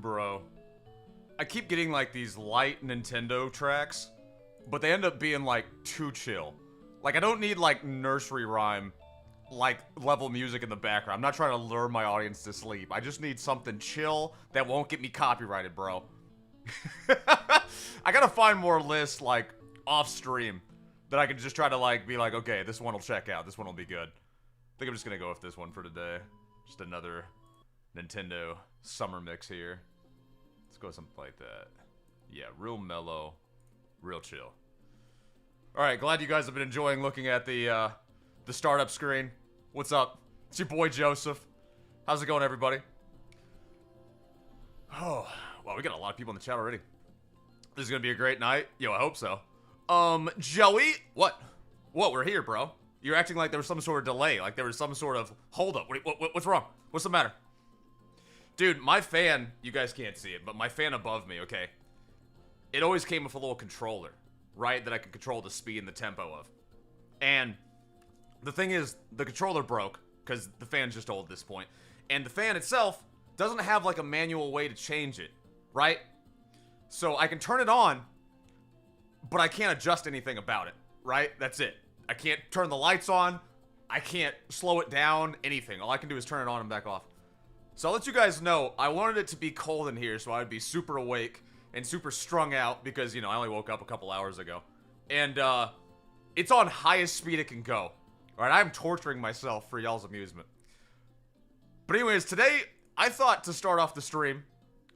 Bro. I keep getting, like, these light Nintendo tracks, but they end up being, like, too chill. Like, I don't need, like, nursery rhyme, like, level music in the background. I'm not trying to lure my audience to sleep. I just need something chill that won't get me copyrighted, bro. I gotta find more lists, like, off-stream that I can just try to, like, be like, okay, this one will check out. This one will be good. I think I'm just gonna go with this one for today. Just another Nintendo summer mix here. Let's go something like that. Yeah, real mellow, real chill. Alright, glad you guys have been enjoying looking at the startup screen. What's up? It's your boy Joseph. How's it going, everybody? Oh, wow, we got a lot of people in the chat already. This is gonna be a great night. Yo, I hope so. Joey? What? What, we're here, bro. You're acting like there was some sort of delay, like there was some sort of holdup. What's wrong? What's the matter? Dude, my fan, you guys can't see it, but my fan above me, okay? It always came with a little controller, right? That I could control the speed and the tempo of. And the thing is, the controller broke, because the fan's just old at this point. And the fan itself doesn't have like a manual way to change it, right? So I can turn it on, but I can't adjust anything about it, right? That's it. I can't turn the lights on. I can't slow it down, anything. All I can do is turn it on and back off. So I'll let you guys know, I wanted it to be cold in here so I'd be super awake and super strung out because, you know, I only woke up a couple hours ago. And, it's on highest speed it can go. Alright, I'm torturing myself for y'all's amusement. But anyways, today, I thought to start off the stream,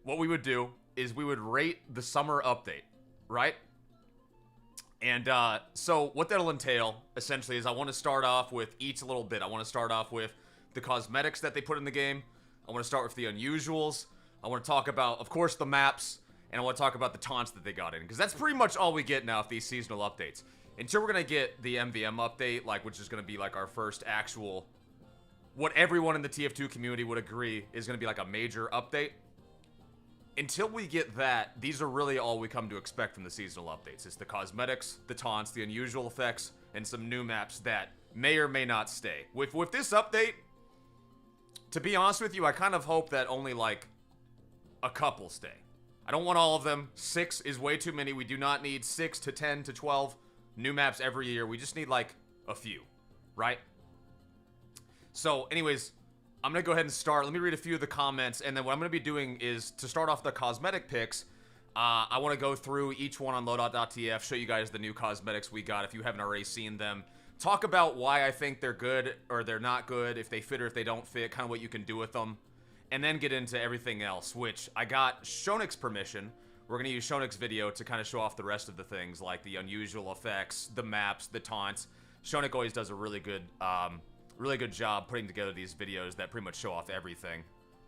what we would do is we would rate the summer update, right? And, so what that'll entail, essentially, is I want to start off with each little bit. I want to start off with the cosmetics that they put in the game. I want to start with the unusuals. I want to talk about, of course, the maps. And I want to talk about the taunts that they got in. Because that's pretty much all we get now with these seasonal updates. Until we're going to get the MVM update, like, which is going to be, like, our first actual... what everyone in the TF2 community would agree is going to be, like, a major update. Until we get that, these are really all we come to expect from the seasonal updates. It's the cosmetics, the taunts, the unusual effects, and some new maps that may or may not stay. With this update, to be honest with you, I kind of hope that only, like, a couple stay. I don't want all of them. 6 is way too many. We do not need 6 to 10 to 12 new maps every year. We just need, like, a few, right? So, anyways, I'm going to go ahead and start. Let me read a few of the comments, and then what I'm going to be doing is, to start off the cosmetic picks, I want to go through each one on loadout.tf, show you guys the new cosmetics we got if you haven't already seen them. Talk about why I think they're good or they're not good, if they fit or if they don't fit, kind of what you can do with them. And then get into everything else, which I got Shonik's permission. We're going to use Shonik's video to kind of show off the rest of the things, like the unusual effects, the maps, the taunts. Shonik always does a really good job putting together these videos that pretty much show off everything.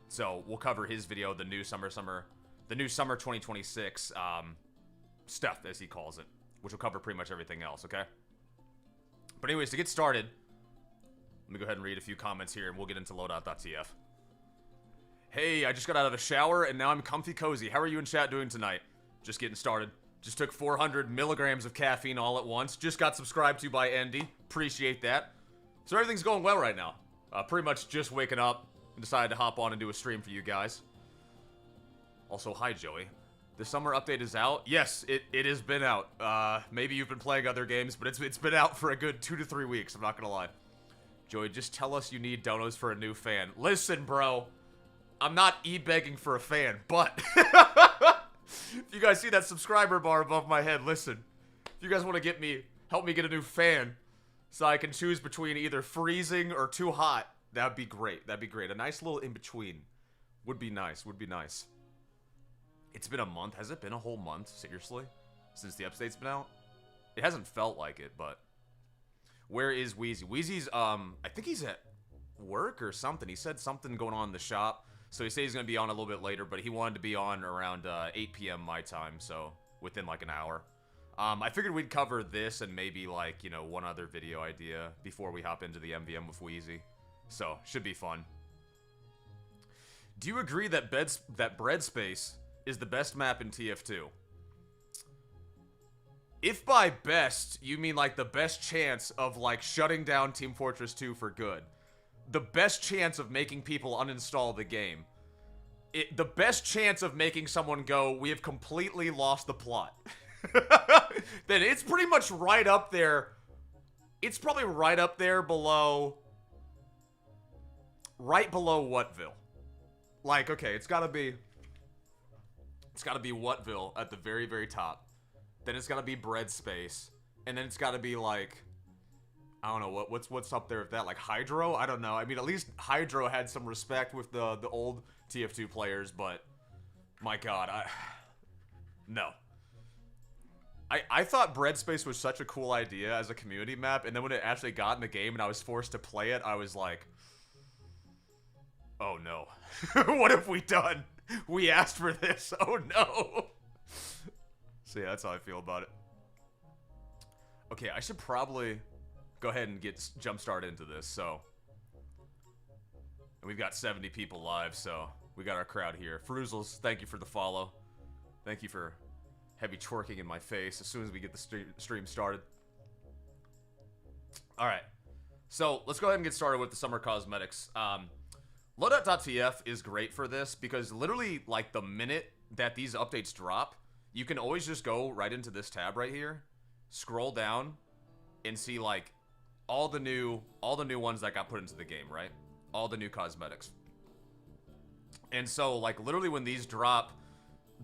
So we'll cover his video, the new summer 2026 stuff, as he calls it, which will cover pretty much everything else, okay? But anyways, to get started, let me go ahead and read a few comments here, and we'll get into loadout.tf. Hey, I just got out of the shower, and now I'm comfy cozy. How are you in chat doing tonight? Just getting started. Just took 400 milligrams of caffeine all at once. Just got subscribed to by Andy. Appreciate that. So everything's going well right now. Pretty much just waking up and decided to hop on and do a stream for you guys. Also, hi, Joey. The summer update is out? Yes, it has been out. Maybe you've been playing other games, but it's been out for a good 2 to 3 weeks. I'm not gonna lie. Joey, just tell us you need donos for a new fan. Listen, bro. I'm not e-begging for a fan, but... if you guys see that subscriber bar above my head, listen. If you guys want to help me get a new fan, so I can choose between either freezing or too hot, that'd be great. That'd be great. A nice little in-between would be nice. Would be nice. It's been a month. Has it been a whole month? Seriously? Since the update's been out? It hasn't felt like it, but... Where is WEEZY? WEEZY's, I think he's at work or something. He said something going on in the shop. So he said he's going to be on a little bit later, but he wanted to be on around 8 p.m. my time, so within like an hour. I figured we'd cover this and maybe like, you know, one other video idea before we hop into the MVM with WEEZY. So, should be fun. Do you agree that Bread Space is the best map in TF2? If by best, you mean like the best chance of like shutting down Team Fortress 2 for good, the best chance of making people uninstall the game, the best chance of making someone go, we have completely lost the plot, then it's pretty much right up there. It's probably right up there below, right below Whatville. Like, okay, it's gotta be Whatville at the very, very top. Then it's gotta be Bread Space. And then it's gotta be like, I don't know, what's up there with that? Like Hydro? I don't know. I mean, at least Hydro had some respect with the old TF2 players, but my god, no. I thought Bread Space was such a cool idea as a community map, and then when it actually got in the game and I was forced to play it, I was like, oh no. What have we done? We asked for this. Oh no. So yeah, that's how I feel about it. Okay, I should probably go ahead and get jump started into this, so. And we've got 70 people live, so we got our crowd here. Fruzels, thank you for the follow. Thank you for heavy twerking in my face as soon as we get the stream started. Alright, so let's go ahead and get started with the summer cosmetics. Loadout.tf is great for this because literally, like, the minute that these updates drop, you can always just go right into this tab right here, scroll down, and see, like, all the new ones that got put into the game, right? All the new cosmetics. And so, like, literally when these drop,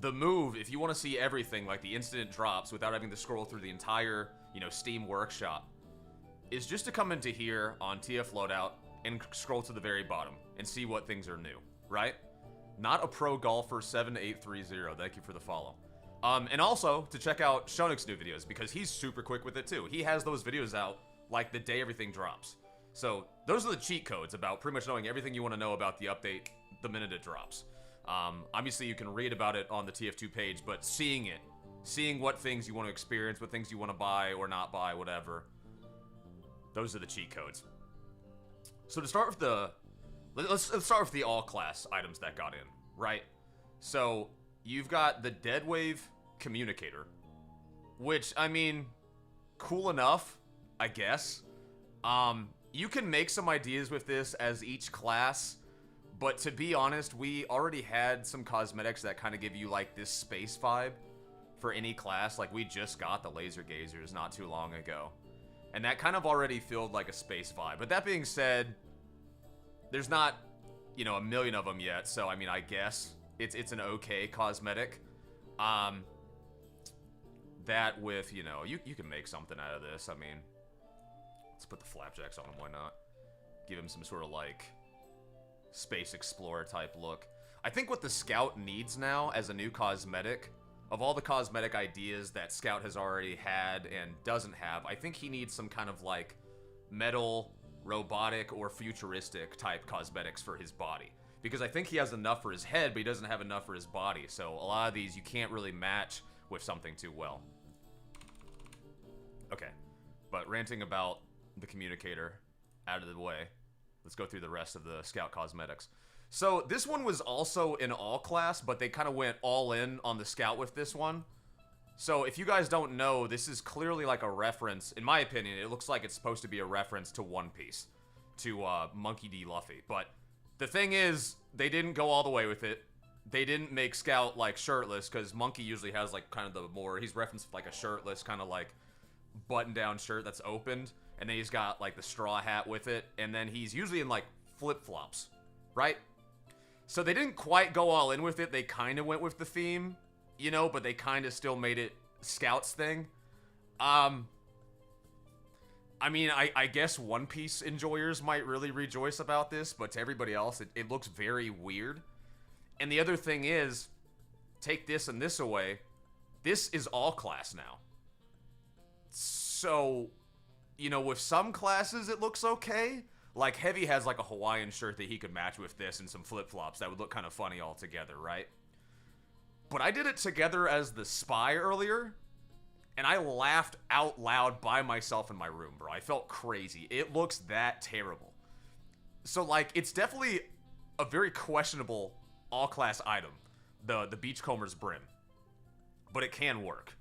the move, if you want to see everything, like the instant it drops without having to scroll through the entire, you know, Steam workshop, is just to come into here on TF Loadout and scroll to the very bottom and see what things are new, right? Not a pro golfer 7830, thank you for the follow. And also to check out Shonik's new videos because he's super quick with it too. He has those videos out like the day everything drops. So those are the cheat codes about pretty much knowing everything you want to know about the update the minute it drops. Obviously you can read about it on the TF2 page, but seeing it, seeing what things you want to experience, what things you want to buy or not buy, whatever, those are the cheat codes. So to start with the, let's start with the all class items that got in, right? So you've got the Dead Wave Communicator, which, I mean, cool enough, I guess. You can make some ideas with this as each class, but to be honest, we already had some cosmetics that kind of give you, like, this space vibe for any class. Like, we just got the Laser Gazers not too long ago. And that kind of already filled, like, a space vibe. But that being said, there's not, you know, a million of them yet, so, I mean, I guess it's an okay cosmetic. That with, you know, you can make something out of this. I mean, let's put the flapjacks on him, why not? Give him some sort of, like, Space Explorer type look. I think what the Scout needs now as a new cosmetic, of all the cosmetic ideas that Scout has already had and doesn't have, I think he needs some kind of, like, metal, robotic, or futuristic type cosmetics for his body. Because I think he has enough for his head, but he doesn't have enough for his body. So a lot of these you can't really match with something too well. Okay, but ranting about the Communicator out of the way, let's go through the rest of the Scout cosmetics. So this one was also in all class, but they kind of went all in on the Scout with this one. So if you guys don't know, this is clearly like a reference. In my opinion, it looks like it's supposed to be a reference to One Piece, to Monkey D. Luffy. But the thing is, they didn't go all the way with it. They didn't make Scout, like, shirtless, because Monkey usually has, like, kind of the more, he's referenced, like, a shirtless kind of, like, button-down shirt that's opened, and then he's got, like, the straw hat with it, and then he's usually in, like, flip-flops, right? So they didn't quite go all in with it. They kind of went with the theme, you know, but they kind of still made it Scout's thing. I mean, I guess One Piece enjoyers might really rejoice about this, but to everybody else, it looks very weird. And the other thing is, take this and this away, this is all class now. So, you know, with some classes it looks okay. Like, Heavy has, like, a Hawaiian shirt that he could match with this and some flip-flops that would look kind of funny all together, right? But I did it together as the Spy earlier, and I laughed out loud by myself in my room, bro. I felt crazy. It looks that terrible. So, like, it's definitely a very questionable all-class item, the Beachcomber's Brim. But it can work.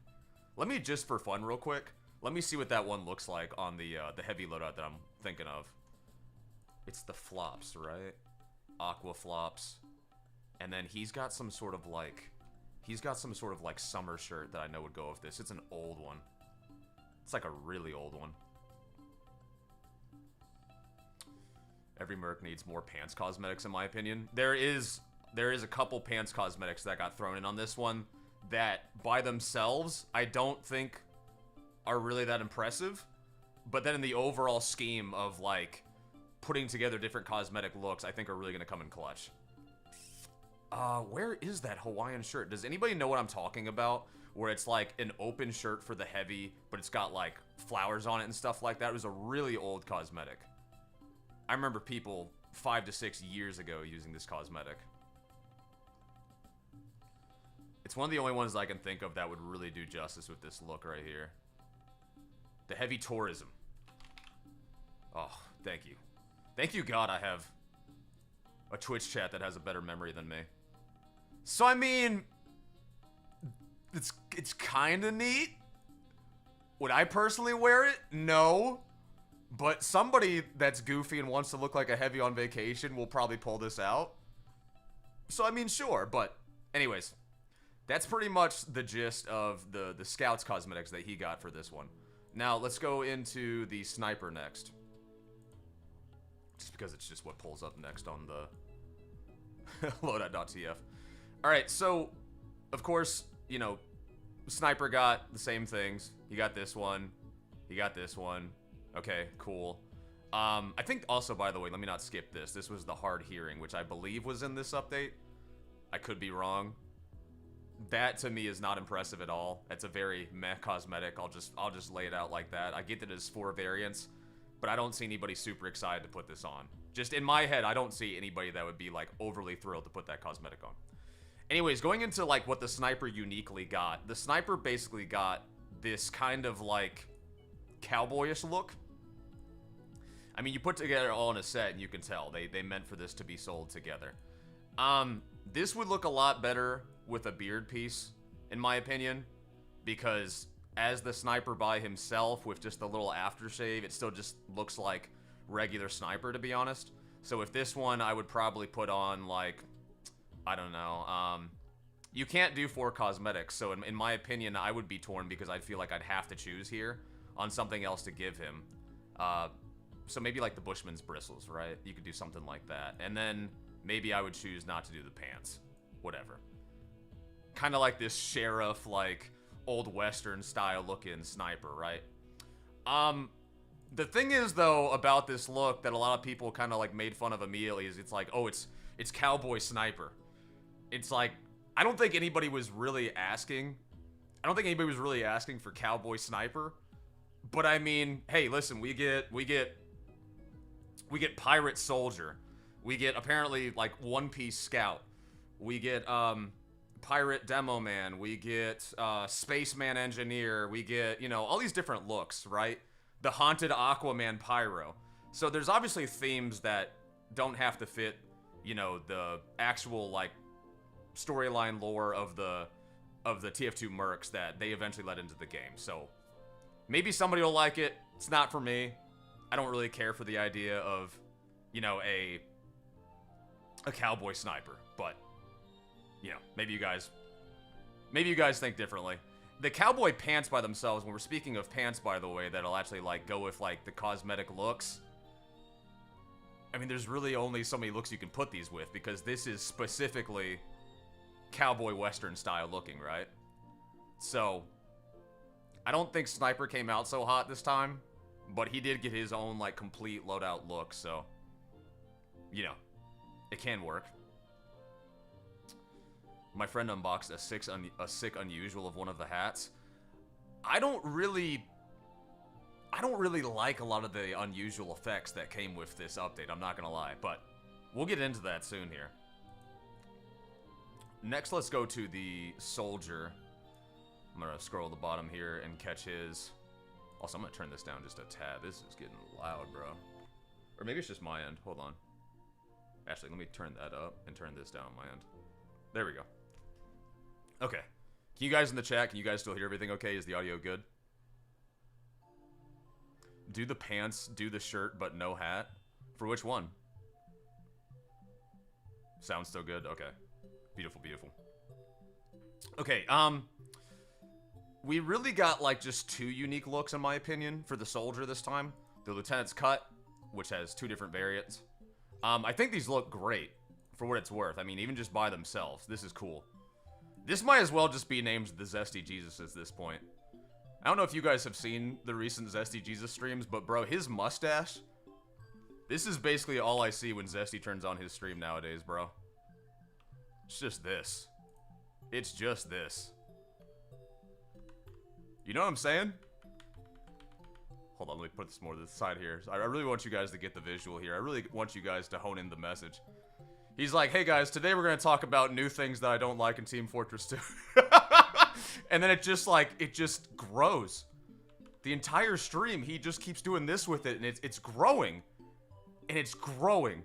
Let me, just for fun real quick, let me see what that one looks like on the Heavy loadout that I'm thinking of. It's the flops, right? Aqua flops. And then he's got some sort of like summer shirt that I know would go with this. It's an old one. It's like a really old one. Every merc needs more pants cosmetics, in my opinion. There is a couple pants cosmetics that got thrown in on this one that, by themselves, I don't think are really that impressive. But then in the overall scheme of, like, putting together different cosmetic looks, I think are really going to come in clutch. Where is that Hawaiian shirt? Does anybody know what I'm talking about? Where it's, like, an open shirt for the heavy, but it's got, like, flowers on it and stuff like that. It was a really old cosmetic. I remember people 5 to 6 years ago using this cosmetic. It's one of the only ones I can think of that would really do justice with this look right here. The heavy tourism. Oh, thank you. Thank you, God, I have a Twitch chat that has a better memory than me. So, I mean, it's kind of neat. Would I personally wear it? No. But somebody that's goofy and wants to look like a heavy on vacation will probably pull this out. So, I mean, sure. But, anyways, that's pretty much the gist of the Scouts cosmetics that he got for this one. Now, let's go into the Sniper next. Just because it's just what pulls up next on the loadout.tf. Alright, so, of course, you know, Sniper got the same things. He got this one. He got this one. Okay, cool. I think also, by the way, let me not skip this. This was the hard hearing, which I believe was in this update. I could be wrong. That, to me, is not impressive at all. It's a very meh cosmetic. I'll just lay it out like that. I get that it's 4 variants, but I don't see anybody super excited to put this on. Just in my head, I don't see anybody that would be, like, overly thrilled to put that cosmetic on. Anyways, going into, like, what the Sniper uniquely got. The Sniper basically got this kind of, like, cowboyish look. I mean, you put together all in a set, and you can tell. They meant for this to be sold together. This would look a lot better with a beard piece, in my opinion, because as the Sniper by himself with just the little aftershave, it still just looks like regular Sniper, to be honest. So with this one, I would probably put on, like, I don't know, you can't do 4 cosmetics, so in my opinion, I would be torn because I'd feel like I'd have to choose here on something else to give him. So maybe like the Bushman's bristles, right? You could do something like that. And then maybe I would choose not to do the pants. Whatever. Kind of like this sheriff, like, old Western style looking Sniper, right? The thing is, though, about this look that a lot of people kind of, like, made fun of immediately is it's like, oh, it's Cowboy Sniper. It's like, I don't think anybody was really asking. I don't think anybody was really asking for Cowboy Sniper. But, I mean, hey, listen, we get Pirate Soldier. We get, apparently, like, One Piece Scout. We get, Pirate Demo Man. We get, Spaceman Engineer. We get, you know, all these different looks, right? The Haunted Aquaman Pyro. So there's obviously themes that don't have to fit, you know, the actual, like, storyline lore of the TF2 mercs that they eventually let into the game. So maybe somebody will like it. It's not for me. I don't really care for the idea of, you know, a Cowboy Sniper, but, you know, maybe you guys think differently. The cowboy pants by themselves, when we're speaking of pants, by the way, that'll actually, like, go with, like, the cosmetic looks, I mean, there's really only so many looks you can put these with, because this is specifically cowboy western style looking, right? So, I don't think Sniper came out so hot this time, but he did get his own, like, complete loadout look, so, you know, it can work. My friend unboxed a sick unusual of one of the hats. I don't really like a lot of the unusual effects that came with this update, I'm not gonna lie, but we'll get into that soon here. Next, let's go to the Soldier. I'm gonna scroll to the bottom here and catch his... Also, I'm gonna turn this down just a tad. This is getting loud, bro. Or maybe it's just my end. Hold on. Actually, let me turn that up and turn this down on my end. There we go. Okay. Can you guys in the chat, can you guys still hear everything okay? Is the audio good? Do the pants, do the shirt, but no hat? For which one? Sounds still good? Okay. Beautiful, beautiful. Okay, we really got, like, just 2 unique looks, in my opinion, for the soldier this time. The Lieutenant's Cut, which has 2 different variants. I think these look great, for what it's worth. I mean, even just by themselves, this is cool. This might as well just be named the Zesty Jesus at this point. I don't know if you guys have seen the recent Zesty Jesus streams, but bro, his mustache, this is basically all I see when Zesty turns on his stream nowadays, bro. It's just this. It's just this. You know what I'm saying? Hold on, let me put this more to the side here. I really want you guys to get the visual here. I really want you guys to hone in the message. He's like, hey guys, today we're going to talk about new things that I don't like in Team Fortress 2. And then it just, like, it just grows. The entire stream, he just keeps doing this with it, and it's growing. And it's growing.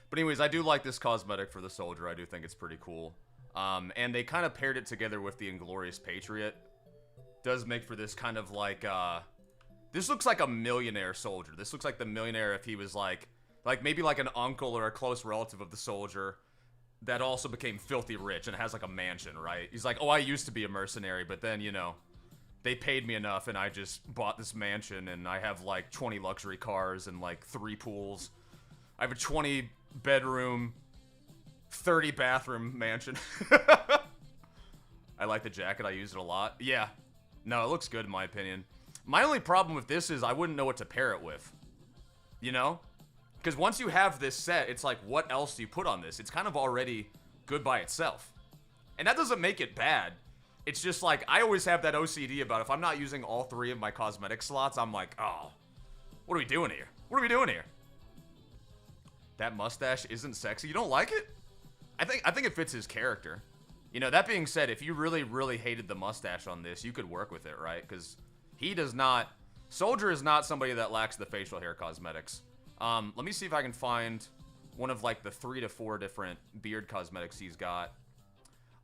But anyways, I do like this cosmetic for the soldier. I do think it's pretty cool. And they kind of paired it together with the Inglorious Patriot. Does make for this kind of like, this looks like a millionaire soldier. This looks like the millionaire if he was like maybe like an uncle or a close relative of the soldier that also became filthy rich and has like a mansion, right? He's like, oh, I used to be a mercenary, but then, you know, they paid me enough and I just bought this mansion and I have like 20 luxury cars and like 3 pools. I have a 20 bedroom, 30 bathroom mansion. I like the jacket. I use it a lot. Yeah. No, it looks good in my opinion. My only problem with this is I wouldn't know what to pair it with. You know? Because once you have this set, it's like, what else do you put on this? It's kind of already good by itself. And that doesn't make it bad. It's just like, I always have that OCD about if I'm not using all 3 of my cosmetic slots, I'm like, oh, what are we doing here? What are we doing here? That mustache isn't sexy. You don't like it? I think it fits his character. You know, that being said, if you really, really hated the mustache on this, you could work with it, right? Because he does not... Soldier is not somebody that lacks the facial hair cosmetics. Let me see if I can find one of, like, the 3 to 4 different beard cosmetics he's got.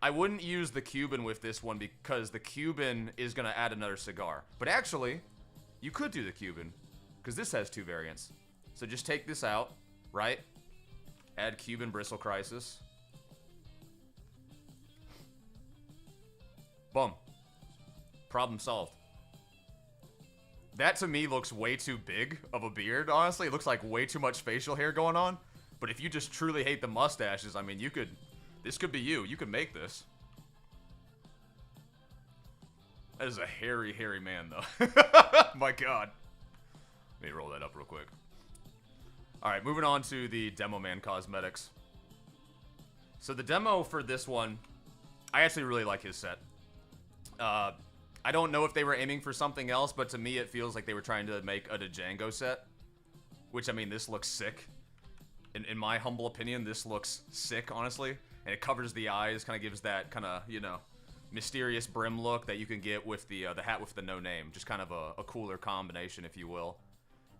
I wouldn't use the Cuban with this one because the Cuban is going to add another cigar. But actually, you could do the Cuban because this has 2 variants. So just take this out, right? Add Cuban Bristle Crisis. Boom. Problem solved. That to me looks way too big of a beard, honestly. It looks like way too much facial hair going on. But if you just truly hate the mustaches, I mean, you could... This could be you. You could make this. That is a hairy, hairy man, though. My god. Let me roll that up real quick. Alright, moving on to the Demo Man cosmetics. So the demo for this one, I actually really like his set. I don't know if they were aiming for something else, but to me it feels like they were trying to make a Django set. Which, I mean, this looks sick. In my humble opinion, this looks sick, honestly. And it covers the eyes, kind of gives that kind of, you know, mysterious brim look that you can get with the hat with the no name. Just kind of a cooler combination, if you will.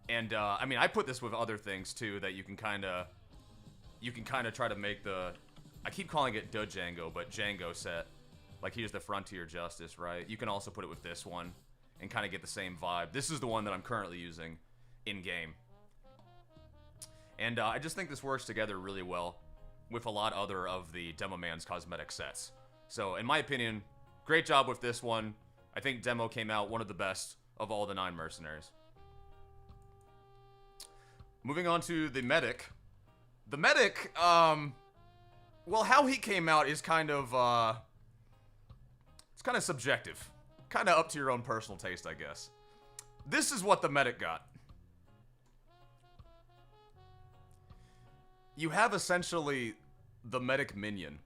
And, I mean, I put this with other things, too, that you can kind of try to make the... I keep calling it Django, but Django set. Like, here's the Frontier Justice, right? You can also put it with this one and kind of get the same vibe. This is the one that I'm currently using in-game. And I just think this works together really well with a lot other of the Demo Man's cosmetic sets. So, in my opinion, great job with this one. I think Demo came out one of the best of all the 9 mercenaries. Moving on to the Medic. The Medic, well, how he came out is kind of, it's kind of subjective. Kind of up to your own personal taste, I guess. This is what the Medic got. You have essentially the Medic minion.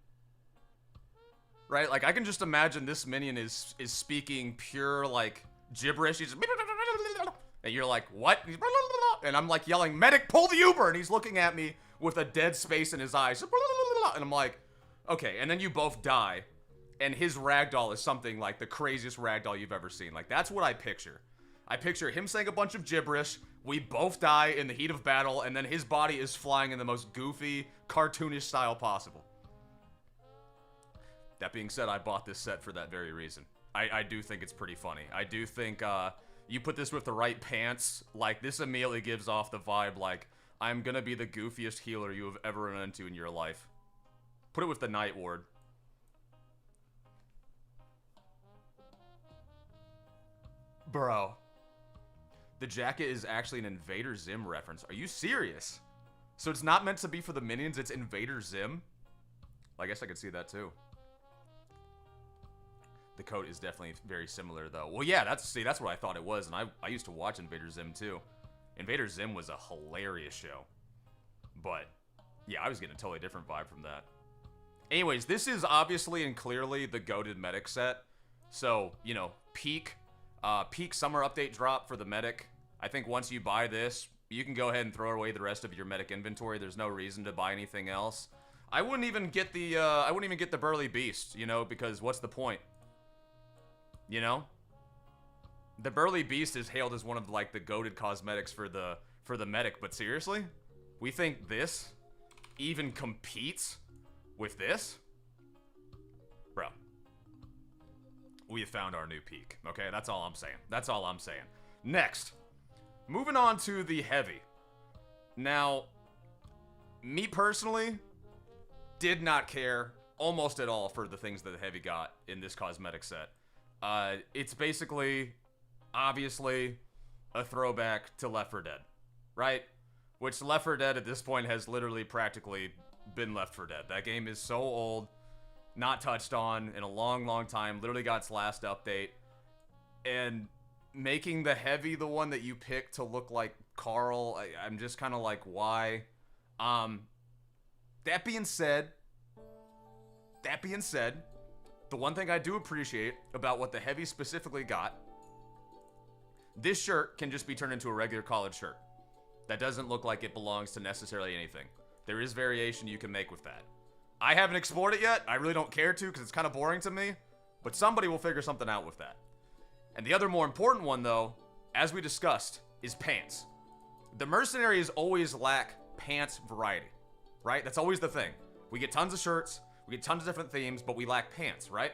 Right? Like, I can just imagine this minion is speaking pure, like, gibberish. He's and you're like, what? And I'm like yelling, Medic, pull the Uber! And he's looking at me with a dead space in his eyes. And I'm like, okay. And then you both die. And his ragdoll is something like the craziest ragdoll you've ever seen. Like, that's what I picture. I picture him saying a bunch of gibberish, we both die in the heat of battle, and then his body is flying in the most goofy, cartoonish style possible. That being said, I bought this set for that very reason. I do think it's pretty funny. I do think, you put this with the right pants, like, this immediately gives off the vibe, like, I'm gonna be the goofiest healer you have ever run into in your life. Put it with the Night Ward. Bro. The jacket is actually an Invader Zim reference. Are you serious? So it's not meant to be for the minions, it's Invader Zim? I guess I could see that too. The coat is definitely very similar though. Well, yeah, that's what I thought it was, and I used to watch Invader Zim too. Invader Zim was a hilarious show. But yeah, I was getting a totally different vibe from that. Anyways, this is obviously and clearly the goated medic set. So, you know, peak summer update drop for the medic. I think once you buy this, you can go ahead and throw away the rest of your medic inventory. There's no reason to buy anything else. I wouldn't even get the Burly Beast, you know, because what's the point? You know? The Burly Beast is hailed as one of like the goated cosmetics for the medic, but seriously? We think this even competes with this? Bro. We have found our new peak. Okay, that's all I'm saying. That's all I'm saying. Next. Moving on to the heavy. Now, me personally did not care almost at all for the things that the heavy got in this cosmetic set. It's basically, obviously, a throwback to Left 4 Dead, right? Which Left 4 Dead at this point has literally practically been Left 4 Dead. That game is so old, not touched on in a long, long time. Literally got its last update. And making the heavy the one that you pick to look like Carl, I'm just kind of like, why? That being said, the one thing I do appreciate about what the heavy specifically got, this shirt can just be turned into a regular college shirt. That doesn't look like it belongs to necessarily anything. There is variation you can make with that. I haven't explored it yet. I really don't care to because it's kind of boring to me. But somebody will figure something out with that. And the other more important one, though, as we discussed, is pants. The mercenaries always lack pants variety, right? That's always the thing. We get tons of shirts, we get tons of different themes, but we lack pants, right?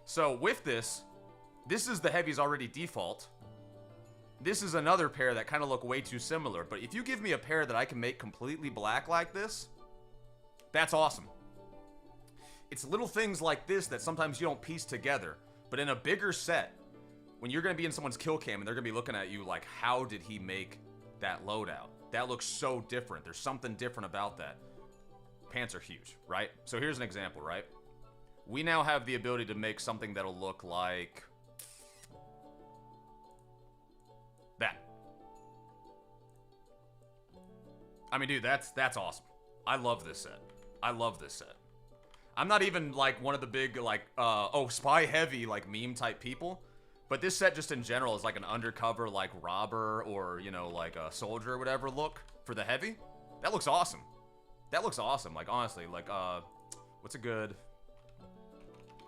So with this is the heavy's already default. This is another pair that kind of look way too similar, but if you give me a pair that I can make completely black like this, that's awesome. It's little things like this that sometimes you don't piece together, but in a bigger set, when you're going to be in someone's kill cam and they're going to be looking at you like, how did he make that loadout? That looks so different. There's something different about that. Pants are huge, right? So here's an example, right? We now have the ability to make something that'll look like that. I mean, dude, that's awesome. I love this set. I love this set. I'm not even like one of the big like spy heavy like meme type people, but this set just in general is like an undercover like robber or, you know, like a soldier or whatever look for the heavy. That looks awesome. That looks awesome. Like honestly, like what's a good?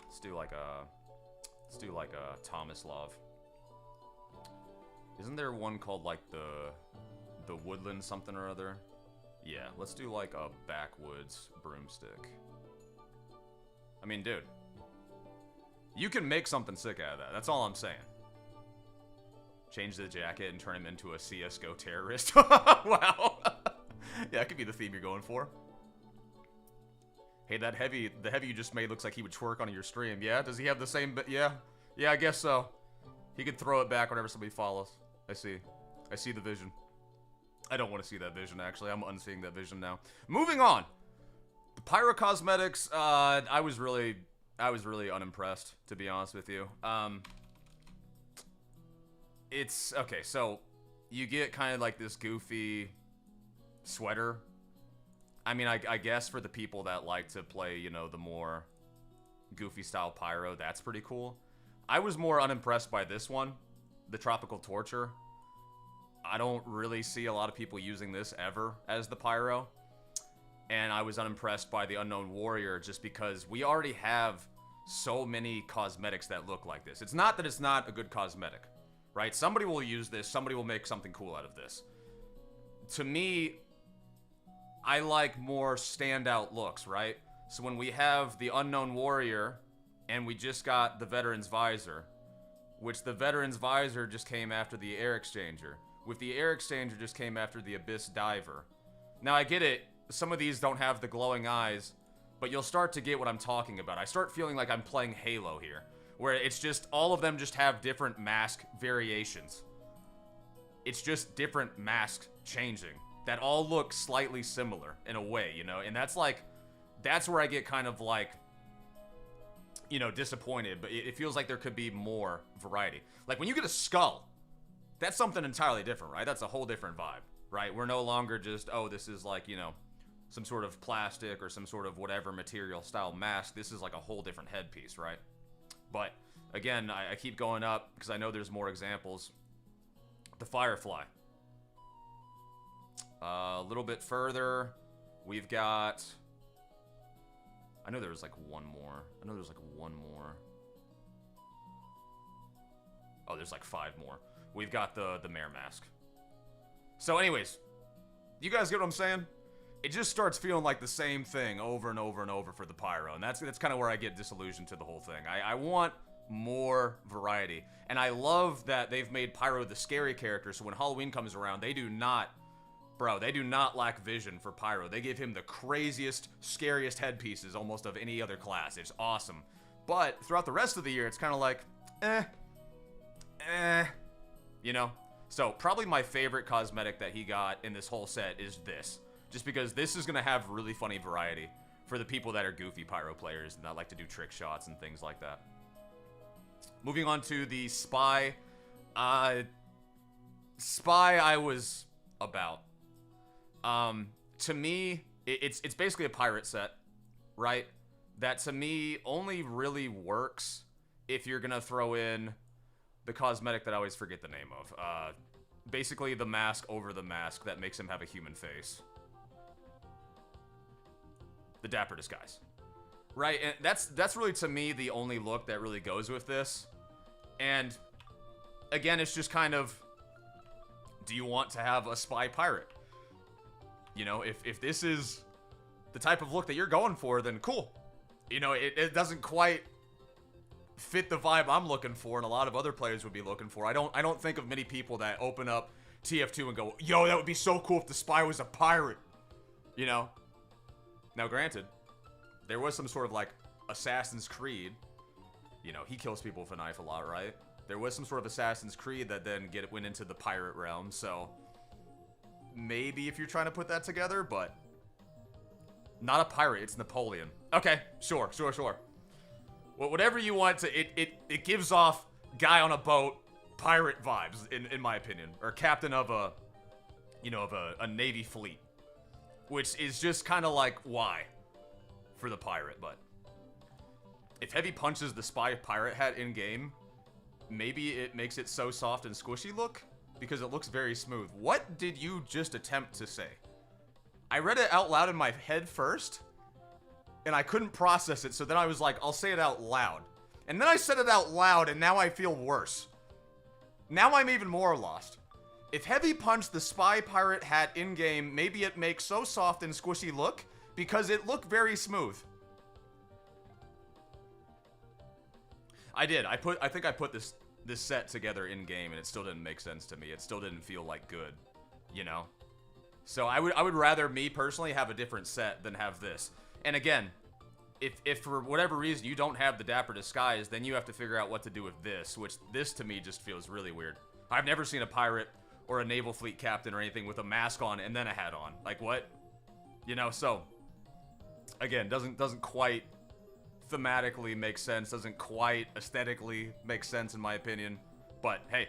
Let's do like a Tomislav. Isn't there one called like the woodland something or other? Yeah, let's do like a backwoods broomstick. I mean, dude, you can make something sick out of that. That's all I'm saying. Change the jacket and turn him into a CSGO terrorist. Wow. Yeah, that could be the theme you're going for. Hey, the heavy you just made looks like he would twerk on your stream. Yeah, does he have the same? Yeah, I guess so. He could throw it back whenever somebody follows. I see the vision. I don't want to see that vision, actually. I'm unseeing that vision now. Moving on. The Pyro Cosmetics, I was really unimpressed, to be honest with you. It's, okay, so you get kind of like this goofy sweater. I mean, I guess for the people that like to play, you know, the more goofy style Pyro, that's pretty cool. I was more unimpressed by this one, the Tropical Torture. I don't really see a lot of people using this ever as the Pyro. And I was unimpressed by the Unknown Warrior just because we already have so many cosmetics that look like this. It's not that it's not a good cosmetic, right? Somebody will use this. Somebody will make something cool out of this. To me, I like more standout looks, right? So when we have the Unknown Warrior and we just got the Veteran's Visor, which the Veteran's Visor just came after the Air Exchanger. With the Air Exchanger just came after the Abyss Diver. Now I get it. Some of these don't have the glowing eyes, but you'll start to get what I'm talking about. I start feeling like I'm playing Halo here, where it's just all of them just have different mask variations. It's just different masks changing that all look slightly similar in a way, you know? And that's like, that's where I get kind of like, you know, disappointed, but it feels like there could be more variety. Like when you get a skull, that's something entirely different, right? That's a whole different vibe, right? We're no longer just, oh, this is like, you know, some sort of plastic or some sort of whatever material style mask. This is like a whole different headpiece, right? But again, I keep going up because I know there's more examples. The Firefly. A little bit further, we've got... I know there was like one more. Oh, there's like 5 more. We've got the Mare mask. So anyways, you guys get what I'm saying? It just starts feeling like the same thing over and over and over for the Pyro. And that's kind of where I get disillusioned to the whole thing. I want more variety. And I love that they've made Pyro the scary character, so when Halloween comes around, they do not lack vision for Pyro. They give him the craziest, scariest headpieces almost of any other class. It's awesome. But throughout the rest of the year, it's kind of like, you know? So probably my favorite cosmetic that he got in this whole set is this. Just because this is going to have really funny variety for the people that are goofy Pyro players and that like to do trick shots and things like that. Moving on to the Spy. Spy I was about. To me, it's basically a pirate set, right? That to me only really works if you're going to throw in the cosmetic that I always forget the name of. Basically the mask over the mask that makes him have a human face. The Dapper Disguise. Right, and that's really, to me, the only look that really goes with this. And, again, it's just kind of, do you want to have a spy pirate? You know, if this is the type of look that you're going for, then cool. You know, it doesn't quite fit the vibe I'm looking for, and a lot of other players would be looking for. I don't think of many people that open up TF2 and go, yo, that would be so cool if the spy was a pirate. You know? Now, granted, there was some sort of, like, Assassin's Creed. You know, he kills people with a knife a lot, right? There was some sort of Assassin's Creed that then went into the pirate realm, so maybe if you're trying to put that together, but not a pirate, it's Napoleon. Okay, sure. Well, whatever you want to, it gives off guy on a boat, pirate vibes, in my opinion. Or captain of a, you know, of a Navy fleet. Which is just kind of like, why? For the pirate, but if Heavy punches the spy pirate hat in-game, maybe it makes it so soft and squishy look, because it looks very smooth. What did you just attempt to say? I read it out loud in my head first, and I couldn't process it, so then I was like, I'll say it out loud. And then I said it out loud, and now I feel worse. Now I'm even more lost. If Heavy punched the spy pirate hat in-game, maybe it makes so soft and squishy look because it looked very smooth. I did. I think I put this set together in-game and it still didn't make sense to me. It still didn't feel like good, you know? So I would rather, me personally, have a different set than have this. And again, if for whatever reason you don't have the Dapper Disguise, then you have to figure out what to do with this, which this to me just feels really weird. I've never seen a pirate or a naval fleet captain or anything with a mask on and then a hat on. Like, what? You know, so again, doesn't quite thematically make sense, doesn't quite aesthetically make sense in my opinion. But hey,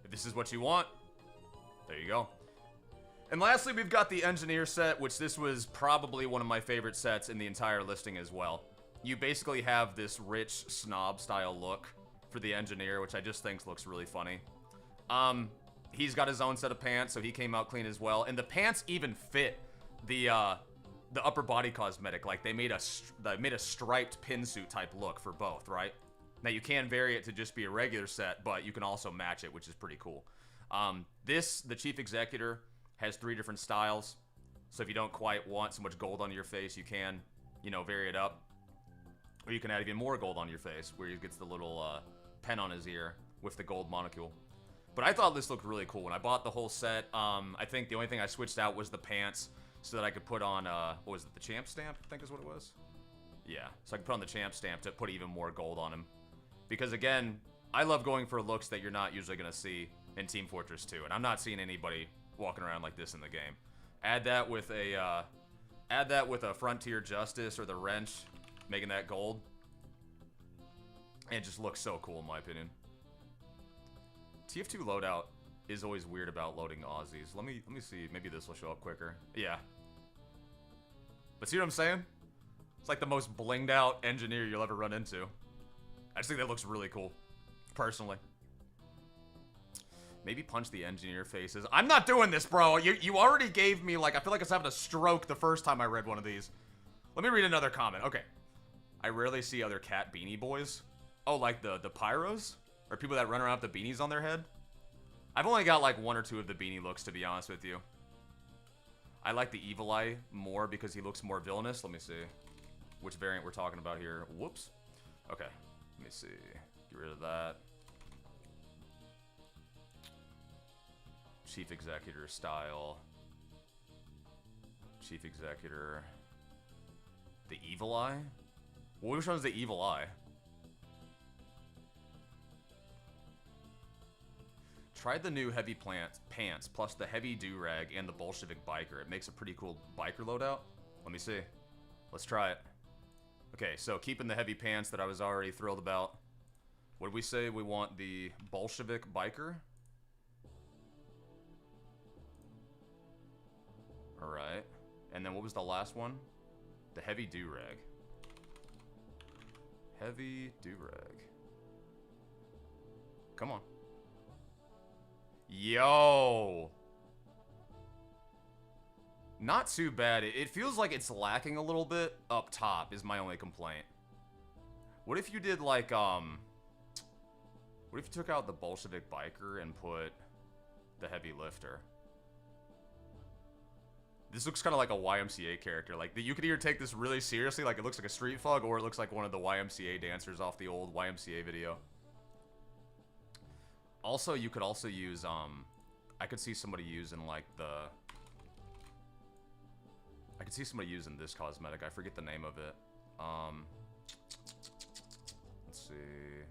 if this is what you want, there you go. And lastly, we've got the Engineer set, which this was probably one of my favorite sets in the entire listing as well. You basically have this rich snob style look for the Engineer, which I just think looks really funny. He's got his own set of pants, so he came out clean as well. And the pants even fit the upper body cosmetic. Like, they made a striped pinsuit type look for both, right? Now, you can vary it to just be a regular set, but you can also match it, which is pretty cool. The Chief Executor, has 3 different styles. So if you don't quite want so much gold on your face, you can, you know, vary it up. Or you can add even more gold on your face, where he gets the little pen on his ear with the gold monocule. But I thought this looked really cool. When I bought the whole set, I think the only thing I switched out was the pants so that I could put on, what was it, the champ stamp, I think is what it was. Yeah, so I can put on the champ stamp to put even more gold on him. Because again, I love going for looks that you're not usually going to see in Team Fortress 2, and I'm not seeing anybody walking around like this in the game. Add that with a Frontier Justice or the Wrench, making that gold. And it just looks so cool in my opinion. TF2 loadout is always weird about loading Aussies. Let me see. Maybe this will show up quicker. Yeah. But see what I'm saying? It's like the most blinged out engineer you'll ever run into. I just think that looks really cool. Personally. Maybe punch the engineer faces. I'm not doing this, bro. You already gave me, like, I feel like I was having a stroke the first time I read one of these. Let me read another comment. Okay. I rarely see other cat beanie boys. Oh, like the pyros? Or people that run around with the beanies on their head? I've only got like one or two of the beanie looks, to be honest with you. I like the Evil Eye more because he looks more villainous. Let me see which variant we're talking about here. Whoops. Okay. Let me see. Get rid of that. Chief Executor style. Chief Executor. The Evil Eye? Well, which one's the Evil Eye? Tried the new heavy pants, plus the heavy do-rag and the Bolshevik biker. It makes a pretty cool biker loadout. Let me see. Let's try it. Okay, so keeping the heavy pants that I was already thrilled about. What did we say? We want the Bolshevik biker. Alright. And then what was the last one? The heavy do-rag. Heavy do-rag. Come on. Yo! Not too bad. It feels like it's lacking a little bit up top is my only complaint. What if you did like, what if you took out the Bolshevik biker and put the heavy lifter? This looks kind of like a YMCA character. Like, you could either take this really seriously, like it looks like a street thug, or it looks like one of the YMCA dancers off the old YMCA video. Also, you could also use, I could see somebody using, like, I could see somebody using this cosmetic. I forget the name of it. Let's see.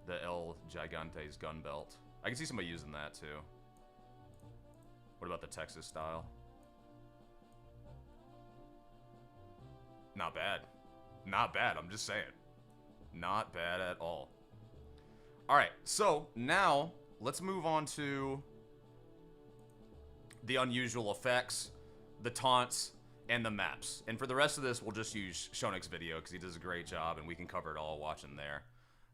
The El Gigante's gun belt. I can see somebody using that, too. What about the Texas style? Not bad. Not bad, I'm just saying. Not bad at all. Alright, so now let's move on to the unusual effects, the taunts, and the maps. And for the rest of this, we'll just use Shonik's video because he does a great job and we can cover it all watching there.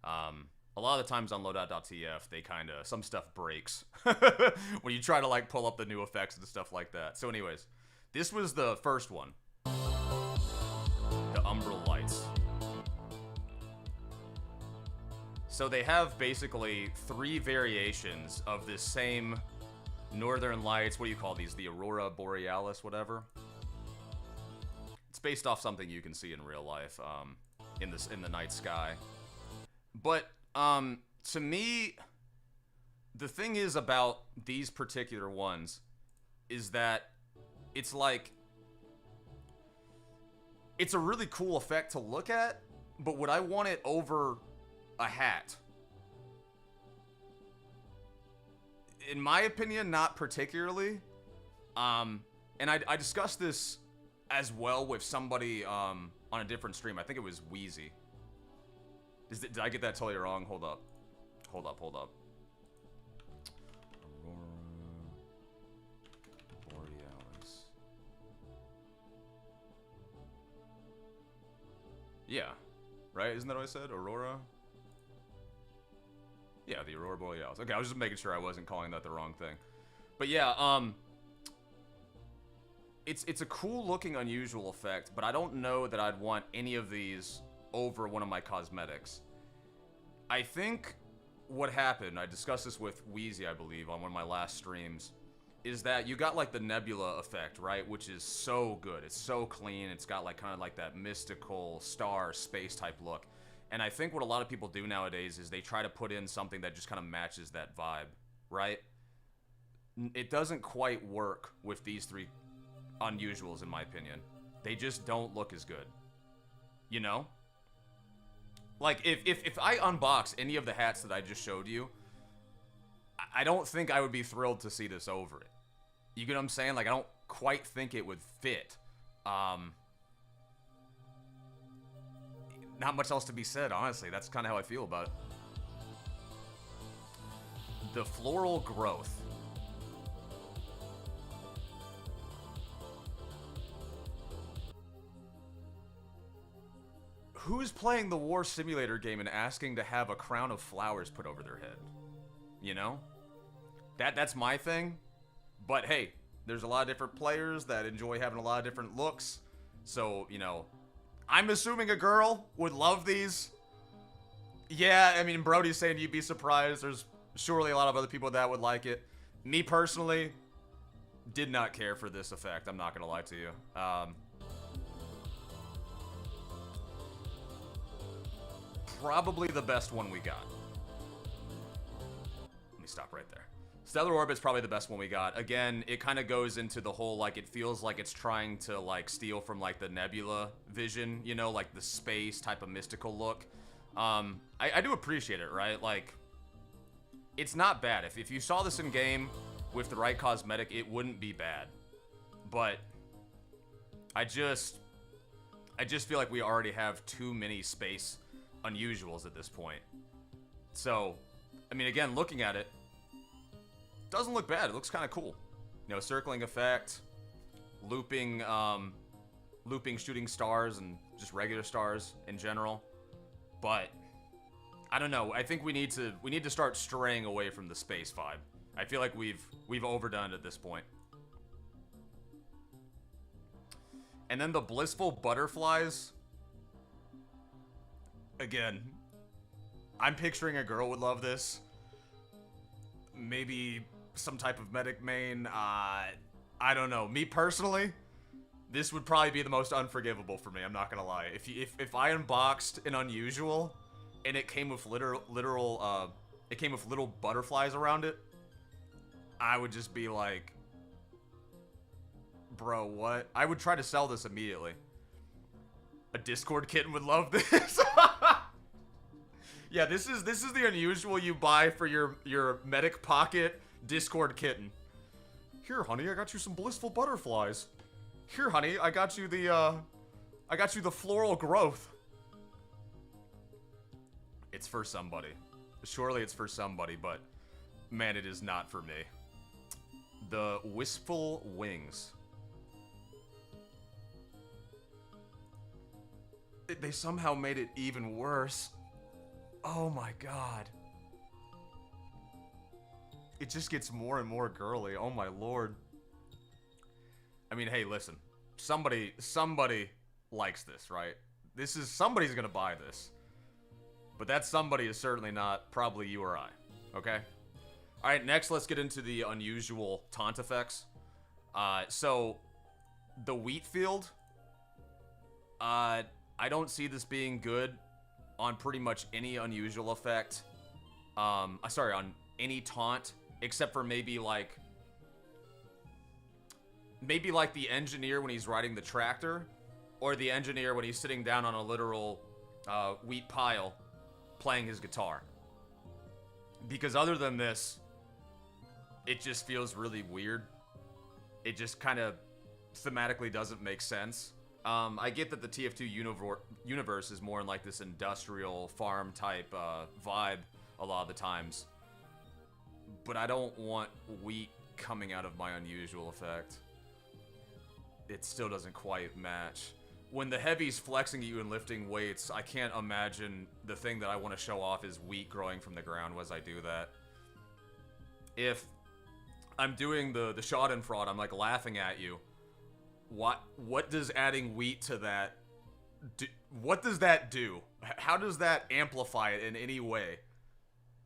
A lot of the times on loadout.tf, they kind of, some stuff breaks when you try to like pull up the new effects and stuff like that. So anyways, this was the first one. The Umbral Lights. So they have basically 3 variations of this same Northern Lights. What do you call these? The Aurora Borealis, whatever. It's based off something you can see in real life, in the night sky. But to me, the thing is about these particular ones is that it's like, it's a really cool effect to look at, but would I want it over a hat? In my opinion, not particularly. And I discussed this as well with somebody on a different stream. I think it was WEEZY. Did I get that totally wrong? Hold up. Hold up, hold up. Aurora Borealis. Yeah. Right? Isn't that what I said? Aurora? Yeah, the Aurora Borealis. Okay, I was just making sure I wasn't calling that the wrong thing. But yeah, it's a cool looking unusual effect, but I don't know that I'd want any of these over one of my cosmetics. I think what happened, I discussed this with WEEZY, I believe, on one of my last streams, is that you got like the nebula effect, right? Which is so good. It's so clean. It's got like kind of like that mystical star space type look. And I think what a lot of people do nowadays is they try to put in something that just kind of matches that vibe, right? It doesn't quite work with these 3 unusuals, in my opinion. They just don't look as good. You know? Like, if I unbox any of the hats that I just showed you, I don't think I would be thrilled to see this over it. You get what I'm saying? Like, I don't quite think it would fit. Not much else to be said, honestly. That's kind of how I feel about it. The floral growth. Who's playing the war simulator game and asking to have a crown of flowers put over their head? You know? That's my thing. But hey, there's a lot of different players that enjoy having a lot of different looks. So, you know, I'm assuming a girl would love these. Yeah, I mean, Brody's saying you'd be surprised. There's surely a lot of other people that would like it. Me personally, did not care for this effect. I'm not going to lie to you. Probably the best one we got. Let me stop right there. Stellar Orbit's probably the best one we got. Again, it kind of goes into the whole, like, it feels like it's trying to, like, steal from, like, the Nebula vision, you know, like the space type of mystical look. I do appreciate it, right? Like, it's not bad. If you saw this in game with the right cosmetic, it wouldn't be bad. But I just feel like we already have too many space unusuals at this point. So, I mean, again, looking at it, doesn't look bad. It looks kind of cool. You know, circling effect, looping shooting stars and just regular stars in general. But I don't know. I think we need to start straying away from the space vibe. I feel like we've overdone it at this point. And then the blissful butterflies. Again, I'm picturing a girl would love this. Maybe some type of medic main. I don't know. Me personally, this would probably be the most unforgivable for me. I'm not gonna lie. If I unboxed an unusual and it came with it came with little butterflies around it, I would just be like, bro, what? I would try to sell this immediately. A Discord kitten would love this. Yeah, this is the unusual you buy for your medic pocket Discord kitten. Here, honey, I got you some blissful butterflies. Here, honey, I got you the floral growth. It's for somebody. Surely it's for somebody, but man, it is not for me. The wistful wings. They somehow made it even worse. Oh my god. It just gets more and more girly. Oh my lord. I mean, hey, listen. Somebody likes this, right? Somebody's gonna buy this. But that somebody is certainly not probably you or I. Okay? Alright, next let's get into the unusual taunt effects. So, the wheat field. I don't see this being good on pretty much any unusual effect. Sorry, on any taunt, except for maybe like the engineer when he's riding the tractor, or the engineer when he's sitting down on a literal wheat pile playing his guitar. Because other than this, it just feels really weird. It just kind of thematically doesn't make sense. I get that the TF2 universe is more in like this industrial farm type vibe a lot of the times. But I don't want wheat coming out of my unusual effect. It still doesn't quite match. When the heavy's flexing at you and lifting weights, I can't imagine the thing that I want to show off is wheat growing from the ground as I do that. If I'm doing the Schadenfreude, I'm like laughing at you. What does adding wheat to that do? What does that do? How does that amplify it in any way?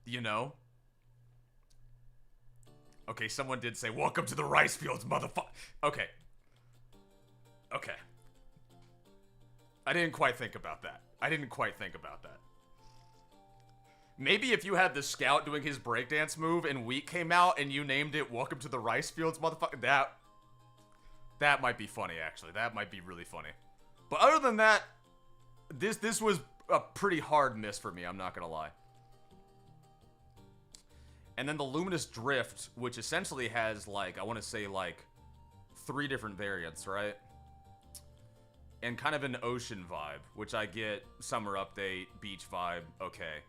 You know? Okay, someone did say, welcome to the rice fields, motherfucker. Okay. Okay. I didn't quite think about that. Maybe if you had the scout doing his breakdance move and wheat came out and you named it welcome to the rice fields, motherfucker, that might be funny, actually. That might be really funny. But other than that, This was a pretty hard miss for me, I'm not gonna lie. And then the Luminous Drift, which essentially has, like, I want to say, like, 3 different variants, right? And kind of an ocean vibe, which I get summer update, beach vibe, okay.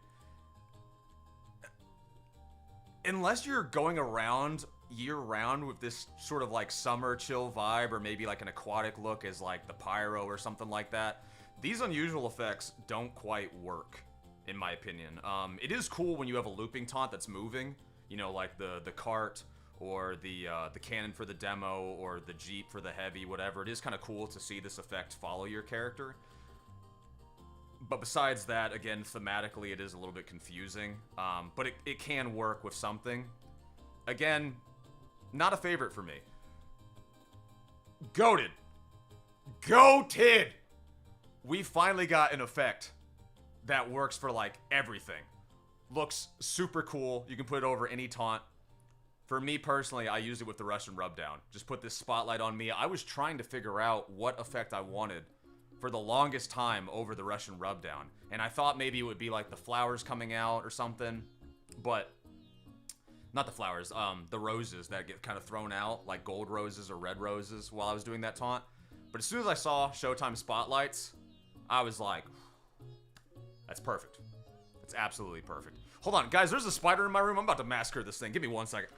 Unless you're going around year-round with this sort of, like, summer chill vibe, or maybe, like, an aquatic look as, like, the Pyro or something like that, these unusual effects don't quite work. In my opinion. It is cool when you have a looping taunt that's moving, you know, like the cart, or the cannon for the demo, or the Jeep for the heavy, whatever. It is kind of cool to see this effect follow your character. But besides that, again, thematically, it is a little bit confusing. But it can work with something. Again, not a favorite for me. Goated. Goated! We finally got an effect that works for, like, everything. Looks super cool. You can put it over any taunt. For me, personally, I used it with the Russian Rubdown. Just put this spotlight on me. I was trying to figure out what effect I wanted for the longest time over the Russian Rubdown. And I thought maybe it would be, like, the flowers coming out or something. But, not the flowers, the roses that get kind of thrown out, like gold roses or red roses while I was doing that taunt. But as soon as I saw Showtime Spotlights, I was like, that's perfect. It's absolutely perfect. Hold on, guys, there's a spider in my room. I'm about to massacre this thing. Give me 1 second.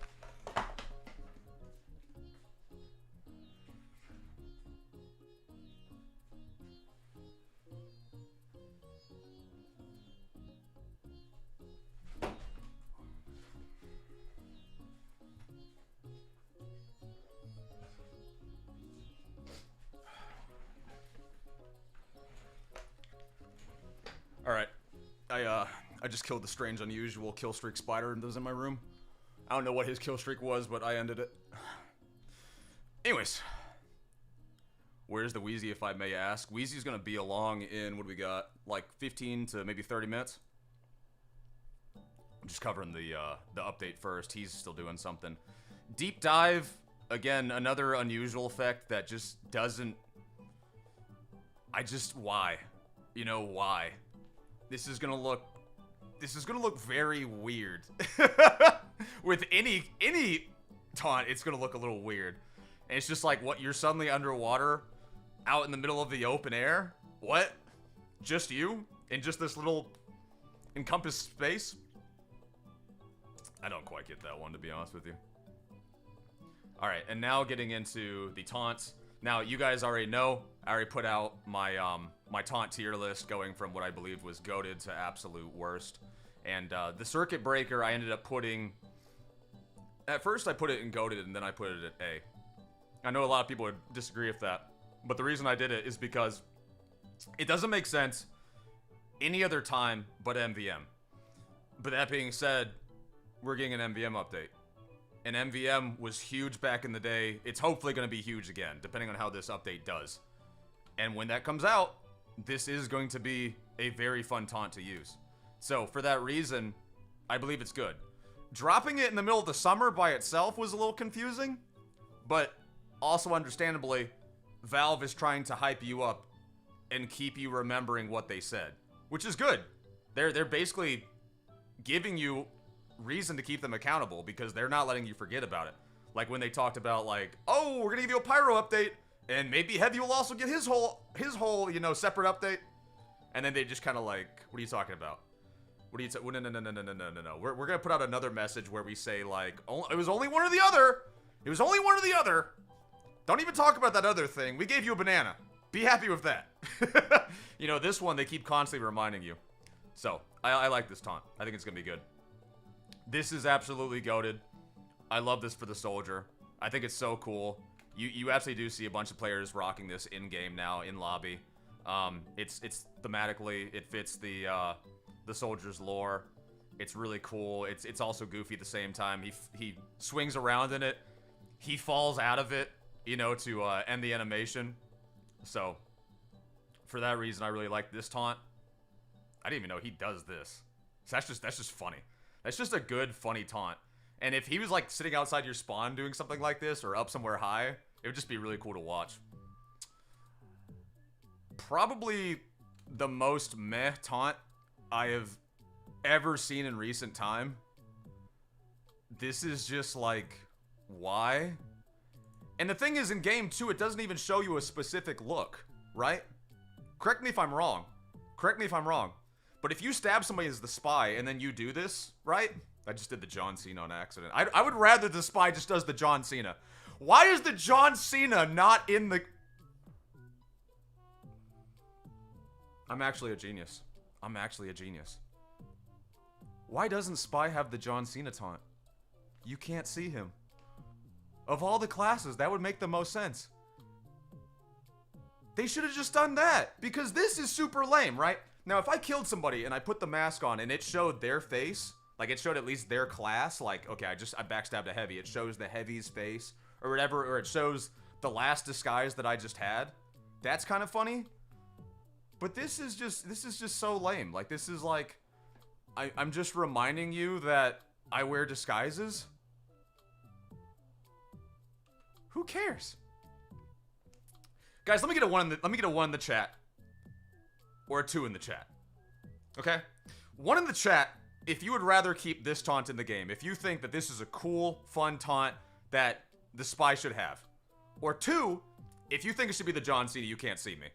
Alright. I just killed the strange, unusual kill streak spider that was in my room. I don't know what his kill streak was, but I ended it. Anyways. Where's the WEEZY, if I may ask? WEEZY's gonna be along in, what do we got? Like 15 to maybe 30 minutes? I'm just covering the update first. He's still doing something. Deep Dive, again, another unusual effect that just doesn't... why? You know, why? This is gonna look very weird. With any taunt, it's gonna look a little weird. And it's just like, what, you're suddenly underwater, out in the middle of the open air? What? Just you? In just this little encompassed space? I don't quite get that one, to be honest with you. Alright, and now getting into the taunts. Now, you guys already know, I already put out my my taunt tier list, going from what I believed was goated to absolute worst. And the circuit breaker, I ended up putting... At first, I put it in goated, and then I put it at A. I know a lot of people would disagree with that, but the reason I did it is because it doesn't make sense any other time but MVM. But that being said, we're getting an MVM update. And MVM was huge back in the day. It's hopefully going to be huge again, depending on how this update does. And when that comes out, this is going to be a very fun taunt to use. So, for that reason, I believe it's good. Dropping it in the middle of the summer by itself was a little confusing, but also understandably, Valve is trying to hype you up and keep you remembering what they said, which is good. They're basically giving you reason to keep them accountable because they're not letting you forget about it. Like when they talked about, like, oh, we're gonna give you a Pyro update, and maybe Heavy will also get his whole, you know, separate update. And then they just kind of like, what are you talking about? What are you no. We're gonna put out another message where we say, like, it was only one or the other. It was only one or the other. Don't even talk about that other thing. We gave you a banana. Be happy with that. You know, this one, they keep constantly reminding you. So, I like this taunt. I think it's gonna be good. This is absolutely goated. I love this for the soldier. I think it's so cool. You absolutely do see a bunch of players rocking this in-game now, in lobby. It's thematically, it fits the soldier's lore. It's really cool. It's also goofy at the same time. He swings around in it. He falls out of it, you know, to end the animation. So, for that reason, I really like this taunt. I didn't even know he does this. So that's just funny. That's just a good, funny taunt. And if he was, like, sitting outside your spawn doing something like this, or up somewhere high, it would just be really cool to watch. Probably the most meh taunt I have ever seen in recent time. This is just like, why? And the thing is, in game 2, it doesn't even show you a specific look, right? Correct me if I'm wrong. Correct me if I'm wrong. But if you stab somebody as the spy and then you do this, right? I just did the John Cena on accident. I would rather the spy just does the John Cena. Why is the John Cena not in the... I'm actually a genius. I'm actually a genius. Why doesn't Spy have the John Cena taunt? You can't see him. Of all the classes, that would make the most sense. They should have just done that. Because this is super lame, right? Now, if I killed somebody and I put the mask on and it showed their face, like it showed at least their class, like, okay, I backstabbed a heavy. It shows the heavy's face or whatever, or it shows the last disguise that I just had. That's kind of funny. But this is just so lame. Like, this is like, I'm just reminding you that I wear disguises. Who cares? Guys, let me get a 1 in the chat. Or a 2 in the chat. Okay? 1 in the chat if you would rather keep this taunt in the game. If you think that this is a cool, fun taunt that the spy should have. Or 2, if you think it should be the John Cena, you can't see me.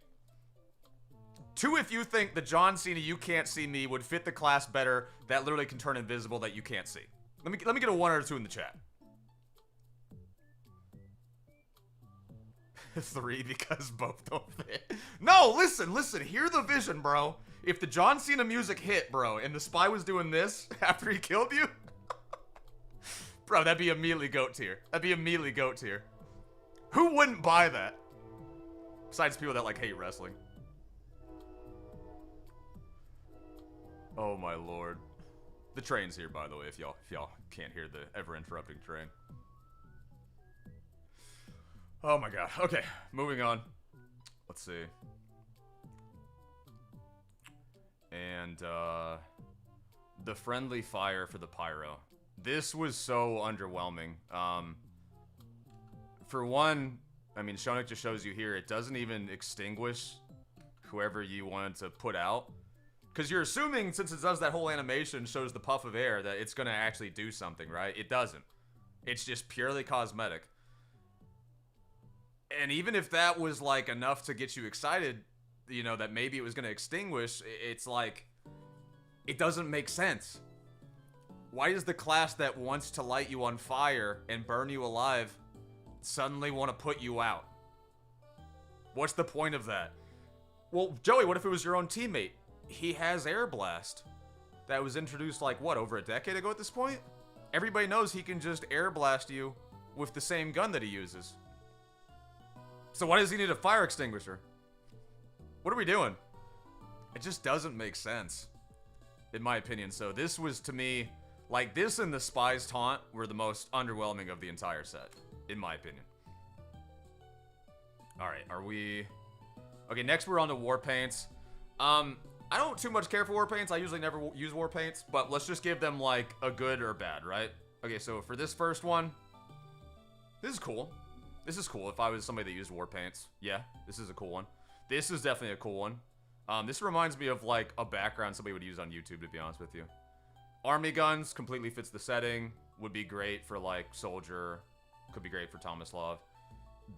2, if you think the John Cena, you can't see me would fit the class better, that literally can turn invisible, that you can't see. Let me get a 1 or a 2 in the chat. 3 because both don't fit. No, listen, hear the vision, bro. If the John Cena music hit, bro, and the spy was doing this after he killed you, bro, that'd be immediately GOAT tier. That'd be immediately GOAT tier. Who wouldn't buy that? Besides people that, like, hate wrestling. Oh my lord. The train's here, by the way, if y'all can't hear the ever-interrupting train. Oh my god. Okay, moving on. Let's see. And, the friendly fire for the pyro. This was so underwhelming. For one, I mean, Shonik just shows you here, it doesn't even extinguish whoever you wanted to put out. Because you're assuming, since it does that whole animation, shows the puff of air, that it's going to actually do something, right? It doesn't. It's just purely cosmetic. And even if that was, like, enough to get you excited, you know, that maybe it was going to extinguish, it's like, it doesn't make sense. Why does the class that wants to light you on fire and burn you alive suddenly want to put you out? What's the point of that? Well, Joey, what if it was your own teammate? He has Air Blast. That was introduced, like, what, over a decade ago at this point? Everybody knows he can just Air Blast you with the same gun that he uses. So why does he need a fire extinguisher? What are we doing? It just doesn't make sense, in my opinion. So this was, to me, like, this and the Spy's taunt were the most underwhelming of the entire set, in my opinion. Alright, are we... Okay, next we're on to war paints. I don't too much care for war paints. I usually never use war paints, but let's just give them, like, a good or bad, right? Okay, so for this first one, this is cool. This is cool if I was somebody that used war paints. Yeah, this is a cool one. This is definitely a cool one. This reminds me of, like, a background somebody would use on YouTube, to be honest with you. Army guns completely fits the setting. Would be great for, like, Soldier. Could be great for Tomislav.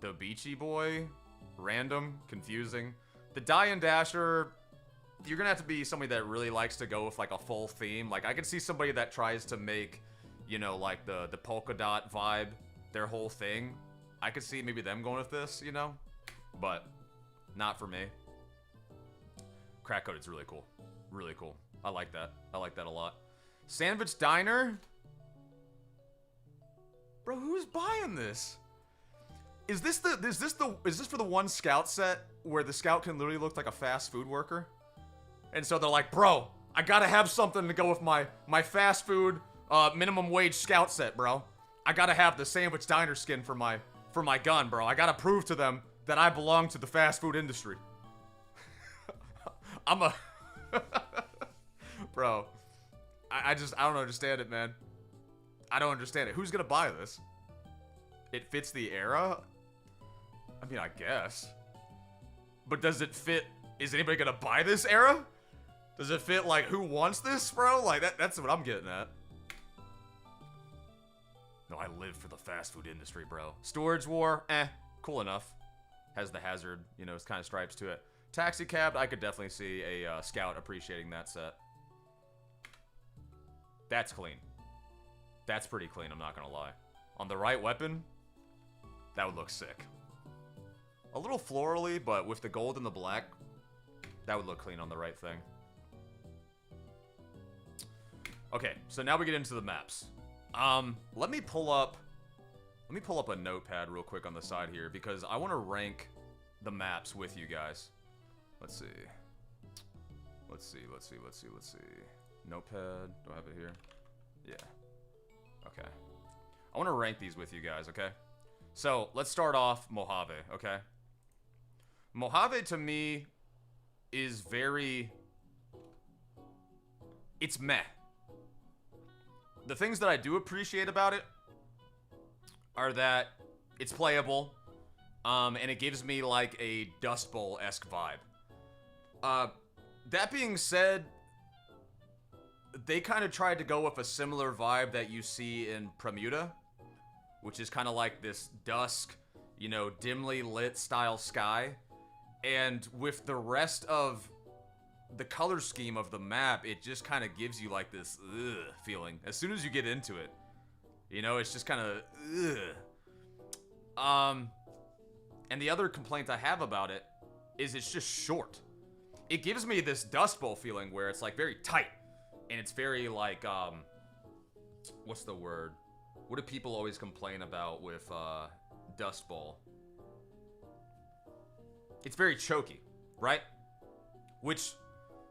The Beachy Boy. Random. Confusing. The Die and Dasher. You're gonna have to be somebody that really likes to go with, like, a full theme. Like, I could see somebody that tries to make, you know, like, the polka dot vibe their whole thing. I could see maybe them going with this, you know? But not for me. Crack Coated's really cool. Really cool. I like that. I like that a lot. Sandwich Diner? Bro, who's buying this? Is this for the one scout set where the scout can literally look like a fast food worker? And so they're like, bro, I gotta have something to go with my fast food minimum wage scout set, bro. I gotta have the Sandwich Diner skin for my gun, bro. I gotta prove to them that I belong to the fast food industry. I'm a... Bro. I don't understand it, man. I don't understand it. Who's gonna buy this? It fits the era? I mean, I guess. But does it fit Is anybody gonna buy this era? Does it fit, like, who wants this, bro? Like, that's what I'm getting at. No, I live for the fast food industry, bro. Storage War, cool enough. Has the hazard, you know, it's kind of stripes to it. Taxi Cab, I could definitely see a Scout appreciating that set. That's clean. That's pretty clean, I'm not gonna lie. On the right weapon, that would look sick. A little florally, but with the gold and the black, that would look clean on the right thing. Okay, so now we get into the maps. Let me pull up a notepad real quick on the side here because I want to rank the maps with you guys. Let's see. Let's see. Notepad, do I have it here? Yeah. Okay. I want to rank these with you guys, okay? So, let's start off Mojave, okay? Mojave, to me, is very... It's meh. The things that I do appreciate about it are that it's playable, and it gives me, like, a Dust Bowl-esque vibe. That being said, they kind of tried to go with a similar vibe that you see in Bermuda, which is kind of like this dusk, you know, dimly lit style sky. And with the rest of the color scheme of the map, it just kind of gives you like this ugh feeling as soon as you get into it. You know, it's just kind of ugh. And the other complaint I have about it is it's just short. It gives me this Dust Bowl feeling where it's like very tight. And it's very like, what's the word? What do people always complain about with Dust Bowl? It's very choky, right? Which,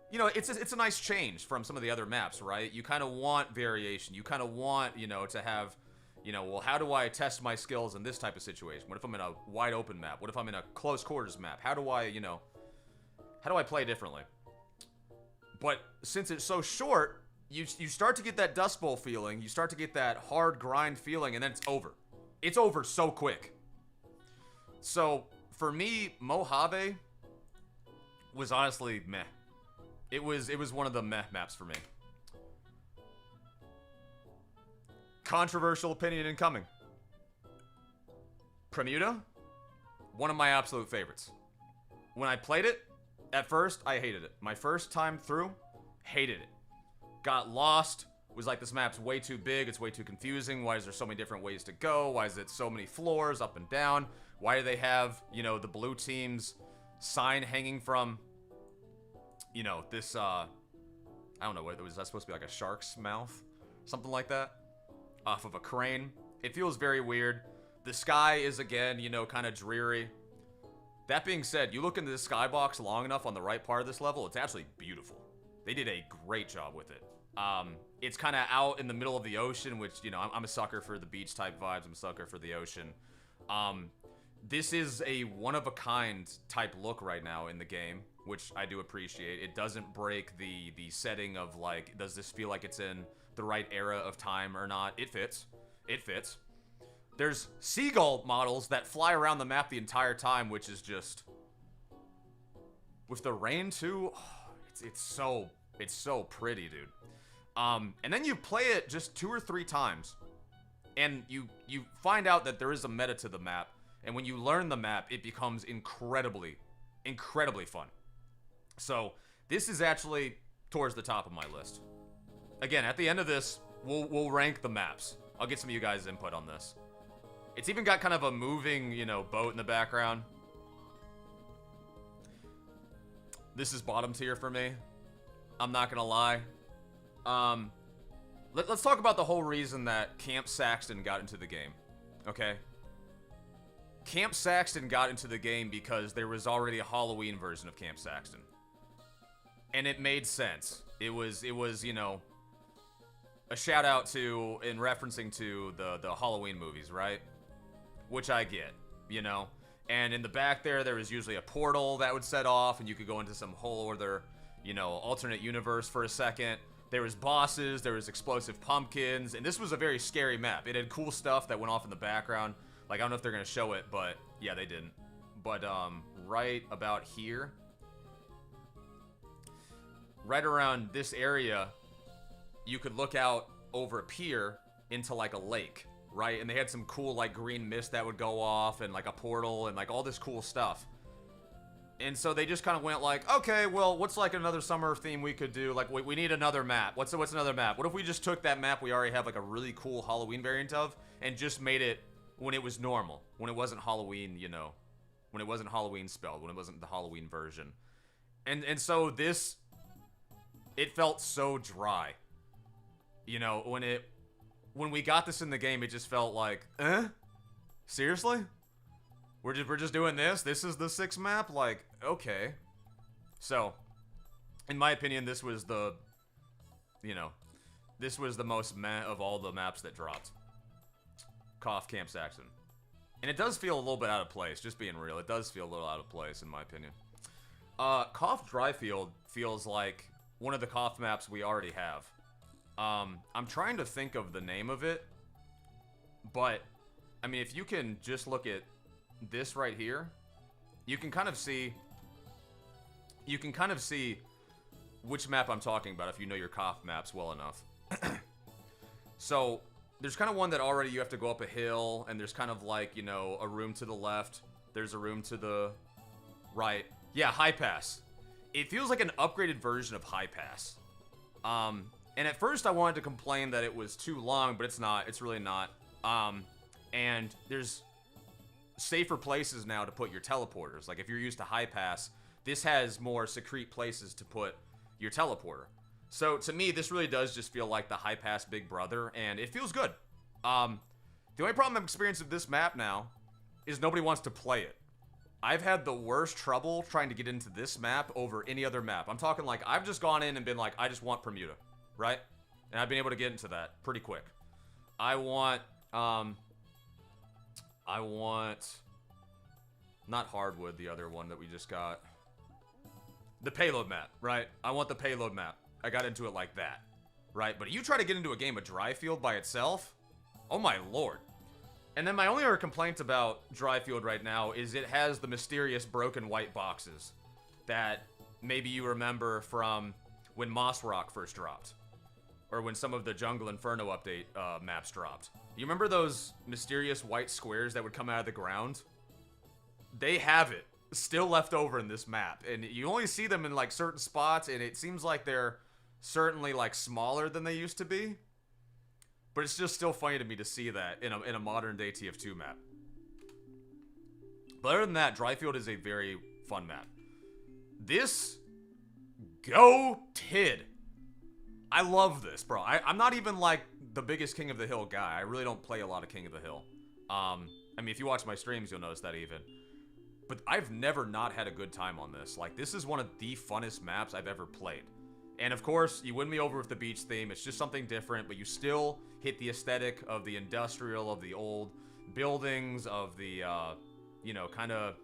you know, it's a nice change from some of the other maps, right? You kind of want variation. You kind of want, you know, to have, you know, well, how do I test my skills in this type of situation? What if I'm in a wide open map? What if I'm in a close quarters map? How do I, you know, how do I play differently? But since it's so short, you start to get that Dust Bowl feeling. You start to get that hard grind feeling, and then it's over. It's over so quick. So, for me, Mojave was honestly meh. It was one of the meh maps for me. Controversial opinion incoming. Bermuda, one of my absolute favorites. When I played it, at first, I hated it. My first time through, hated it. Got lost, was like, this map's way too big, it's way too confusing, why is there so many different ways to go, why is it so many floors, up and down, why do they have, you know, the blue team's sign hanging from, you know, this, I don't know, was that supposed to be like a shark's mouth? Something like that? Off of a crane. It feels very weird. The sky is, again, you know, kind of dreary. That being said, you look into the skybox long enough on the right part of this level, it's actually beautiful. They did a great job with it. It's kind of out in the middle of the ocean, which, you know, I'm a sucker for the beach type vibes. I'm a sucker for the ocean. This is a one-of-a-kind type look right now in the game, which I do appreciate. It doesn't break the setting of, like, does this feel like it's in the right era of time or not? It fits. It fits. There's seagull models that fly around the map the entire time, which is just... With the rain, too, oh, it's so pretty, dude. And then you play it just 2 or 3 times, and you find out that there is a meta to the map, and when you learn the map, it becomes incredibly fun. So, this is actually towards the top of my list. Again, at the end of this, we'll rank the maps. I'll get some of you guys' input on this. It's even got kind of a moving, you know, boat in the background. This is bottom tier for me. I'm not gonna lie. Let's talk about the whole reason that Camp Saxton got into the game. Okay? Camp Saxton got into the game because there was already a Halloween version of Camp Saxton. And it made sense. It was, you know, a shout out to, in referencing to the Halloween movies, right? Which I get, you know? And in the back there was usually a portal that would set off, and you could go into some whole other, you know, alternate universe for a second. There was bosses, there was explosive pumpkins, and this was a very scary map. It had cool stuff that went off in the background. Like, I don't know if they're gonna show it, but yeah, they didn't. But right about here, right around this area, you could look out over a pier into like a lake, right? And they had some cool like green mist that would go off and like a portal and like all this cool stuff. And so they just kind of went like, okay, well, what's like another summer theme we could do? Like, we need another map. What's another map? What if we just took that map we already have like a really cool Halloween variant of and just made it when it was normal, when it wasn't Halloween, you know, when it wasn't Halloween spelled, when it wasn't the Halloween version. And so this, it felt so dry. You know, when we got this in the game, it just felt like, seriously? We're just doing this? This is the 6th map? Like, okay. So, in my opinion, this was the, you know, this was the most meh of all the maps that dropped. Cough Camp Saxon. And it does feel a little bit out of place, just being real. It does feel a little out of place, in my opinion. Cough Dryfield feels like one of the Cough maps we already have. I'm trying to think of the name of it, but, I mean, if you can just look at this right here, you can kind of see which map I'm talking about if you know your Cough maps well enough. So, there's kind of one that already you have to go up a hill, and there's kind of like, you know, a room to the left. There's a room to the right. Yeah, High Pass. It feels like an upgraded version of High Pass. And at first I wanted to complain that it was too long, but it's not. It's really not. And there's safer places now to put your teleporters. Like if you're used to High Pass, this has more secrete places to put your teleporter. So to me, this really does just feel like the High Pass Big Brother, and it feels good. The only problem I'm experiencing with this map now is nobody wants to play it. I've had the worst trouble trying to get into this map over any other map. I'm talking like I've just gone in and been like, I just want Bermuda, right? And I've been able to get into that pretty quick. I want not Hardwood, the other one that we just got. The payload map, right? I want the payload map. I got into it like that, right? But you try to get into a game of Dryfield by itself, oh my lord. And then my only other complaint about Dryfield right now is it has the mysterious broken white boxes that maybe you remember from when Moss Rock first dropped. Or when some of the Jungle Inferno update maps dropped. You remember those mysterious white squares that would come out of the ground? They have it still left over in this map. And you only see them in like certain spots, and it seems like they're certainly like smaller than they used to be. But it's just still funny to me to see that in a modern day TF2 map. But other than that, Dryfield is a very fun map. This, go Tid. I love this, bro. I'm not even like the biggest King of the Hill guy. I really don't play a lot of King of the Hill. I mean, if you watch my streams, you'll notice that even. But I've never not had a good time on this. Like, this is one of the funnest maps I've ever played. And of course, you win me over with the beach theme. It's just something different, but you still hit the aesthetic of the industrial, of the old buildings, of the, you know, kind of,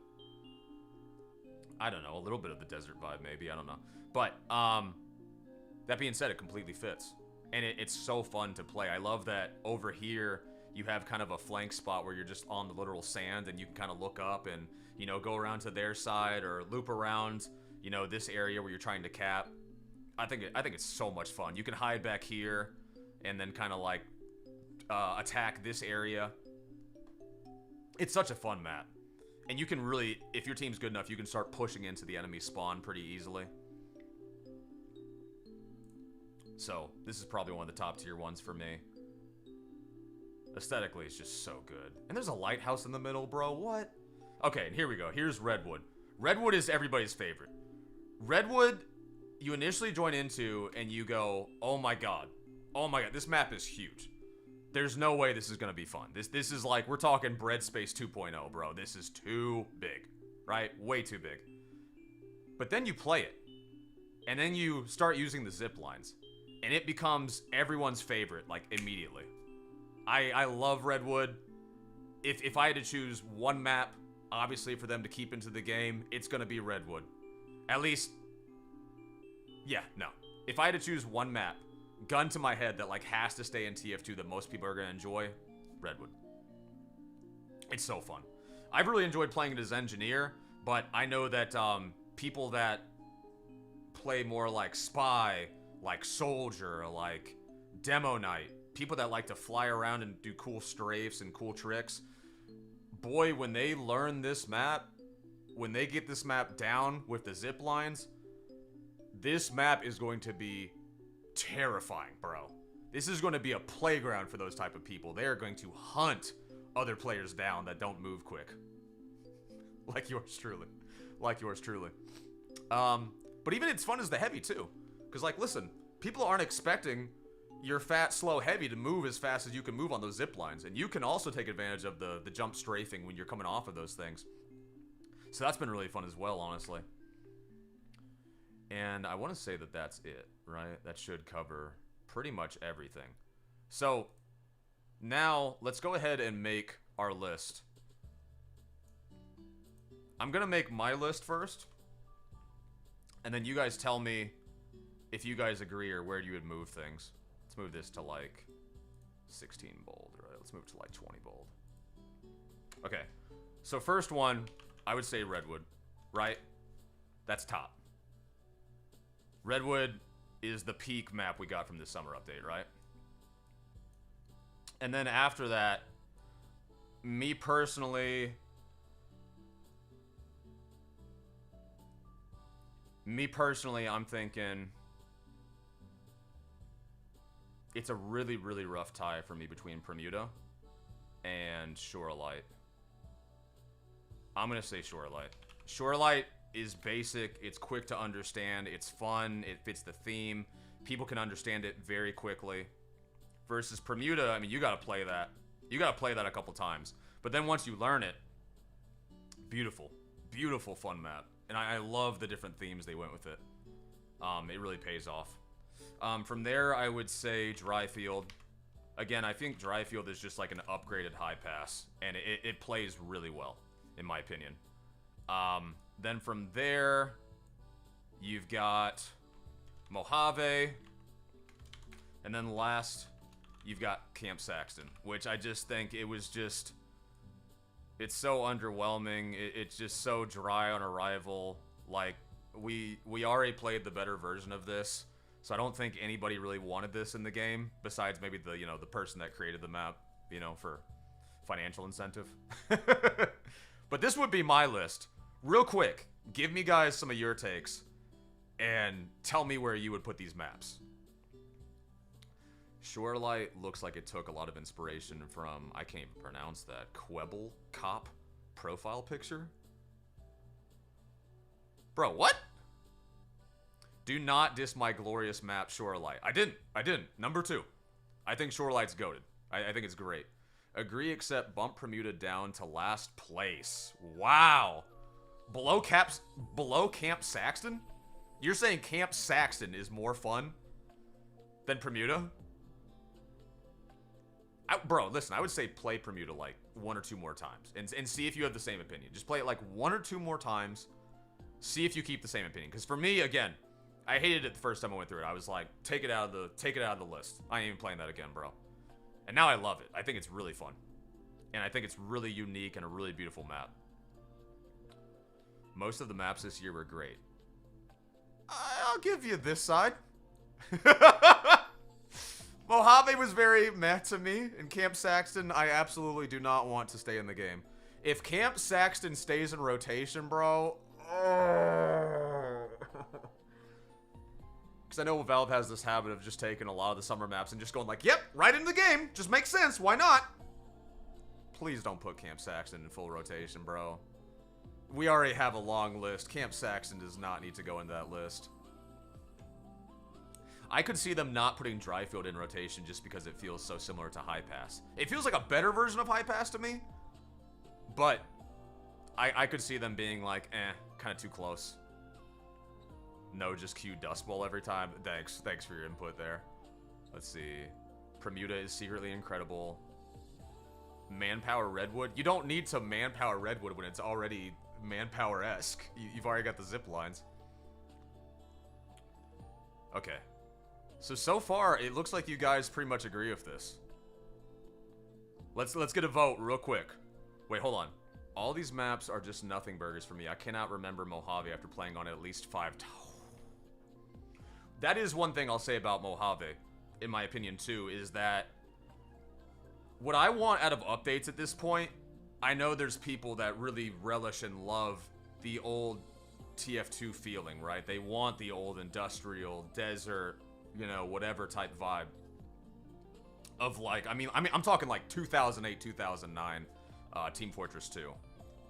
I don't know, a little bit of the desert vibe, maybe. I don't know. But, that being said, it completely fits. And it's so fun to play. I love that over here, you have kind of a flank spot where you're just on the literal sand and you can kind of look up and, you know, go around to their side or loop around, you know, this area where you're trying to cap. I think it's so much fun. You can hide back here and then kind of like attack this area. It's such a fun map. And you can really, if your team's good enough, you can start pushing into the enemy spawn pretty easily. So, this is probably one of the top tier ones for me. Aesthetically, it's just so good. And there's a lighthouse in the middle, bro. What? Okay, and here we go. Here's Redwood. Redwood is everybody's favorite. Redwood, you initially join into, and you go, oh my god. Oh my god, this map is huge. There's no way this is going to be fun. This is like, we're talking Bread Space 2.0, bro. This is too big, right? Way too big. But then you play it. And then you start using the zip lines. And it becomes everyone's favorite, like, immediately. I love Redwood. If I had to choose one map, obviously, for them to keep into the game, it's going to be Redwood. At least, yeah, no. If I had to choose one map, gun to my head, that, like, has to stay in TF2 that most people are going to enjoy, Redwood. It's so fun. I've really enjoyed playing it as engineer, but I know that people that play more like Spy, like Soldier, like Demo Knight. People that like to fly around and do cool strafes and cool tricks. Boy, when they learn this map, when they get this map down with the zip lines, this map is going to be terrifying, bro. This is going to be a playground for those type of people. They are going to hunt other players down that don't move quick. Like yours truly. Like yours truly. But even it's fun as the heavy, too. Because, like, listen, people aren't expecting your fat, slow heavy to move as fast as you can move on those zip lines. And you can also take advantage of the jump strafing when you're coming off of those things. So that's been really fun as well, honestly. And I want to say that that's it, right? That should cover pretty much everything. So now let's go ahead and make our list. I'm going to make my list first. And then you guys tell me if you guys agree or where you would move things. Let's move this to like 16 bold, right? Let's move it to like 20 bold. Okay. So first one, I would say Redwood, right? That's top. Redwood is the peak map we got from this summer update, right? And then after that, me personally, I'm thinking it's a really, really rough tie for me between Bermuda and Shorelight. I'm going to say Shorelight. Shorelight is basic, it's quick to understand, it's fun, it fits the theme, people can understand it very quickly. Versus Bermuda, I mean, you gotta play that. You gotta play that a couple times. But then once you learn it, beautiful. Beautiful fun map. And I love the different themes they went with it. It really pays off. From there, I would say Dryfield. Again, I think Dryfield is just like an upgraded high pass. And it plays really well, in my opinion. Then from there, you've got Mojave. And then last, you've got Camp Saxton, which I just think it was just... It's so underwhelming. It's just so dry on arrival. Like, we already played the better version of this, so I don't think anybody really wanted this in the game, besides maybe the, the person that created the map, for financial incentive. But this would be my list. Real quick, give me guys some of your takes and tell me where you would put these maps. Shorelight looks like it took a lot of inspiration from, I can't even pronounce that, Quebble Cop profile picture? Bro, what? Do not diss my glorious map, Shorelight. I didn't. Number 2. I think Shorelight's goated. I think it's great. Agree, except bump Bermuda down to last place. Wow. Below Camp Saxton? You're saying Camp Saxton is more fun than Bermuda? Bro, listen, I would say play Bermuda like 1 or 2 more times and see if you have the same opinion. Just play it like 1 or 2 more times. See if you keep the same opinion. Because for me, again, I hated it the first time I went through it. I was like, take it out of the list. I ain't even playing that again, bro. And now I love it. I think it's really fun. And I think it's really unique and a really beautiful map. Most of the maps this year were great. I'll give you this side. Mojave was very meh to me. And Camp Saxton, I absolutely do not want to stay in the game. If Camp Saxton stays in rotation, bro... Because I know Valve has this habit of just taking a lot of the summer maps and just going like, yep, right into the game. Just makes sense. Why not? Please don't put Camp Saxton in full rotation, bro. We already have a long list. Camp Saxton does not need to go in that list. I could see them not putting Dryfield in rotation just because it feels so similar to High Pass. It feels like a better version of High Pass to me. But I could see them being like, kind of too close. No, just cue Dust Bowl every time. Thanks for your input there. Let's see. Bermuda is secretly incredible. Manpower Redwood. You don't need to Manpower Redwood when it's already Manpower-esque. You've already got the zip lines. Okay. So far, it looks like you guys pretty much agree with this. Let's get a vote real quick. Wait, hold on. All these maps are just nothing burgers for me. I cannot remember Mojave after playing on it at least 5 times. that is one thing I'll say about Mojave, in my opinion, too, is that what I want out of updates at this point, I know there's people that really relish and love the old TF2 feeling, right? They want the old industrial, desert, you know, whatever type vibe of like, I mean, I'm talking like 2008, 2009 Team Fortress 2.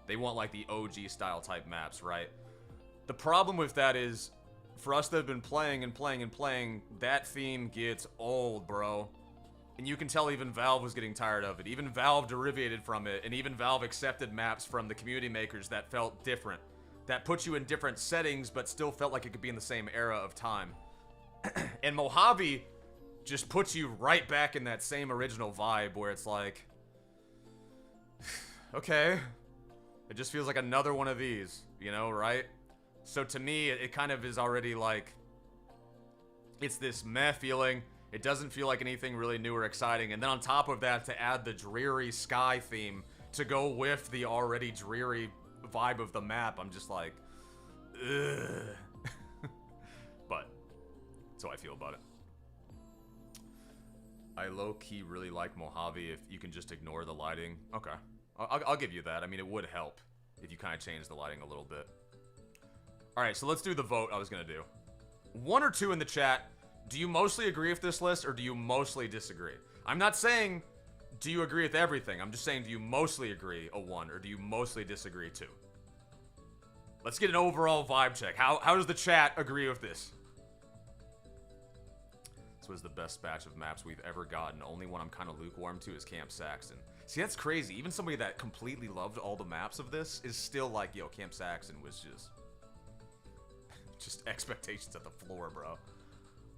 They want like the OG style type maps, right? The problem with that is, for us that have been playing and playing and playing, that theme gets old, bro. And you can tell even Valve was getting tired of it. Even Valve derivated from it, and even Valve accepted maps from the community makers that felt different. That put you in different settings, but still felt like it could be in the same era of time. And Mojave just puts you right back in that same original vibe where it's like, okay, it just feels like another one of these, you know, right? So to me, it kind of is already like, it's this meh feeling. It doesn't feel like anything really new or exciting. And then on top of that, to add the dreary sky theme to go with the already dreary vibe of the map, I'm just like, ugh. But that's how I feel about it. I low-key really like Mojave if you can just ignore the lighting. Okay. I'll give you that. I mean, it would help if you kind of change the lighting a little bit. Alright, so let's do the vote I was going to do. 1 or 2 in the chat. Do you mostly agree with this list, or do you mostly disagree? I'm not saying, do you agree with everything? I'm just saying, do you mostly agree, a 1, or do you mostly disagree, 2? Let's get an overall vibe check. How does the chat agree with this? This was the best batch of maps we've ever gotten. Only one I'm kind of lukewarm to is Camp Saxton. See, that's crazy. Even somebody that completely loved all the maps of this is still like, yo, Camp Saxton was just expectations at the floor, bro.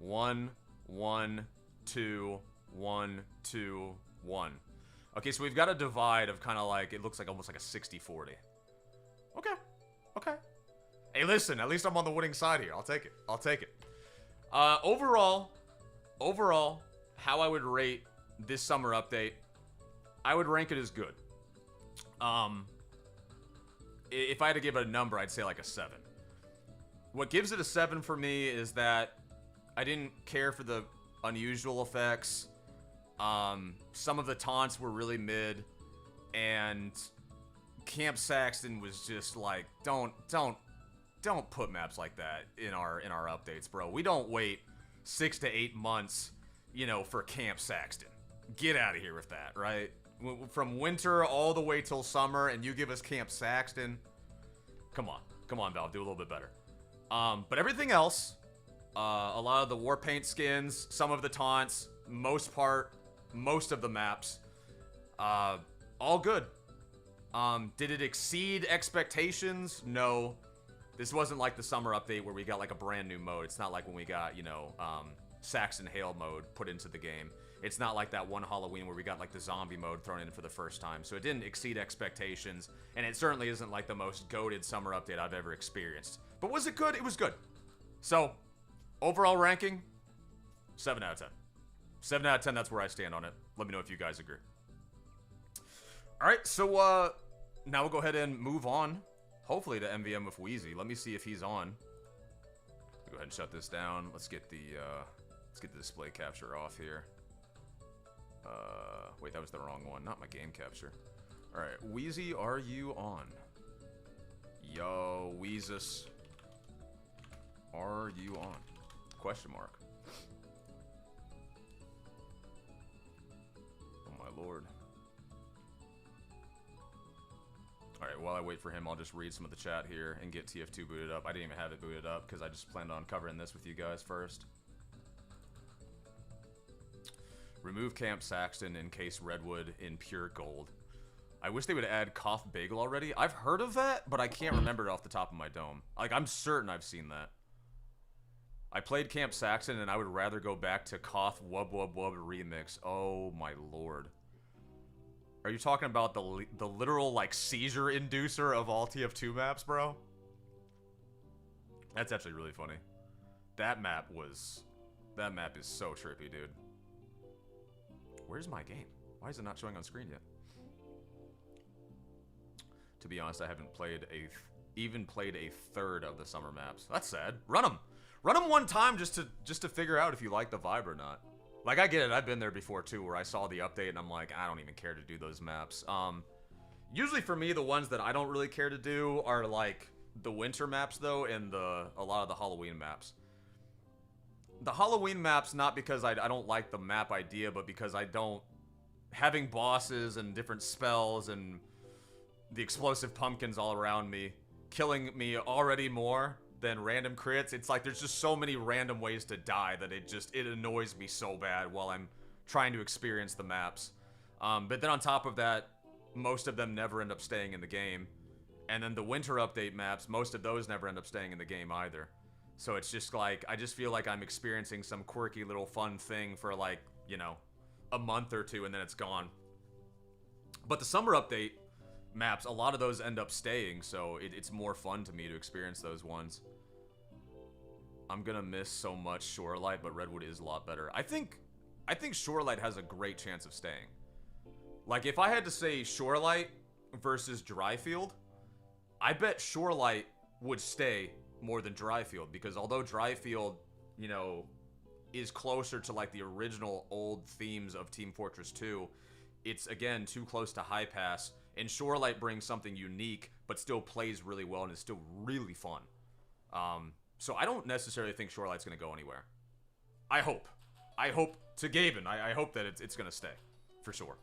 1, 1, 2, 1, 2, 1. Okay, so we've got a divide of kind of like, it looks like almost like a 60-40. Okay. Okay. Hey, listen, at least I'm on the winning side here. I'll take it. I'll take it. Overall, how I would rate this summer update, I would rank it as good. If I had to give it a number, I'd say like a 7. What gives it a 7 for me is that I didn't care for the unusual effects. Some of the taunts were really mid, and Camp Saxton was just like, don't put maps like that in our updates, bro. We don't wait 6 to 8 months, you know, for Camp Saxton. Get out of here with that, right? From winter all the way till summer, and you give us Camp Saxton. Come on, Valve, do a little bit better. But everything else, a lot of the war paint skins, some of the taunts, most of the maps, all good. Did it exceed expectations? No. This wasn't like the summer update where we got like a brand new mode. It's not like when we got, you know, Saxon Hail mode put into the game. It's not like that one Halloween where we got like the zombie mode thrown in for the first time. So it didn't exceed expectations, and it certainly isn't like the most goated summer update I've ever experienced. But was it good? It was good. So, overall ranking, 7 out of 10. 7 out of 10, that's where I stand on it. Let me know if you guys agree. Alright, so now we'll go ahead and move on, hopefully to MVM with WEEZY. Let me see if he's on. Go ahead and shut this down. Let's get the display capture off here. Wait, that was the wrong one. Not my game capture. Alright, WEEZY, are you on? Yo, Weezus. Are you on? Question mark. Oh my lord. Alright, while I wait for him, I'll just read some of the chat here and get TF2 booted up. I didn't even have it booted up because I just planned on covering this with you guys first. Remove Camp Saxton, encase Redwood in pure gold. I wish they would add Koth Bagel already. I've heard of that, but I can't remember it off the top of my dome. Like, I'm certain I've seen that. I played Camp Saxton, and I would rather go back to Koth Wub Wub Wub remix. Oh my lord. Are you talking about the literal, like, seizure inducer of all TF2 maps, bro? That's actually really funny. That map is so trippy, dude. Where's my game? Why is it not showing on screen yet? To be honest, I haven't played even played a third of the summer maps. That's sad. Run them. Run them one time just to figure out if you like the vibe or not. Like, I get it. I've been there before, too, where I saw the update and I'm like, I don't even care to do those maps. Usually for me, the ones that I don't really care to do are, like, the winter maps, though, and a lot of the Halloween maps. The Halloween maps, not because I don't like the map idea, but because I don't... Having bosses and different spells and the explosive pumpkins all around me, killing me already more than random crits, it's like there's just so many random ways to die that it annoys me so bad while I'm trying to experience the maps. But then on top of that, most of them never end up staying in the game. And then the winter update maps, most of those never end up staying in the game either. So it's just like, I just feel like I'm experiencing some quirky little fun thing for like, you know, a month or two and then it's gone. But the summer update maps, a lot of those end up staying, so it's more fun to me to experience those ones. I'm gonna miss so much Shorelight, but Redwood is a lot better. I think Shorelight has a great chance of staying. Like, if I had to say Shorelight versus Dryfield, I bet Shorelight would stay more than Dryfield, because although Dryfield, you know, is closer to, like, the original old themes of Team Fortress 2, it's, again, too close to High Pass, and Shorelight brings something unique, but still plays really well and is still really fun. So I don't necessarily think Shorelight's going to go anywhere. I hope. I hope, to Gaben, I hope that it's going to stay, for sure.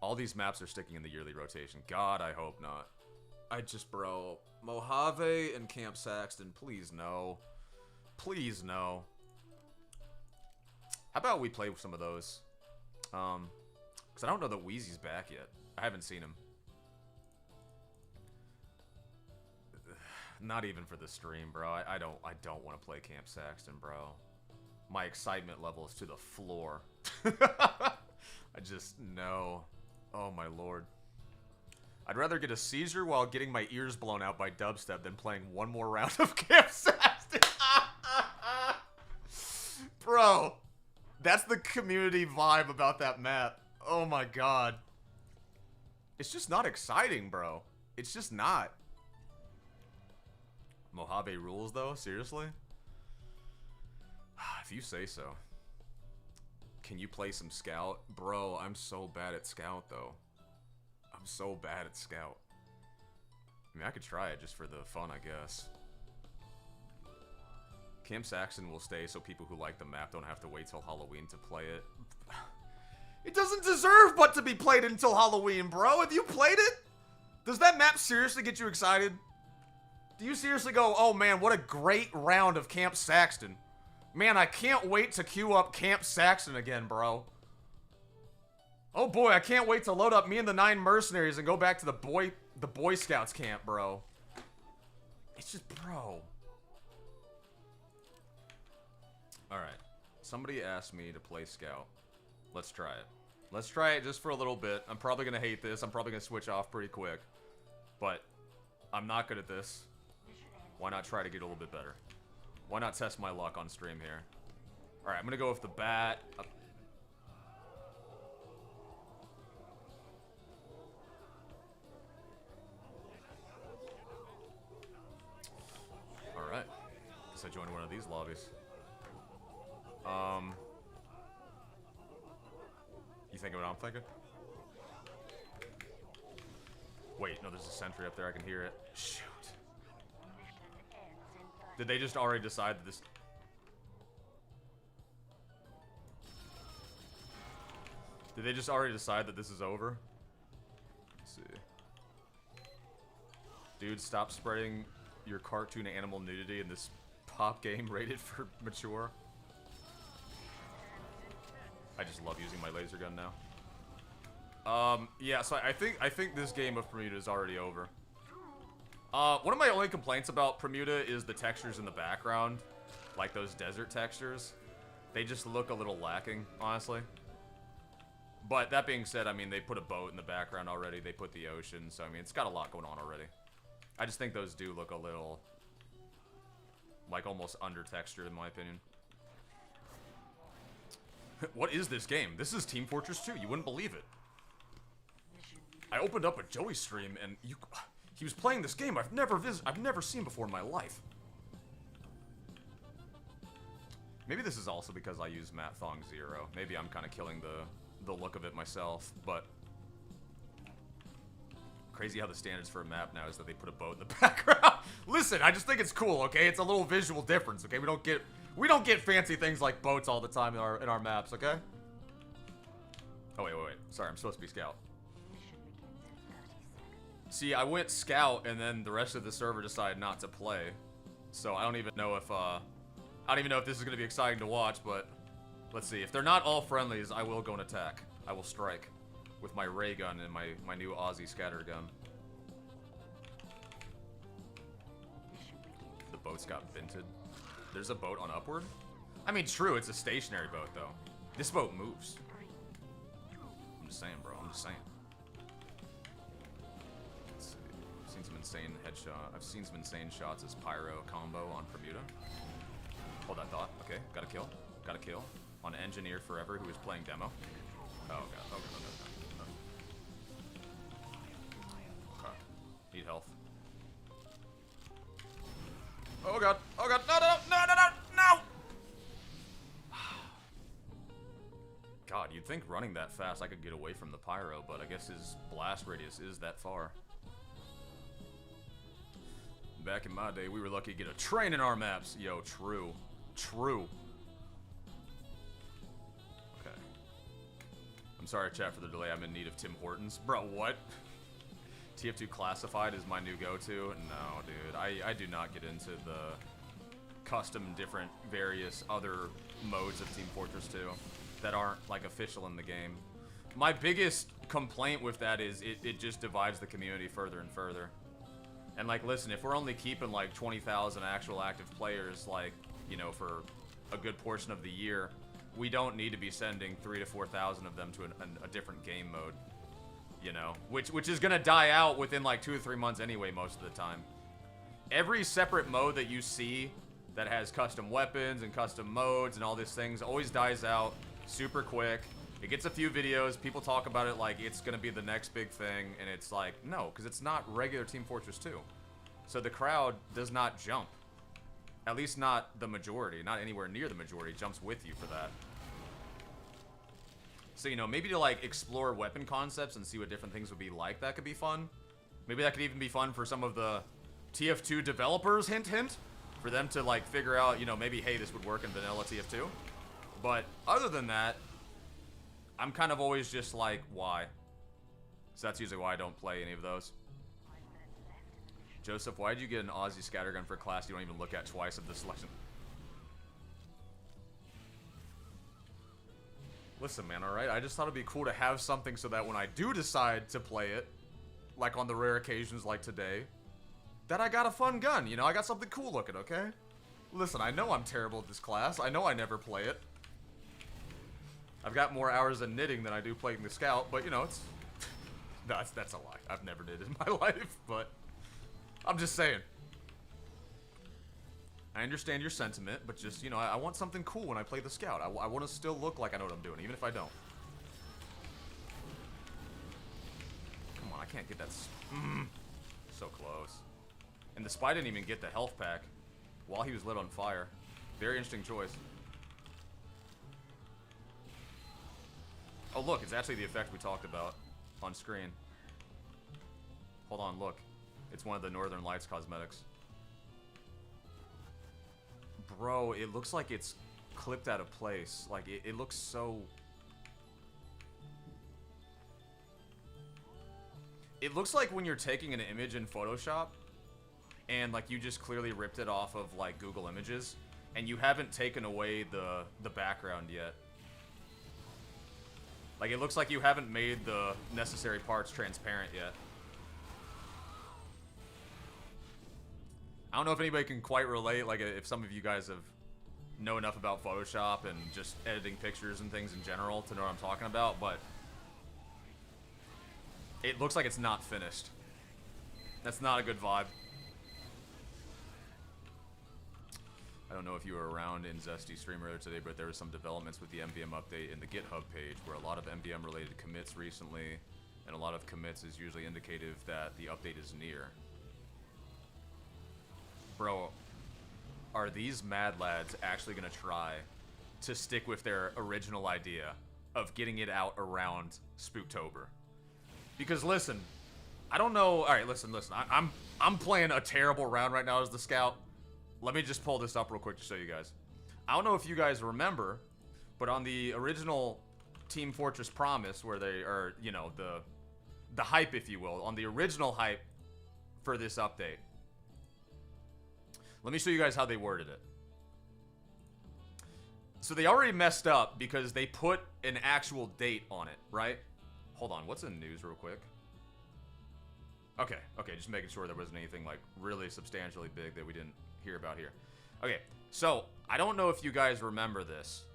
All these maps are sticking in the yearly rotation. God, I hope not. I just, bro, Mojave and Camp Saxton, please no. Please no. How about we play with some of those? Because I don't know that WEEZY's back yet. I haven't seen him. Not even for the stream, bro. I don't want to play Camp Saxton, bro. My excitement level is to the floor. I just, no. Oh, my lord. I'd rather get a seizure while getting my ears blown out by dubstep than playing one more round of Camp Saxton. Bro, that's the community vibe about that map. Oh, my god. It's just not exciting, bro. It's just not. Mojave rules, though? Seriously? If you say so. Can you play some Scout? Bro, I'm so bad at Scout, though. I'm so bad at Scout. I mean, I could try it just for the fun, I guess. Camp Saxton will stay so people who like the map don't have to wait till Halloween to play it. It doesn't deserve but to be played until Halloween, bro. Have you played it? Does that map seriously get you excited? Do you seriously go, oh man, what a great round of Camp Saxton. Man, I can't wait to queue up Camp Saxton again, bro. Oh boy, I can't wait to load up me and the 9 mercenaries and go back to the Boy Scouts camp, bro. It's just, bro. Alright. Somebody asked me to play Scout. Let's try it. Let's try it just for a little bit. I'm probably going to hate this. I'm probably going to switch off pretty quick. But I'm not good at this. Why not try to get a little bit better? Why not test my luck on stream here? Alright, I'm going to go with the bat. Alright. Guess I joined one of these lobbies. You thinking what I'm thinking? Wait, no, there's a sentry up there. I can hear it. Shoot. Did they just already decide that this... Did they just already decide that this is over? Let's see. Dude, stop spreading your cartoon animal nudity in this pop game rated for mature. I just love using my laser gun now. Yeah, so I think this game of Bermuda is already over. One of my only complaints about Bermuda is the textures in the background. Like those desert textures. They just look a little lacking, honestly. But that being said, I mean, they put a boat in the background already. They put the ocean, so I mean, it's got a lot going on already. I just think those do look a little, like, almost under-textured, in my opinion. What is this game? This is Team Fortress 2. You wouldn't believe it. I opened up a Joey stream, and He was playing this game I've never seen before in my life. Maybe this is also because I use Matt Thong 0. Maybe I'm kind of killing the look of it myself, but crazy how the standards for a map now is that they put a boat in the background. Listen, I just think it's cool, okay? It's a little visual difference, okay? We don't get fancy things like boats all the time in our maps, okay? Oh wait. Sorry, I'm supposed to be scout. See, I went scout and then the rest of the server decided not to play. So I don't even know if this is gonna be exciting to watch, but let's see. If they're not all friendlies, I will go and attack. I will strike with my ray gun and my new Aussie scatter gun. The boat's got vented. There's a boat on upward? I mean, true, it's a stationary boat, though. This boat moves. I'm just saying, bro. I'm just saying. Let's see. I've seen some insane headshot. I've seen some insane shots as Pyro combo on Bermuda. Hold that thought. Okay, got a kill. Got a kill. On Engineer Forever, who is playing demo. Oh, God. Okay. Need health. Oh god. Oh god. No. God, you'd think running that fast I could get away from the pyro, but I guess his blast radius is that far. Back in my day, we were lucky to get a train in our maps. Yo, true. True. Okay. I'm sorry, chat, for the delay. I'm in need of Tim Hortons. Bro, what? TF2 Classified is my new go-to. No, dude, I do not get into the custom different various other modes of Team Fortress 2 that aren't like official in the game. My biggest complaint with that is it just divides the community further and further. And like, listen, if we're only keeping like 20,000 actual active players, like, you know, for a good portion of the year, we don't need to be sending 3,000 to 4,000 of them to a different game mode. You know, which is gonna die out within like 2 or 3 months anyway, most of the time. Every separate mode that you see that has custom weapons and custom modes and all these things always dies out super quick. It gets a few videos, people talk about it like it's gonna be the next big thing, and it's like, no, because it's not regular Team Fortress 2. So the crowd does not jump. At least not the majority, not anywhere near the majority jumps with you for that. So, you know, maybe to, like, explore weapon concepts and see what different things would be like, that could be fun. Maybe that could even be fun for some of the TF2 developers, hint, hint. For them to, like, figure out, you know, maybe, hey, this would work in vanilla TF2. But other than that, I'm kind of always just like, why? So that's usually why I don't play any of those. Joseph, why did you get an Aussie scattergun for a class you don't even look at twice of the selection? Listen, man, alright? I just thought it'd be cool to have something so that when I do decide to play it, like on the rare occasions like today, that I got a fun gun, you know? I got something cool looking, okay? Listen, I know I'm terrible at this class. I know I never play it. I've got more hours of knitting than I do playing the Scout, but, you know, it's... No, that's a lie. I've never knitted in my life, but... I'm just saying. I understand your sentiment, but just, you know, I want something cool when I play the Scout. I want to still look like I know what I'm doing, even if I don't. Come on, I can't get that... So close. And the Spy didn't even get the health pack while he was lit on fire. Very interesting choice. Oh, look, it's actually the effect we talked about on screen. Hold on, look. It's one of the Northern Lights cosmetics. Bro, it looks like it's clipped out of place. Like, it looks so... It looks like when you're taking an image in Photoshop, and, like, you just clearly ripped it off of, like, Google Images, and you haven't taken away the background yet. Like, it looks like you haven't made the necessary parts transparent yet. I don't know if anybody can quite relate, like, if some of you guys know enough about Photoshop and just editing pictures and things in general to know what I'm talking about, but it looks like it's not finished. That's not a good vibe. I don't know if you were around in Zesty stream earlier today, but there were some developments with the MVM update in the GitHub page where a lot of MVM related commits recently, and a lot of commits is usually indicative that the update is near. Bro, are these mad lads actually gonna try to stick with their original idea of getting it out around Spooktober? Because listen, I don't know. All right, listen. I'm playing a terrible round right now as the scout. Let me just pull this up real quick to show you guys. I don't know if you guys remember, but on the original Team Fortress Promise, where they are, you know, the hype, if you will, on the original hype for this update. Let me show you guys how they worded it. So they already messed up because they put an actual date on it, right? Hold on, what's in the news real quick? Okay, just making sure there wasn't anything like really substantially big that we didn't hear about here. Okay, so I don't know if you guys remember this,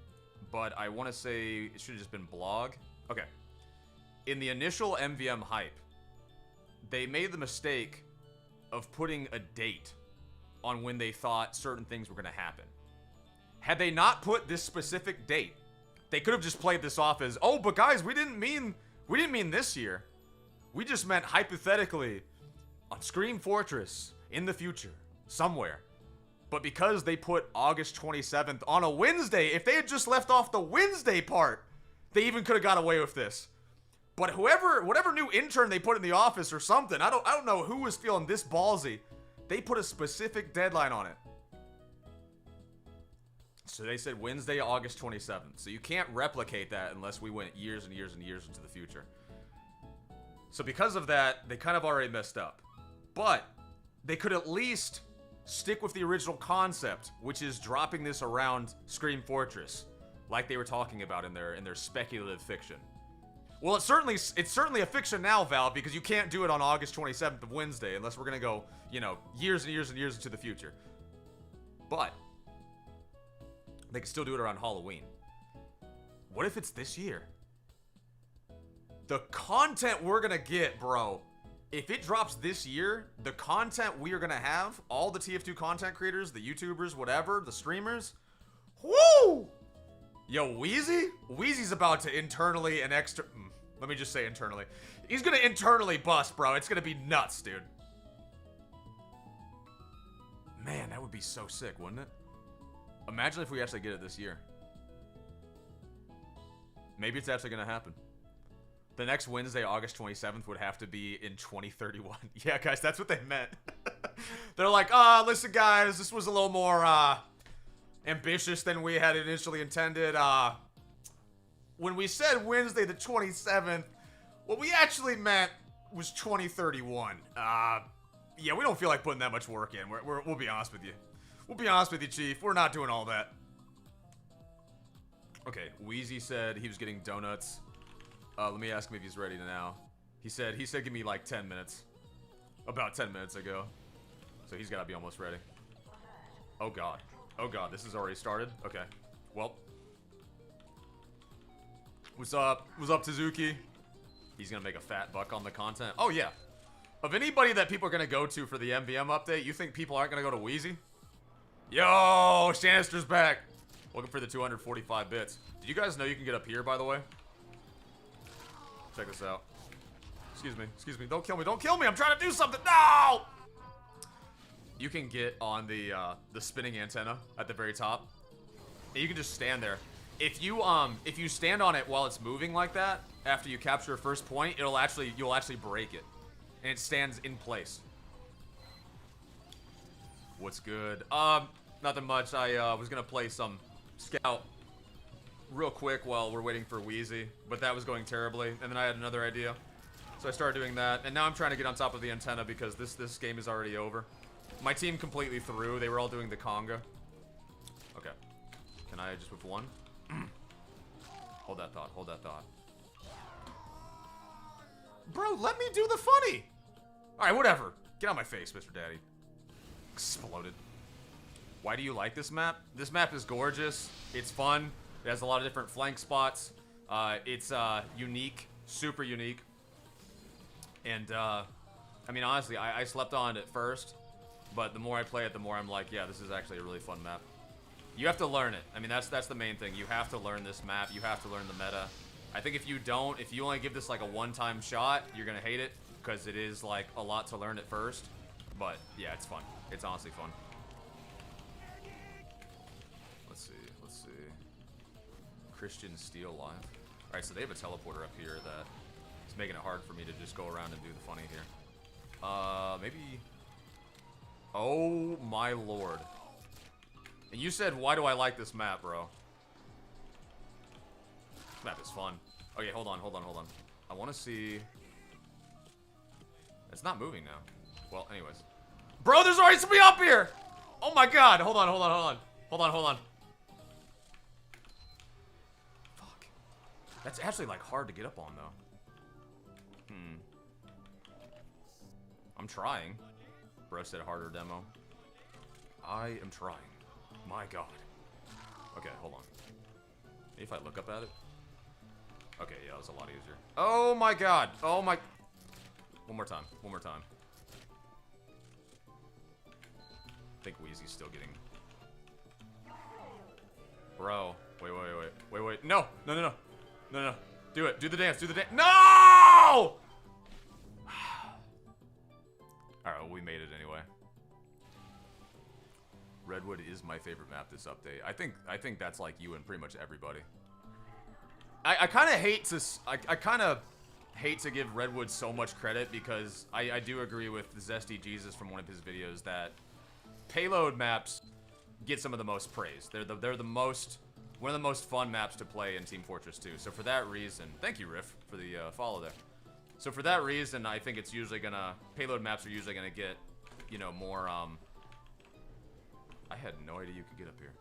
but I want to say it should have just been blog. Okay, in the initial MVM hype, they made the mistake of putting a date on when they thought certain things were going to happen. Had they not put this specific date, they could have just played this off as, oh, but guys, we didn't mean this year. We just meant hypothetically on Scream Fortress in the future, somewhere. But because they put August 27th on a Wednesday, if they had just left off the Wednesday part, they even could have got away with this. But whatever new intern they put in the office or something, I don't know who was feeling this ballsy. They put a specific deadline on it. So they said Wednesday, August 27th. So you can't replicate that unless we went years and years and years into the future. So because of that, they kind of already messed up. But they could at least stick with the original concept, which is dropping this around Scream Fortress, like they were talking about in their speculative fiction. Well, it's certainly a fiction now, Val, because you can't do it on August 27th of Wednesday unless we're gonna go, you know, years and years and years into the future. But they can still do it around Halloween. What if it's this year? The content we're gonna get, bro. If it drops this year, the content we are gonna have, all the TF2 content creators, the YouTubers, whatever, the streamers, woo! Yo, WEEZY? WEEZY's about to internally and let me just say internally. He's gonna internally bust, bro. It's gonna be nuts, dude. Man, that would be so sick, wouldn't it? Imagine if we actually get it this year. Maybe it's actually gonna happen. The next Wednesday, August 27th, would have to be in 2031. Yeah, guys, that's what they meant. They're like, listen, guys, this was a little more, ambitious than we had initially intended. When we said Wednesday the 27th, what we actually meant was 2031. Yeah, we don't feel like putting that much work in. We'll be honest with you. We'll be honest with you, Chief. We're not doing all that. Okay, WEEZY said he was getting donuts. Let me ask him if he's ready now. He said give me like 10 minutes. About 10 minutes ago. So he's gotta be almost ready. Oh god. Oh god, this has already started? Okay. Well. What's up? What's up, Tezuki? He's gonna make a fat buck on the content. Oh yeah. Of anybody that people are gonna go to for the MVM update, you think people aren't gonna go to WEEZY? Yo, Shanister's back. Looking for the 245 bits. Did you guys know you can get up here, by the way? Check this out. Excuse me, don't kill me, I'm trying to do something, no! You can get on the spinning antenna at the very top. And you can just stand there. If you stand on it while it's moving like that, after you capture a first point, you'll actually break it. And it stands in place. What's good? Nothing much. I was gonna play some Scout real quick while we're waiting for WEEZY, but that was going terribly, and then I had another idea. So I started doing that, and now I'm trying to get on top of the antenna because this game is already over. My team completely threw. They were all doing the conga. Okay. Can I just whip one? Hold that thought. Hold that thought. Bro, let me do the funny. Alright, whatever. Get on my face, Mr. Daddy. Exploded. Why do you like this map? This map is gorgeous. It's fun. It has a lot of different flank spots. It's unique. Super unique. And, I mean, honestly, I slept on it first. But the more I play it, the more I'm like, yeah, this is actually a really fun map. You have to learn it. I mean, that's the main thing. You have to learn this map. You have to learn the meta. I think if you don't, if you only give this like a one-time shot, you're gonna hate it because it is like a lot to learn at first. But yeah, it's fun. It's honestly fun. let's see. Christian Steel live. Alright, so they have a teleporter up here that is making it hard for me to just go around and do the funny here. Maybe... Oh my lord. And you said, why do I like this map, bro? This map is fun. Okay, hold on. I want to see... It's not moving now. Well, anyways. Bro, there's already somebody up here! Oh my god, hold on. Fuck. That's actually, like, hard to get up on, though. I'm trying. Bro said harder demo. I am trying. My god. Okay, hold on. Maybe if I look up at it? Okay, yeah, that was a lot easier. Oh my god! Oh my... One more time. I think WEEZY's still getting... Bro. Wait. No! Do it. Do the dance. No! Alright, well, we made it anyway. Redwood is my favorite map this update. I think that's like you and pretty much everybody. I kind of hate to... I kind of hate to give Redwood so much credit because I do agree with Zesty Jesus from one of his videos that payload maps get some of the most praise. They're the most... One of the most fun maps to play in Team Fortress 2. So for that reason... Thank you, Riff, for the follow there. So for that reason, I think it's usually gonna... Payload maps are usually gonna get, you know, more, I had no idea you could get up here.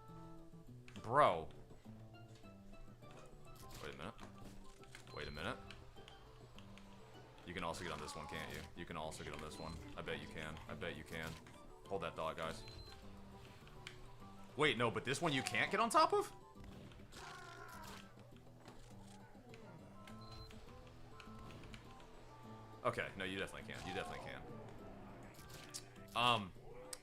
Bro. Wait a minute. You can also get on this one, can't you? You can also get on this one. I bet you can. Hold that thought, guys. Wait, no, but this one you can't get on top of? Okay, no, you definitely can.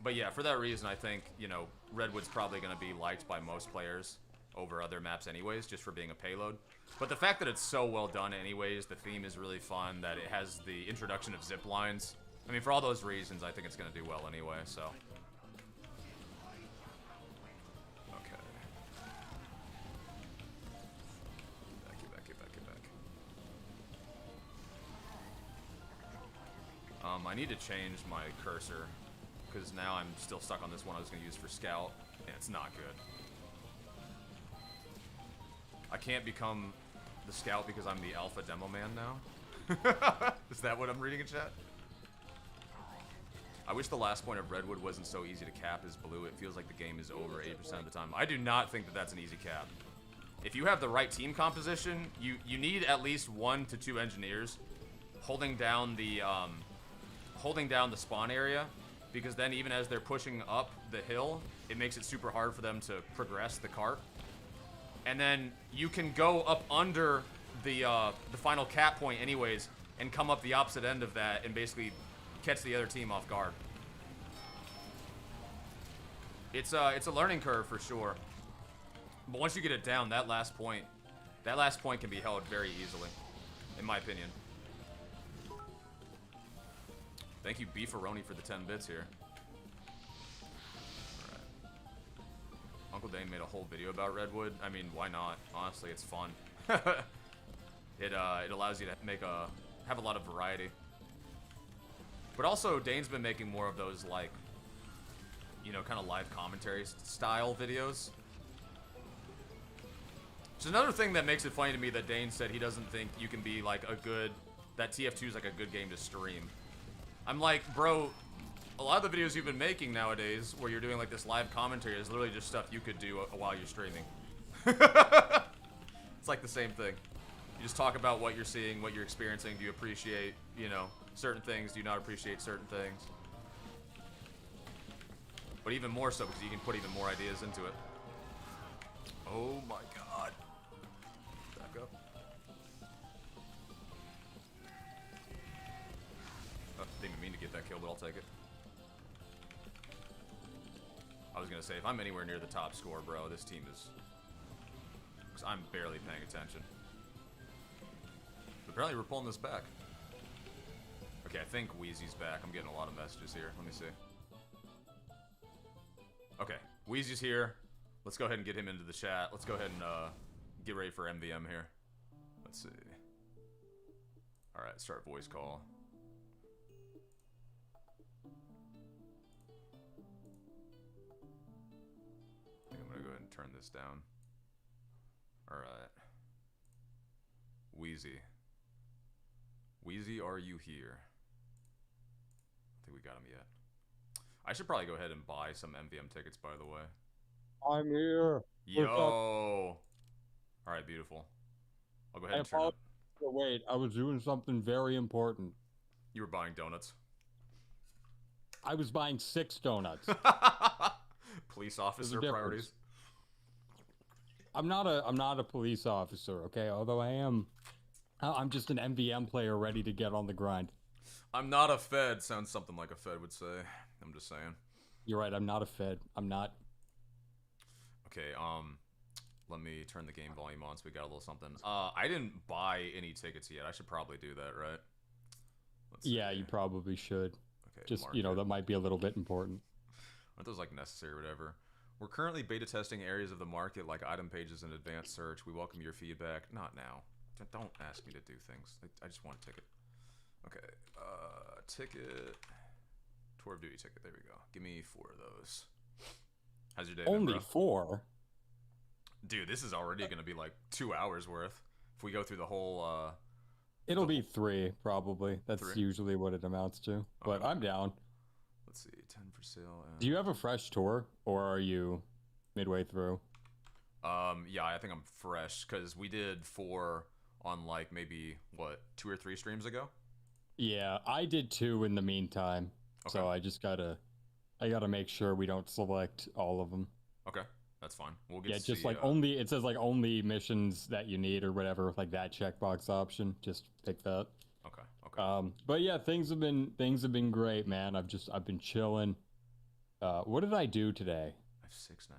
But yeah, for that reason, I think, you know, Redwood's probably going to be liked by most players over other maps anyways, just for being a payload. But the fact that it's so well done anyways, the theme is really fun, that it has the introduction of zip lines. I mean, for all those reasons, I think it's going to do well anyway, so. Okay. Get back. I need to change my cursor, because now I'm still stuck on this one I was going to use for Scout, and it's not good. I can't become the Scout because I'm the Alpha Demo Man now. Is that what I'm reading in chat? I wish the last point of Redwood wasn't so easy to cap as blue. It feels like the game is over 80% of the time. I do not think that that's an easy cap. If you have the right team composition, you need at least 1 to 2 engineers holding down the spawn area, because then even as they're pushing up the hill, it makes it super hard for them to progress the cart. And then you can go up under the final cap point anyways and come up the opposite end of that and basically catch the other team off guard. It's a learning curve for sure. But once you get it down, that last point can be held very easily, in my opinion. Thank you, Beefaroni, for the 10 bits here. Alright. Uncle Dane made a whole video about Redwood. I mean, why not? Honestly, it's fun. It allows you to have a lot of variety. But also, Dane's been making more of those, like, you know, kind of live commentary style videos. Which is another thing that makes it funny to me that Dane said he doesn't think you can be, like, that TF2 is, like, a good game to stream. I'm like, bro, a lot of the videos you've been making nowadays where you're doing, like, this live commentary is literally just stuff you could do while you're streaming. It's like the same thing. You just talk about what you're seeing, what you're experiencing. Do you appreciate, you know, certain things? Do you not appreciate certain things? But even more so because you can put even more ideas into it. Oh my god. Back up. Oh, didn't mean to get that kill, but I'll take it. I was gonna say, if I'm anywhere near the top score, bro, this team is... Because I'm barely paying attention. But apparently we're pulling this back. Okay, I think WEEZY's back. I'm getting a lot of messages here. Let me see. Okay, WEEZY's here. Let's go ahead and get him into the chat. Let's go ahead and get ready for MVM here. Let's see. Alright, start voice call. I think I'm gonna go ahead and turn this down. Alright. WEEZY. WEEZY, are you here? I think we got him yet. I should probably go ahead and buy some MVM tickets, by the way. I'm here. Yo! Alright, beautiful. I'll go ahead and turn up. Wait, I was doing something very important. You were buying donuts. I was buying 6 donuts. Police officer priorities. I'm not a police officer, okay? Although I'm just an MVM player ready to get on the grind. I'm not a Fed. Sounds something like a Fed would say. I'm just saying. You're right, I'm not a Fed. I'm not. Okay, let me turn the game volume on so we got a little something. I didn't buy any tickets yet. I should probably do that, right? Yeah, you probably should. Okay, just, you know, that might be a little bit important. Aren't those, like, necessary or whatever? We're currently beta testing areas of the market like item pages and advanced search. We welcome your feedback. Not now. Don't ask me to do things. I just want a ticket. Okay, ticket. Tour of duty ticket. There we go. Give me 4 of those. How's your day been, Only bro? 4? Dude, this is already going to be like 2 hours worth. If we go through the whole, It'll be 3, probably. That's 3? Usually what it amounts to. But Okay. I'm down. Let's see, 10 for sale. Do you have a fresh tour, or are you midway through? Yeah, I think I'm fresh, because we did 4 on, like, maybe, what, 2 or 3 streams ago? Yeah, I did 2 in the meantime. Okay. So I gotta make sure we don't select all of them. Okay, that's fine. We'll get to see, like, only, it says, like, only missions that you need or whatever, like that checkbox option. Just pick that. Okay, okay. But yeah, things have been great, man. I've been chilling. What did I do today? I have 6 now.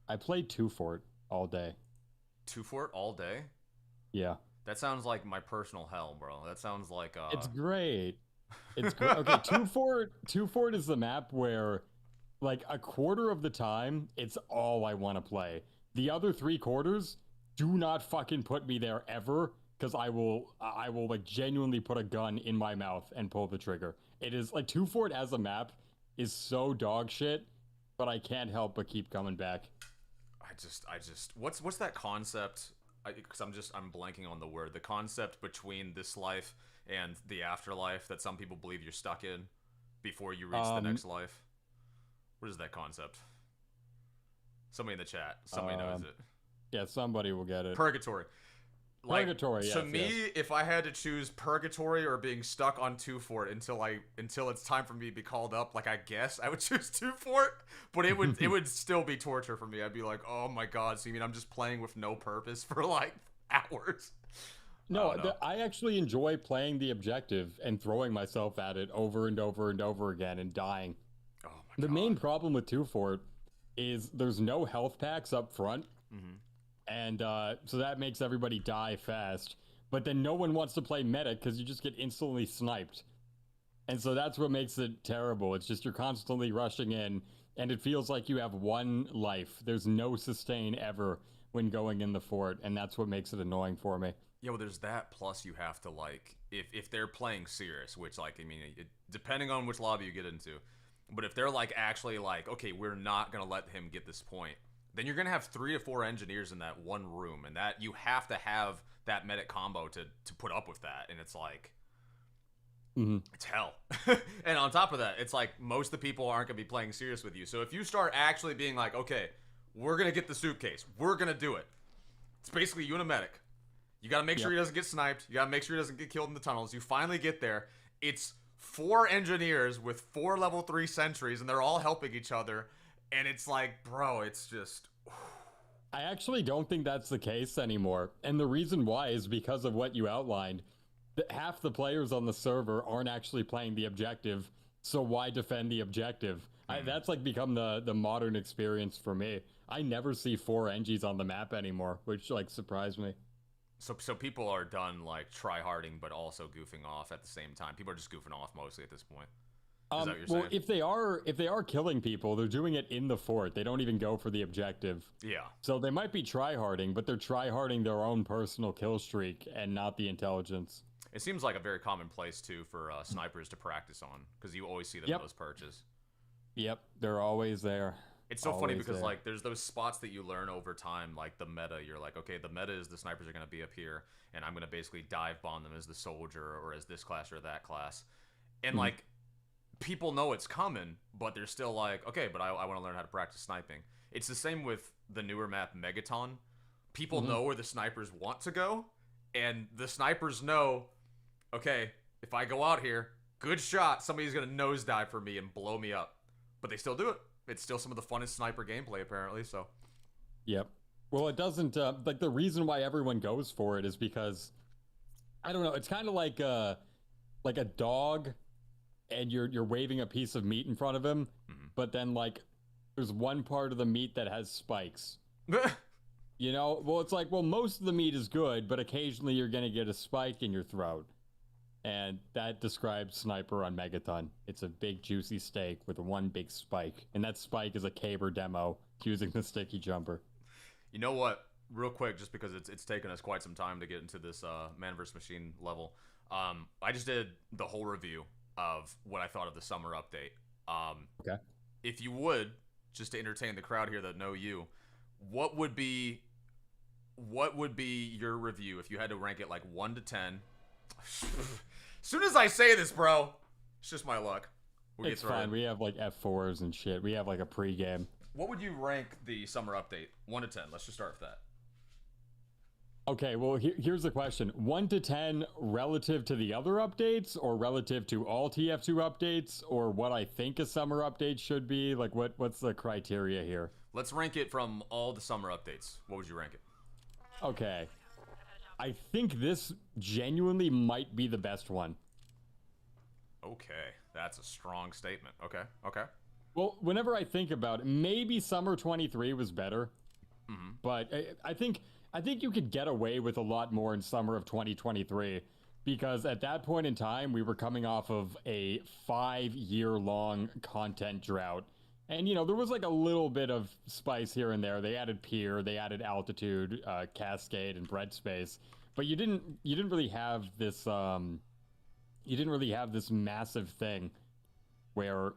I played 2 Fort all day. 2 Fort all day? Yeah. That sounds like my personal hell, bro. That sounds like It's great. It's great. Okay, 2 Fort is the map where, like, a quarter of the time it's all I want to play. The other 3 quarters, do not fucking put me there ever, because I will like genuinely put a gun in my mouth and pull the trigger. It is like 2 Fort as a map is so dog shit, but I can't help but keep coming back. I just what's that concept? Because I'm blanking on the word. The concept between this life and the afterlife that some people believe you're stuck in before you reach the next life. What is that concept? Somebody in the chat. Somebody knows it. Yeah, somebody will get it. Purgatory. Like, purgatory, yes, to me, if I had to choose purgatory or being stuck on 2 Fort until it's time for me to be called up, like, I guess I would choose 2 Fort, but it would still be torture for me. I'd be like, oh my god, so you mean I'm just playing with no purpose for like hours? No, I actually enjoy playing the objective and throwing myself at it over and over and over again and dying. Oh my god. The main problem with 2 Fort is there's no health packs up front. Mm-hmm. And so that makes everybody die fast. But then no one wants to play medic because you just get instantly sniped. And so that's what makes it terrible. It's just you're constantly rushing in, and it feels like you have 1 life. There's no sustain ever when going in the fort, and that's what makes it annoying for me. Yeah, well, there's that, plus you have to, like, if they're playing serious, which, like, I mean, depending on which lobby you get into, but if they're, like, actually, like, okay, we're not going to let him get this point, then you're going to have 3 to 4 engineers in that one room, and that you have to have that medic combo to put up with that, and it's like, it's hell. And on top of that, it's like most of the people aren't going to be playing serious with you, so if you start actually being like, okay, we're going to get the suitcase, we're going to do it, it's basically you and a medic. You got to make sure he doesn't get sniped, you got to make sure he doesn't get killed in the tunnels, you finally get there, it's 4 engineers with 4 level 3 sentries, and they're all helping each other. And it's like, bro, it's just... I actually don't think that's the case anymore. And the reason why is because of what you outlined. Half the players on the server aren't actually playing the objective, so why defend the objective? That's like become the modern experience for me. I never see 4 Engies on the map anymore, which like surprised me. So people are done like try-harding but also goofing off at the same time. People are just goofing off mostly at this point. Is that what you're Well, saying? if they are killing people, they're doing it in the fort. They don't even go for the objective. Yeah. So they might be tryharding, but they're tryharding their own personal kill streak and not the intelligence. It seems like a very common place too for snipers to practice on, because you always see them in Yep. those perches. Yep, they're always there. It's so funny Always because there. like there's those spots that you learn over time, like the meta. You're like, okay, the meta is the snipers are gonna be up here, and I'm gonna basically dive bomb them as the soldier or as this class or that class, and Mhm. like people know it's coming, but they're still like, okay, but I want to learn how to practice sniping. It's the same with the newer map Megaton. People know where the snipers want to go, and the snipers know, okay, if I go out here, good shot, somebody's gonna nosedive for me and blow me up. But they still do it. It's still some of the funnest sniper gameplay, apparently. So Yep. Well, it doesn't like the reason why everyone goes for it is because I don't know. It's kind of like a dog, and you're waving a piece of meat in front of him, but then like there's one part of the meat that has spikes. You know, well, it's like, well, most of the meat is good, but occasionally you're gonna get a spike in your throat, and that describes Sniper on Megaton. It's a big juicy steak with one big spike, and that spike is a caber demo using the sticky jumper. you know what? Real quick, just because it's taken us quite some time to get into this man vs machine level. I just did the whole review of what I thought of the summer update. Okay. If you would, just to entertain the crowd here that know you, what would be your review if you had to rank it like 1 to 10? As soon as I say this, bro, it's just my luck. We'll It's fine. We have like F4s and shit. We have like a pregame. What would you rank the summer update? 1 to 10. Let's just start with that. Okay, well, here's the question. 1 to 10 relative to the other updates, or relative to all TF2 updates, or what I think a summer update should be? Like, what's the criteria here? Let's rank it from all the summer updates. What would you rank it? Okay. I think this genuinely might be the best one. Okay, that's a strong statement. Okay, okay. Well, whenever I think about it, maybe summer 23 was better, but I think you could get away with a lot more in summer of 2023, because at that point in time we were coming off of a 5-year-long content drought, and you know there was like a little bit of spice here and there. They added Pier, they added Altitude, Cascade, and Bread Space, but you didn't really have this massive thing where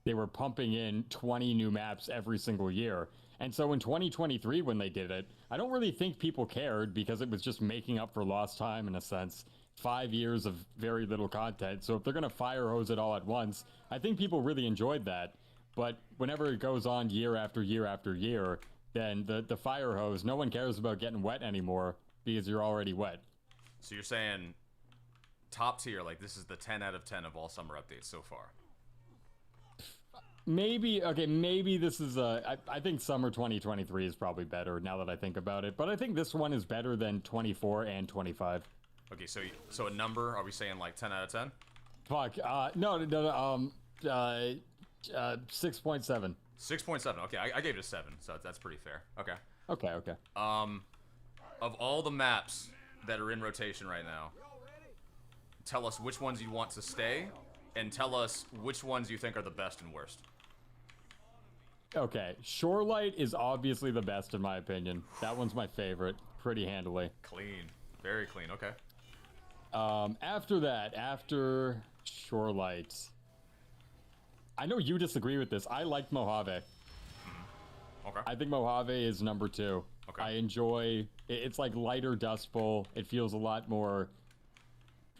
they were pumping in 20 new maps every single year. And so in 2023, when they did it, I don't really think people cared, because it was just making up for lost time in a sense. 5 years of very little content. So if they're going to fire hose it all at once, I think people really enjoyed that. But whenever it goes on year after year after year, then the fire hose, no one cares about getting wet anymore because you're already wet. So you're saying top tier, like this is the 10 out of 10 of all summer updates so far. Maybe, okay, maybe this is I think summer 2023 is probably better now that I think about it, but I think this one is better than 24 and 25. Okay, so a number, are we saying like 10 out of 10? Fuck, no, 6.7. 6.7. Okay, I gave it a 7, so that's pretty fair. Okay. Okay. Of all the maps that are in rotation right now, tell us which ones you want to stay, and tell us which ones you think are the best and worst. Okay, Shorelight is obviously the best in my opinion. That one's my favorite, pretty handily. Clean. Very clean, okay. After that, after Shorelight, I know you disagree with this. I like Mojave. Okay. I think Mojave is number 2. Okay. I enjoy it's like lighter Dust Bowl. It feels a lot more,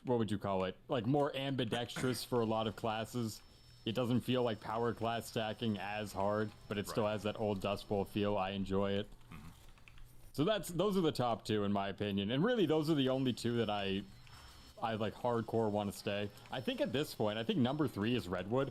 what would you call it? Like more ambidextrous for a lot of classes. It doesn't feel like power class stacking as hard, but it still has that old Dust Bowl feel. I enjoy it. So those are the top 2 in my opinion. And really those are the only 2 that I like hardcore want to stay. I think at this point, I think number 3 is Redwood.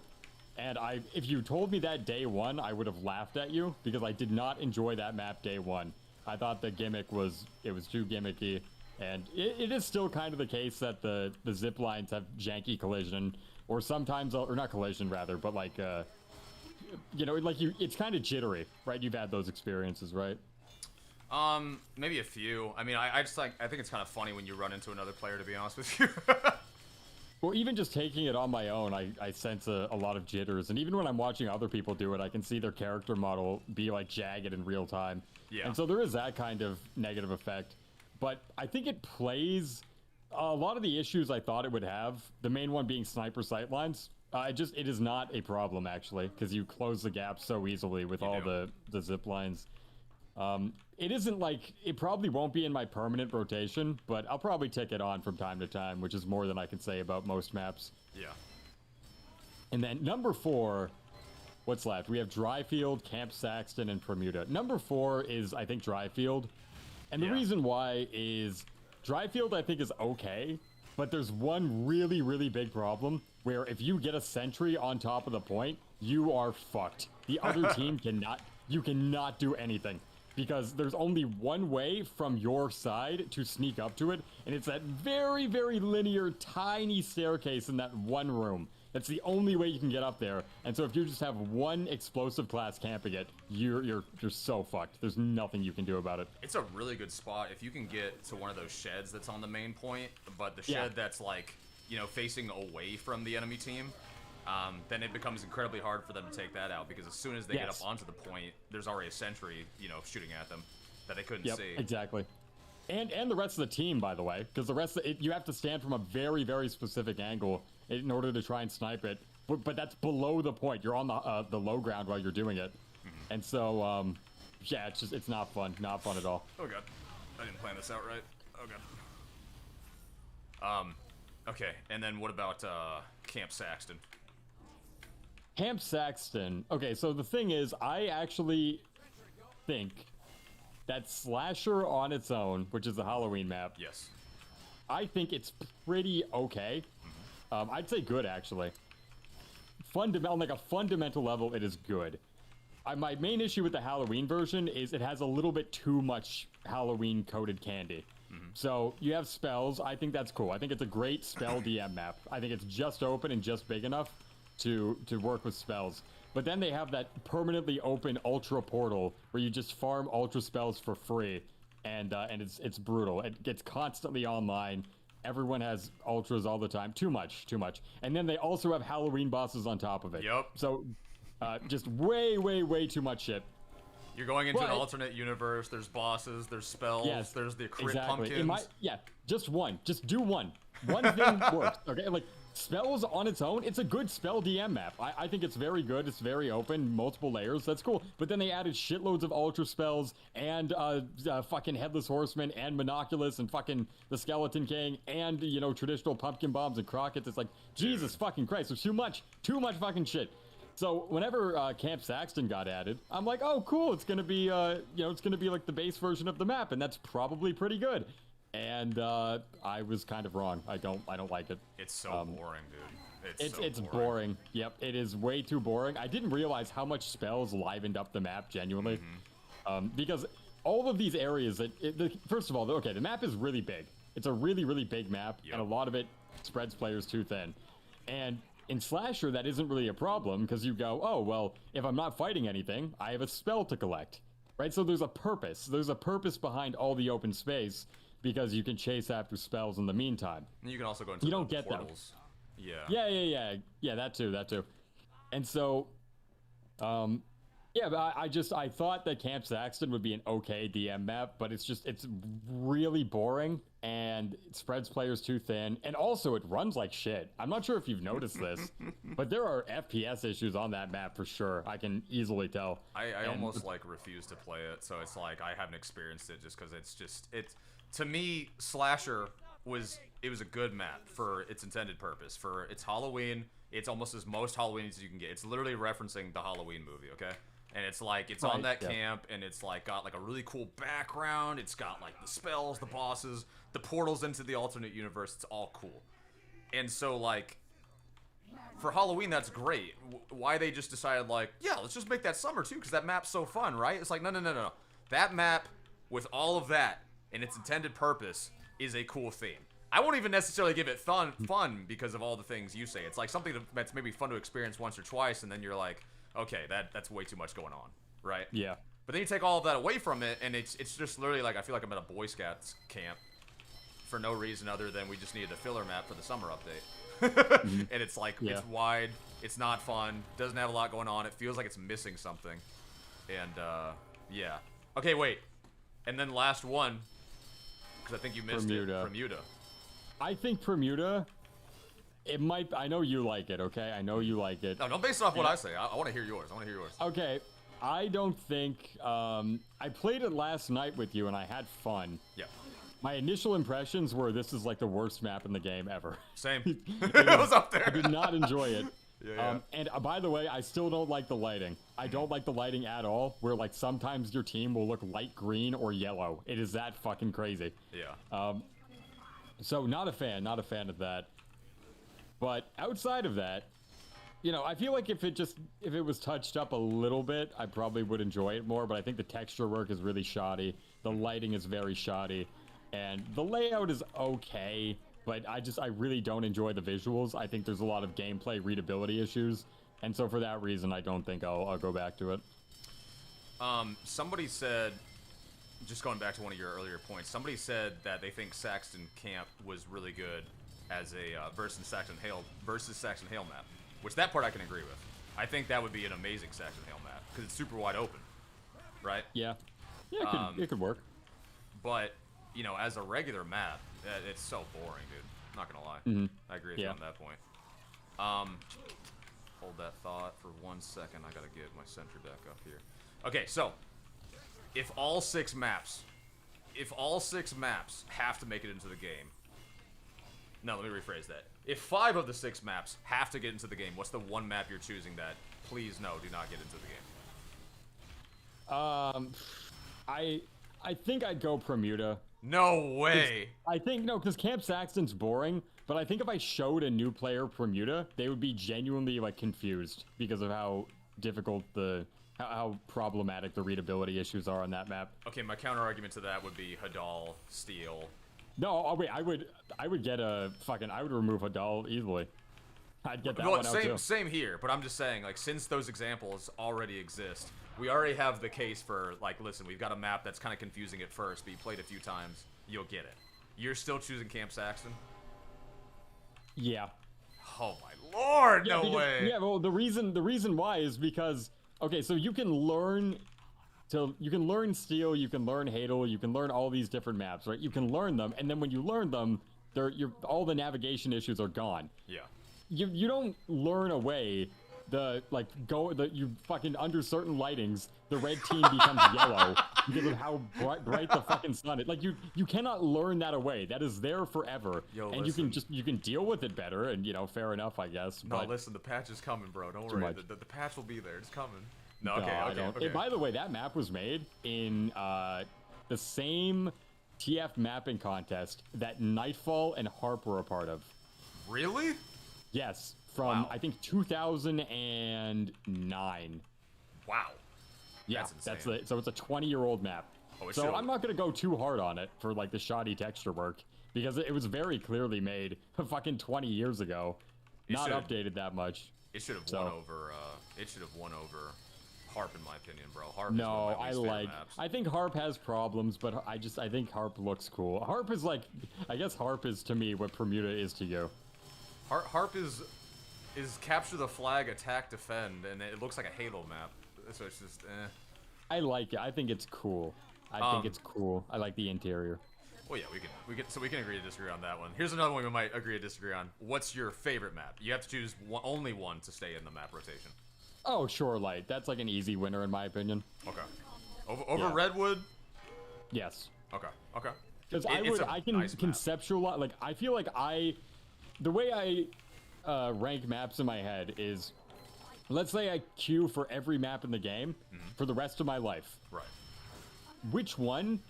And if you told me that day 1, I would have laughed at you, because I did not enjoy that map day 1. I thought the gimmick was too gimmicky, and it is still kind of the case that the zip lines have janky collision, or sometimes, or not collision rather, but like you know, like it's kind of jittery, right? You've had those experiences, right? Maybe a few. I mean, I just like, I think it's kind of funny when you run into another player, to be honest with you. Well, even just taking it on my own, I sense a lot of jitters. And even when I'm watching other people do it, I can see their character model be like jagged in real time. Yeah. And so there is that kind of negative effect. But I think it plays a lot of the issues I thought it would have, the main one being sniper sightlines. It is not a problem, actually, because you close the gap so easily with all the zip lines. It isn't like, it probably won't be in my permanent rotation, but I'll probably tick it on from time to time, which is more than I can say about most maps. Yeah. And then number 4, what's left? We have Dryfield, Camp Saxton, and Bermuda. Number 4 is, I think, Dryfield. And the reason why is Dryfield, I think, is okay, but there's one really, really big problem where if you get a sentry on top of the point, you are fucked. The other team cannot do anything. Because there's only one way from your side to sneak up to it, and it's that very, very linear, tiny staircase in that one room. That's the only way you can get up there. And so if you just have one explosive class camping it, you're so fucked. There's nothing you can do about it. It's a really good spot if you can get to one of those sheds that's on the main point, but the shed that's like, you know, facing away from the enemy team. Then it becomes incredibly hard for them to take that out because as soon as they get up onto the point, there's already a sentry, you know, shooting at them that they couldn't see. Exactly. And the rest of the team, by the way, because the rest of it, you have to stand from a very, very specific angle in order to try and snipe it. But that's below the point. You're on the low ground while you're doing it. And so, yeah, it's not fun. Not fun at all. Oh, God. I didn't plan this out right. Oh, God. Okay. And then what about Camp Saxton? Camp Saxton. Okay, so the thing is, I actually think that Slasher on its own, which is a Halloween map, I think it's pretty okay. I'd say good, actually. On like a fundamental level, it is good. My main issue with the Halloween version is it has a little bit too much Halloween-coded candy. So you have spells. I think that's cool. I think it's a great spell DM map. I think it's just open and just big enough to work with spells. But then they have that permanently open ultra portal where you just farm ultra spells for free, and it's brutal. It gets constantly online. Everyone has ultras all the time. Too much. And then they also have Halloween bosses on top of it. Yep. So just way too much shit. You're going into an alternate universe. There's bosses. There's spells. There's the crit pumpkins. Just one. Just do one. One thing works. Okay, like spells on its own, it's a good spell DM map. I think it's very good. It's very open, multiple layers. That's cool. But then they added shitloads of ultra spells and fucking Headless Horseman and Monoculus and fucking the Skeleton King and, you know, traditional pumpkin bombs and crockets. It's like, Jesus fucking Christ, there's too much fucking shit. So whenever Camp Saxton got added, I'm like, oh, cool. It's gonna be, it's gonna be like the base version of the map, and that's probably pretty good. And I was kind of wrong. I don't like it. It's so boring, dude. It's boring. Yep, it is way too boring. I didn't realize how much spells livened up the map genuinely, because all of these areas first of all, okay, the map is really big. It's a really, really big map, and a lot of it spreads players too thin. And in Slasher, that isn't really a problem because you go, oh, well, if I'm not fighting anything, I have a spell to collect, right? So there's a purpose. There's a purpose behind all the open space because you can chase after spells in the meantime. And you can also go into the portals. Yeah, that too. And so, but I thought that Camp Saxton would be an okay DM map, but it's really boring and it spreads players too thin. And also it runs like shit. I'm not sure if you've noticed this, but there are FPS issues on that map for sure. I can easily tell. I almost like refuse to play it. So it's like, I haven't experienced it just cause it's to me, Slasher was a good map for its intended purpose. For its Halloween, it's almost as most Halloween as you can get. It's literally referencing the Halloween movie, okay? And it's like, it's on that camp, and it's like got like a really cool background. It's got like the spells, the bosses, the portals into the alternate universe. It's all cool. And so like, for Halloween, that's great. Why they just decided like, yeah, let's just make that summer too, because that map's so fun, right? It's like, no. That map with all of that and its intended purpose is a cool theme. I won't even necessarily give it fun because of all the things you say. It's like something that's maybe fun to experience once or twice, and then you're like, okay, that's way too much going on, right? Yeah. But then you take all of that away from it, and it's just literally like, I feel like I'm at a Boy Scouts camp for no reason other than we just needed a filler map for the summer update. and it's like, Yeah. it's wide, it's not fun, doesn't have a lot going on, it feels like it's missing something. And, yeah. Okay, wait. And then last one, because I think you missed it. Bermuda. I think Bermuda, it might, I know you like it, okay? I know you like it. No, don't base it off what I say. I want to hear yours. Okay, I don't think, I played it last night with you and I had fun. Yeah. My initial impressions were this is like the worst map in the game ever. Same. It was up there. I did not enjoy it. Yeah. And by the way, I still don't like the lighting. I don't like the lighting at all, where like sometimes your team will look light green or yellow. It is that fucking crazy. Yeah. So not a fan of that. But outside of that, you know, I feel like if it was touched up a little bit, I probably would enjoy it more, but I think the texture work is really shoddy. The lighting is very shoddy. And the layout is okay, but I really don't enjoy the visuals. I think there's a lot of gameplay readability issues. And so for that reason, I don't think I'll go back to it. Somebody said, just going back to one of your earlier points, somebody said that they think Saxton Camp was really good as a versus Saxton Hale map, which that part I can agree with. I think that would be an amazing Saxton Hale map because it's super wide open, right? Yeah, it could work. But you know, as a regular map, it's so boring, dude. I'm not gonna lie. I agree with you on that point. Hold that thought for 1 second. I gotta get my sentry back up here. Okay, so if all six maps have to make it into the game. No, let me rephrase that. If 5 of the 6 maps have to get into the game, what's the one map you're choosing that, please no, do not get into the game? I think I'd go Bermuda. No way. I think, no, because Camp Saxton's boring, but I think if I showed a new player Bermuda, they would be genuinely, like, confused because of how difficult how problematic the readability issues are on that map. Okay, my counter argument to that would be Hadal, Steel. No, oh wait, I would get a fucking, I would remove Hadal easily. I'd get that one out too. Same here, but I'm just saying, like, since those examples already exist, we already have the case for, like, listen, we've got a map that's kind of confusing at first, but you played a few times, you'll get it. You're still choosing Camp Saxton? Yeah. Oh my lord, no way. Yeah, well, the reason why is because, okay, so you can learn Steel, you can learn Hadal, you can learn all these different maps, right? You can learn them, and then when you learn them, all the navigation issues are gone. Yeah. You don't learn away you fucking, under certain lightings, the red team becomes yellow because of how bright the fucking sun is. Like, you cannot learn that away. That is there forever. Yo, and listen. you can deal with it better, and, you know, fair enough, I guess. No, but listen, the patch is coming, bro. Don't worry. The patch will be there. It's coming. No, okay, okay. Hey, by the way, that map was made in the same TF mapping contest that Nightfall and Harp were a part of. Really? Yes, from, I think, 2009. Wow. Yeah, that's insane. So it's a 20-year-old map. Oh, so I'm not going to go too hard on it for, like, the shoddy texture work, because it was very clearly made fucking 20 years ago. Not updated that much. It should have won over, Harp, in my opinion, bro. Harp no, is one of my least favorite maps. I think Harp has problems, but I think Harp looks cool. Harp is like, I guess Harp is to me what Bermuda is to you. Harp is capture the flag, attack, defend, and it looks like a Halo map. So it's just, I like it. I think it's cool. I think it's cool. I like the interior. Well, yeah, we can agree to disagree on that one. Here's another one we might agree to disagree on. What's your favorite map? You have to choose only one to stay in the map rotation. Oh, Shorelight. That's like an easy winner in my opinion. Okay. Over Redwood? Yes. Okay. Okay. Because I can conceptualize, like, I feel like the way I rank maps in my head is, let's say I queue for every map in the game for the rest of my life. Right. Which one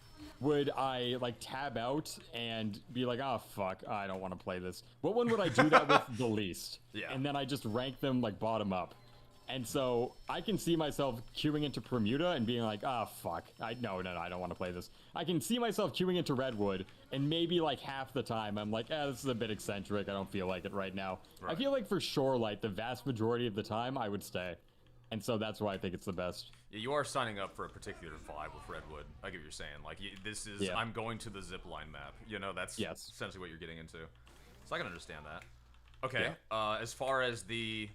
would I, like, tab out and be like, oh, fuck, I don't want to play this? What one would I do that with the least? Yeah. And then I just rank them, like, bottom up. And so I can see myself queuing into Bermuda and being like, oh, fuck. No, I don't want to play this. I can see myself queuing into Redwood, and maybe, like, half the time I'm like, this is a bit eccentric. I don't feel like it right now. Right. I feel like for Shorelight, the vast majority of the time, I would stay. And so that's why I think it's the best. Yeah, you are signing up for a particular vibe with Redwood. I get what you're saying. Like, this is, I'm going to the zipline map. You know, that's essentially what you're getting into. So I can understand that. Okay. Yeah. As far as the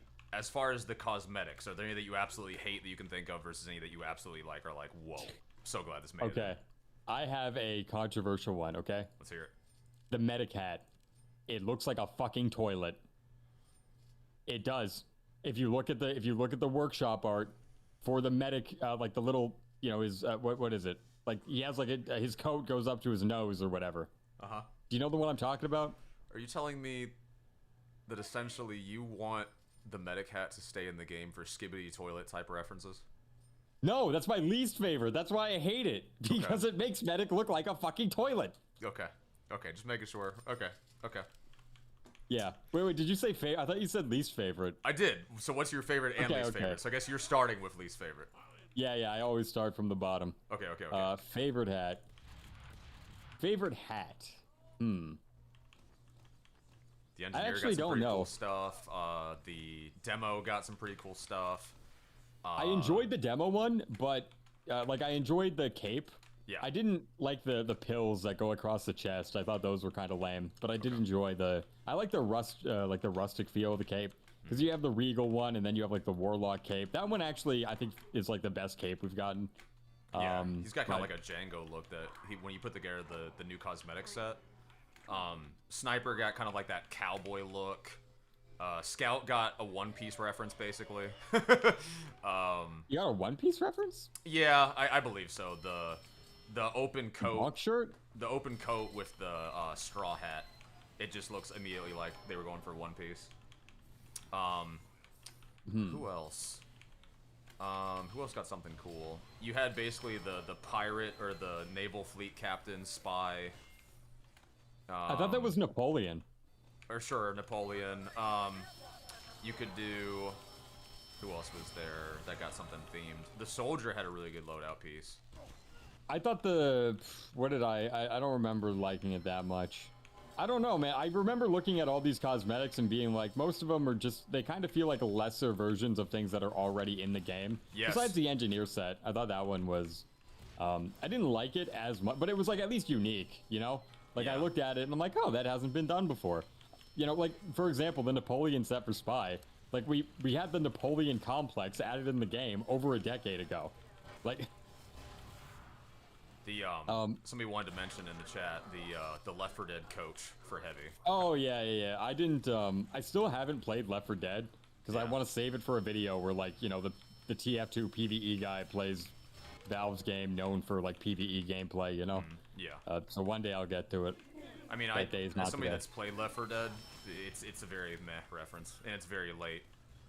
cosmetics, are there any that you absolutely hate that you can think of versus any that you absolutely like are like, whoa, so glad this made it? Okay. I have a controversial one, okay? Let's hear it. The medic hat. It looks like a fucking toilet. It does. If you look at the workshop art for the medic, like the little, you know, his what is it? Like he has like his coat goes up to his nose or whatever. Uh-huh. Do you know the one I'm talking about? Are you telling me that essentially you want the medic hat to stay in the game for skibbity toilet type references? No, that's my least favorite. That's why I hate it. Because it makes medic look like a fucking toilet. Okay. Okay, just making sure. Okay. Okay. Yeah. Wait, did you say favorite? I thought you said least favorite. I did. So what's your favorite and least favorite? So I guess you're starting with least favorite. Yeah, I always start from the bottom. Okay. Favorite hat. Favorite hat. The engineer got some pretty cool stuff. The demo got some pretty cool stuff. I enjoyed the demo one, but like I enjoyed the cape. Yeah. I didn't like the pills that go across the chest. I thought those were kind of lame, but I did enjoy I like the rustic feel of the cape because you have the regal one and then you have like the warlock cape. That one actually I think is like the best cape we've gotten. Yeah, he's got kind of like a Django look that when you put together the new cosmetic set. Sniper got kind of like that cowboy look. Scout got a One Piece reference, basically. You got a One Piece reference? Yeah, I believe so. The open coat. Monk shirt? The open coat with the straw hat. It just looks immediately like they were going for One Piece. Who else? Who else got something cool? You had basically the pirate or the naval fleet captain spy. I thought that was Napoleon. Or sure, Napoleon. You could do... Who else was there that got something themed? The soldier had a really good loadout piece. I thought what did I don't remember liking it that much. I don't know, man. I remember looking at all these cosmetics and being like, most of them are just, they kind of feel like lesser versions of things that are already in the game. Yes. Besides the engineer set, I thought that one was, I didn't like it as much, but it was like at least unique, you know? Like I looked at it and I'm like, oh, that hasn't been done before. You know, like for example, the Napoleon set for Spy, like we had the Napoleon complex added in the game over a decade ago. Like the somebody wanted to mention in the chat the Left 4 Dead coach for heavy. Oh yeah. I didn't I still haven't played Left 4 Dead because I want to save it for a video where like, you know, the TF2 PvE guy plays Valve's game known for like PvE gameplay, you know. Yeah. So one day I'll get to it. I mean, as somebody that's played Left 4 Dead, it's a very meh reference, and it's very late.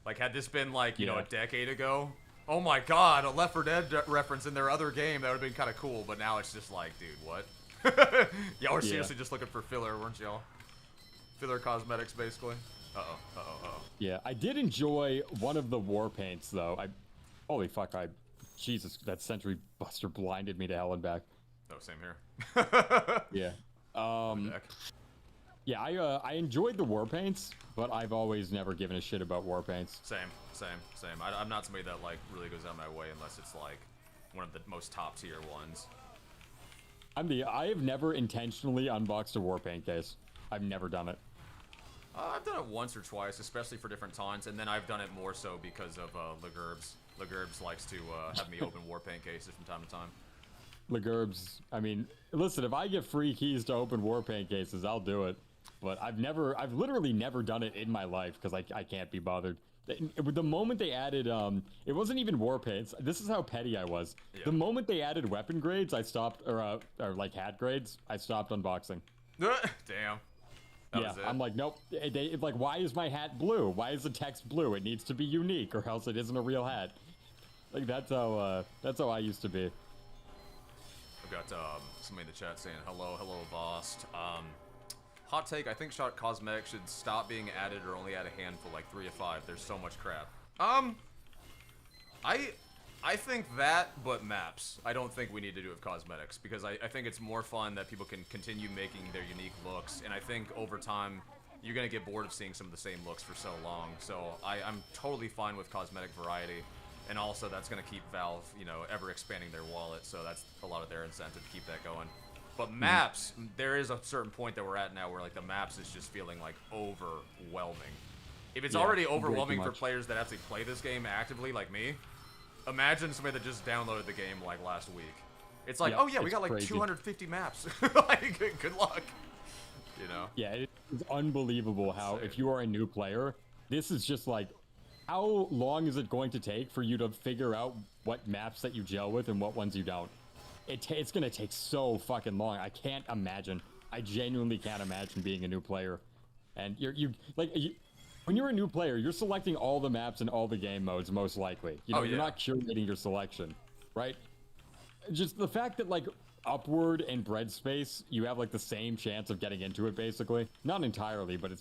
Like, had this been, like, you know, a decade ago, oh my god, a Left 4 Dead reference in their other game, that would have been kind of cool, but now it's just like, dude, what? Y'all were seriously just looking for filler, weren't y'all? Filler cosmetics, basically. Uh-oh. Yeah, I did enjoy one of the war paints, though. Holy fuck, Jesus, that Sentry Buster blinded me to hell and back. Oh, same here. Yeah. Yeah, I enjoyed the war paints, but I've always never given a shit about war paints. Same. I'm not somebody that like really goes out of my way unless it's like one of the most top tier ones. I have never intentionally unboxed a war paint case. I've never done it. I've done it once or twice, especially for different taunts, and then I've done it more so because of Legerbs. Legerbs likes to have me open war paint cases from time to time. Legerbs, I mean, listen, if I get free keys to open war paint cases, I'll do it. But I've literally never done it in my life because I can't be bothered. The moment they added, it wasn't even war paints. This is how petty I was. Yeah. The moment they added weapon grades, I stopped, or like hat grades, I stopped unboxing. Damn. Yeah, I'm like, nope. Like, why is my hat blue? Why is the text blue? It needs to be unique, or else it isn't a real hat. Like that's how I used to be. I've got somebody in the chat saying hello, Vost. Hot take: I think shot cosmetics should stop being added or only add a handful, like 3 of 5. There's so much crap. I think that, but maps. I don't think we need to do it with cosmetics because I think it's more fun that people can continue making their unique looks, and I think over time you're gonna get bored of seeing some of the same looks for so long. So I'm totally fine with cosmetic variety. And also, that's going to keep Valve, you know, ever expanding their wallet, so that's a lot of their incentive to keep that going. But maps, there is a certain point that we're at now where like the maps is just feeling like overwhelming. If it's already overwhelming for players that actually play this game actively, like me, imagine somebody that just downloaded the game like last week. It's like, oh yeah, we got like crazy. 250 maps. Like, good luck. You know? Yeah, it's unbelievable how if you are a new player, this is just like, how long is it going to take for you to figure out what maps that you gel with and what ones you don't? It's gonna take so fucking long. I can't imagine. I genuinely can't imagine being a new player. And when you're a new player, you're selecting all the maps and all the game modes most likely. You know, you're not curating your selection, right? Just the fact that like Upward and Bread Space, you have like the same chance of getting into it basically. Not entirely, but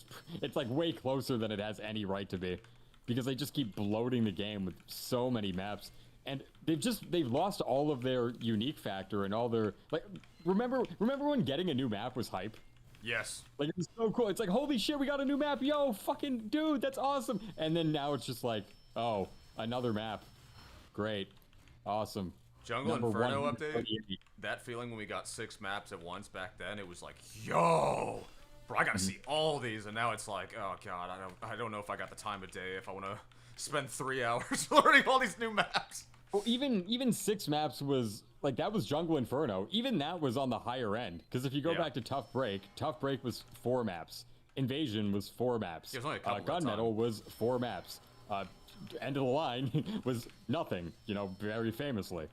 it's like way closer than it has any right to be. Because they just keep bloating the game with so many maps. And they've lost all of their unique factor and all their like remember when getting a new map was hype? Yes. Like it was so cool. It's like, holy shit, we got a new map, yo, fucking dude, that's awesome. And then now it's just like, oh, another map. Great. Awesome. Jungle Inferno update. That feeling when we got 6 maps at once back then, it was like, yo, bro, I gotta see all these. And now it's like, oh god, I don't know if I got the time of day if I want to spend 3 hours learning all these new maps. Well, even 6 maps was like, that was Jungle Inferno. Even that was on the higher end, because if you go back to Tough Break was 4 maps. Invasion was 4 maps. It was only a couple Gunmetal was 4 maps. End of the line was nothing. You know, very famously.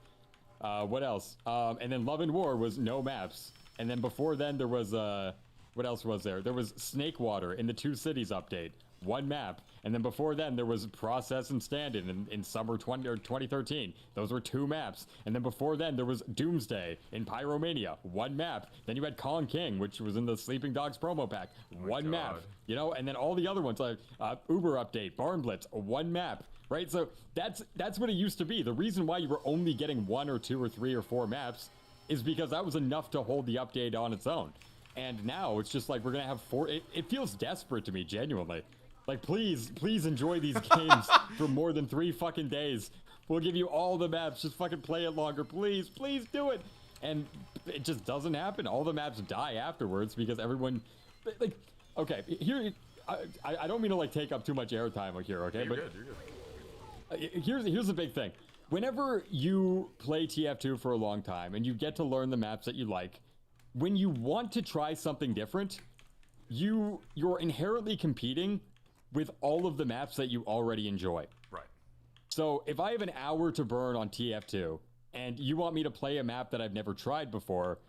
What else? And then Love and War was no maps. And then before then there was what else was there? There was Snakewater in the 2 Cities update. 1 map. And then before then there was Process and Stand-In in summer 2013. Those were 2 maps. And then before then there was Doomsday in Pyromania. 1 map. Then you had Kong King, which was in the Sleeping Dogs promo pack. 1 map. You know, and then all the other ones like Uber update, Barn Blitz, 1 map. Right? So that's what it used to be. The reason why you were only getting 1 or 2 or 3 or 4 maps is because that was enough to hold the update on its own. And now it's just like we're gonna have 4. It feels desperate to me, genuinely. Like, please enjoy these games for more than 3 fucking days. We'll give you all the maps. Just fucking play it longer. Please do it. And it just doesn't happen. All the maps die afterwards because everyone, like, okay, here, I don't mean to like take up too much airtime here, okay? You're good. Here's the big thing. Whenever you play TF2 for a long time and you get to learn the maps that you like, when you want to try something different, you're inherently competing with all of the maps that you already enjoy. Right. So if I have an hour to burn on TF2 and you want me to play a map that I've never tried before,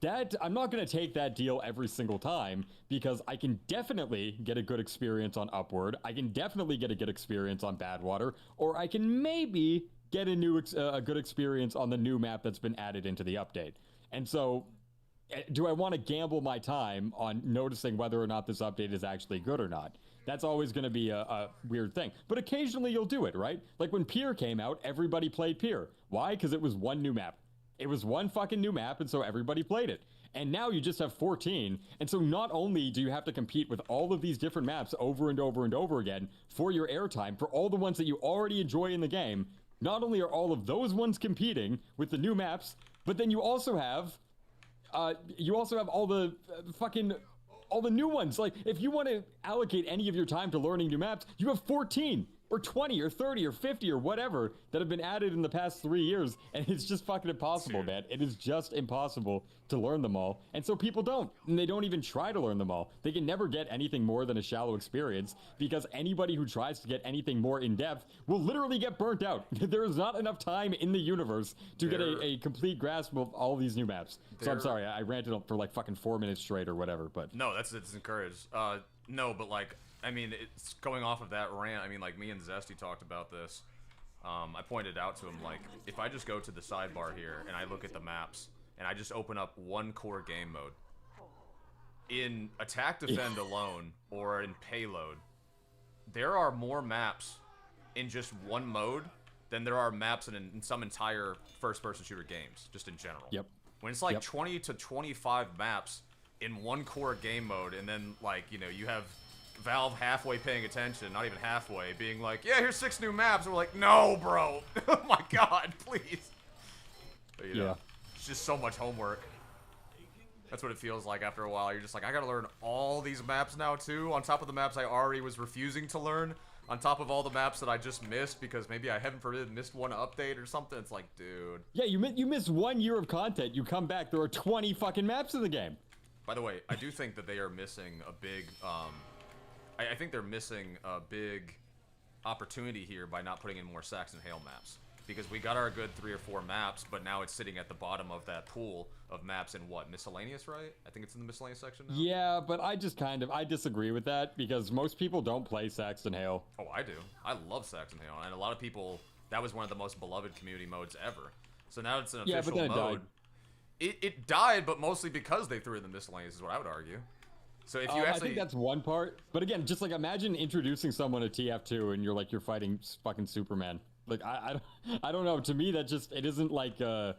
I'm not going to take that deal every single time, because I can definitely get a good experience on Upward. I can definitely get a good experience on Badwater, or I can maybe get a good experience on the new map that's been added into the update. And so do I want to gamble my time on noticing whether or not this update is actually good or not? That's always going to be a weird thing. But occasionally you'll do it, right? Like when Pier came out, everybody played Pier. Why? Because it was 1 new map. It was 1 fucking new map, and so everybody played it. And now you just have 14, and so not only do you have to compete with all of these different maps over and over and over again for your airtime, for all the ones that you already enjoy in the game, not only are all of those ones competing with the new maps, but then you also have all the all the new ones. Like, if you want to allocate any of your time to learning new maps, you have 14 or 20 or 30 or 50 or whatever that have been added in the past 3 years, and it's just fucking impossible, man. It is just impossible to learn them all, and so people don't, and they don't even try to learn them all. They can never get anything more than a shallow experience, because anybody who tries to get anything more in-depth will literally get burnt out. There is not enough time in the universe to get a complete grasp of all these new maps. So I'm sorry, I ranted up for like fucking 4 minutes straight or whatever, but... No, it's encouraged. No, but like, I mean, it's going off of that rant. I mean, like, me and Zesty talked about this. I pointed out to him, like, if I just go to the sidebar here and I look at the maps and I just open up 1 core game mode, in Attack Defend alone or in Payload, there are more maps in just 1 mode than there are maps in some entire first-person shooter games, just in general. Yep. When it's like 20 to 25 maps in 1 core game mode, and then, like, you know, you have Valve halfway paying attention, not even halfway, being like, yeah, here's 6 new maps, and we're like, no, bro, oh my god, please. But, you know, it's just so much homework. That's what it feels like after a while. You're just like, I gotta learn all these maps now too, on top of the maps I already was refusing to learn, on top of all the maps that I just missed because maybe I heaven forbid missed one update or something. It's like, dude. Yeah, you miss 1 year of content. You come back, there are 20 fucking maps in the game. By the way, I do think that they are missing a big, I think they're missing a big opportunity here by not putting in more Saxon Hale maps. Because we got our good 3 or 4 maps, but now it's sitting at the bottom of that pool of maps in what, miscellaneous, right? I think it's in the miscellaneous section now. Yeah, but I disagree with that because most people don't play Saxon Hale. Oh, I do. I love Saxon Hale, and a lot of people, that was one of the most beloved community modes ever. So now it's an official but then it mode. died. It died, but mostly because they threw in the miscellaneous is what I would argue. So if you actually... I think that's one part. But again, just like imagine introducing someone to TF2 and you're fighting fucking Superman. Like, I don't know. To me, that just, it isn't like an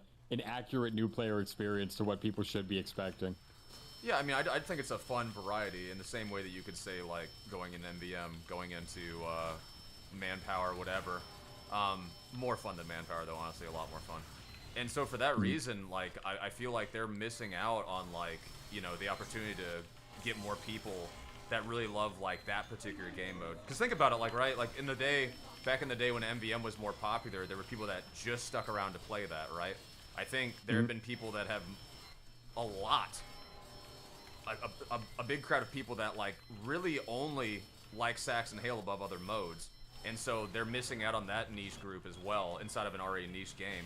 accurate new player experience to what people should be expecting. Yeah, I mean, I think it's a fun variety in the same way that you could say, like, going in MVM, going into Manpower, whatever. More fun than Manpower, though, honestly, a lot more fun. And so for that reason, like, I feel like they're missing out on, like, you know, the opportunity to get more people that really love, like, that particular game mode. Because think about it, like, right, like, in the day... Back in the day when MVM was more popular, there were people that just stuck around to play that, right? I think there have been people that have a lot, a big crowd of people that like really only like Saxon Hale above other modes, and so they're missing out on that niche group as well inside of an already niche game.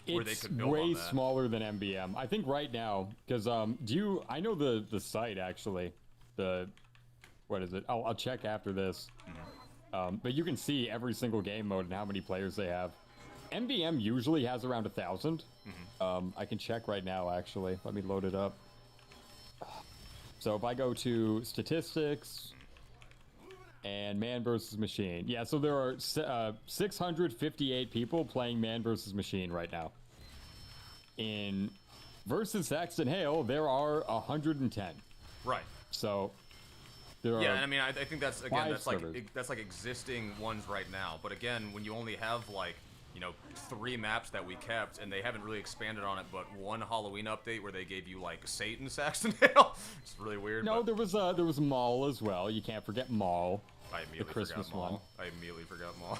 Where they could build way on that. Smaller than MVM. I think right now, because I know the site actually, what is it? I'll check after this. But you can see every single game mode and how many players they have. MVM usually has around 1,000. I can check right now, actually. Let me load it up. So if I go to statistics and man versus machine. Yeah, so there are 658 people playing man versus machine right now. In versus Saxon Hale, there are 110. Right. So... and I mean, I think that's, again, servers. that's like existing ones right now. But again, when you only have like, you know, 3 maps that we kept, and they haven't really expanded on it, but one Halloween update where they gave you like Satan Saxon Hale. It's really weird. No, there was Maul as well. You can't forget Maul. I immediately Christmas forgot Maul. one. I immediately forgot Maul.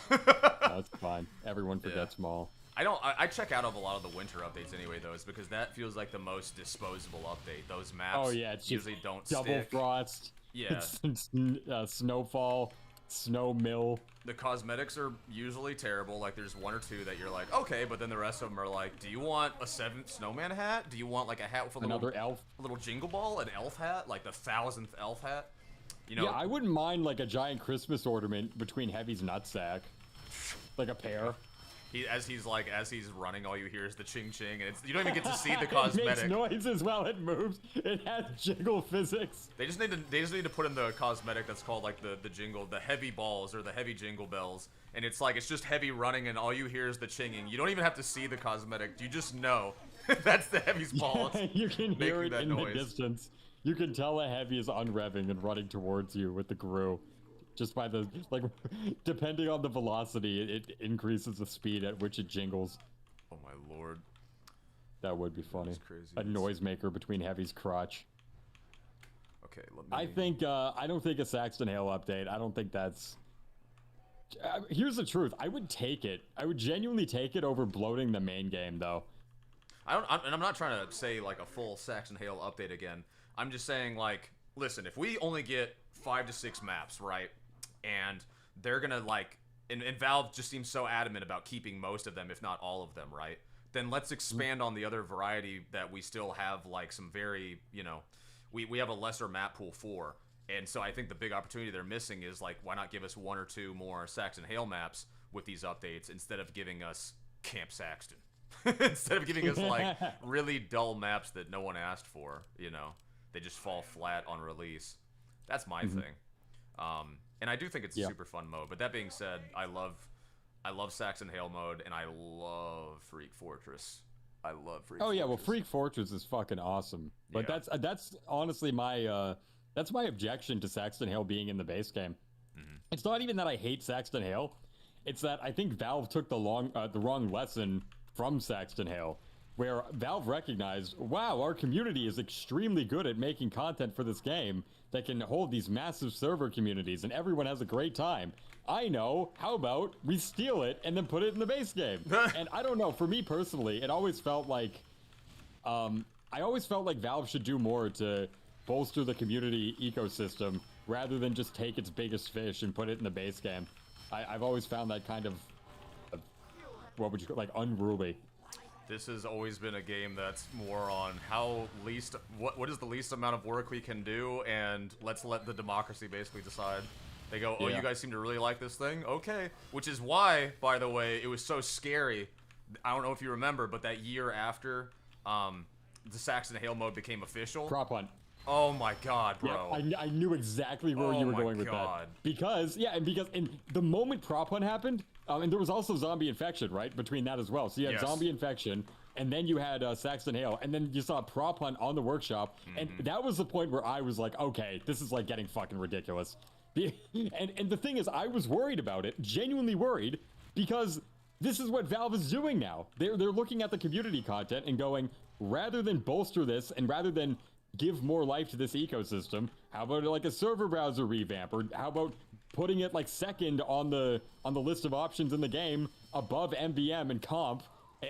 That's fine. Everyone forgets Maul. I check out of a lot of the winter updates anyway, though, is because that feels like the most disposable update. Those maps Oh yeah, it's usually don't double stick. frost. Yeah. It's snowfall, snow mill. The cosmetics are usually terrible. Like, there's 1 or 2 that you're like, okay, but then the rest of them are like, do you want a 7th snowman hat? Do you want like a hat with a Another elf? a little jingle ball, an elf hat, like the 1000th elf hat? You know? Yeah, I wouldn't mind like a giant Christmas ornament between Heavy's nutsack, like a pair. As he's running, all you hear is the ching ching, and you don't even get to see the cosmetic. It makes noises while it moves. It has jiggle physics. They just need to put in the cosmetic that's called like the jingle, the heavy balls or the heavy jingle bells, and it's like it's just heavy running, and all you hear is the chinging. You don't even have to see the cosmetic. You just know that's the heavy's balls. Yeah, you can hear it in noise. the distance. You can tell a heavy is unrevving and running towards you with the Gru. Just by the, like, depending on the velocity, it increases the speed at which it jingles. Oh my lord. That would be funny. That's crazy. A noisemaker between Heavy's crotch. Okay, let me... I don't think a Saxon Hale update, I don't think that's... here's the truth, I would take it. I would genuinely take it over bloating the main game, though. And I'm not trying to say, like, a full Saxon Hale update again. I'm just saying, like, listen, if we only get 5 to 6 maps, right? And they're gonna, like, and Valve just seems so adamant about keeping most of them, if not all of them, right? Then let's expand on the other variety that we still have, like, some very, you know, we have a lesser map pool for. And so I think the big opportunity they're missing is, like, why not give us 1 or 2 more Saxon Hale maps with these updates instead of giving us Camp Saxton? Instead of giving us, like, really dull maps that no one asked for, you know? They just fall flat on release. That's my thing. And I do think it's a super fun mode. But that being said, I love Saxon Hale mode, and I love Freak Fortress. I love Freak Fortress. Oh yeah, well, Freak Fortress is fucking awesome. But that's honestly my that's my objection to Saxon Hale being in the base game. It's not even that I hate Saxon Hale. It's that I think Valve took the wrong lesson from Saxon Hale. where Valve recognized, wow, our community is extremely good at making content for this game that can hold these massive server communities and everyone has a great time. I know, how about we steal it and then put it in the base game? And I don't know, for me personally, it always felt like, I always felt like Valve should do more to bolster the community ecosystem rather than just take its biggest fish and put it in the base game. I've always found that kind of what would you call, like, unruly. This has always been a game that's more on how least, what is the least amount of work we can do, and let's let the democracy basically decide. They go, oh, you guys seem to really like this thing? Okay. Which is why, by the way, it was so scary. I don't know if you remember, but that year after the Saxon Hail mode became official. Prop hunt. Oh my god, bro. Yeah, I knew exactly where you were going with that. Because, in the moment Prop Hunt happened, and there was also Zombie Infection, right, between that as well. So you had Zombie Infection, and then you had Saxon Hail, and then you saw Prop Hunt on the workshop, and that was the point where I was like, okay, this is, like, getting fucking ridiculous. And the thing is, I was worried about it, genuinely worried, because this is what Valve is doing now. They're looking at the community content and going, rather than bolster this, and rather than give more life to this ecosystem, how about like a server browser revamp, or how about putting it like second on the list of options in the game above MVM and comp,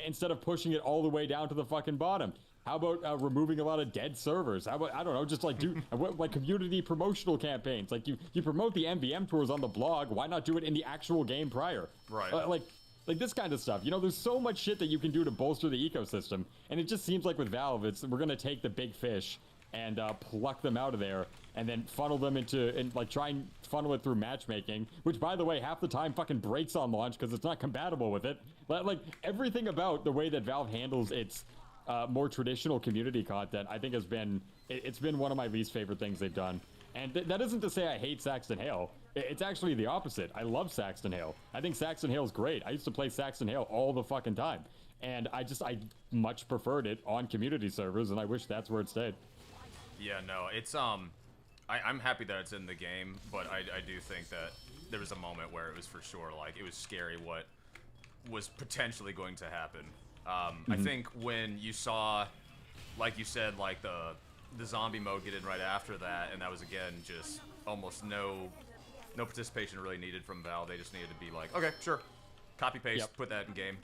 instead of pushing it all the way down to the fucking bottom? How about removing a lot of dead servers? How about, I don't know, just like do like community promotional campaigns? Like you promote the MVM tours on the blog, why not do it in the actual game prior? Right. Like this kind of stuff. You know, there's so much shit that you can do to bolster the ecosystem, and it just seems like with Valve, we're gonna take the big fish and pluck them out of there, and then funnel them into, and like try and funnel it through matchmaking, which, by the way, half the time fucking breaks on launch because it's not compatible with it. Like everything about the way that Valve handles its more traditional community content, I think it's been one of my least favorite things they've done. And that isn't to say I hate Saxon Hail. It's actually the opposite. I love Saxon Hail. I think Saxon Hail's great. I used to play Saxon Hail all the fucking time. And I much preferred it on community servers, and I wish that's where it stayed. Yeah, no, it's, I'm happy that it's in the game, but I do think that there was a moment where it was for sure, like, it was scary what was potentially going to happen. I think when you saw, like you said, like, the zombie mode get in right after that, and that was, again, just almost no participation really needed from Valve. They just needed to be like, okay, sure, copy-paste, put that in game.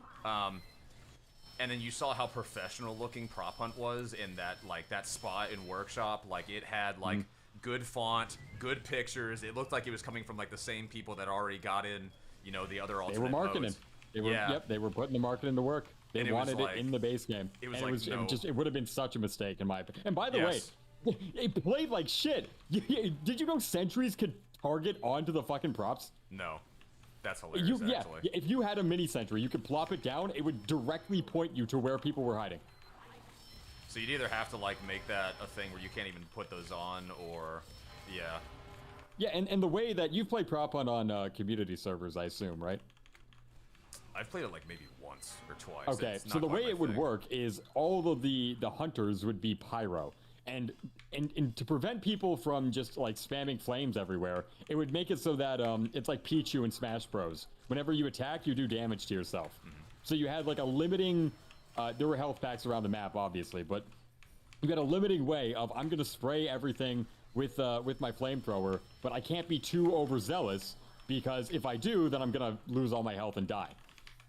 And then you saw how professional looking Prop Hunt was in that, like, that spot in Workshop. Like, it had, like, good font, good pictures. It looked like it was coming from, like, the same people that already got in, you know, the other alternate They were marketing. modes. They were putting the marketing to work. They wanted it in the base game. It was it would have been such a mistake in my opinion. And by the way, it played like shit. Did you know sentries could target onto the fucking props? No. That's hilarious, actually. Yeah, if you had a mini sentry, you could plop it down, it would directly point you to where people were hiding. So you'd either have to, like, make that a thing where you can't even put those on, or, Yeah, and the way that you've played Prop Hunt on community servers, I assume, right? I've played it, like, maybe once or twice. Okay, so the way it would work is all of the hunters would be pyro. And to prevent people from just, like, spamming flames everywhere, it would make it so that it's like Pichu in Smash Bros. Whenever you attack, you do damage to yourself. So you had, like, a limiting... there were health packs around the map, obviously, but you got a limiting way of, I'm going to spray everything with my flamethrower, but I can't be too overzealous, because if I do, then I'm going to lose all my health and die.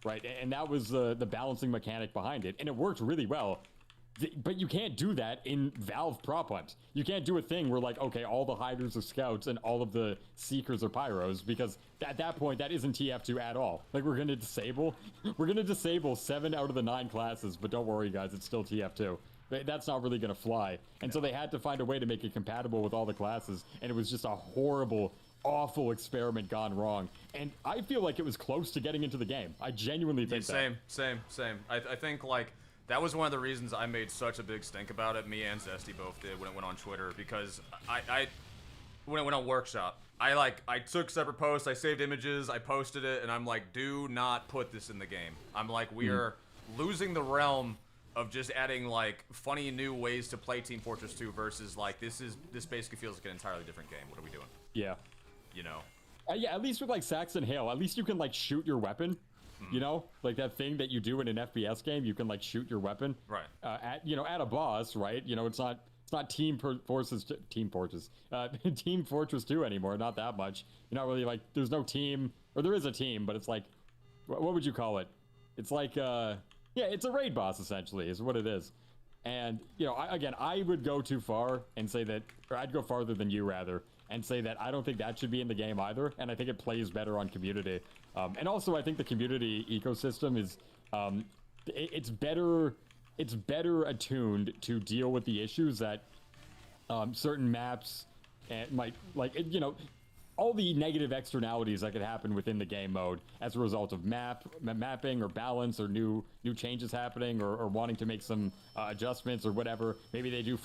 Right? And that was the balancing mechanic behind it, and it worked really well. But you can't do that in Valve Prop Hunt. You can't do a thing where, like, okay, all the hiders are scouts and all of the seekers are pyros, because at that point, that isn't TF2 at all. Like, we're gonna disable 7 out of the 9 classes, but don't worry, guys, it's still TF2. That's not really gonna fly. And so they had to find a way to make it compatible with all the classes, and it was just a horrible, awful experiment gone wrong. And I feel like it was close to getting into the game. I genuinely think that. Same. I think, like, that was one of the reasons I made such a big stink about it. Me and Zesty both did when it went on Twitter, because when it went on Workshop, I took separate posts, I saved images, I posted it, and I'm like, do not put this in the game. I'm like, we are losing the realm of just adding, like, funny new ways to play Team Fortress 2 versus, like, this basically feels like an entirely different game. What are we doing? Yeah. You know? Yeah, at least with, like, Saxon Hail, at least you can, like, shoot your weapon. You know, like that thing that you do in an FPS game, you can like shoot your weapon Right. at a boss, right? You know, it's not Team Fortress Team Fortress 2 anymore. Not that much. You're not really like there's no team, or there is a team, but it's like what would you call it? It's like yeah, it's a raid boss essentially, is what it is. And you know, I would go too far and say that, or I'd go farther than you rather, and say that I don't think that should be in the game either. And I think it plays better on community. And also, I think the community ecosystem is it's better attuned to deal with the issues that certain maps might you know, all the negative externalities that could happen within the game mode as a result of mapping or balance or new changes happening or wanting to make some adjustments or whatever. Maybe they do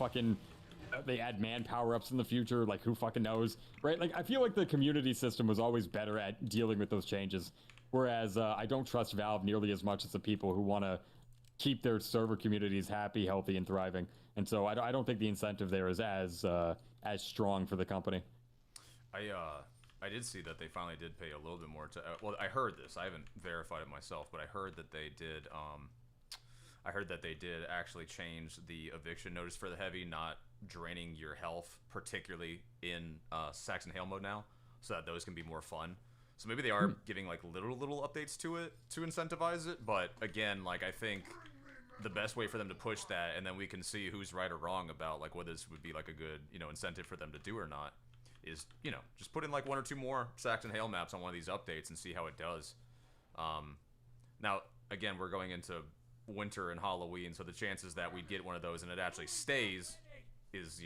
they add man power-ups in the future, like who fucking knows, right? Like I feel like the community system was always better at dealing with those changes, whereas I don't trust Valve nearly as much as the people who want to keep their server communities happy, healthy, and thriving. And so I don't think the incentive there is as strong for the company. I did see that they finally did pay a little bit more to. Well, I heard this. I haven't verified it myself, but I heard that they did. I heard that they did actually change the eviction notice for the heavy, not draining your health, particularly in Saxon Hail mode now, so that those can be more fun. So maybe they are giving like little updates to it to incentivize it. But again, like I think the best way for them to push that, and then we can see who's right or wrong about like whether this would be like a good incentive for them to do or not, is just put in like 1 or 2 more Saxon Hail maps on one of these updates and see how it does. Now again, we're going into winter and Halloween, so the chances that we get one of those and it actually stays is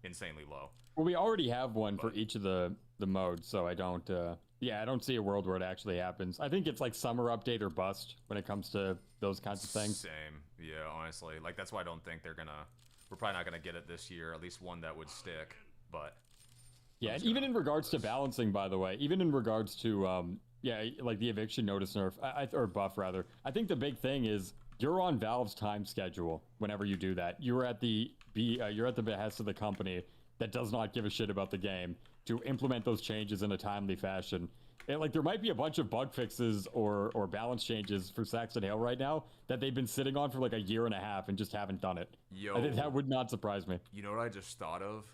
insanely low. Well, we already have one for each of the modes, so I don't I don't see a world where it actually happens. I think it's like summer update or bust when it comes to those kinds of things. Same. Yeah, honestly. Like that's why I don't think we're probably not gonna get it this year, at least one that would stick. But yeah, and even in regards to balancing, by the way, even in regards to like the eviction notice nerf or buff rather, I think the big thing is you're on Valve's time schedule whenever you do that. You're at the behest of the company that does not give a shit about the game to implement those changes in a timely fashion. And like there might be a bunch of bug fixes or balance changes for Saxon Hail right now that they've been sitting on for like 1.5 years and just haven't done it. Yo, I think that would not surprise me. You know what I just thought of?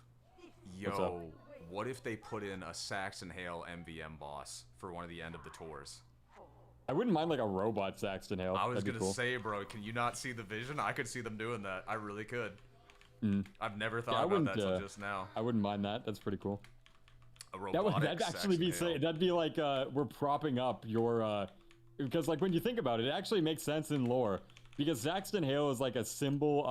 Yo, what if they put in a Saxon Hail MVM boss for one of the end of the tours? I wouldn't mind like a robot Saxon Hail. I was gonna say, bro, can you not see the vision? I could see them doing that. I really could. I've never thought about that till just now. I wouldn't mind that. That's pretty cool. A robotic that'd actually be that'd be like we're propping up your because like when you think about it, it actually makes sense in lore because Saxon Hail is like a symbol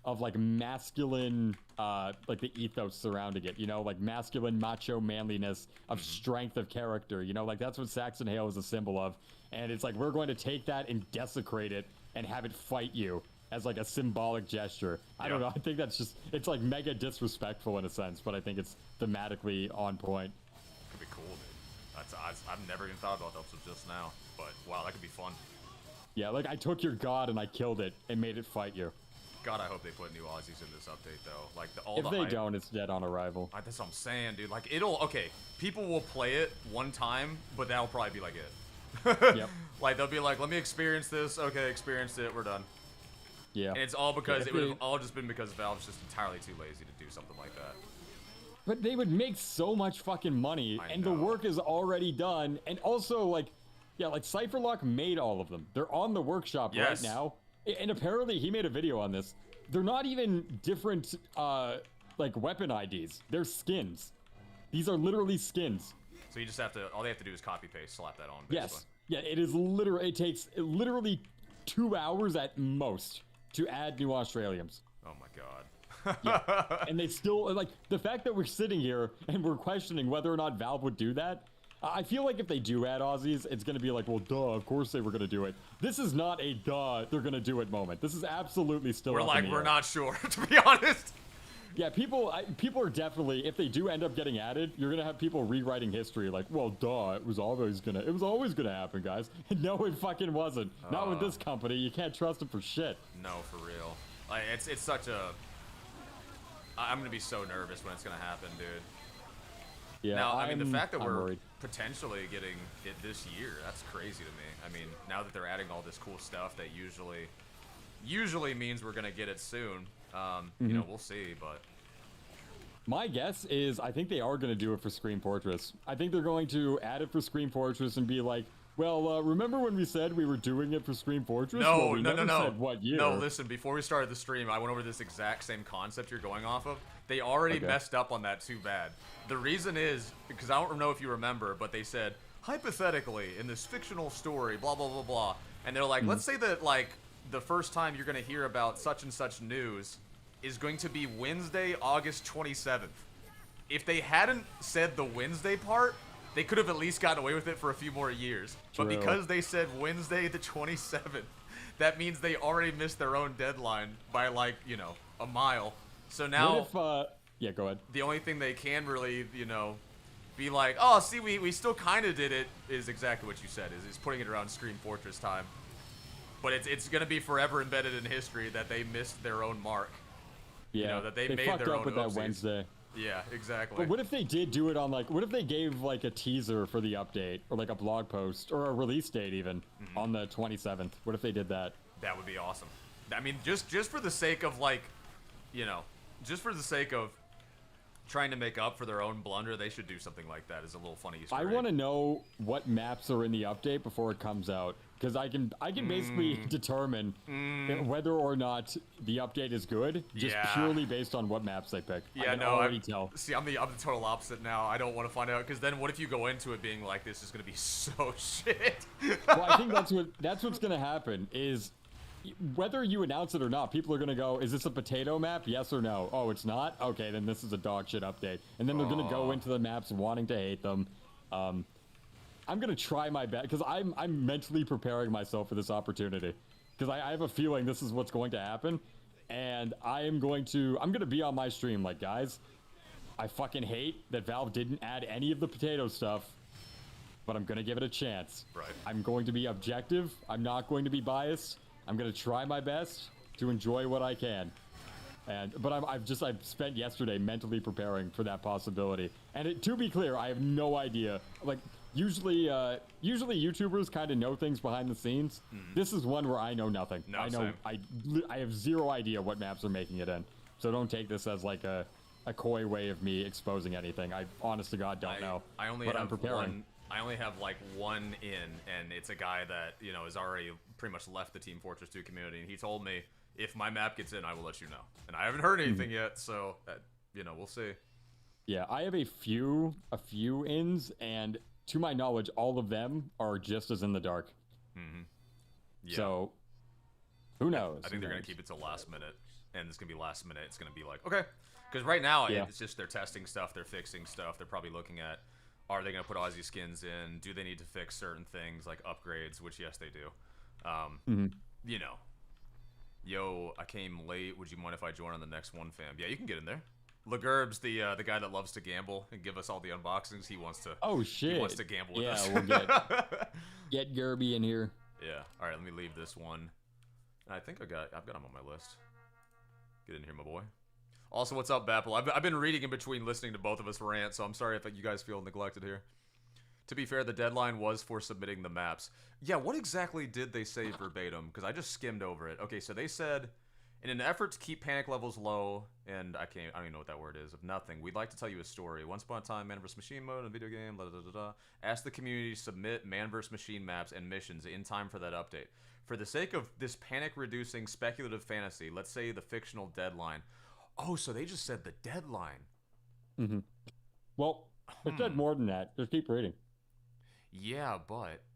of like masculine like the ethos surrounding it, like masculine macho manliness of strength of character, like that's what Saxon Hail is a symbol of. And it's like we're going to take that and desecrate it and have it fight you as like a symbolic gesture. I don't know. I think it's like mega disrespectful in a sense, but I think it's thematically on point. Could be cool, dude. I've never even thought about that until just now, but wow, that could be fun. Yeah, like I took your god and I killed it and made it fight you. God, I hope they put new Aussies in this update though. Like if they don't, it's dead on arrival. That's what I'm saying, dude. Like people will play it one time, but that'll probably be like it. Yep. Like they'll be like, let me experience this. Okay, experienced it. We're done. Yeah. And it's all because it would have all just been because Valve's just entirely too lazy to do something like that. But they would make so much fucking money, and the work is already done. And also, like Cypherlock made all of them. They're on the workshop right now. And apparently, he made a video on this. They're not even different, like weapon IDs. They're skins. These are literally skins. So you just have to. All they have to do is copy paste, slap that on. Basically. Yes. Yeah. It is literally. It takes literally 2 hours at most to add new Australians. Oh my god. Yeah. And they still, like, the fact that we're sitting here and we're questioning whether or not Valve would do that, I feel like if they do add Aussies, it's going to be like, well, duh, of course they were going to do it. This is not a duh, they're going to do it moment. This is absolutely still we're not sure, to be honest. Yeah, people are definitely, if they do end up getting added, you're gonna have people rewriting history like, well, duh, it was always gonna happen, guys. No, it fucking wasn't. Not with this company. You can't trust them for shit. No, for real. Like, it's such a. I'm gonna be so nervous when it's gonna happen, dude. Yeah, Now, I mean, the fact that I'm we're worried. potentially getting it this year, that's crazy to me. I mean, now that they're adding all this cool stuff that usually means we're going to get it soon. You know, we'll see, but... My guess is I think they are going to do it for Scream Fortress. I think they're going to add it for Scream Fortress and be like, well, remember when we said we were doing it for Scream Fortress? No, well, we no. said what year. No, listen, before we started the stream, I went over this exact same concept you're going off of. They already messed up on that too bad. The reason is, because I don't know if you remember, but they said, hypothetically, in this fictional story, blah, blah, blah, blah. And they're like, let's say that, like, the first time you're going to hear about such and such news is going to be Wednesday, August 27th. If they hadn't said the Wednesday part, they could have at least gotten away with it for a few more years. True. But because they said Wednesday the 27th, that means they already missed their own deadline by, like, you know, a mile. So now... What if, yeah, go ahead. The only thing they can really, you know, be like, oh, see, we still kind of did it, is exactly what you said, is putting it around Scream Fortress time. But it's going to be forever embedded in history that they missed their own mark. Yeah, you know, that they made fucked their up own with oopsies. that Wednesday. Yeah, exactly. But what if they did do it on, like, what if they gave, like, a teaser for the update, or, like, a blog post, or a release date, even, on the 27th? What if they did that? That would be awesome. I mean, just for the sake of, like, you know, just for the sake of trying to make up for their own blunder, they should do something like that as a little funny Easter egg. I want to know what maps are in the update before it comes out, because I can basically determine whether or not the update is good, just purely based on what maps they pick. Yeah, I can no, already tell. See, I'm the total opposite now. I don't want to find out, because then what if you go into it being like, this is going to be so shit? Well, I think that's what's going to happen, is whether you announce it or not, people are going to go, is this a potato map? Yes or no? Oh, it's not? Okay, then this is a dog shit update. And then they're going to go into the maps wanting to hate them. I'm going to try my best, because I'm mentally preparing myself for this opportunity. Because I have a feeling this is what's going to happen. And I'm going to be on my stream like, guys, I fucking hate that Valve didn't add any of the potato stuff, but I'm going to give it a chance. Right. I'm going to be objective. I'm not going to be biased. I'm going to try my best to enjoy what I can. But I've spent yesterday mentally preparing for that possibility. And to be clear, I have no idea. Like, usually YouTubers kind of know things behind the scenes. This is one where I know nothing. No, I have zero idea what maps are making it in. So don't take this as like a coy way of me exposing anything. I, honest to God, don't know. But I'm preparing. I only have like one in, and it's a guy that, you know, has already pretty much left the Team Fortress 2 community, and he told me, if my map gets in, I will let you know. And I haven't heard anything yet, so, you know, we'll see. Yeah, I have a few ins, and to my knowledge, all of them are just as in the dark. Yeah. So, who knows? I think they're going to keep it till last minute, and it's going to be last minute. It's going to be like, okay. Because right now, it's just they're testing stuff, they're fixing stuff, they're probably looking at, are they going to put Aussie skins in? Do they need to fix certain things like upgrades? Which, yes, they do. You know. Yo, I came late. Would you mind if I join on the next one, fam? Yeah, you can get in there. Lagerb's the guy that loves to gamble and give us all the unboxings. He wants to. Oh shit! He wants to gamble with us. Yeah, we'll get Gerby in here. Yeah. All right, let me leave this one. I think I've got him on my list. Get in here, my boy. Also, what's up, Bapple? I've been reading in between listening to both of us rant, so I'm sorry if you guys feel neglected here. To be fair, the deadline was for submitting the maps. Yeah, what exactly did they say verbatim? Because I just skimmed over it. Okay, so they said, in an effort to keep panic levels low, and I don't even know what that word is, of nothing, we'd like to tell you a story. Once upon a time, man vs. machine mode in a video game, blah, blah, blah, blah. Ask the community to submit man vs. machine maps and missions in time for that update. For the sake of this panic-reducing speculative fantasy, let's say the fictional deadline. Oh, so they just said the deadline. Well, it said more than that. Just keep reading. Yeah,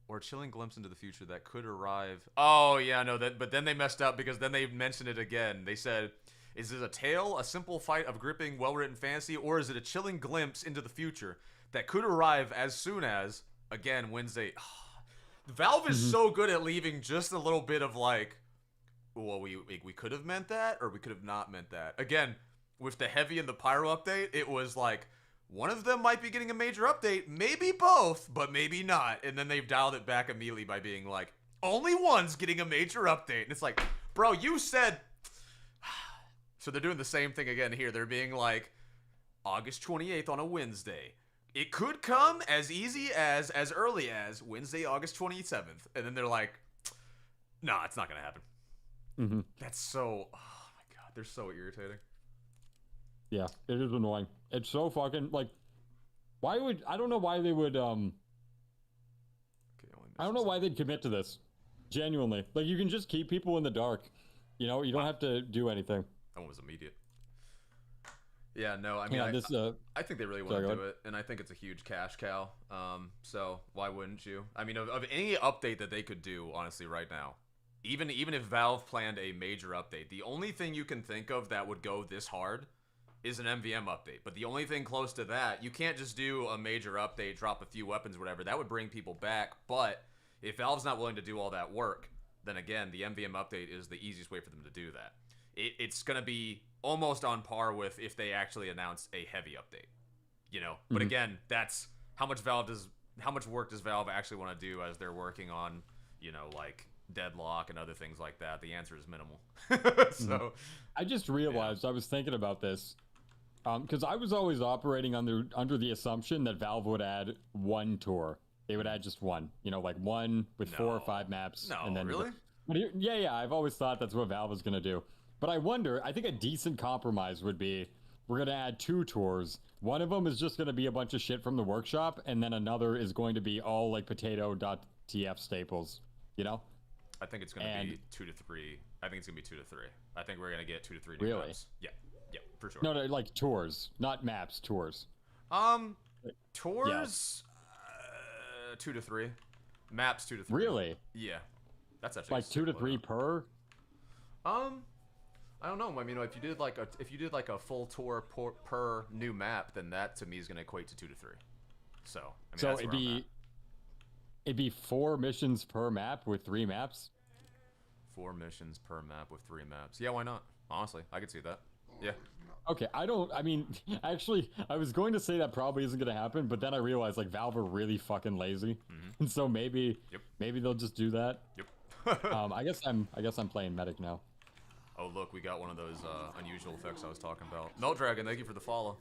or a chilling glimpse into the future that could arrive. Oh, yeah, no, but then they messed up because then they mentioned it again. They said, is this a tale, a simple fight of gripping, well-written fantasy, or is it a chilling glimpse into the future that could arrive as soon as, again, Wednesday? Valve is so good at leaving just a little bit of like, well, we could have meant that, or we could have not meant that. Again, with the Heavy and the Pyro update, it was like, one of them might be getting a major update, maybe both, but maybe not. And then they've dialed it back immediately by being like, only one's getting a major update. And it's like, bro, you said... So they're doing the same thing again here. They're being like, August 28th on a Wednesday. It could come as easy as early as Wednesday, August 27th, and then they're like, "Nah, it's not gonna happen." Mm-hmm. That's so. Oh my god, they're so irritating. Yeah, it is annoying. It's so fucking like, why would I don't know why they would Okay, I don't know why they'd commit to this. Genuinely, like you can just keep people in the dark. You know, you don't have to do anything. That one was immediate. Yeah, no, I mean, Yeah, I think they really want to do it, and I think it's a huge cash cow. So why wouldn't you? I mean, of any update that they could do, honestly, right now, even if Valve planned a major update, the only thing you can think of that would go this hard is an MVM update. But the only thing close to that, you can't just do a major update, drop a few weapons, whatever. That would bring people back. But if Valve's not willing to do all that work, then again, the MVM update is the easiest way for them to do that. It's going to be almost on par with if they actually announced a heavy update, you know. But again, that's how much work does Valve actually want to do as they're working on, you know, like Deadlock and other things like that? The answer is minimal. So I just realized I was thinking about this because I was always operating under the assumption that Valve would add one tour. They would add just one, you know, like one with 4 or 5 maps. No, and then really? Yeah. I've always thought that's what Valve was going to do. But I wonder, I think a decent compromise would be, we're going to add 2 tours. One of them is just going to be a bunch of shit from the workshop, and then another is going to be all like potato.tf staples, you know? I think it's going to be 2 to 3. I think it's going to be 2 to 3. I think we're going to get 2 to 3 new maps. Yeah, for sure. No, like tours, not maps, tours. Tours, 2 to 3. Maps 2 to 3. Really? Yeah. That's actually like 2 to 3 per? I don't know. I mean, if you did like a full tour per new map, then that to me is going to equate to 2 to 3. So, I mean, it'd be 4 missions per map with 3 maps. 4 missions per map with 3 maps. Yeah, why not? Honestly, I could see that. Yeah. Okay, I mean, actually, I was going to say that probably isn't going to happen, but then I realized, like, Valve are really fucking lazy. And so maybe they'll just do that. Yep. I guess I'm playing Medic now. Oh, look, we got one of those unusual effects I was talking about. Melt Dragon, thank you for the follow.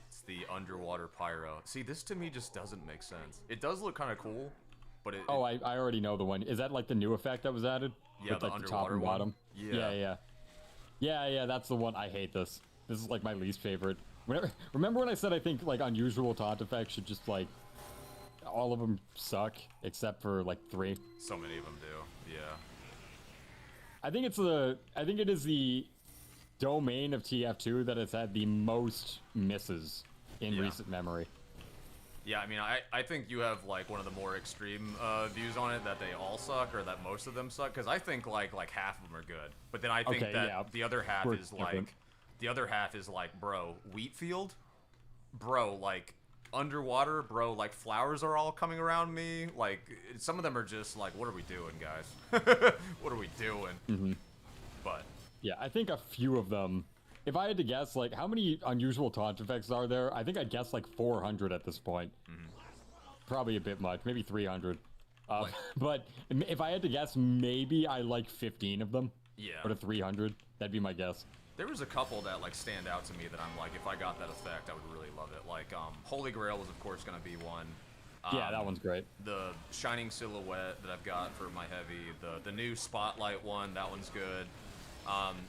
It's the underwater pyro. See, this to me just doesn't make sense. It does look kind of cool, but I already know the one. Is that like the new effect that was added? Yeah, with, the like, underwater top and bottom? one. Yeah, that's the one. I hate this. This is like my least favorite. Remember when I said I think like unusual taunt effects should just like all of them suck except for like 3? So many of them do. Yeah. I think it is the domain of TF2 that has had the most misses in recent memory. Yeah, I mean, I think you have like one of the more extreme views on it, that they all suck or that most of them suck, because I think like half of them are good, but then I think the other half is different. Bro, wheat field, bro, like underwater, bro, like flowers are all coming around me, like some of them are just like, what are we doing, guys? What are we doing? But yeah, I think a few of them, if I had to guess, like how many unusual taunt effects are there, I think I'd guess like 400 at this point. Probably a bit much, maybe 300. But if I had to guess, maybe I like 15 of them. Yeah. Or to 300, that'd be my guess. There was a couple that like stand out to me that I'm like, if I got that effect, I would really love it. Like Holy Grail was of course going to be one. Yeah, that one's great. The Shining Silhouette that I've got for my heavy, the new Spotlight one, that one's good.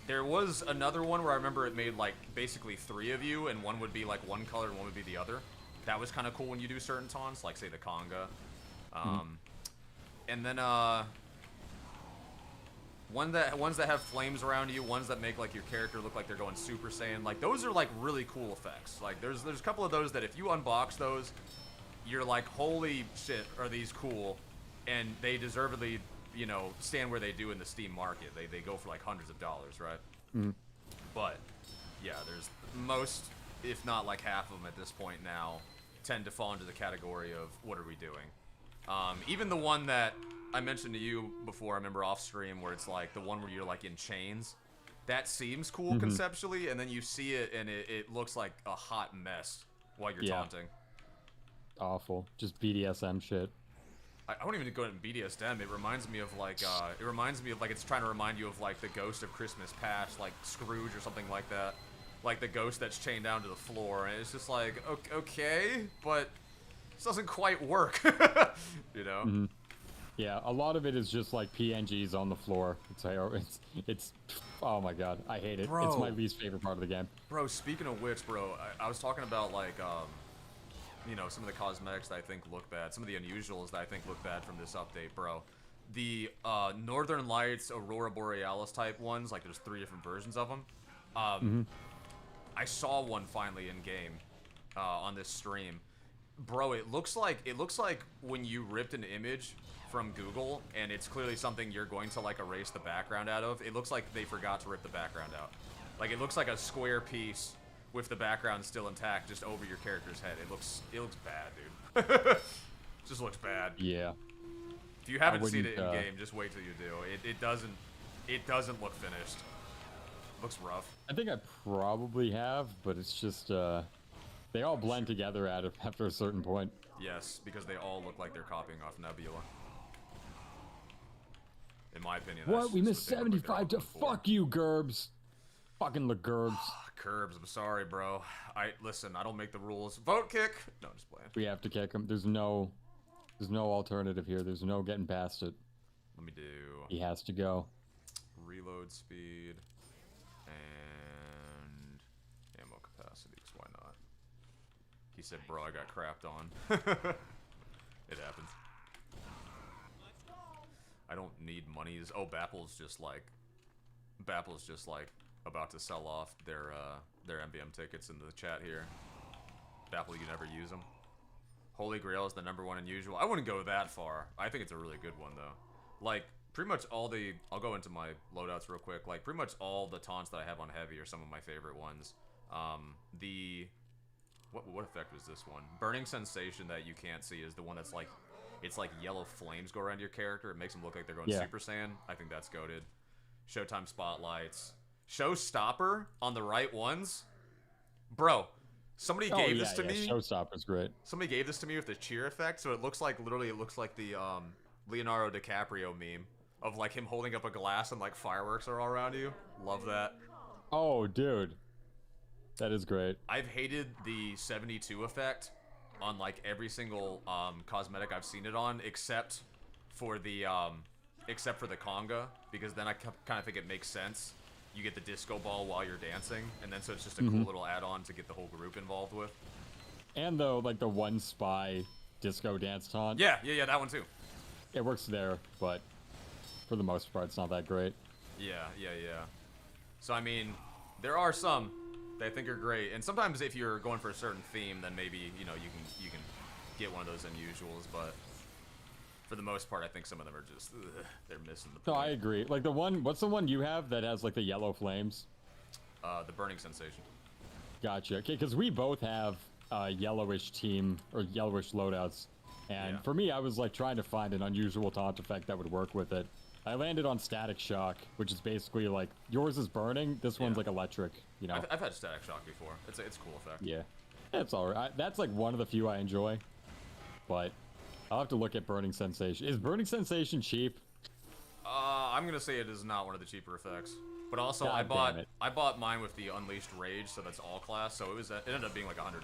There was another one where I remember it made like basically 3 of you, and one would be like one color and one would be the other. That was kind of cool when you do certain taunts, like say the conga. And then ones that have flames around you, ones that make like your character look like they're going Super Saiyan. Like those are like really cool effects. Like there's a couple of those that if you unbox those, you're like, holy shit, are these cool? And they deservedly, you know, stand where they do in the Steam market. They go for like hundreds of dollars, right? But yeah, there's most, if not like half of them at this point now, tend to fall into the category of what are we doing? Even the one that I mentioned to you before, I remember off stream, where it's like the one where you're like in chains. That seems cool conceptually, and then you see it and it looks like a hot mess while you're taunting. Awful. Just BDSM shit. I won't even go into BDSM. It reminds me of like it's trying to remind you of like the Ghost of Christmas Past, like Scrooge or something like that. Like the ghost that's chained down to the floor, and it's just like, okay, but this doesn't quite work. You know? Mm-hmm. Yeah, a lot of it is just like PNGs on the floor. It's oh my god, I hate it. Bro. It's my least favorite part of the game. Bro, speaking of which, bro, I was talking about like, you know, some of the cosmetics that I think look bad, some of the unusuals that I think look bad from this update, bro. The Northern Lights, Aurora Borealis type ones, like there's 3 different versions of them. I saw one finally in game on this stream. Bro, it looks like when you ripped an image from Google and it's clearly something you're going to like erase the background out of. It looks like they forgot to rip the background out. Like it looks like a square piece with the background still intact just over your character's head. It looks bad, dude. Just looks bad. Yeah. If you haven't seen it in game, just wait till you do. It doesn't look finished. It looks rough. I think I probably have, but it's just they all blend together after a certain point. Yes, because they all look like they're copying off Nebula. In my opinion, What? We missed 75 to fuck you, Gerbs. Fucking the Gerbs. Curbs, I'm sorry, bro. Listen, I don't make the rules. Vote kick. No, just playing. We have to kick him. There's no alternative here. There's no getting past it. Let me do. He has to go. Reload speed and ammo capacity. 'Cause why not? He said, "Bro, I got crapped on." It happens. I don't need monies. Oh, Bapple's just like about to sell off their MVM tickets in the chat here. Bapple, you never use them. Holy Grail is the #1 unusual. I wouldn't go that far. I think it's a really good one though. Like pretty much all the, I'll go into my loadouts real quick. Like pretty much all the taunts that I have on heavy are some of my favorite ones. What effect was this one? Burning Sensation that you can't see is the one that's like, it's like yellow flames go around your character. It makes them look like they're going Super Saiyan. I think that's goated. Showtime Spotlights. Showstopper on the right ones. Bro, somebody gave this to me. Showstopper's great. Somebody gave this to me with the cheer effect, so it looks like, literally, it looks like the Leonardo DiCaprio meme of like him holding up a glass and like fireworks are all around you. Love that. Oh, dude. That is great. I've hated the 72 effect on like every single cosmetic I've seen it on, except for the conga, because then I kind of think it makes sense. You get the disco ball while you're dancing, and then so it's just a cool little add-on to get the whole group involved with. And though, like the one spy disco dance taunt. Yeah, that one too. It works there, but for the most part, it's not that great. Yeah. So I mean, there are some that I think are great, and sometimes if you're going for a certain theme, then maybe you can get one of those unusuals, but for the most part, I think some of them are just they're missing the point. No, I agree. Like the one, what's the one you have that has like the yellow flames? The Burning Sensation. Gotcha. Okay, because we both have yellowish team or yellowish loadouts, and for me, I was like trying to find an unusual taunt effect that would work with it. I landed on Static Shock, which is basically like yours is burning, this one's like electric. You know, I've had Static Shock before. It's a cool effect. Yeah, it's alright. That's like one of the few I enjoy, but I'll have to look at Burning Sensation. Is Burning Sensation cheap? I'm gonna say it is not one of the cheaper effects. But also, I bought mine with the Unleashed Rage, so that's all class. So it ended up being like $100.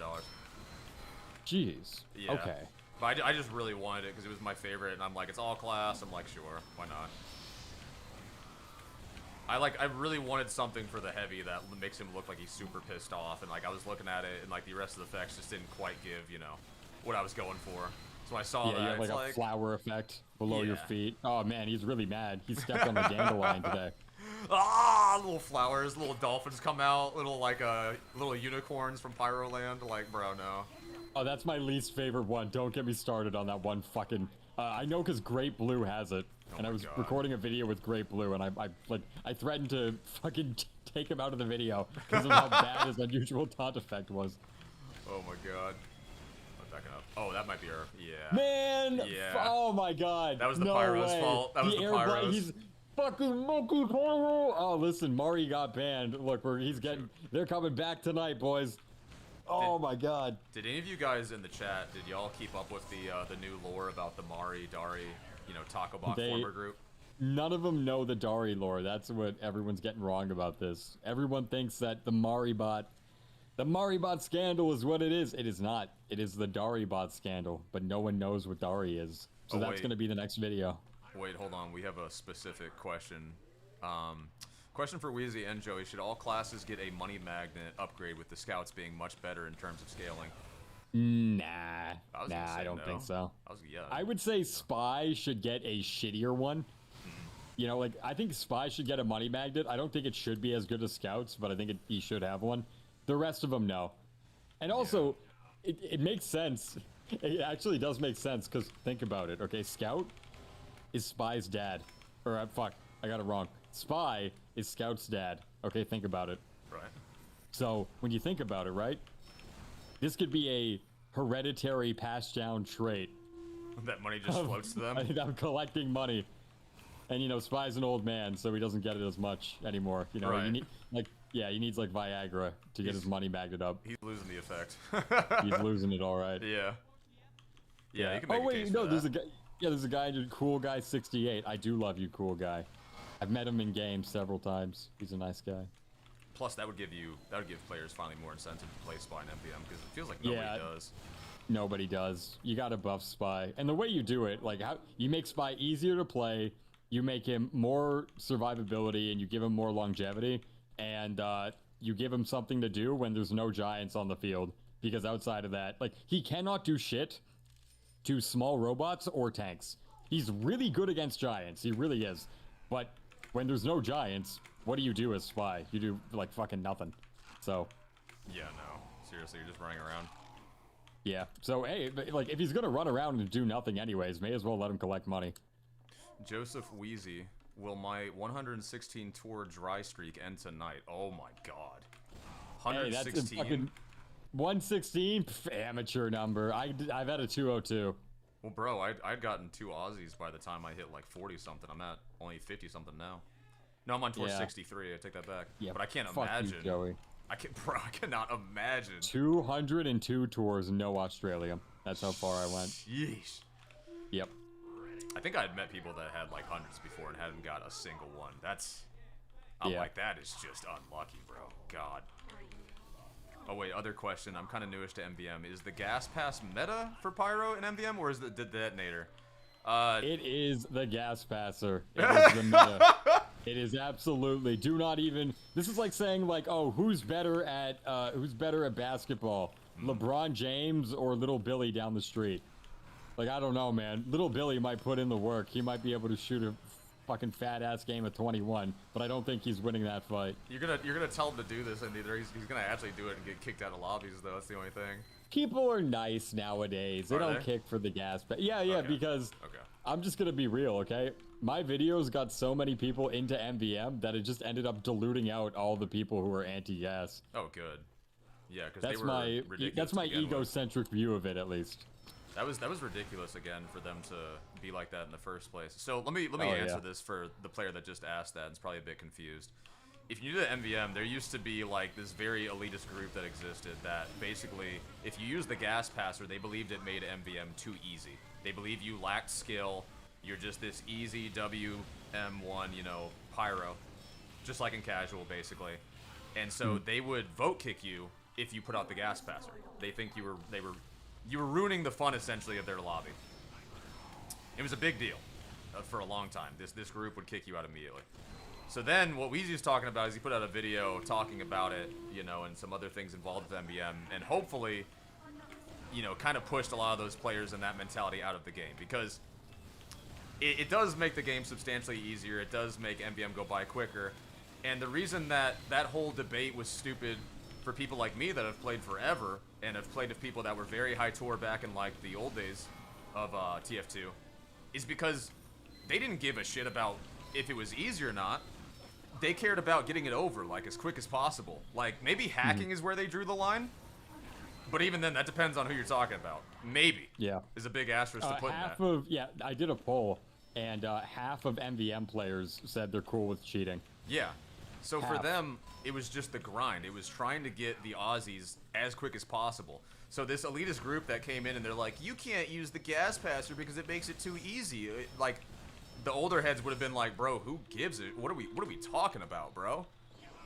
Jeez. Yeah. Okay. But I just really wanted it because it was my favorite, and I'm like, it's all class. I'm like, sure, why not? I really wanted something for the heavy that makes him look like he's super pissed off, and like I was looking at it, and like the rest of the effects just didn't quite give, what I was going for. So I saw that. Yeah, you have like a flower effect below your feet. Oh man, he's really mad. He stepped on the dandelion today. Ah, little flowers, little dolphins come out, little unicorns from Pyroland. Like, bro, no. Oh, that's my least favorite one. Don't get me started on that one fucking. I know because Great Blue has it, and I was recording a video with Great Blue, and I threatened to fucking take him out of the video because of how bad his unusual taunt effect was. Oh my god. I'm backing up. Oh, that might be her. Yeah. Man. Yeah. Oh my god. That was the Pyro's fault. That was the Pyro's. He's fucking monkey Pyro. Oh, listen, Mari got banned. Look, they're coming back tonight, boys. Oh my god. Did any of you guys in the chat, did y'all keep up with the new lore about the Mari, Dari, Taco Bot former group? None of them know the Dari lore. That's what everyone's getting wrong about this. Everyone thinks that the Mari bot The Maribot scandal is what it is. It is not. It is the Daribot scandal, but no one knows what Dari is. So that's going to be the next video. Wait, hold on. We have a specific question. Question for WEEZY and Joey. Should all classes get a money magnet upgrade with the scouts being much better in terms of scaling? Nah, I don't think so. I would say Spy should get a shittier one. You know, like, I think Spy should get a money magnet. I don't think it should be as good as Scouts, but I think he should have one. The rest of them, no. And also, it makes sense. It actually does make sense, because think about it, okay? Scout is Spy's dad. Or, fuck, I got it wrong. Spy is Scout's dad. Okay, think about it. Right. So, when you think about it, right? This could be a hereditary passed-down trait. That money just floats to them? I'm collecting money. And, you know, Spy's an old man, so he doesn't get it as much anymore. You know, right. you need, like, yeah, he needs, like, Viagra to get his money magneted up. He's losing the effect. He's losing it, all right. Yeah. Yeah, you can make oh, wait, a case no, for there's a guy. Yeah, there's a guy, Cool Guy 68. I do love you, Cool Guy. I've met him in games several times. He's a nice guy. Plus, that would give players finally more incentive to play Spy in MVM, because it feels like nobody does. Nobody does. You gotta buff Spy. And the way you do it, like, how you make Spy easier to play, you make him more survivability, and you give him more longevity, and you give him something to do when there's no giants on the field. Because outside of that, like, he cannot do shit to small robots or tanks. He's really good against giants. He really is. But when there's no giants, what do you do as Spy? You do, like, fucking nothing. So. Yeah, no. Seriously, you're just running around. Yeah. So, hey, like, if he's gonna run around and do nothing anyways, may as well let him collect money. Joseph WEEZY, will my 116 tour dry streak end tonight? Oh my god. 116? Hey, that's a fucking 116? Amateur number. I've had a 202. Well, bro, I'd gotten 2 Aussies by the time I hit like 40-something. I'm at only 50-something now. No, I'm on tour 63. I take that back. Yeah, but I can't imagine. You, Joey. I cannot imagine. 202 tours, no Australia. That's how far I went. Yeesh. Yep. I think I'd met people that had like hundreds before and hadn't got a single one. I'm like, that is just unlucky, bro. God. Oh wait, other question. I'm kind of newish to MVM. Is the gas pass meta for Pyro in MVM, or is it the detonator? It is the gas passer. It is the meta. It is absolutely. Do not even. This is like saying like, oh, who's better at basketball, LeBron James or Little Billy down the street? Like, I don't know, man. Little Billy might put in the work. He might be able to shoot a fucking fat-ass game of 21, but I don't think he's winning that fight. You're gonna tell him to do this, and either he's gonna actually do it and get kicked out of lobbies, though. That's the only thing. People are nice nowadays. They don't kick for the gas. But yeah, because I'm just gonna be real, okay? My videos got so many people into MVM that it just ended up diluting out all the people who are anti-gas. Oh, good. Yeah, because they were ridiculous. That's my egocentric view of it, at least. That was ridiculous again for them to be like that in the first place. So let me answer this for the player that just asked that and is probably a bit confused. If you do the MVM, there used to be like this very elitist group that existed that basically, if you use the gas passer, they believed it made MVM too easy. They believe you lacked skill. You're just this easy WM1, you know, pyro, just like in casual basically. And so they would vote kick you if you put out the gas passer. They think you were ruining the fun, essentially, of their lobby. It was a big deal for a long time. This group would kick you out immediately. So then, what Weezy's talking about is he put out a video talking about it, you know, and some other things involved with MVM, and hopefully, you know, kind of pushed a lot of those players and that mentality out of the game, because it does make the game substantially easier. It does make MVM go by quicker, and the reason that whole debate was stupid for people like me that have played forever and have played with people that were very high tour back in like the old days of TF2 is because they didn't give a shit about if it was easy or not. They cared about getting it over like as quick as possible. Like maybe hacking is where they drew the line, but even then that depends on who you're talking about. Maybe is a big asterisk to put in that. I did a poll and half of MVM players said they're cool with cheating. Yeah. So for them, it was just the grind. It was trying to get the Aussies as quick as possible. So this elitist group that came in and they're like, you can't use the gas passer because it makes it too easy. Like, the older heads would have been like, bro, who gives it? What are we talking about, bro?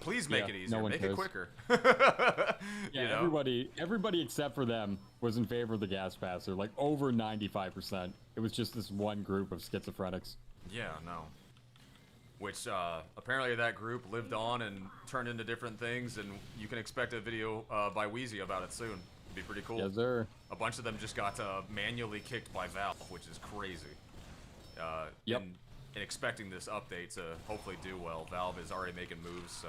Please make it easier. No Make cares. it quicker. Yeah, You know? everybody except for them was in favor of the gas passer, like over 95%. It was just this one group of schizophrenics. Yeah, no. Which, apparently that group lived on and turned into different things, and you can expect a video by WEEZY about it soon. It'd be pretty cool. Yes, sir. A bunch of them just got manually kicked by Valve, which is crazy. Yep. And expecting this update to hopefully do well. Valve is already making moves, so...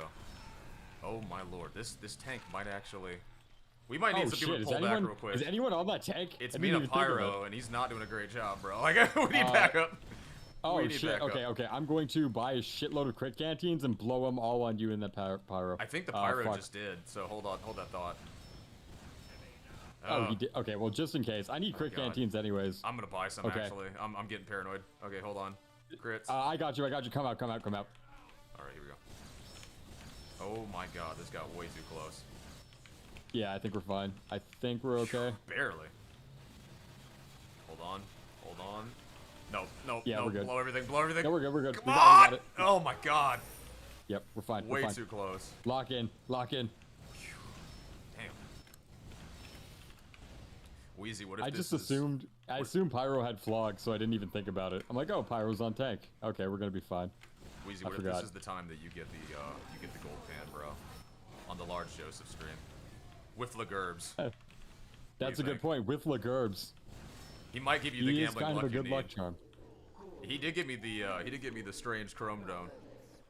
Oh my lord, this tank might actually... We might need some people to pull back real quick. Is anyone on that tank? It's me and a Pyro, and he's not doing a great job, bro. Like, we need backup. Oh shit, okay. I'm going to buy a shitload of crit canteens and blow them all on you in the Pyro. I think the Pyro just did, so hold that thought. Oh, he did? Okay, well, just in case. I need crit canteens anyways. I'm gonna buy some, actually. I'm getting paranoid. Okay, hold on. Crits. I got you. Come out. Alright, here we go. Oh my god, this got way too close. Yeah, I think we're fine. I think we're okay. Barely. Hold on. No, Yeah, we're good. Blow everything. Yeah, we're good. Come we on! got it. Oh my god. Yep, we're fine. Way we're fine. too close. Lock in. Damn. WEEZY, what if I assumed Pyro had Flog, so I didn't even think about it. I'm like, oh, Pyro's on tank. Okay, we're gonna be fine. WEEZY, what if this is the time that you get the gold pan, bro? On the large Joseph stream. With Lagerbs. That's a good point. With Lagerbs. He might give you the gambling kind luck of a good you need. luck charm. He did give me the strange chrome dome.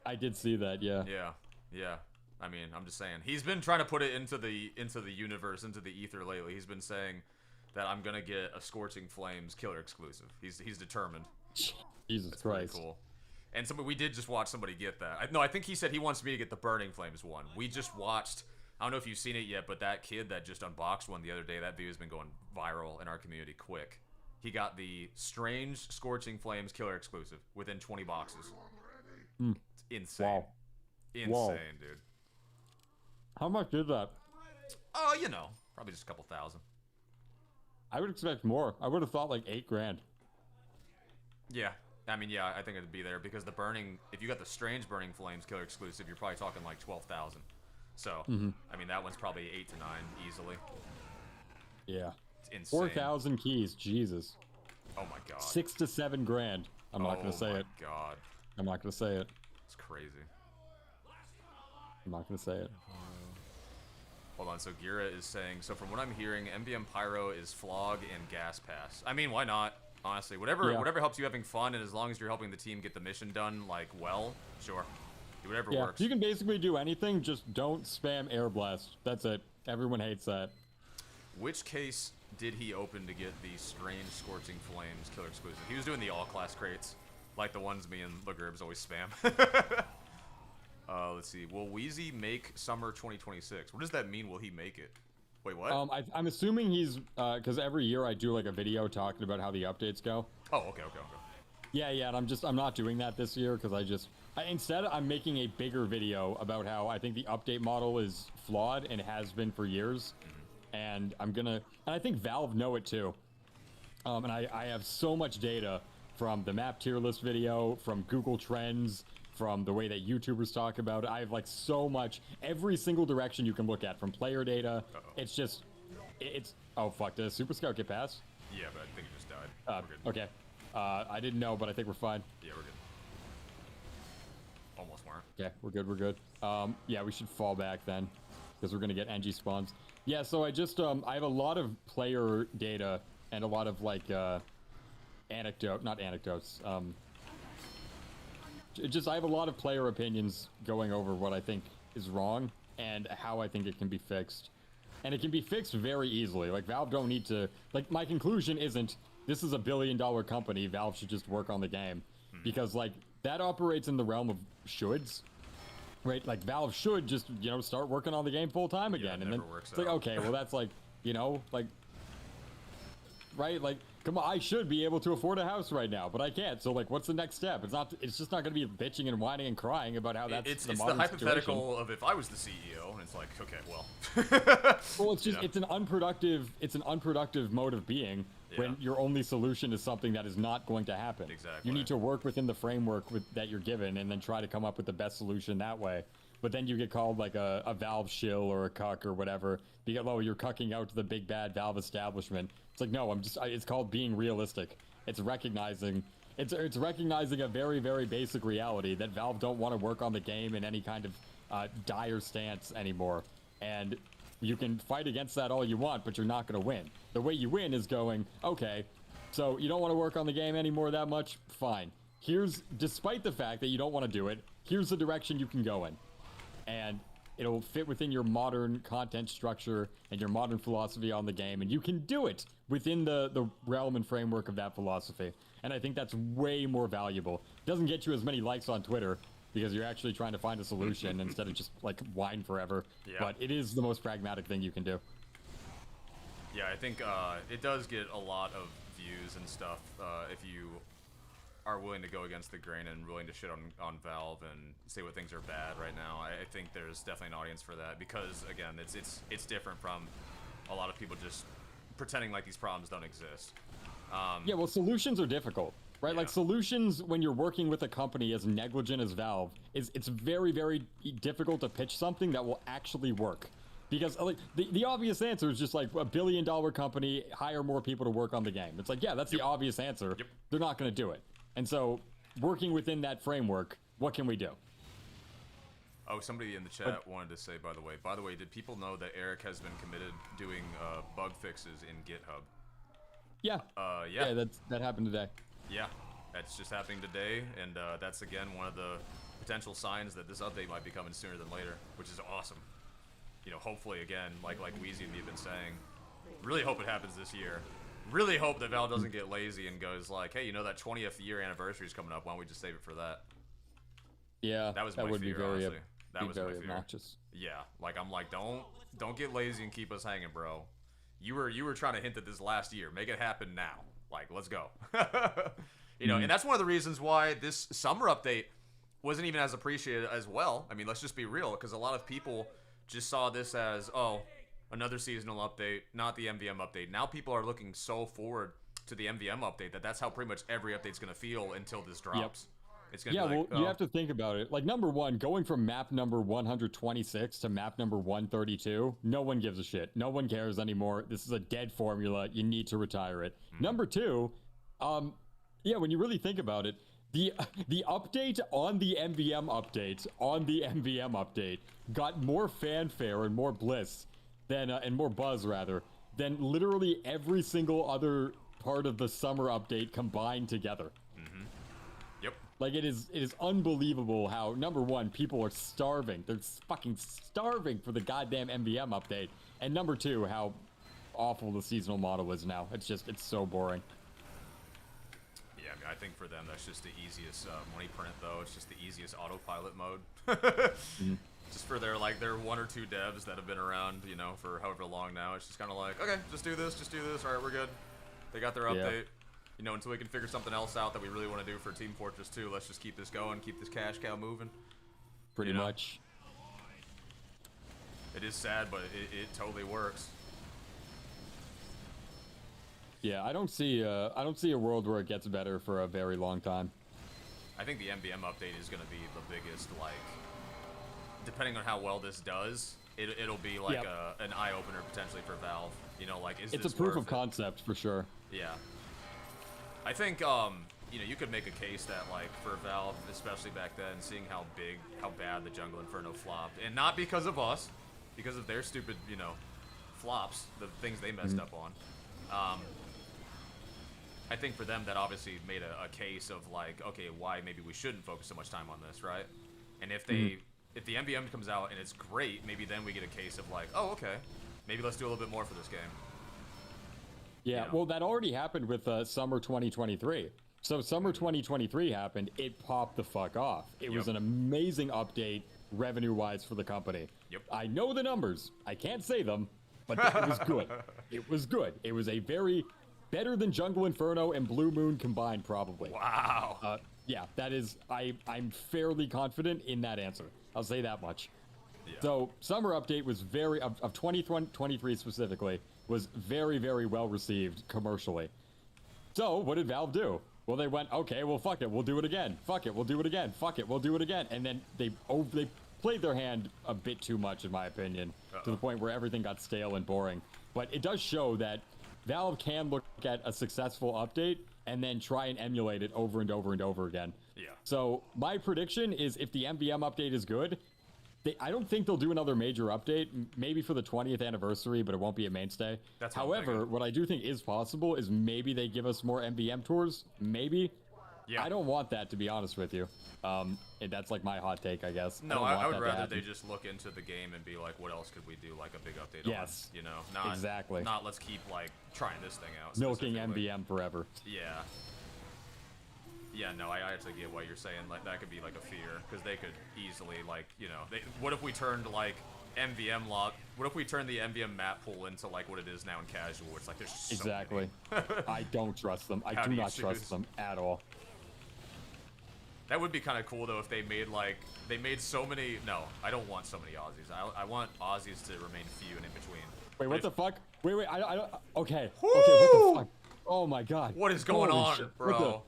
I did see that, yeah. Yeah. I mean, I'm just saying. He's been trying to put it into the universe, into the ether lately. He's been saying that I'm gonna get a Scorching Flames killer exclusive. He's determined. Jesus That's Christ. pretty cool. And we did just watch somebody get that. I think he said he wants me to get the Burning Flames one. We just watched. I don't know if you've seen it yet, but that kid that just unboxed one the other day, that video's been going viral in our community quick. He got the Strange Scorching Flames killer exclusive within 20 boxes. It's insane. Wow. Insane, dude. How much is that? Oh, probably just a couple thousand. I would expect more. I would have thought like $8,000. Yeah. I mean, yeah, I think it'd be there because if you got the Strange Burning Flames killer exclusive, you're probably talking like 12,000. So, I mean, that one's probably 8 to 9 easily. Yeah. It's insane. 4,000 keys, Jesus. Oh my god. 6 to 7 grand. I'm not gonna say it. Oh my god. I'm not gonna say it. It's crazy. I'm not gonna say it. Hold on, so Gira is saying, so from what I'm hearing, MVM Pyro is Flog and Gas Pass. I mean, why not? Honestly, whatever helps you having fun, and as long as you're helping the team get the mission done, like, well, sure. Do whatever works. You can basically do anything, just don't spam Air Blast. That's it. Everyone hates that. Which case did he open to get the Strange Scorching Flames killer exclusive? He was doing the all-class crates, like the ones me and Lagerbs always spam. Let's see. Will WEEZY make summer 2026? What does that mean, will he make it? Wait, what? I'm assuming he's, because every year I do like a video talking about how the updates go. Oh, okay. Yeah, and I'm not doing that this year because instead I'm making a bigger video about how I think the update model is flawed and has been for years. And and I think Valve know it too. And I have so much data from the map tier list video, from Google Trends, from the way that YouTubers talk about it. I have like so much, every single direction you can look at, from player data. It's just, oh fuck, did a Super Scout get past? Yeah, but I think it just died. We're good. Okay. I didn't know, but I think we're fine. Yeah, we're good. Almost weren't. Okay, we're good. Yeah, we should fall back then, because we're gonna get NG spawns. Yeah, so I just, I have a lot of player data and a lot of like, not anecdotes, I have a lot of player opinions going over what I think is wrong and how I think it can be fixed. And it can be fixed very easily. Like, Valve don't need to, like, my conclusion isn't, this is a billion-dollar company, Valve should just work on the game. Because, like, that operates in the realm of shoulds. Right? Like, Valve should just, start working on the game full-time again. And then it's like, okay, well, that's like, like, right? Like, come on, I should be able to afford a house right now, but I can't. So, like, what's the next step? It's just not going to be bitching and whining and crying about how that's it's the the hypothetical situation. Of if I was the CEO, and it's like, okay, well. Well, it's just, it's an unproductive mode of being when your only solution is something that is not going to happen. Exactly. You need to work within the framework that you're given and then try to come up with the best solution that way. but then you get called like a Valve shill or a cuck or whatever because, oh, you're cucking out to the big bad Valve establishment. It's like, no, it's called being realistic. It's recognizing a very, very basic reality that Valve don't want to work on the game in any kind of dire stance anymore. And you can fight against that all you want, but you're not going to win. The way you win is going, okay, so you don't want to work on the game anymore that much? Fine. Despite the fact that you don't want to do it, here's the direction you can go in. And it'll fit within your modern content structure and your modern philosophy on the game, and you can do it within the realm and framework of that philosophy. And I think that's way more valuable. It doesn't get you as many likes on Twitter, because you're actually trying to find a solution instead of just, like, whine forever. Yeah. But it is the most pragmatic thing you can do. Yeah, I think it does get a lot of views and stuff if you are willing to go against the grain and willing to shit on Valve and say what things are bad right now. I think there's definitely an audience for that because, again, it's different from a lot of people just pretending like these problems don't exist. Yeah, well, solutions are difficult, right? Yeah. Like, solutions when you're working with a company as negligent as Valve, it's very, very difficult to pitch something that will actually work. Because, like, the obvious answer is just, like, $1 billion company, hire more people to work on the game. It's like, yeah, that's the obvious answer. Yep. They're not going to do it. And so, working within that framework, what can we do? Oh, somebody in the chat wanted to say, by the way, did people know that Eric has been committed doing bug fixes in GitHub? Yeah. Yeah. Yeah, that happened today. Yeah, that's just happening today, and that's, again, one of the potential signs that this update might be coming sooner than later, which is awesome. You know, hopefully, again, like WEEZY and me have been saying, really hope it happens this year. Really hope that Valve doesn't get lazy and goes like, hey, you know, that 20th year anniversary is coming up, why don't we just save it for that? Yeah, that was my would fear, be very, honestly. That was very my fear. obnoxious. Yeah, like, I'm like, don't get lazy and keep us hanging, bro. You were trying to hint at this last year. Make it happen now. Like, let's go. You know, and that's one of the reasons why this summer update wasn't even as appreciated as well. I mean, let's just be real, because a lot of people just saw this as, oh, another seasonal update, not the MVM update. Now people are looking so forward to the MVM update that's how pretty much every update's going to feel until this drops. Yep. It's gonna be like, well, you have to think about it. Like, number one, going from map number 126 to map number 132, no one gives a shit. No one cares anymore. This is a dead formula. You need to retire it. Number two, yeah, when you really think about it, the update on the MVM update got more fanfare and more bliss than and more buzz rather than literally every single other part of the summer update combined together. Yep. Like, it is unbelievable how, number one, people are starving. They're fucking starving for the goddamn MVM update. And number two, how awful the seasonal model is now. It's so boring. Yeah, I mean, I think for them, that's just the easiest money print, though. It's just the easiest autopilot mode. Just for their one or two devs that have been around, you know, for however long now. It's just kind of like, okay, just do this. All right, we're good. They got their update. Yeah. You know, until we can figure something else out that we really want to do for Team Fortress 2, let's just keep this going, keep this cash cow moving. Pretty much. It is sad, but it totally works. Yeah, I don't see a world where it gets better for a very long time. I think the MVM update is going to be the biggest, like, depending on how well this does, it'll be like an eye-opener potentially for Valve. You know, like, is it's this a proof worth of concept for sure. Yeah. I think, you know, you could make a case that, like, for Valve, especially back then, seeing how bad the Jungle Inferno flopped, and not because of us, because of their stupid, you know, flops, the things they messed up on. I think for them, that obviously made a case of, like, okay, why maybe we shouldn't focus so much time on this, right? And if they, if the MVM comes out and it's great, maybe then we get a case of, like, oh, okay, maybe let's do a little bit more for this game. Yeah, well, that already happened with summer 2023. So summer 2023 happened, it popped the fuck off. It was an amazing update revenue-wise for the company. Yep. I know the numbers. I can't say them, but it was good. It was good. It was a very better than Jungle Inferno and Blue Moon combined, probably. Wow. Yeah, that is, I'm fairly confident in that answer. I'll say that much. Yeah. So summer update was very, of 2023 specifically, was very, very well received commercially. So what did Valve do? Well, they went, okay, well, fuck it, we'll do it again. Fuck it, we'll do it again. Fuck it, we'll do it again. And then they played their hand a bit too much, in my opinion, to the point where everything got stale and boring. But it does show that Valve can look at a successful update and then try and emulate it over and over and over again. Yeah. So my prediction is if the MVM update is good, I don't think they'll do another major update, maybe for the 20th anniversary, but it won't be a mainstay. That's However, what I do think is possible is maybe they give us more MVM tours. Maybe. Yeah. I don't want that, to be honest with you. And that's like my hot take, I guess. No, I would rather they just look into the game and be like, what else could we do, like a big update on, you know? Not, exactly. Not let's keep, like, trying this thing out. Milking MVM forever. Yeah. Yeah, no, I actually get what you're saying. Like, that could be, like, a fear, because they could easily, like, you know, what if we turned, like, MVM lot? What if we turned the MVM map pool into, like, what it is now in casual? It's like, there's so exactly. many. I don't trust them. I do not trust them at all. That would be kind of cool, though, if they made, like, so many... No, I don't want so many Aussies. I want Aussies to remain few and in between. Wait, what the fuck? Wait, I don't... Okay. Woo! Okay, what the fuck? Oh, my God. What is going on, bro?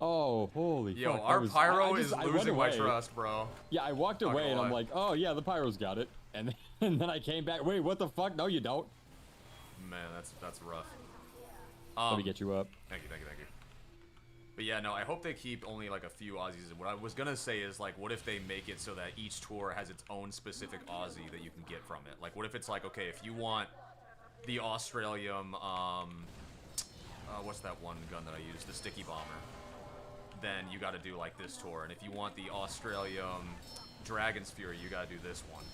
Oh, holy fuck. Yo, our pyro is losing my trust, bro. Yeah, I walked away, and I'm like, oh, yeah, the pyro's got it. And then I came back. Wait, what the fuck? No, you don't. Man, that's rough. Let me get you up. Thank you. But yeah, no, I hope they keep only like a few Aussies. What I was gonna say is, like, what if they make it so that each tour has its own specific Aussie that you can get from it? Like, what if it's like, okay, if you want the Australium, what's that one gun that I use? The Sticky Bomber. Then you gotta do, like, this tour. And if you want the Australium Dragon's Fury, you gotta do this one.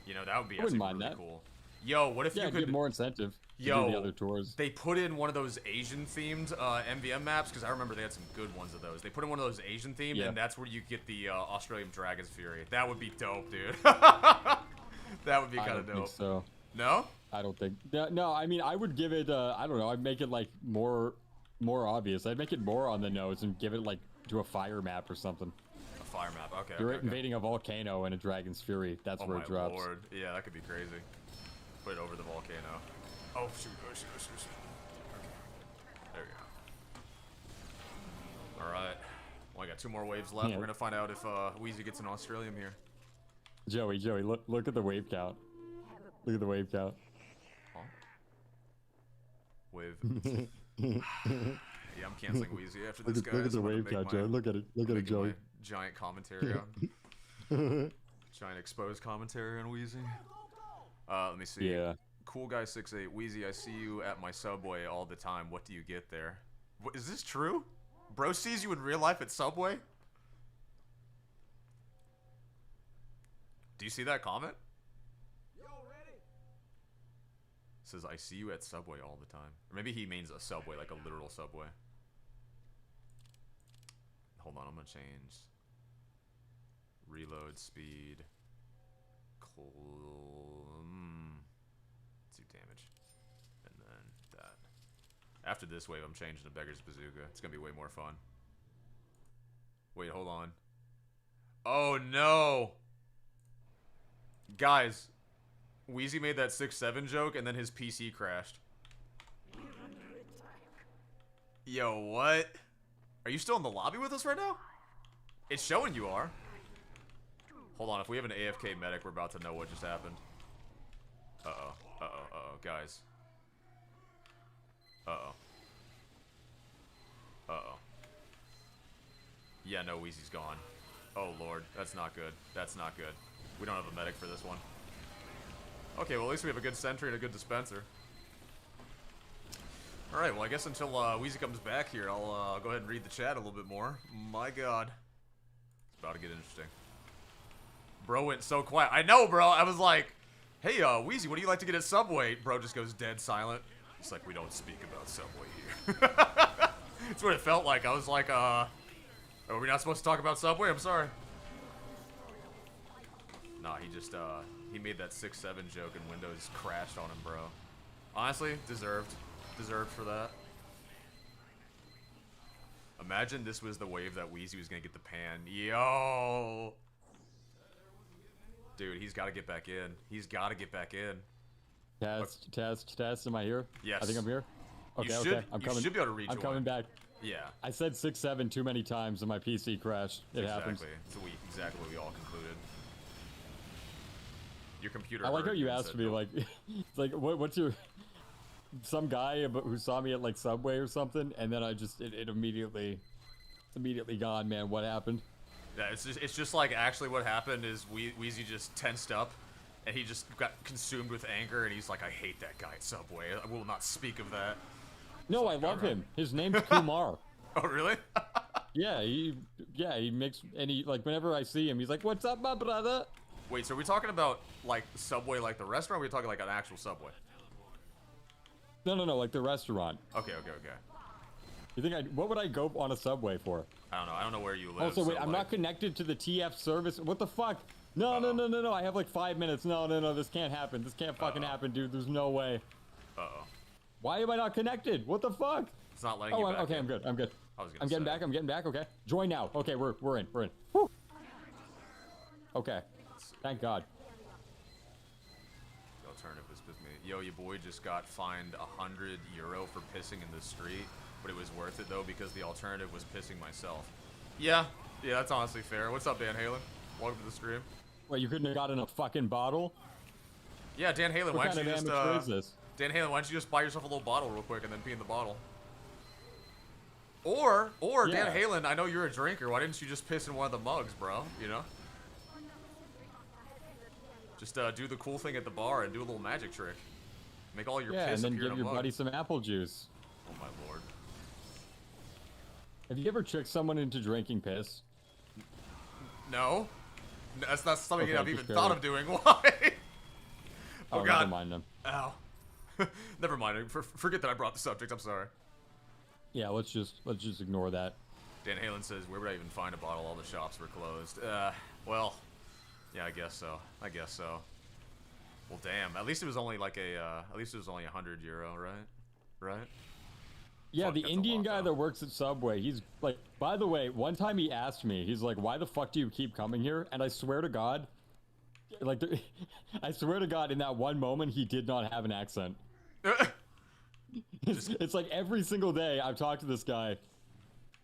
You know, that would be actually really cool. Yo, what if you could... get more incentive to do the other tours. They put in one of those Asian-themed MVM maps, because I remember they had some good ones of those. They put in one of those Asian-themed, and that's where you get the Australian Dragon's Fury. That would be dope, dude. That would be kind of dope. I don't think so. No? I don't think... No, I mean, I would give it, I don't know, I'd make it, like, more obvious. I'd make it more on the nose and give it, like, to a fire map or something. A fire map, okay. You're invading a volcano and a Dragon's Fury. That's where it drops. Oh, my lord. Yeah, that could be crazy. Put it over the volcano. Oh, shoot. Okay. There we go. Alright. Well, I got 2 more waves left. We're gonna find out if WEEZY gets an Australium here. Joey, look at the wave count. Look at the wave count. Huh? Wave. Yeah, I'm canceling WEEZY after this, guys. Look at the wave count, Joey. Look at it, Joey. Giant commentary on... giant exposed commentary on WEEZY. Let me see. Yeah. Cool guy 68. WEEZY, I see you at my Subway all the time. What do you get there? What, is this true? Bro sees you in real life at Subway? Do you see that comment? Yo, ready? Says, I see you at Subway all the time. Or maybe he means a Subway, like a literal Subway. Hold on, I'm gonna change. Reload speed. Let's do damage. And then that. After this wave, I'm changing to Beggar's Bazooka. It's gonna be way more fun. Wait, hold on. Oh no! Guys, WEEZY made that 6-7 joke and then his PC crashed. Yo, what? Are you still in the lobby with us right now? It's showing you are. Hold on, if we have an AFK medic, we're about to know what just happened. Uh-oh, guys. Uh-oh. Yeah, no, WEEZY's gone. Oh, Lord, that's not good. That's not good. We don't have a medic for this one. Okay, well, at least we have a good sentry and a good dispenser. Alright, well, I guess until WEEZY comes back here, I'll go ahead and read the chat a little bit more. My god. It's about to get interesting. Bro went so quiet. I know, bro. I was like, hey, WEEZY, what do you like to get at Subway? Bro just goes dead silent. It's like, we don't speak about Subway here. That's what it felt like. I was like, are we not supposed to talk about Subway? I'm sorry. Nah, he just, he made that 6-7 joke and Windows crashed on him, bro. Honestly, deserved. Deserved for that. Imagine this was the wave that WEEZY was gonna get the pan. Yo! Dude, he's gotta get back in. He's gotta get back in. Test, am I here? Yes. I think I'm here. Okay, I'm coming. You should be able to rejoin. I'm coming back. Yeah. I said 6-7 too many times and my PC crashed. It happens. It's exactly what we all concluded. Your computer. I like how heard you and asked said me, no. like, it's like, what's your... Some guy who saw me at, like, Subway or something, and then I just, it immediately... It's immediately gone, man. What happened? Yeah, it's just like actually what happened is WEEZY just tensed up, and he just got consumed with anger, and he's like, I hate that guy at Subway. I will not speak of that. No, I like, love alright. him. His name's Kumar. Oh, really? Yeah, he makes, and he, like, whenever I see him, he's like, what's up, my brother? Wait, so are we talking about, like, Subway, like the restaurant, or are we talking like an actual Subway? No, like the restaurant. Okay. You think what would I go on a Subway for? I don't know where you live. Also, wait, so, I'm like, not connected to the TF service. What the fuck? No, Uh-oh. no, I have like 5 minutes. No, this can't happen. This can't fucking happen, dude. There's no way. Uh-oh. Why am I not connected? What the fuck? It's not letting you back okay, in. I'm good. I was gonna I'm getting say. back. I'm getting back. Okay. Join now. Okay, we're in. Woo. Okay. Thank God. The alternative was with me. Yo, your boy just got fined €100 for pissing in the street, but it was worth it though because the alternative was pissing myself. Yeah, that's honestly fair. What's up, Dan Halen? Welcome to the stream. Wait, you couldn't have gotten a fucking bottle? Yeah, Dan Halen, why What don't kind you of just amateur is this? Dan Halen, why don't you just buy yourself a little bottle real quick and then pee in the bottle? Or Yeah. Dan Halen, I know you're a drinker. Why didn't you just piss in one of the mugs, bro? You know? Just do the cool thing at the bar and do a little magic trick. Make all your Yeah, piss and then appear give in a your mug. buddy some apple juice. Oh my lord. Have you ever tricked someone into drinking piss? No. That's not something Okay, I've just even thought barely. of doing. Why? Oh god. Never mind them. Ow. Never mind. Forget that I brought the subject. I'm sorry. Yeah, let's just ignore that. Dan Halen says, where would I even find a bottle? All the shops were closed. Well, yeah, I guess so. Well, damn. At least it was only like at least it was only €100, right? Yeah, Fuck, the that's a Indian lot, guy though. that works at Subway, he's like, by the way, one time he asked me, he's like, why the fuck do you keep coming here? And I swear to God, like, I swear to God, in that one moment, he did not have an accent. It's like every single day I've talked to this guy.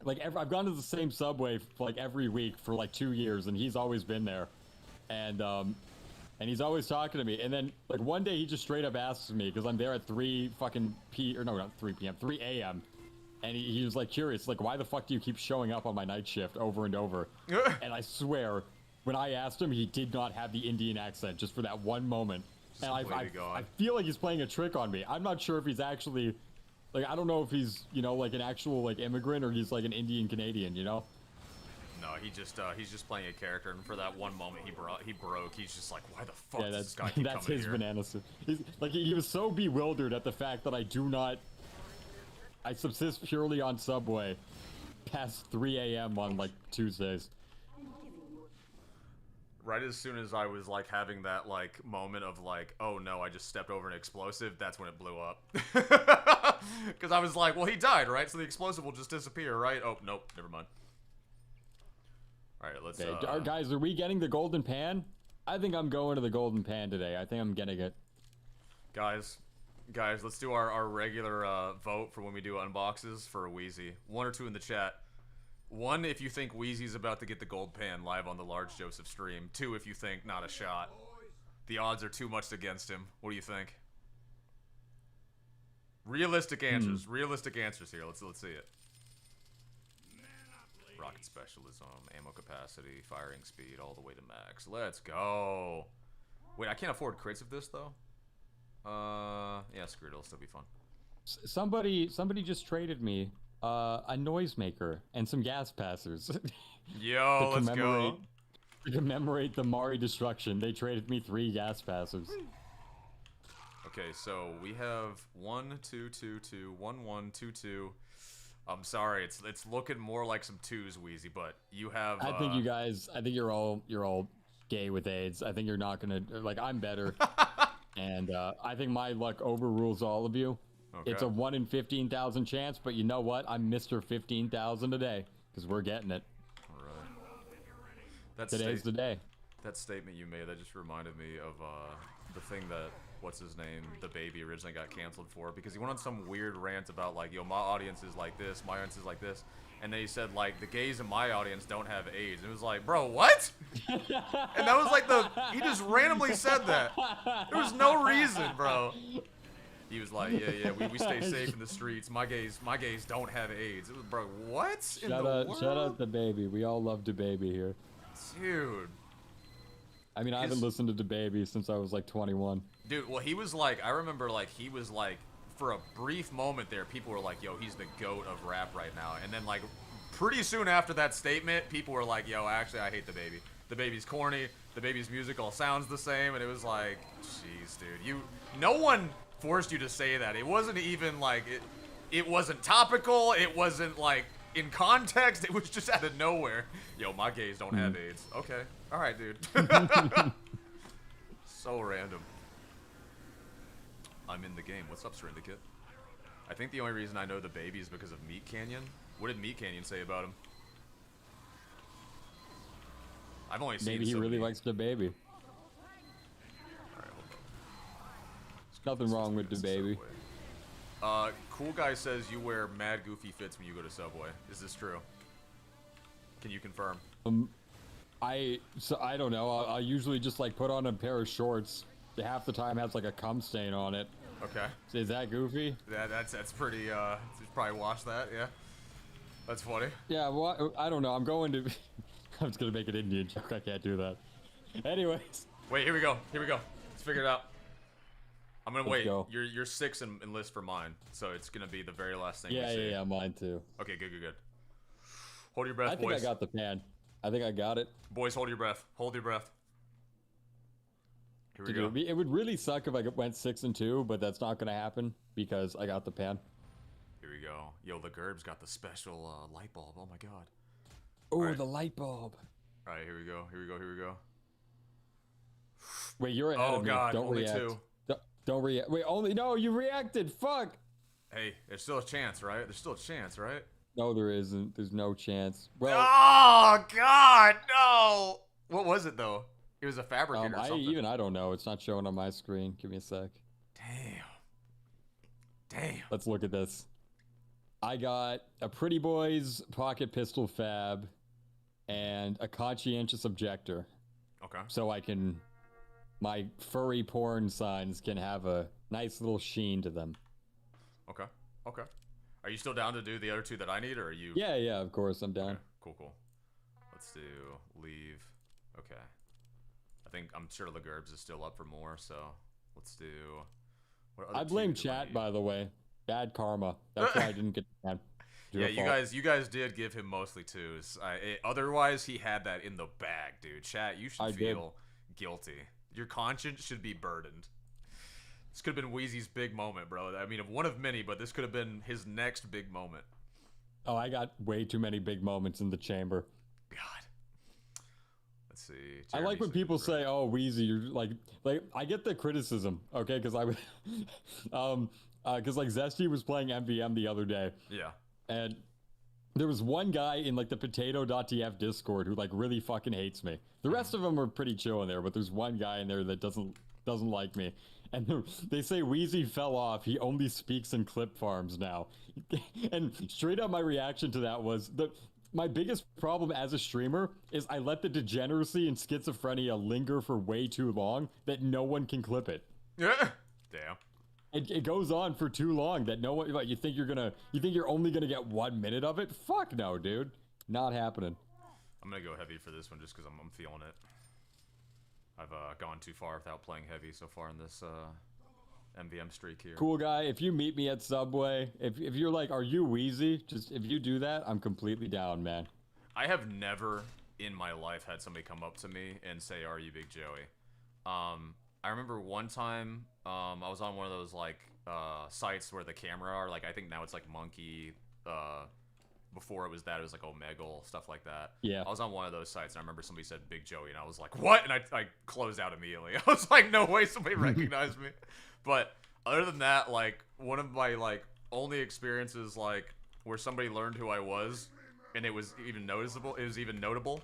Like, I've gone to the same Subway like every week for like 2 years, and he's always been there. And he's always talking to me. And then, like, one day he just straight up asks me, because I'm there at 3 a.m. And he was, like, curious, like, why the fuck do you keep showing up on my night shift over and over? And I swear, when I asked him, he did not have the Indian accent, just for that one moment. And I feel like he's playing a trick on me. I'm not sure if he's actually, like, I don't know if he's, you know, like, an actual, like, immigrant, or he's, like, an Indian Canadian, you know? No, he's just playing a character, and for that one moment he broke. He's just like, why the fuck Yeah, does that's this guy keep that's coming his here? banana suit. He's like, he was so bewildered at the fact that I subsist purely on Subway past 3 a.m. on like Tuesdays. Right as soon as I was like having that like moment of like, oh no, I just stepped over an explosive, that's when it blew up. Because I was like, well, he died, right? So the explosive will just disappear, right? Oh, nope, never mind. All right, let's. Okay, guys, are we getting the golden pan? I think I'm going to the golden pan today. I think I'm getting it. Guys, let's do our regular vote for when we do unboxes for WEEZY. 1 or 2 in the chat. 1 if you think WEEZY's about to get the gold pan live on the Large Joseph stream. 2 if you think not a shot. The odds are too much against him. What do you think? Realistic answers. Realistic answers here. Let's see it. Rocket specialism, ammo capacity, firing speed, all the way to max. Let's go. Wait, I can't afford crates of this though. Yeah, screw it. It'll still be fun. Somebody just traded me a noisemaker and some gas passers. Yo, let's go. To commemorate the Mari destruction, they traded me 3 gas passers. Okay, so we have 1 2 2 2 1 1 2 2. I'm sorry, it's looking more like some 2s, WEEZY, but you have. I think you guys. I think you're all gay with AIDS. I think you're not gonna like. I'm better, and I think my luck overrules all of you. Okay. It's a 1 in 15,000 chance, but you know what? I'm Mr. 15,000 today because we're getting it. All right. Today's the day. That statement you made, that just reminded me of the thing that, what's his name, the baby originally got canceled for, because he went on some weird rant about like, yo, my audience is like this, my audience is like this, and then he said like, the gays in my audience don't have AIDS, and it was like, bro, what? And that was like he just randomly said that. There was no reason, bro. He was like, yeah, we stay safe in the streets. My gays don't have AIDS. It was, bro, what? Shout out the baby. We all love the baby here. Dude. I mean, I haven't listened to the baby since I was like 21. Dude, well, he was like, I remember like, he was like, for a brief moment there, people were like, yo, he's the GOAT of rap right now. And then like, pretty soon after that statement, people were like, yo, actually, I hate the baby. The baby's corny. The baby's music all sounds the same. And it was like, jeez, dude, no one forced you to say that. It wasn't even like, it wasn't topical. It wasn't like in context. It was just out of nowhere. Yo, my gays don't have AIDS. Okay. All right, dude. So random. I'm in the game. What's up, Syndicate? I think the only reason I know the baby is because of Meat Canyon. What did Meat Canyon say about him? I've only seen. Maybe he really likes the baby. Alright, hold on. Nothing wrong with the baby. Cool Guy says you wear mad goofy fits when you go to Subway. Is this true? Can you confirm? I don't know. I usually just like put on a pair of shorts. Half the time has like a cum stain on it. Okay. Is that goofy? Yeah, that's pretty. You should probably wash that. Yeah. That's funny. Yeah. Well, I don't know. I'm going to. I was gonna make an Indian joke. I can't do that. Anyways. Wait. Here we go. Let's figure it out. I'm gonna wait. Go. You're 6 in list for mine, so it's gonna be the very last thing. we see. Yeah. Mine too. Okay. Good. Hold your breath, boys. I think I got the pan. I think I got it. Boys, hold your breath. Hold your breath. Here we go. It would really suck if I went 6 and 2, but that's not gonna happen because I got the pan. Here we go. Yo, the Gerb's got the special light bulb. Oh my god. Oh, right. The light bulb. All right, here we go. Wait, you're ahead of me. God, Don't only react. 2. Don't react. Wait, no, you reacted. Fuck. Hey, there's still a chance, right? No, there isn't. There's no chance. Well, oh god, no. What was it though? It was a fabricator or something. I don't know. It's not showing on my screen. Give me a sec. Damn. Let's look at this. I got a Pretty Boys pocket pistol fab and a conscientious objector. Okay. So my furry porn signs can have a nice little sheen to them. Okay. Are you still down to do the other 2 that I need, or are you? Yeah, of course, I'm down. Okay, cool. Let's do leave. Okay. I'm sure the Gerbs is still up for more, so let's do. What other I blame 2 do I chat, need? by the way. Bad karma. That's why I didn't get that. Yeah, you guys did give him mostly 2s. Otherwise, he had that in the bag, dude. Chat, you should feel guilty. Your conscience should be burdened. This could have been Wheezy's big moment, bro. I mean, one of many, but this could have been his next big moment. Oh, I got way too many big moments in the chamber. God. Let's see. I like when people say, "Oh, Wheezy, you're like." I get the criticism, okay? Because like Zesty was playing MVM the other day. Yeah. And there was one guy in like the potato.tf Discord who like really fucking hates me. The rest of them are pretty chill in there, but there's one guy in there that doesn't like me. And they say Wheezy fell off. He only speaks in clip farms now. And straight up my reaction to that was my biggest problem as a streamer is I let the degeneracy and schizophrenia linger for way too long that no one can clip it. Yeah. Damn. It goes on for too long that no one, you think you're only gonna get 1 minute of it? Fuck no, dude. Not happening. I'm gonna go heavy for this one just because I'm feeling it. I've gone too far without playing heavy so far in this MVM streak here. Cool Guy, if you meet me at Subway, if you're like, are you Wheezy? Just if you do that, I'm completely down, man. I have never in my life had somebody come up to me and say, "Are you Big Joey?" I remember one time I was on one of those like sites where the camera are like, I think now it's like Monkey. Before it was like Omegle, stuff like that. Yeah. I was on one of those sites and I remember somebody said Big Joey and I was like, what? And I closed out immediately. I was like, no way somebody recognized me. But other than that, like one of my like only experiences like where somebody learned who I was and it was even notable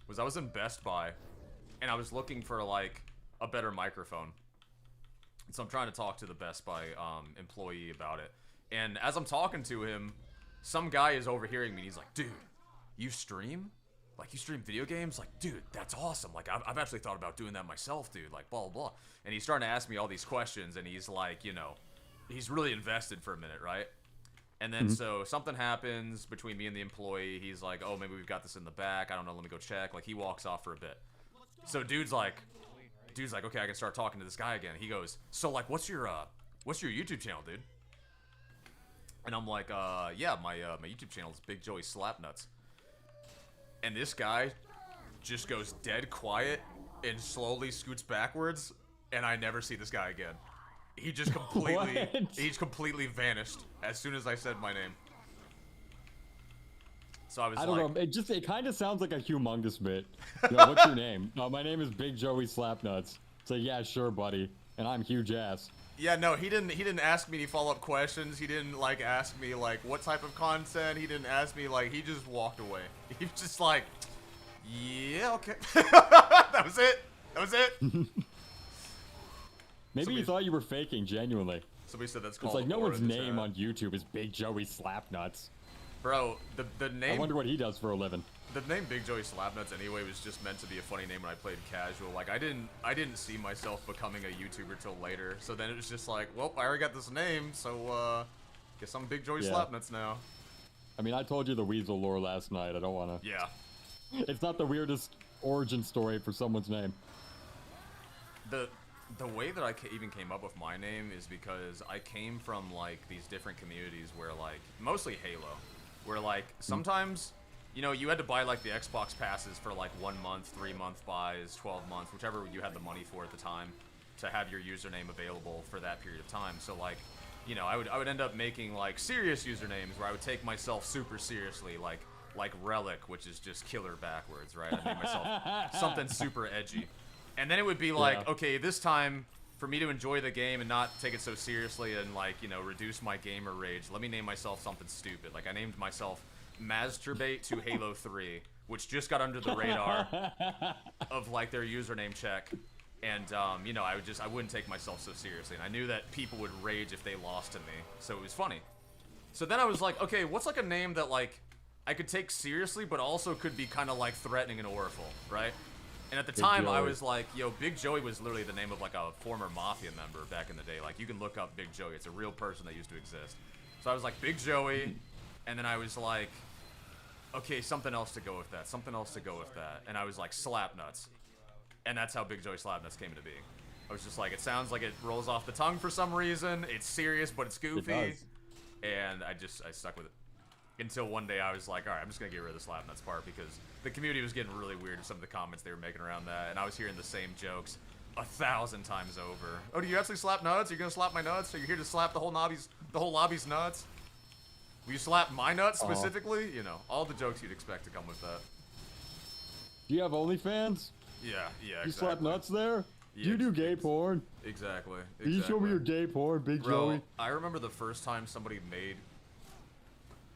was I was in Best Buy and I was looking for like a better microphone. So I'm trying to talk to the Best Buy employee about it. And as I'm talking to him, some guy is overhearing me. And he's like, dude, you stream? Like, you stream video games? Like, dude, that's awesome. Like, I've actually thought about doing that myself, dude. Like, blah, blah, blah. And he's starting to ask me all these questions. And he's like, you know, he's really invested for a minute, right? And then so something happens between me and the employee. He's like, oh, maybe we've got this in the back. I don't know. Let me go check. Like, he walks off for a bit. So dude's like, okay, I can start talking to this guy again. He goes, so like, what's your YouTube channel, dude? And I'm like, yeah, my YouTube channel is Big Joey Slapnuts. And this guy just goes dead quiet and slowly scoots backwards, and I never see this guy again. He just completely vanished as soon as I said my name. So I don't know. It kind of sounds like a humongous bit. You know, what's your name? No, my name is Big Joey Slapnuts. So yeah, sure, buddy. And I'm huge ass. Yeah, no, he didn't ask me any follow-up questions. He didn't like ask me like what type of content. He didn't ask me like, he just walked away. He was just like, yeah, okay. That was it. That was it. Maybe he thought you were faking genuinely. Somebody said that's called. It's like no one's name on YouTube is Big Joey Slapnuts. Bro, the name. I wonder what he does for a living. The name Big Joey Slapnuts anyway was just meant to be a funny name when I played casual. Like I didn't see myself becoming a YouTuber till later. So then it was just like, well, I already got this name, so guess I'm Big Joey Slapnuts now. I mean, I told you the Weasel lore last night. I don't wanna. Yeah. It's not the weirdest origin story for someone's name. The way that I even came up with my name is because I came from like these different communities where like mostly Halo, where like sometimes. You know, you had to buy, like, the Xbox passes for, like, 1 month, 3-month buys, 12 months, whichever you had the money for at the time, to have your username available for that period of time. So, like, you know, I would end up making, like, serious usernames where I would take myself super seriously, like Relic, which is just killer backwards, right? I made myself something super edgy. And then it would be like, okay, this time, for me to enjoy the game and not take it so seriously and, like, you know, reduce my gamer rage, let me name myself something stupid. Like, I named myself Masturbate to Halo 3, which just got under the radar of like their username check, and you know, I wouldn't take myself so seriously, and I knew that people would rage if they lost to me, so it was funny. So then I was like, okay, what's like a name that like I could take seriously but also could be kind of like threatening and oriful, right? And at the time I was like, yo, Big Joey was literally the name of like a former Mafia member back in the day. Like, you can look up Big Joey, it's a real person that used to exist. So I was like, Big Joey. And then I was like, okay, something else to go with that. Something else to go with that. And I was like, Slapnuts. And that's how Big Joey Slapnuts came into being. I was just like, it sounds like it rolls off the tongue for some reason. It's serious, but it's goofy. It does. And I stuck with it. Until one day I was like, alright, I'm just going to get rid of the Slapnuts part because the community was getting really weird with some of the comments they were making around that. And I was hearing the same jokes 1,000 times over. Oh, do you actually slap nuts? Are you going to slap my nuts? Are you here to slap the whole lobby's nuts? Will you slap my nuts specifically? You know, all the jokes you'd expect to come with that. Do you have OnlyFans? Yeah, exactly. You slap nuts there? Yeah, Do you do gay porn? Exactly. Can you show me your gay porn, Big Joey? I remember the first time somebody made...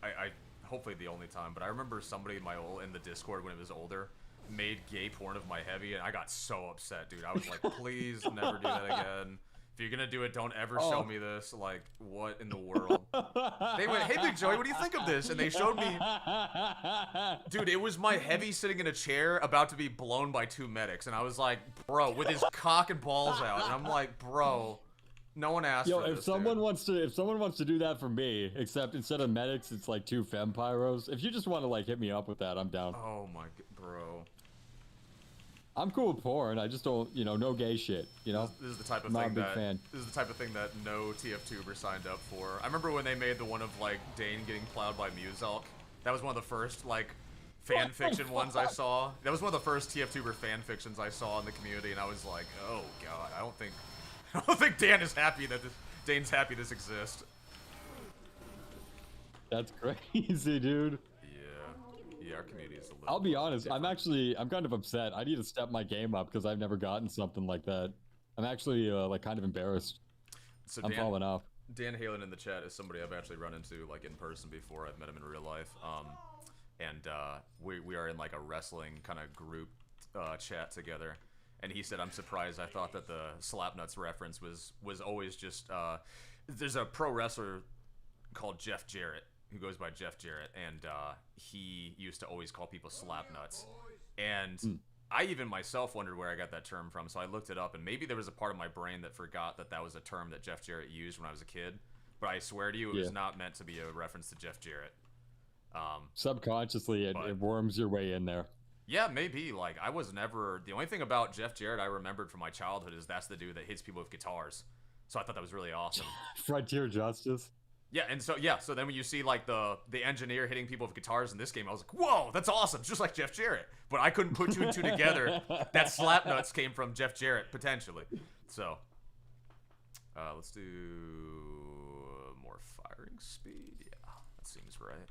I hopefully the only time, but I remember somebody in the Discord when it was older made gay porn of my heavy, and I got so upset, dude. I was like, please never do that again. If you're gonna do it, don't ever show me this. Like, what in the world? They went, hey, Big Joey, what do you think of this? And they showed me... Dude, it was my heavy sitting in a chair about to be blown by 2 medics. And I was like, bro, with his cock and balls out. And I'm like, bro, no one asked for this, if someone wants to do that for me, except instead of medics, it's like 2 fempyros. If you just want to, like, hit me up with that, I'm down. Oh, my... Bro... I'm cool with porn. I just don't, you know, no gay shit. You know, this is the type of thing that this is the type of thing that no TF-tuber signed up for. I remember when they made the one of like Dane getting plowed by Muselk. That was one of the first like fan fiction ones I saw. That was one of the first TF-tuber fan fictions I saw in the community, and I was like, oh god, I don't think Dane's happy this exists. That's crazy, dude. Yeah, our community is a little... I'll be honest, different. I'm kind of upset. I need to step my game up because I've never gotten something like that. I'm actually, like, kind of embarrassed. So I'm falling off. Dan Halen in the chat is somebody I've actually run into, like, in person before. I've met him in real life. We are in, like, a wrestling kind of group chat together. and he said, "I'm surprised. I thought that the Slapnuts reference was always just there's a pro wrestler called Jeff Jarrett who goes by Jeff Jarrett, and he used to always call people Slapnuts, and I even myself wondered where I got that term from, so I looked it up, and maybe there was a part of my brain that forgot that that was a term that Jeff Jarrett used when I was a kid, but I swear to you, it was not meant to be a reference to Jeff Jarrett. Subconsciously, it worms your way in there. Yeah, maybe. Like, I was never... The only thing about Jeff Jarrett I remembered from my childhood is that's the dude that hits people with guitars. So I thought that was really awesome. Frontier Justice. Yeah, and so then when you see like the engineer hitting people with guitars in this game, I was like, whoa, that's awesome, just like Jeff Jarrett. But I couldn't put two and two together. That Slapnuts came from Jeff Jarrett, potentially. So, let's do more firing speed. Yeah, that seems right.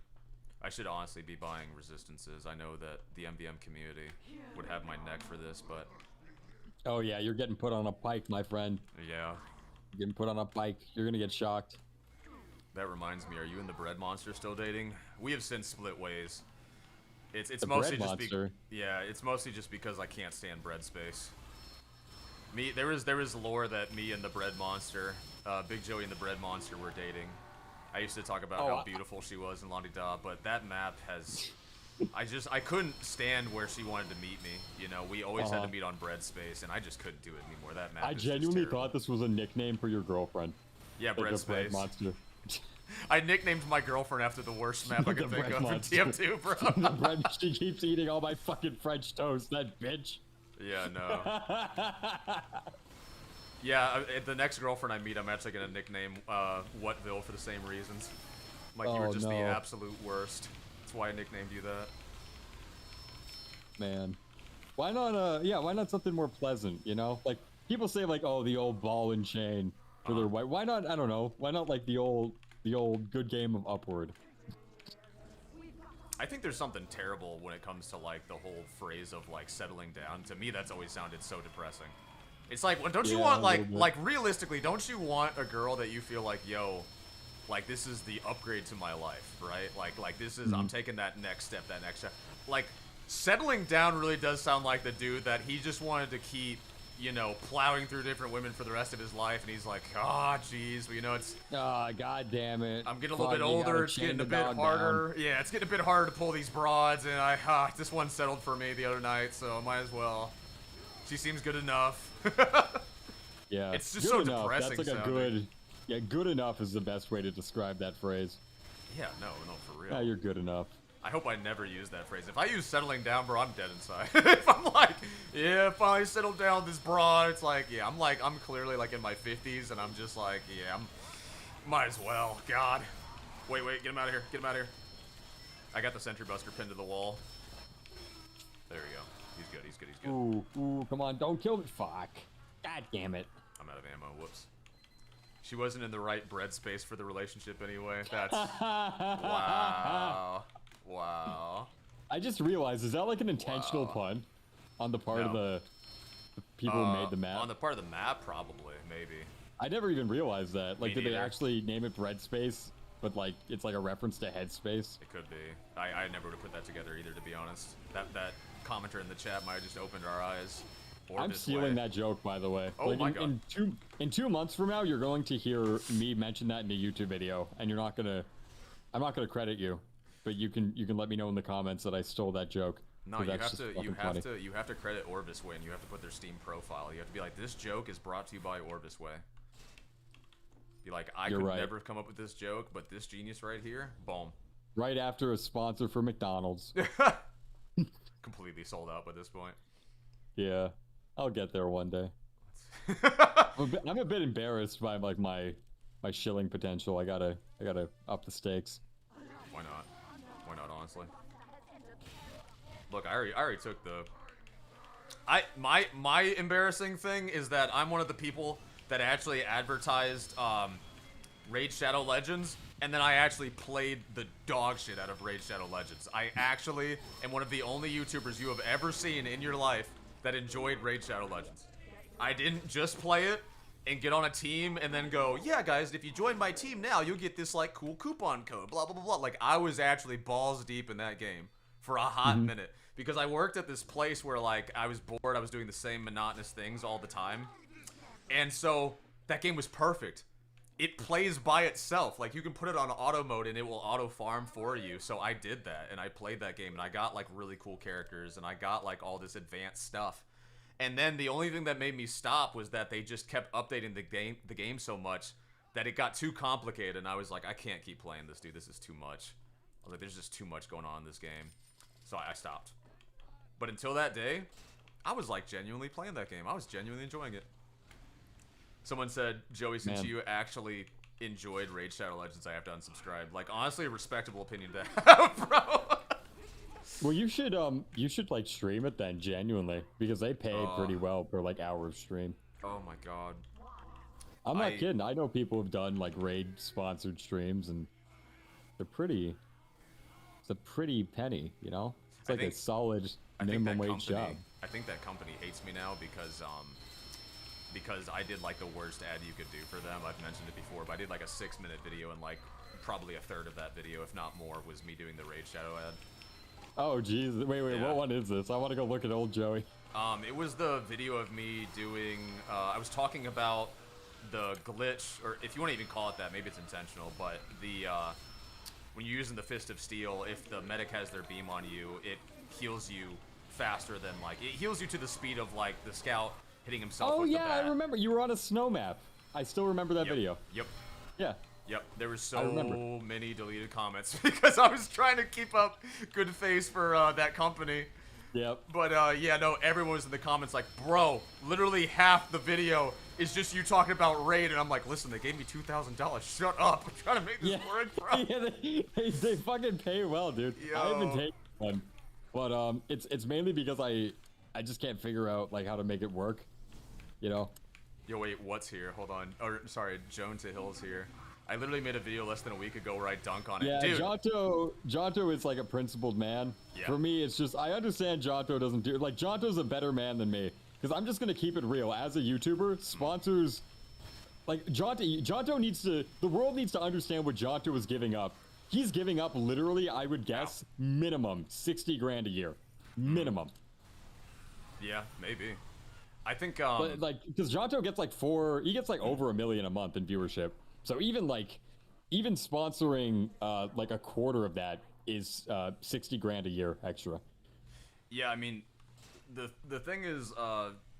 I should honestly be buying resistances. I know that the MVM community would have my neck for this, but... Oh yeah, you're getting put on a pike, my friend. Yeah. You're getting put on a pike. You're gonna get shocked. That reminds me, are you and the Bread Monster still dating? We have since split ways. It's the mostly Bread just Monster. yeah, it's mostly just because I can't stand bread space. There is lore that me and the Bread Monster, Big Joey and the Bread Monster were dating. I used to talk about how beautiful she was in La-Di-Da, but that map has... I couldn't stand where she wanted to meet me. You know, we always had to meet on bread space, and I just couldn't do it anymore. That map is genuinely thought this was a nickname for your girlfriend. Yeah, like bread space. Bread Monster. I nicknamed my girlfriend after the worst map I could think of for TF2, bro. The bread, she keeps eating all my fucking French toast, that bitch. Yeah, no. Yeah, the next girlfriend I meet, I'm actually gonna nickname Whatville for the same reasons. Like, you were just the absolute worst. That's why I nicknamed you that. Man. Why not, why not something more pleasant, you know? Like, people say, like, oh, the old ball and chain for their wife. Why not, I don't know, why not, like, the old good game of Upward? I think there's something terrible when it comes to, like, the whole phrase of, like, settling down. To me, that's always sounded so depressing. It's like, don't you want, like, realistically, don't you want a girl that you feel like, yo, like, this is the upgrade to my life, right? Like this is, I'm taking that next step, Like, settling down really does sound like the dude that he just wanted to keep, you know, plowing through different women for the rest of his life, and he's like, jeez, but, you know, it's... god damn it. I'm getting a little bit older, it's getting a bit harder. Down. Yeah, it's getting a bit harder to pull these broads, and this one settled for me the other night, so I might as well. She seems good enough. Yeah, it's just so enough. depressing. That's like sounding. Good enough is the best way to describe that phrase. Yeah, no, for real. Yeah, you're good enough. I hope I never use that phrase. If I use settling down, bro, I'm dead inside. If I'm like, yeah, finally settled down with this broad, it's like, yeah, I'm clearly like in my 50s, and I'm just like, yeah, might as well. God. Wait, get him out of here. Get him out of here. I got the Sentry Buster pinned to the wall. There we go. He's good. Ooh, come on, don't kill me. Fuck. God damn it. I'm out of ammo. Whoops. She wasn't in the right bread space for the relationship anyway. That's... Wow. I just realized, is that like an intentional pun on the part of the people who made the map? On the part of the map, probably, maybe. I never even realized that. Like, did they neither. actually name it bread space, but like it's like a reference to headspace? It could be. I never would have put that together either, to be honest. That commenter in the chat might have just opened our eyes. I'm stealing that joke, by the way. Oh, like, my God. In 2 months from now, you're going to hear me mention that in a YouTube video, and I'm not gonna credit you, but you can let me know in the comments that I stole that joke. No, you have to credit Orbis Way, and you have to put their Steam profile. You have to be like, this joke is brought to you by Orbis Way. Be like, I could never have come up with this joke, but this genius right here, boom. Right after a sponsor for McDonald's. Completely sold out by this point. Yeah, I'll get there one day. I'm a bit embarrassed by like my shilling potential. I gotta up the stakes. Why not? Honestly. Look, I already took the... My embarrassing thing is that I'm one of the people that actually advertised Raid Shadow Legends, and then I actually played the dog shit out of Raid Shadow Legends. I actually am one of the only YouTubers you have ever seen in your life that enjoyed Raid Shadow Legends. I didn't just play it and get on a team and then go, yeah, guys, if you join my team now, you'll get this, like, cool coupon code, blah, blah, blah, blah. Like, I was actually balls deep in that game for a hot minute because I worked at this place where like I was bored. I was doing the same monotonous things all the time, and so that game was perfect. It plays by itself. Like, you can put it on auto mode and it will auto farm for you. So I did that and I played that game and I got like really cool characters and I got like all this advanced stuff. And then the only thing that made me stop was that they just kept updating the game so much that it got too complicated and I was like, I can't keep playing this, dude. This is too much. I was like, there's just too much going on in this game. So I stopped. But until that day, I was like genuinely playing that game. I was genuinely enjoying it. Someone said, Joey, since you actually enjoyed Raid Shadow Legends, I have to unsubscribe. Like, honestly, a respectable opinion to have, bro. Well, you should like stream it then, genuinely, because they pay pretty well per like hour of stream. Oh my god. I'm not kidding. I know people have done like Raid sponsored streams, and they're pretty. It's a pretty penny, you know. It's like a solid minimum wage job. I think that company hates me now because I did like the worst ad you could do for them. I've mentioned it before, but I did like a 6-minute video and like probably a third of that video, if not more, was me doing the Raid Shadow ad. Oh geez, wait, what one is this? I want to go look at old Joey. It was the video of me doing, I was talking about the glitch, or if you want to even call it that, maybe it's intentional, but the, when you're using the Fist of Steel, if the medic has their beam on you, it heals you faster than like, it heals you to the speed of like the scout hitting himself with the bat. I remember. You were on a snow map. I still remember that video. Yep. Yeah. Yep. There were so many deleted comments because I was trying to keep up good face for that company. Yep. But yeah, no, everyone was in the comments like, bro, literally half the video is just you talking about Raid, and I'm like, listen, they gave me $2,000. Shut up. I'm trying to make this work, bro. Yeah, they fucking pay well, dude. Yo. I haven't taken one, but it's mainly because I just can't figure out like how to make it work. You know? Yo, wait, what's here? Hold on. Or, sorry, Joan to Hill's here. I literally made a video less than a week ago where I dunk on it. Yeah, dude. Jonto is like a principled man. Yeah. For me, it's just, I understand Jonto doesn't do, like, Jonto's a better man than me. Because I'm just going to keep it real. As a YouTuber, sponsors, like, Jonto needs to, the world needs to understand what Jonto is giving up. He's giving up literally, I would guess, minimum 60 grand a year. Minimum. Yeah, maybe. I think, but like, because Jonto gets like he gets like over $1 million a month in viewership. So even sponsoring like a quarter of that is 60 grand a year extra. Yeah, I mean, the thing is,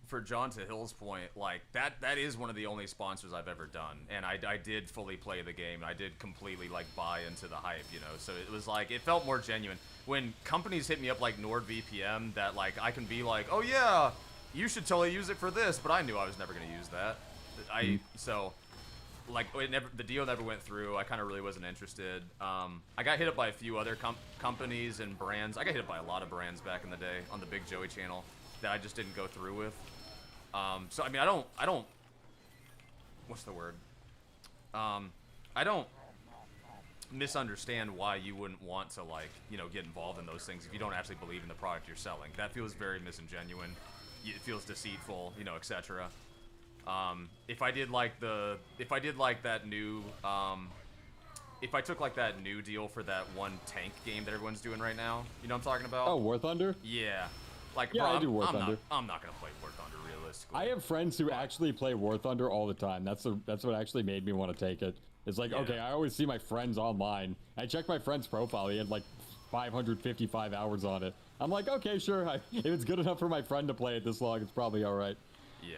for John to Hill's point, like that is one of the only sponsors I've ever done, and I did fully play the game. I did completely like buy into the hype, you know. So it was like it felt more genuine when companies hit me up like NordVPN that like I can be like, oh yeah, you should totally use it for this, but I knew I was never gonna use that. So like the deal never went through. I kind of really wasn't interested. I got hit up by a few other companies and brands. I got hit up by a lot of brands back in the day on the Big Joey channel that I just didn't go through with. So I mean, I don't. What's the word? I don't misunderstand why you wouldn't want to like get involved in those things if you don't actually believe in the product you're selling. That feels very disingenuous. It feels deceitful, etc. If I did like that new, if I took like that new deal for that one tank game that everyone's doing right now, you know what I'm talking about? Oh, War Thunder? Yeah. Like, yeah, bro, I do War Thunder. I'm not gonna play War Thunder realistically. I have friends who actually play War Thunder all the time. That's what actually made me want to take it. It's like, okay, I always see my friends online. I check my friend's profile. He had like 555 hours on it. I'm like, okay, sure. If it's good enough for my friend to play it this long, it's probably all right. Yeah.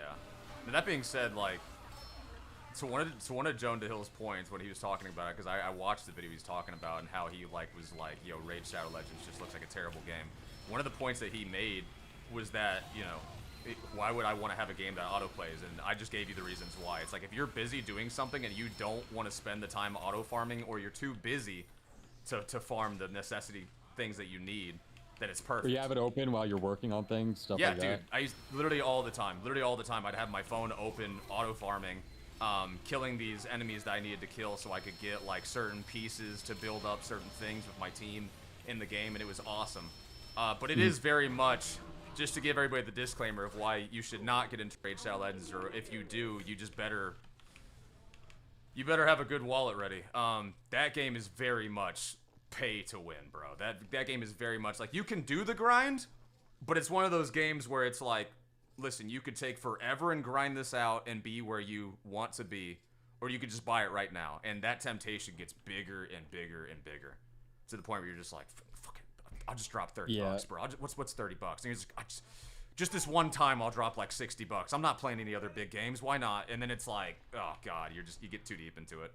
And that being said, like, to one of Joan DeHill's points when he was talking about it, because I watched the video he was talking about and how he was like, yo, Raid Shadow Legends just looks like a terrible game. One of the points that he made was that, why would I want to have a game that autoplays? And I just gave you the reasons why. It's like, if you're busy doing something and you don't want to spend the time auto farming, or you're too busy to farm the necessity things that you need, then it's perfect. Or you have it open while you're working on things, stuff like that. Yeah, dude. I used literally all the time. I'd have my phone open, auto farming, killing these enemies that I needed to kill so I could get like certain pieces to build up certain things with my team in the game, and it was awesome. But it is very much, just to give everybody the disclaimer of why you should not get into Raid Shadow Legends, or if you do, you just better have a good wallet ready. That game is very much pay to win, bro. That game is very much like, you can do the grind, but it's one of those games where it's like, listen, you could take forever and grind this out and be where you want to be, or you could just buy it right now. And that temptation gets bigger and bigger and bigger, to the point where you're just like, fuck it, I'll just drop 30 bucks, bro. What's 30 bucks? And you're just this one time I'll drop like 60 bucks. I'm not playing any other big games. Why not? And then it's like, oh god, you get too deep into it.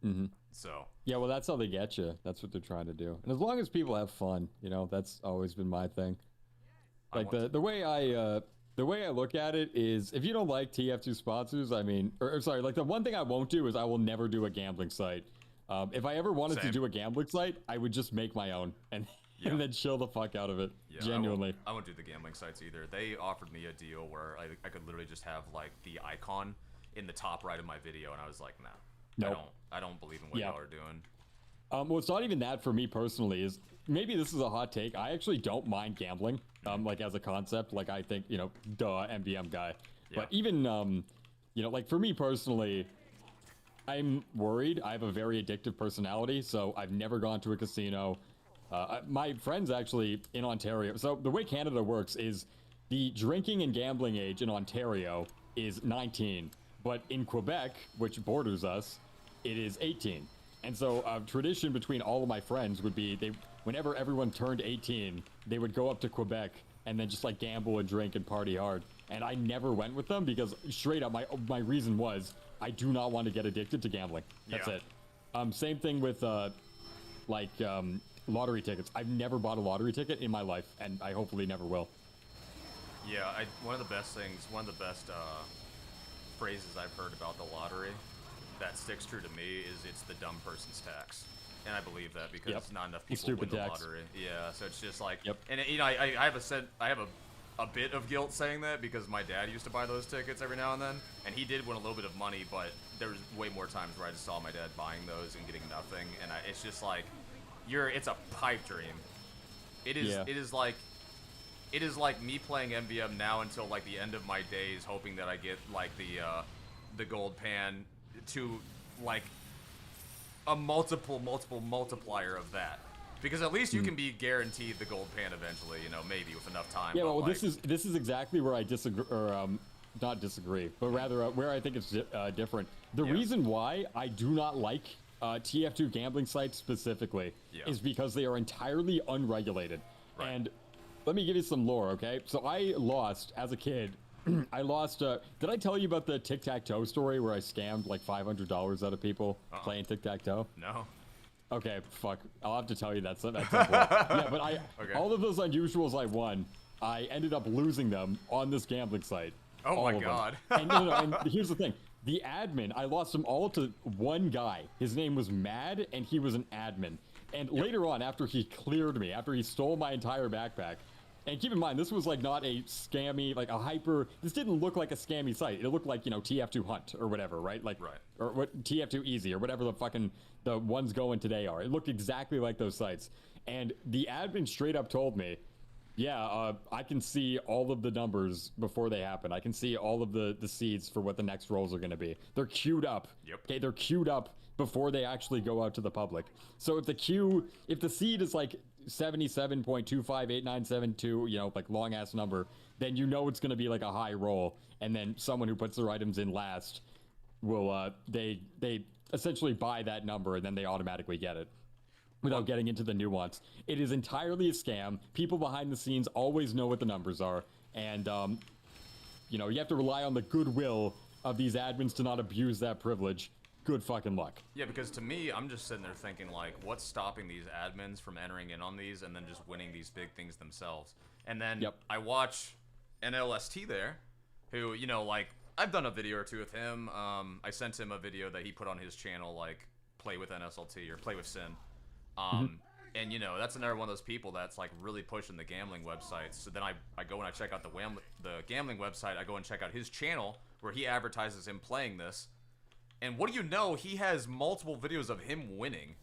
Mm-hmm. So yeah, well, that's how they get you. That's what they're trying to do. And as long as people have fun, you know, that's always been my thing. Like the way I look at it is, if you don't like TF2 sponsors, I mean, or sorry, like the one thing I won't do is I will never do a gambling site. If I ever wanted to do a gambling site, I would just make my own and then chill the fuck out of it. Yeah, genuinely. I won't do the gambling sites either. They offered me a deal where I could literally just have like the icon in the top right of my video, and I was like, nah. Nope. I don't believe in what y'all are doing. Well, it's not even that for me personally. Is maybe this is a hot take. I actually don't mind gambling, like as a concept. Like I think, you know, duh, MVM guy. Yeah. But even, you know, like for me personally, I'm worried. I have a very addictive personality, so I've never gone to a casino. My friends actually in Ontario. So the way Canada works is the drinking and gambling age in Ontario is 19. But in Quebec, which borders us, it is 18. And so a tradition between all of my friends would be, whenever everyone turned 18, they would go up to Quebec and then just like gamble and drink and party hard. And I never went with them because straight up, my reason was I do not want to get addicted to gambling. That's it. Same thing with lottery tickets. I've never bought a lottery ticket in my life, and I hopefully never will. Yeah, one of the best phrases I've heard about the lottery that sticks true to me is it's the dumb person's tax. And I believe that because not enough people win the lottery. Yeah, so it's just like, and you know, I have a bit of guilt saying that because my dad used to buy those tickets every now and then, and he did win a little bit of money, but there was way more times where I just saw my dad buying those and getting nothing, and it's just like, it's a pipe dream. It is like me playing MVM now until like the end of my days, hoping that I get like the gold pan to like a multiplier of that, because at least you can be guaranteed the gold pan eventually, you know, maybe with enough time. Yeah, well, like, this is exactly where I disagree, or not disagree, but rather where I think it's different. The reason why I do not like TF2 gambling sites specifically is because they are entirely unregulated. Right. And let me give you some lore, okay? So I lost as a kid. I lost. Did I tell you about the tic-tac-toe story where I scammed like $500 out of people playing tic-tac-toe? No. Okay, fuck. I'll have to tell you that. Yeah, but all of those unusuals I won, I ended up losing them on this gambling site. Oh my god. And, and here's the thing. The admin, I lost them all to one guy. His name was Mad, and he was an admin. And later on, after he cleared me, after he stole my entire backpack, and keep in mind, this was like not a scammy, like a hyper, this didn't look like a scammy site. It looked like, you know, TF2 Hunt or whatever, right? Like, or what, TF2 Easy or whatever the ones going today are. It looked exactly like those sites. And the admin straight up told me, yeah, I can see all of the numbers before they happen. I can see all of the seeds for what the next rolls are going to be. They're queued up. Yep. Okay, they're queued up before they actually go out to the public. So if the seed is like 77.258972, you know, like long ass number, then you know it's going to be like a high roll, and then someone who puts their items in last will they essentially buy that number, and then they automatically get it without getting into the nuance. It is entirely a scam. People behind the scenes always know what the numbers are, and you know, you have to rely on the goodwill of these admins to not abuse that privilege. Good fucking luck. Yeah, because to me, I'm just sitting there thinking, like, what's stopping these admins from entering in on these and then just winning these big things themselves? And then I watch NLST there, who, you know, like, I've done a video or two with him. I sent him a video that he put on his channel, like, play with NSLT or play with Sin. And, you know, that's another one of those people that's, like, really pushing the gambling websites. So then I go and I check out the gambling website. I go and check out his channel where he advertises him playing this. And what do you know? He has multiple videos of him winning.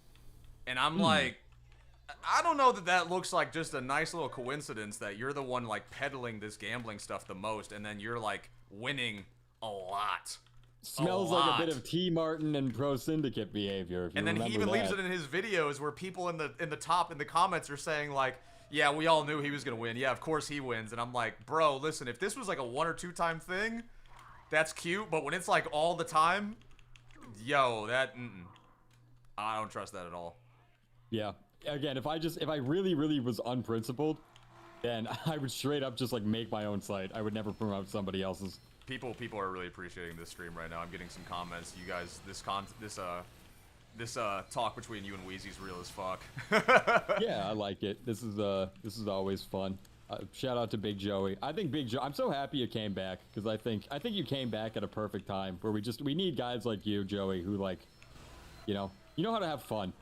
And I'm like, I don't know that looks like just a nice little coincidence that you're the one, like, peddling this gambling stuff the most, and then you're, like, winning a lot. Smells like a bit of T. Martin and Pro Syndicate behavior. If you and then he even leaves it in his videos where people in the comments are saying like, yeah, we all knew he was gonna win. Yeah, of course he wins. And I'm like, bro, listen, if this was like a 1 or 2 time thing, that's cute. But when it's like all the time, yo, I don't trust that at all. Yeah. Again, if I really, really was unprincipled, then I would straight up just like make my own site. I would never promote somebody else's. People are really appreciating this stream right now. I'm getting some comments. You guys, this talk between you and WEEZY's real as fuck. Yeah, I like it. This is always fun. Shout out to Big Joey. I think Big Joe. I'm so happy you came back because I think you came back at a perfect time where we need guys like you, Joey, who like, you know how to have fun.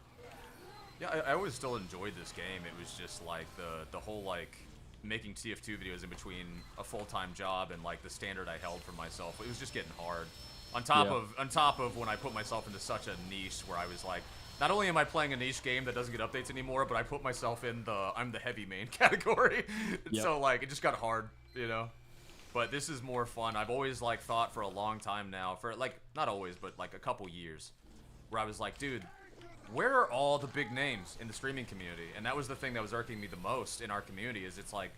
Yeah, I always still enjoyed this game. It was just like the whole like making TF2 videos in between a full-time job and like the standard I held for myself. It was just getting hard. On top of when I put myself into such a niche where I was like, not only am I playing a niche game that doesn't get updates anymore, but I put myself in I'm the heavy main category. Yep. So like it just got hard, you know. But this is more fun. I've always like thought for a long time now, for like not always, but like a couple years, where I was like, dude, where are all the big names in the streaming community? And that was the thing that was irking me the most in our community, is it's like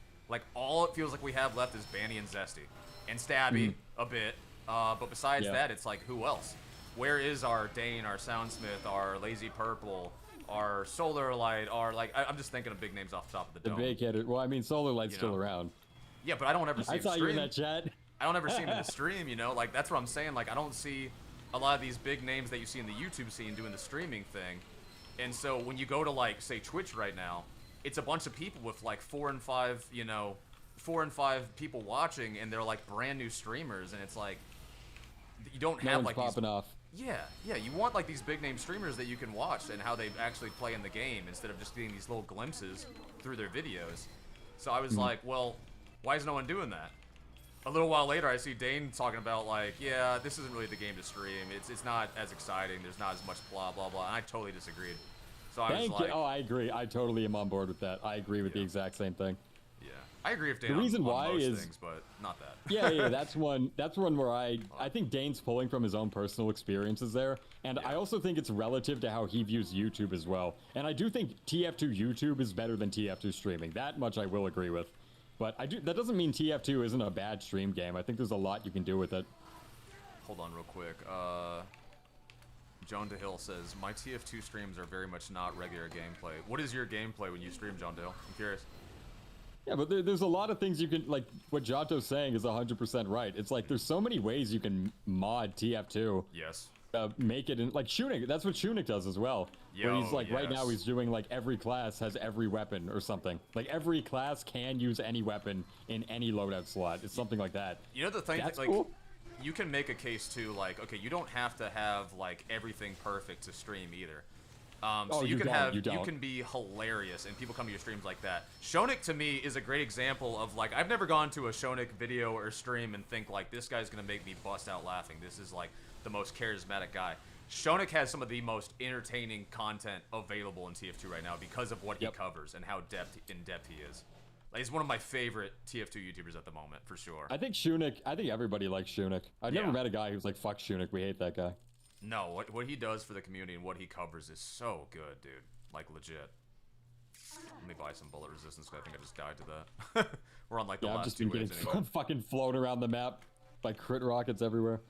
all it feels like we have left is Banny and Zesty. And Stabby a bit. But besides that, it's like, who else? Where is our Dane, our Soundsmith, our Lazy Purple, our Solar Light, our like, I'm just thinking of big names off the top of the dome. The big headed, well, I mean, Solar Light's still around. Yeah, but I don't ever see him stream. I saw you in that chat. I don't ever see him in the stream, you know? Like, that's what I'm saying. Like, I don't see a lot of these big names that you see in the YouTube scene doing the streaming thing. And so when you go to like say Twitch right now, it's a bunch of people with like 4 and 5, you know, 4 and 5 people watching, and they're like brand new streamers, and it's like you don't have like popping off. Yeah, you want like these big name streamers that you can watch and how they actually play in the game instead of just getting these little glimpses through their videos. So I was like, well, why is no one doing that? A little while later, I see Dane talking about like, yeah, this isn't really the game to stream. It's not as exciting. There's not as much blah blah blah. And I totally disagreed. So I was like, oh, I agree. I totally am on board with that. I agree with the exact same thing. Yeah, I agree with Dane. The reason on why most is things, but not that. yeah, that's one where I think Dane's pulling from his own personal experiences there, and I also think it's relative to how he views YouTube as well. And I do think TF2 YouTube is better than TF2 streaming. That much I will agree with. But that doesn't mean TF2 isn't a bad stream game. I think there's a lot you can do with it. Hold on real quick. John DeHill says, my TF2 streams are very much not regular gameplay. What is your gameplay when you stream, John DeHill? I'm curious. Yeah, but there's a lot of things you can, like, what Jonto's saying is 100% right. It's like, there's so many ways you can mod TF2. Yes. Make it in, like, Shunik, that's what Shunik does as well. Where he's like, right now he's doing, like, every class has every weapon or something. Like, every class can use any weapon in any loadout slot. It's something like that. You know the thing, that's like, cool. You can make a case too, like, okay, you don't have to have, like, everything perfect to stream either. So you can be hilarious, and people come to your streams like that. Shonik, to me, is a great example of, like, I've never gone to a Shonik video or stream and think, like, this guy's gonna make me bust out laughing. This is, like, the most charismatic guy. Shonik has some of the most entertaining content available in TF2 right now because of what he covers and how in-depth he is. Like, he's one of my favorite TF2 YouTubers at the moment, for sure. I think everybody likes Shunik. I've never met a guy who's like, fuck Shunik, we hate that guy. No, what he does for the community and what he covers is so good, dude. Like, legit. Let me buy some bullet resistance, because I think I just died to that. We're on, like, the last 2 waves anyway. Fucking flown around the map by crit rockets everywhere.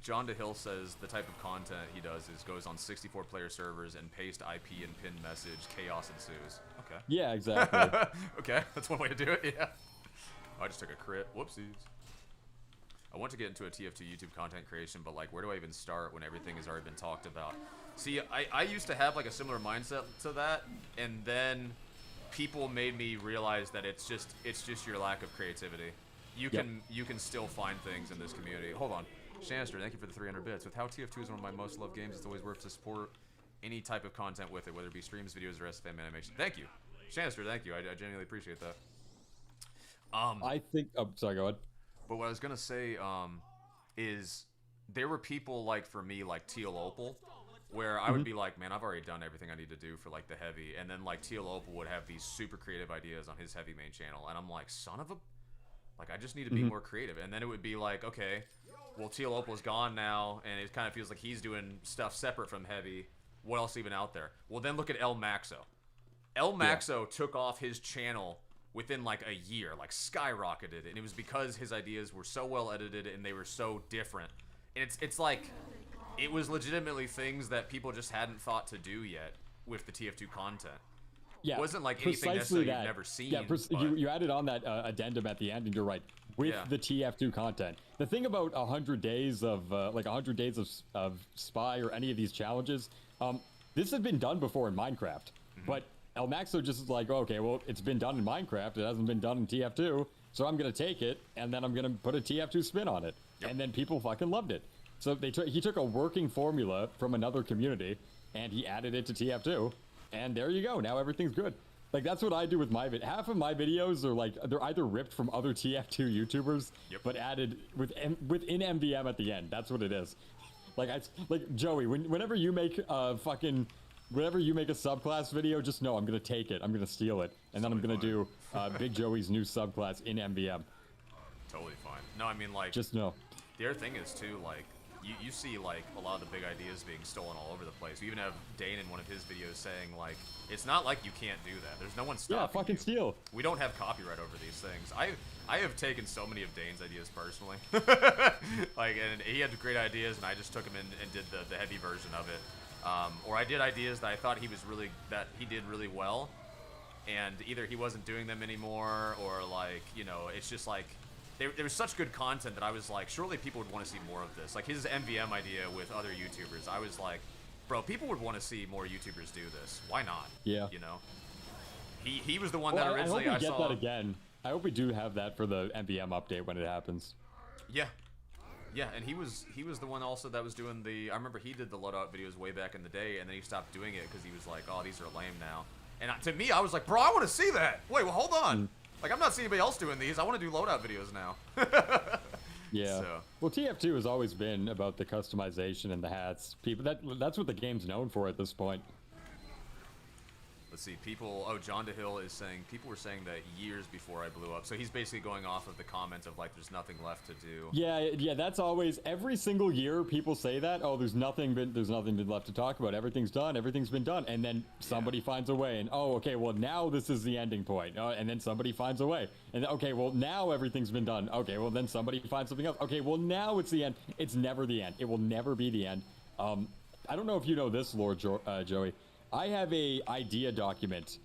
John DeHill says the type of content he does is goes on 64-player servers and paste IP and pin message, chaos ensues. Okay. Yeah, exactly. Okay, that's one way to do it, yeah. Oh, I just took a crit. Whoopsies. I want to get into a TF2 YouTube content creation, but, like, where do I even start when everything has already been talked about? See, I used to have, like, a similar mindset to that, and then people made me realize that it's just your lack of creativity. You can still find things in this community. Hold on. Shanister, thank you for the 300 bits. With how TF2 is one of my most loved games, it's always worth to support any type of content with it, whether it be streams, videos, or SFM animation. Thank you. Shanister, thank you. I genuinely appreciate that. I think... Oh, sorry, go ahead. But what I was going to say is there were people, like, for me, like Teal Opal, where I would be like, man, I've already done everything I need to do for, like, the heavy. And then, like, Teal Opal would have these super creative ideas on his heavy main channel. And I'm like, son of a... Like, I just need to be more creative. And then it would be like, okay, well, Teal Opal's gone now, and it kind of feels like he's doing stuff separate from Heavy. What else even out there? Well, then look at El Maxo. El Maxo took off his channel within like a year, like skyrocketed, and it was because his ideas were so well edited and they were so different. And it's like it was legitimately things that people just hadn't thought to do yet with the TF2 content. Yeah, it wasn't like anything necessarily you've never seen. Yeah, you added on that addendum at the end, and you're right. With the TF2 content, the thing about 100 days of like 100 days of Spy or any of these challenges, this has been done before in Minecraft, but El Maxo just is like, okay, well, it's been done in Minecraft, it hasn't been done in TF2, so I'm gonna take it and then I'm gonna put a TF2 spin on it, and then people fucking loved it. So he took a working formula from another community and he added it to TF2. And there you go. Now everything's good. Like, that's what I do with my half of my videos are like, they're either ripped from other TF2 YouTubers, but added within MVM at the end. That's what it is. Like, Joey, whenever you make a subclass video, just know I'm going to take it. I'm going to steal it. And then I'm going to do Big Joey's new subclass in MVM. Totally fine. No, I mean, like, just know. The other thing is, too, like, you see, like, a lot of the big ideas being stolen all over the place. We even have Dane in one of his videos saying, like, it's not like you can't do that. There's no one stopping you. Yeah, fucking steal. We don't have copyright over these things. I have taken so many of Dane's ideas personally. Like, and he had great ideas, and I just took them and did the heavy version of it. Or I did ideas that I thought he did really well, and either he wasn't doing them anymore, or, like, you know, it's just, like, there was such good content that I was like, surely people would want to see more of this. Like his MVM idea with other YouTubers, I was like, bro, people would want to see more YouTubers do this. Why not? Yeah. You know? He was the one that originally I hope we get that again. I hope we do have that for the MVM update when it happens. Yeah. Yeah, and he was the one also that was doing I remember he did the loadout videos way back in the day, and then he stopped doing it because he was like, oh, these are lame now. And to me, I was like, bro, I want to see that. Wait, well, hold on. Like, I'm not seeing anybody else doing these. I want to do loadout videos now. Yeah. So. Well, TF2 has always been about the customization and the hats. That's what the game's known for at this point. Let's see, John DeHill is saying, people were saying that years before I blew up. So he's basically going off of the comment of, like, there's nothing left to do. Yeah, that's always, every single year people say that, oh, there's nothing been left to talk about. Everything's done, everything's been done. And then somebody finds a way, and, oh, okay, well, now this is the ending point. And then somebody finds a way. And, okay, well, now everything's been done. Okay, well, then somebody finds something else. Okay, well, now it's the end. It's never the end. It will never be the end. I don't know if you know this, Lord Joey. I have a idea document,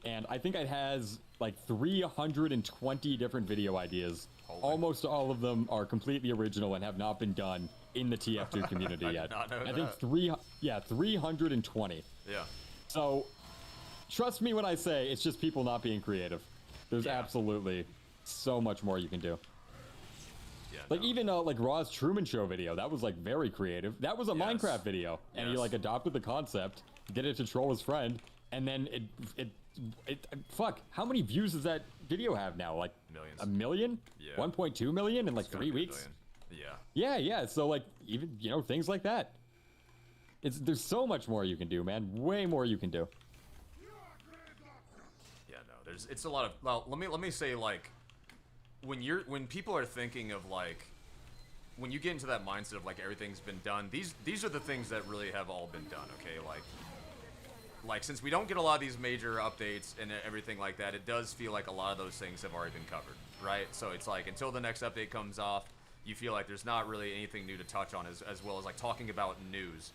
and I think it has like 320 different video ideas. Almost all of them are completely original and have not been done in the TF2 community yet. I think 320. Yeah. So, trust me when I say it's just people not being creative. There's absolutely so much more you can do. Yeah, like even like Raw's Truman Show video, that was like very creative. That was a Minecraft video, and he like adopted the concept, did it to troll his friend, and then it fuck, how many views does that video have now? Like millions. A million? Yeah. 1.2 million in like 3 weeks? Yeah. So like even, you know, things like that. There's so much more you can do, man. Way more you can do. Yeah, no, it's a lot of, well, let me say, like, when people are thinking of, like, when you get into that mindset of, like, everything's been done, these are the things that really have all been done, okay? Like since we don't get a lot of these major updates and everything like that, it does feel like a lot of those things have already been covered, right? So it's like, until the next update comes off, you feel like there's not really anything new to touch on, as well as, like, talking about news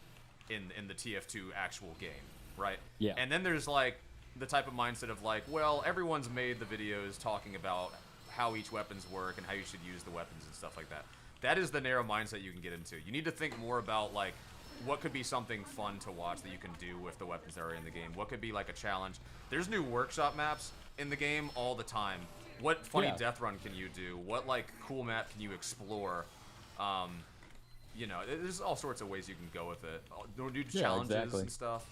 in the TF2 actual game, right? Yeah. And then there's, like, the type of mindset of, like, well, everyone's made the videos talking about how each weapons work and how you should use the weapons and stuff like that. That is the narrow mindset you can get into. You need to think more about, like, what could be something fun to watch that you can do with the weapons that are in the game? What could be, like, a challenge? There's new workshop maps in the game all the time. What funny death run can you do? What, like, cool map can you explore? You know, there's all sorts of ways you can go with it. New challenges and stuff.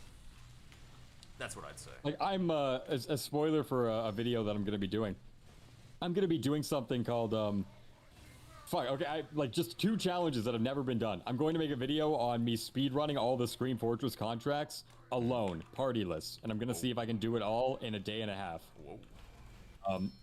That's what I'd say. Like, I'm a spoiler for a video that I'm going to be doing. I'm going to be doing something called, like just 2 challenges that have never been done. I'm going to make a video on me speedrunning all the Scream Fortress contracts alone, partyless, and I'm going to see if I can do it all in a day and a half.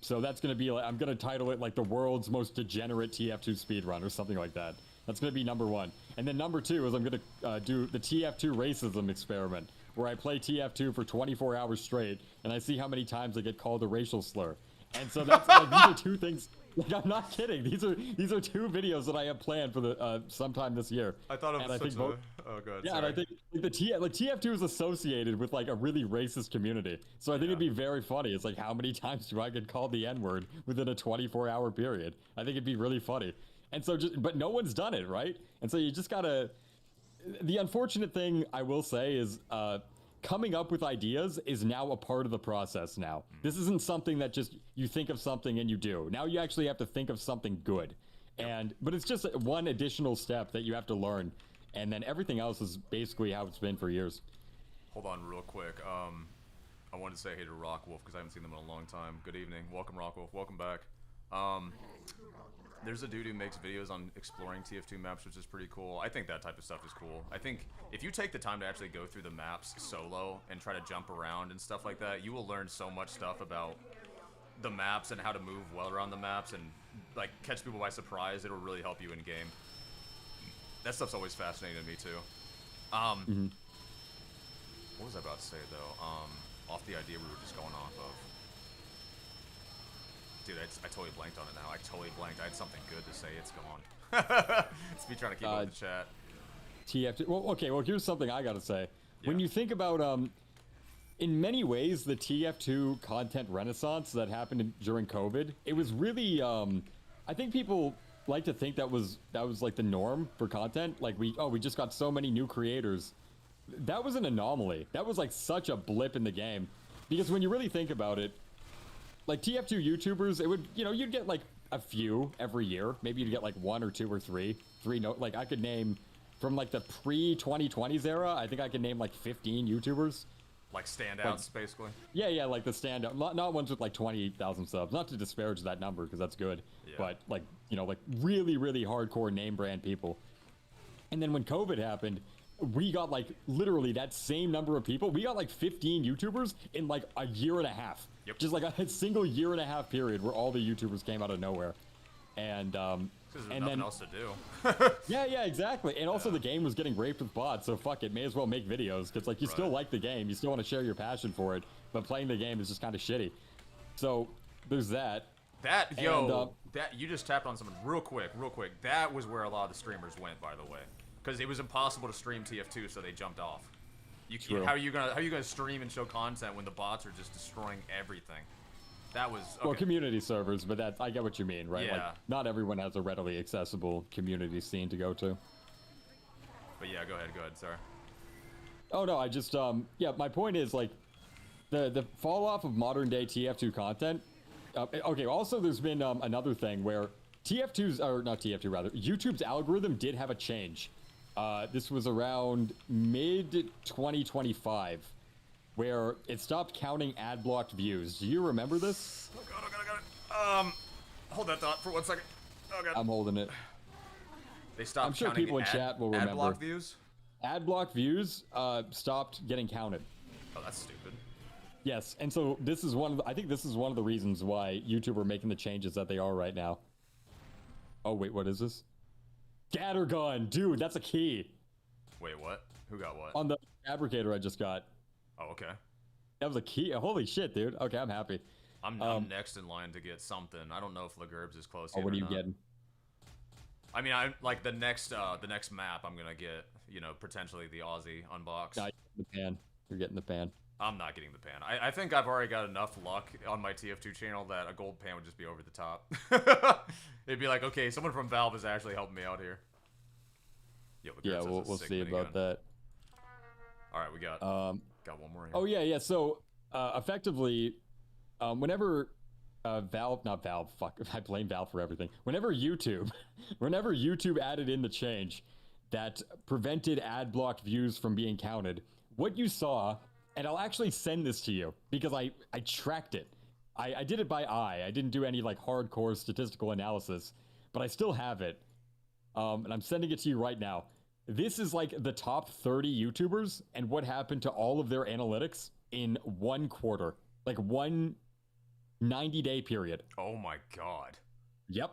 So that's going to be, like, I'm going to title it, like, the world's most degenerate TF2 speedrun or something like that. That's going to be number 1. And then number 2 is I'm going to do the TF2 racism experiment, where I play TF2 for 24 hours straight, and I see how many times I get called a racial slur. And so that's like, these are 2 things. Like, I'm not kidding. These are 2 videos that I have planned for the sometime this year. I thought it was such a... Oh, God, yeah, sorry. and I think the TF2 is associated with like a really racist community. So I think it'd be very funny. It's like, how many times do I get called the N-word within a 24-hour period? I think it'd be really funny. And so but no one's done it, right? And so you just gotta... The unfortunate thing I will say is coming up with ideas is now a part of the process now. This isn't something that just you think of something and you do. Now you actually have to think of something good. But it's just one additional step that you have to learn. And then everything else is basically how it's been for years. Hold on real quick. I wanted to say hey to Rockwolf because I haven't seen them in a long time. Good evening. Welcome, Rockwolf. Welcome back. There's a dude who makes videos on exploring TF2 maps, which is pretty cool. I think that type of stuff is cool. I think if you take the time to actually go through the maps solo and try to jump around and stuff like that, you will learn so much stuff about the maps and how to move well around the maps and like catch people by surprise. It'll really help you in game. That stuff's always fascinating to me too. What was I about to say though? Off the idea we were just going off of. Dude, I totally blanked on it now. I totally blanked. I had something good to say. It's gone. It's me trying to keep up with the chat. TF2. Well, okay. Well, here's something I gotta say. Yeah. When you think about in many ways, the TF2 content renaissance that happened during COVID, it was really I think people like to think that was like the norm for content. Like we just got so many new creators. That was an anomaly. That was like such a blip in the game, because when you really think about it, like TF2 YouTubers, it would, you'd get like a few every year. Maybe you'd get like 1 or 2 or 3. Like I could name from like the pre-2020s era, I think I could name like 15 YouTubers. Like standouts, basically? Yeah, like the standout. Not ones with like 28,000 subs. Not to disparage that number, because that's good. Yeah. But like, like really, really hardcore name brand people. And then when COVID happened, we got like literally that same number of people. We got like 15 YouTubers in like a year and a half. Yep. Just like a single year and a half period where all the YouTubers came out of nowhere. And there's nothing else to do. yeah, exactly. And also the game was getting raped with bots, so fuck it, may as well make videos, because like you still like the game, you still want to share your passion for it, but playing the game is just kind of shitty. So there's that. That you just tapped on something real quick. That was where a lot of the streamers went, by the way, because it was impossible to stream TF2, so they jumped off. How are you gonna stream and show content when the bots are just destroying everything? That was okay. Well, community servers, but I get what you mean, right? Yeah. Like, not everyone has a readily accessible community scene to go to. But yeah, go ahead, sorry. Oh no, I just my point is like the fall off of modern day TF2 content. Okay, also there's been another thing where YouTube's algorithm did have a change. This was around mid 2025. Where it stopped counting ad blocked views. Do you remember this? Oh god, hold that thought for 1 second. Oh god. I'm holding it. They stopped I'm sure people in chat will remember. Ad block views? Ad block views stopped getting counted. Oh, that's stupid. Yes, and so this is I think this is one of the reasons why YouTube are making the changes that they are right now. Oh wait, what is this? Scattergun, dude, that's a key. Wait, what? Who got what? On the fabricator I just got. Oh, okay. That was a key. Holy shit, dude. Okay, I'm happy. I'm next in line to get something. I don't know if Lagerb's is close yet. Oh, what are you getting? I mean, I like the next map. I'm gonna get, potentially the Aussie unbox. Nah, the pan. You're getting the pan. I'm not getting the pan. I think I've already got enough luck on my TF2 channel that a gold pan would just be over the top. It'd be like, okay, someone from Valve is actually helping me out here. Yeah, we'll see about that. All right, we got one more here. Oh yeah. So effectively, whenever not Valve, fuck, I blame Valve for everything. Whenever YouTube added in the change that prevented ad blocked views from being counted, what you saw, and I'll actually send this to you because I tracked it. I did it by eye. I didn't do any like hardcore statistical analysis, but I still have it. And I'm sending it to you right now. This is like the top 30 YouTubers and what happened to all of their analytics in 1 quarter. Like 1 90-day period. Oh my god. Yep.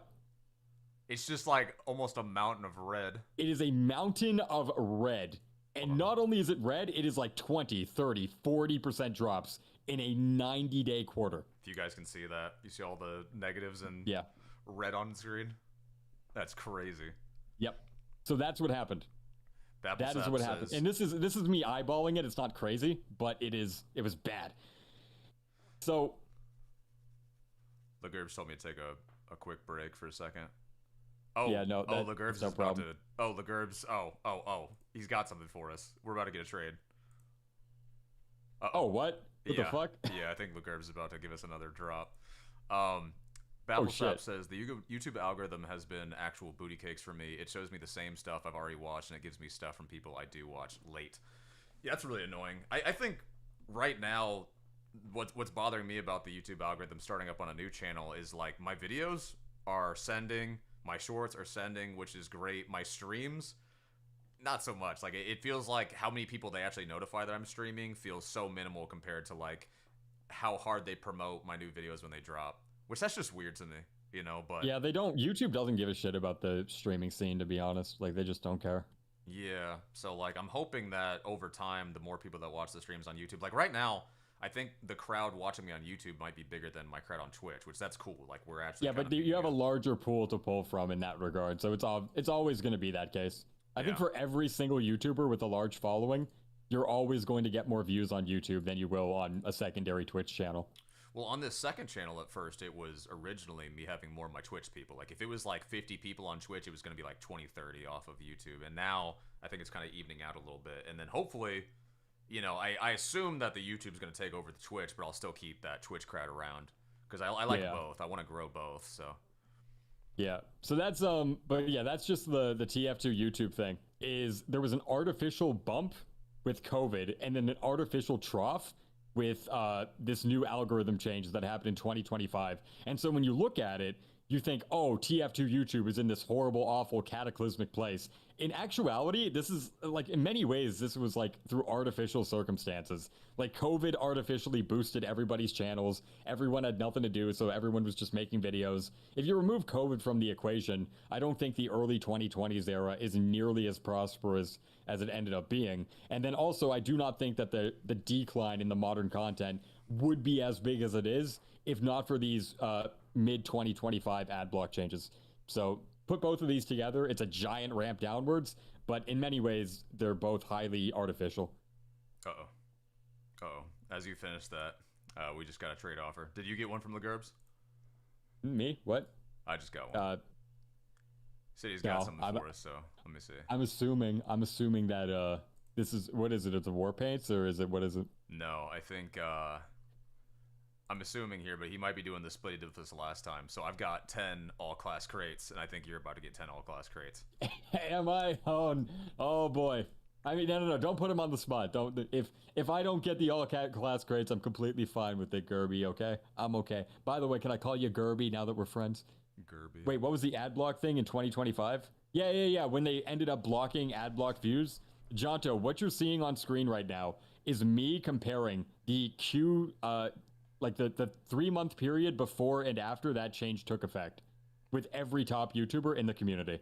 It's just like almost a mountain of red. It is a mountain of red. And not only is it red, it is like 20, 30, 40% drops in a 90-day quarter. If you guys can see that, you see all the negatives and Yeah. red on screen? That's crazy. Yep. So that's what happened. That is what happened. And this is me eyeballing it. It's not crazy, but it was bad. So Lagurbs told me to take a quick break for a second. Oh, yeah, no, Lagurbs no is about to. Oh, Lagurbs. Oh. He's got something for us. We're about to get a trade. Oh, what? What the fuck? Yeah, I think Lagurbs is about to give us another drop. Babbleshop says the YouTube algorithm has been actual booty cakes for me. It shows me the same stuff I've already watched, and it gives me stuff from people I do watch late. Yeah, that's really annoying. I think right now, what's bothering me about the YouTube algorithm starting up on a new channel is like my videos are sending, my shorts are sending, which is great. My streams, not so much. Like it feels like how many people they actually notify that I'm streaming feels so minimal compared to like how hard they promote my new videos when they drop. Which that's just weird to me, you know, but... Yeah, YouTube doesn't give a shit about the streaming scene, to be honest. Like, they just don't care. Yeah, so, like, I'm hoping that over time, the more people that watch the streams on YouTube... Like, right now, I think the crowd watching me on YouTube might be bigger than my crowd on Twitch, which that's cool. Like, we're actually... Yeah, but you have a larger pool to pull from in that regard, so it's always going to be that case. I think for every single YouTuber with a large following, you're always going to get more views on YouTube than you will on a secondary Twitch channel. Well, on this second channel at first, it was originally me having more of my Twitch people. Like, if it was like 50 people on Twitch, it was going to be like 20, 30 off of YouTube. And now, I think it's kind of evening out a little bit. And then hopefully, you know, I assume that the YouTube's going to take over the Twitch, but I'll still keep that Twitch crowd around. Because I like both. I want to grow both, so... Yeah, so that's but yeah, that's just the TF2 YouTube thing. Is there was an artificial bump with COVID, and then an artificial trough with this new algorithm change that happened in 2025. And so when you look at it, you think, oh, TF2 YouTube is in this horrible, awful, cataclysmic place. In actuality, this is like, in many ways, this was like through artificial circumstances. Like COVID artificially boosted everybody's channels. Everyone had nothing to do, so everyone was just making videos. If you remove COVID from the equation, I don't think the early 2020s era is nearly as prosperous as it ended up being. And then also, I do not think that the decline in the modern content would be as big as it is if not for these mid-2025 ad block changes. So put both of these together, it's a giant ramp downwards, but in many ways, they're both highly artificial. Uh-oh. As you finish that, we just got a trade offer. Did you get one from Lagurbs? Me? What? I just got one. City's got something for us, so let me see. I'm assuming that this is, what is it? It's a war paints, or is it, what is it? No, I think I'm assuming here, but he might be doing the split he did with us last time. So I've got 10 all-class crates, and I think you're about to get 10 all-class crates. Am I? Oh boy. I mean, no, don't put him on the spot. Don't. If I don't get the all-class crates, I'm completely fine with it, Gerby, okay? I'm okay. By the way, can I call you Gerby now that we're friends? Gerby. Wait, what was the ad block thing in 2025? Yeah. When they ended up blocking ad block views. Jonto, what you're seeing on screen right now is me comparing the like the 3-month period before and after that change took effect with every top YouTuber in the community.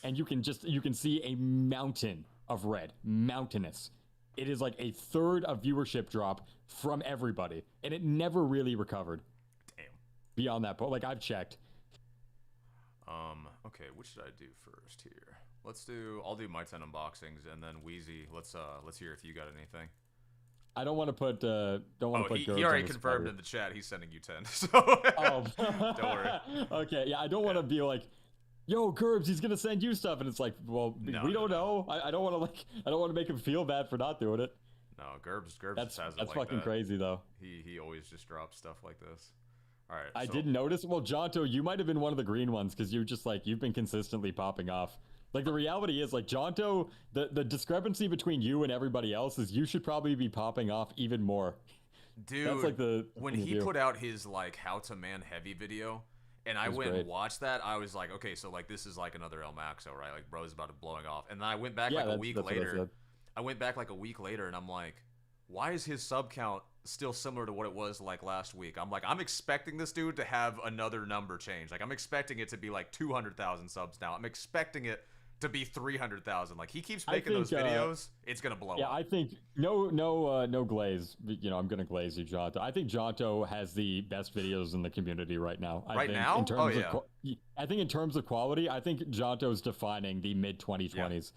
And you can see a mountain of red, mountainous. It is like a third of viewership drop from everybody, and it never really recovered. Damn. Beyond that, but like I've checked. Okay, what should I do first here? I'll do my 10 unboxings, and then WEEZY, let's hear if you got anything. I don't want to put he already confirmed in the chat he's sending you 10, so don't worry. Okay, yeah, I don't want to be like, yo, Gerbs, he's gonna send you stuff, and it's like, well, we don't know. I don't want to make him feel bad for not doing it. No, Gerbs that's has it that's like fucking that. Crazy though. He always just drops stuff like this. All right. I didn't notice. Well, Jonto, you might have been one of the green ones because you've been consistently popping off. Like the reality is, like Jonto, the discrepancy between you and everybody else is you should probably be popping off even more. Dude, that's like when he put out his like how to man heavy video, and I went and watched that, I was like, okay, so like this is like another El Maxo, right? Like bro's about to blowing off, and then I went back like a week later. I went back like a week later, and I'm like, why is his sub count still similar to what it was like last week? I'm expecting this dude to have another number change. Like I'm expecting it to be like 200,000 subs now. I'm expecting it to be 300,000. Like he keeps making those videos, it's gonna blow up. Yeah, I think no glaze. You know, I'm gonna glaze you, Jonto. I think Jonto has the best videos in the community right now. Right now? Oh yeah. I think in terms of quality, I think Jonto's defining the mid 2020s.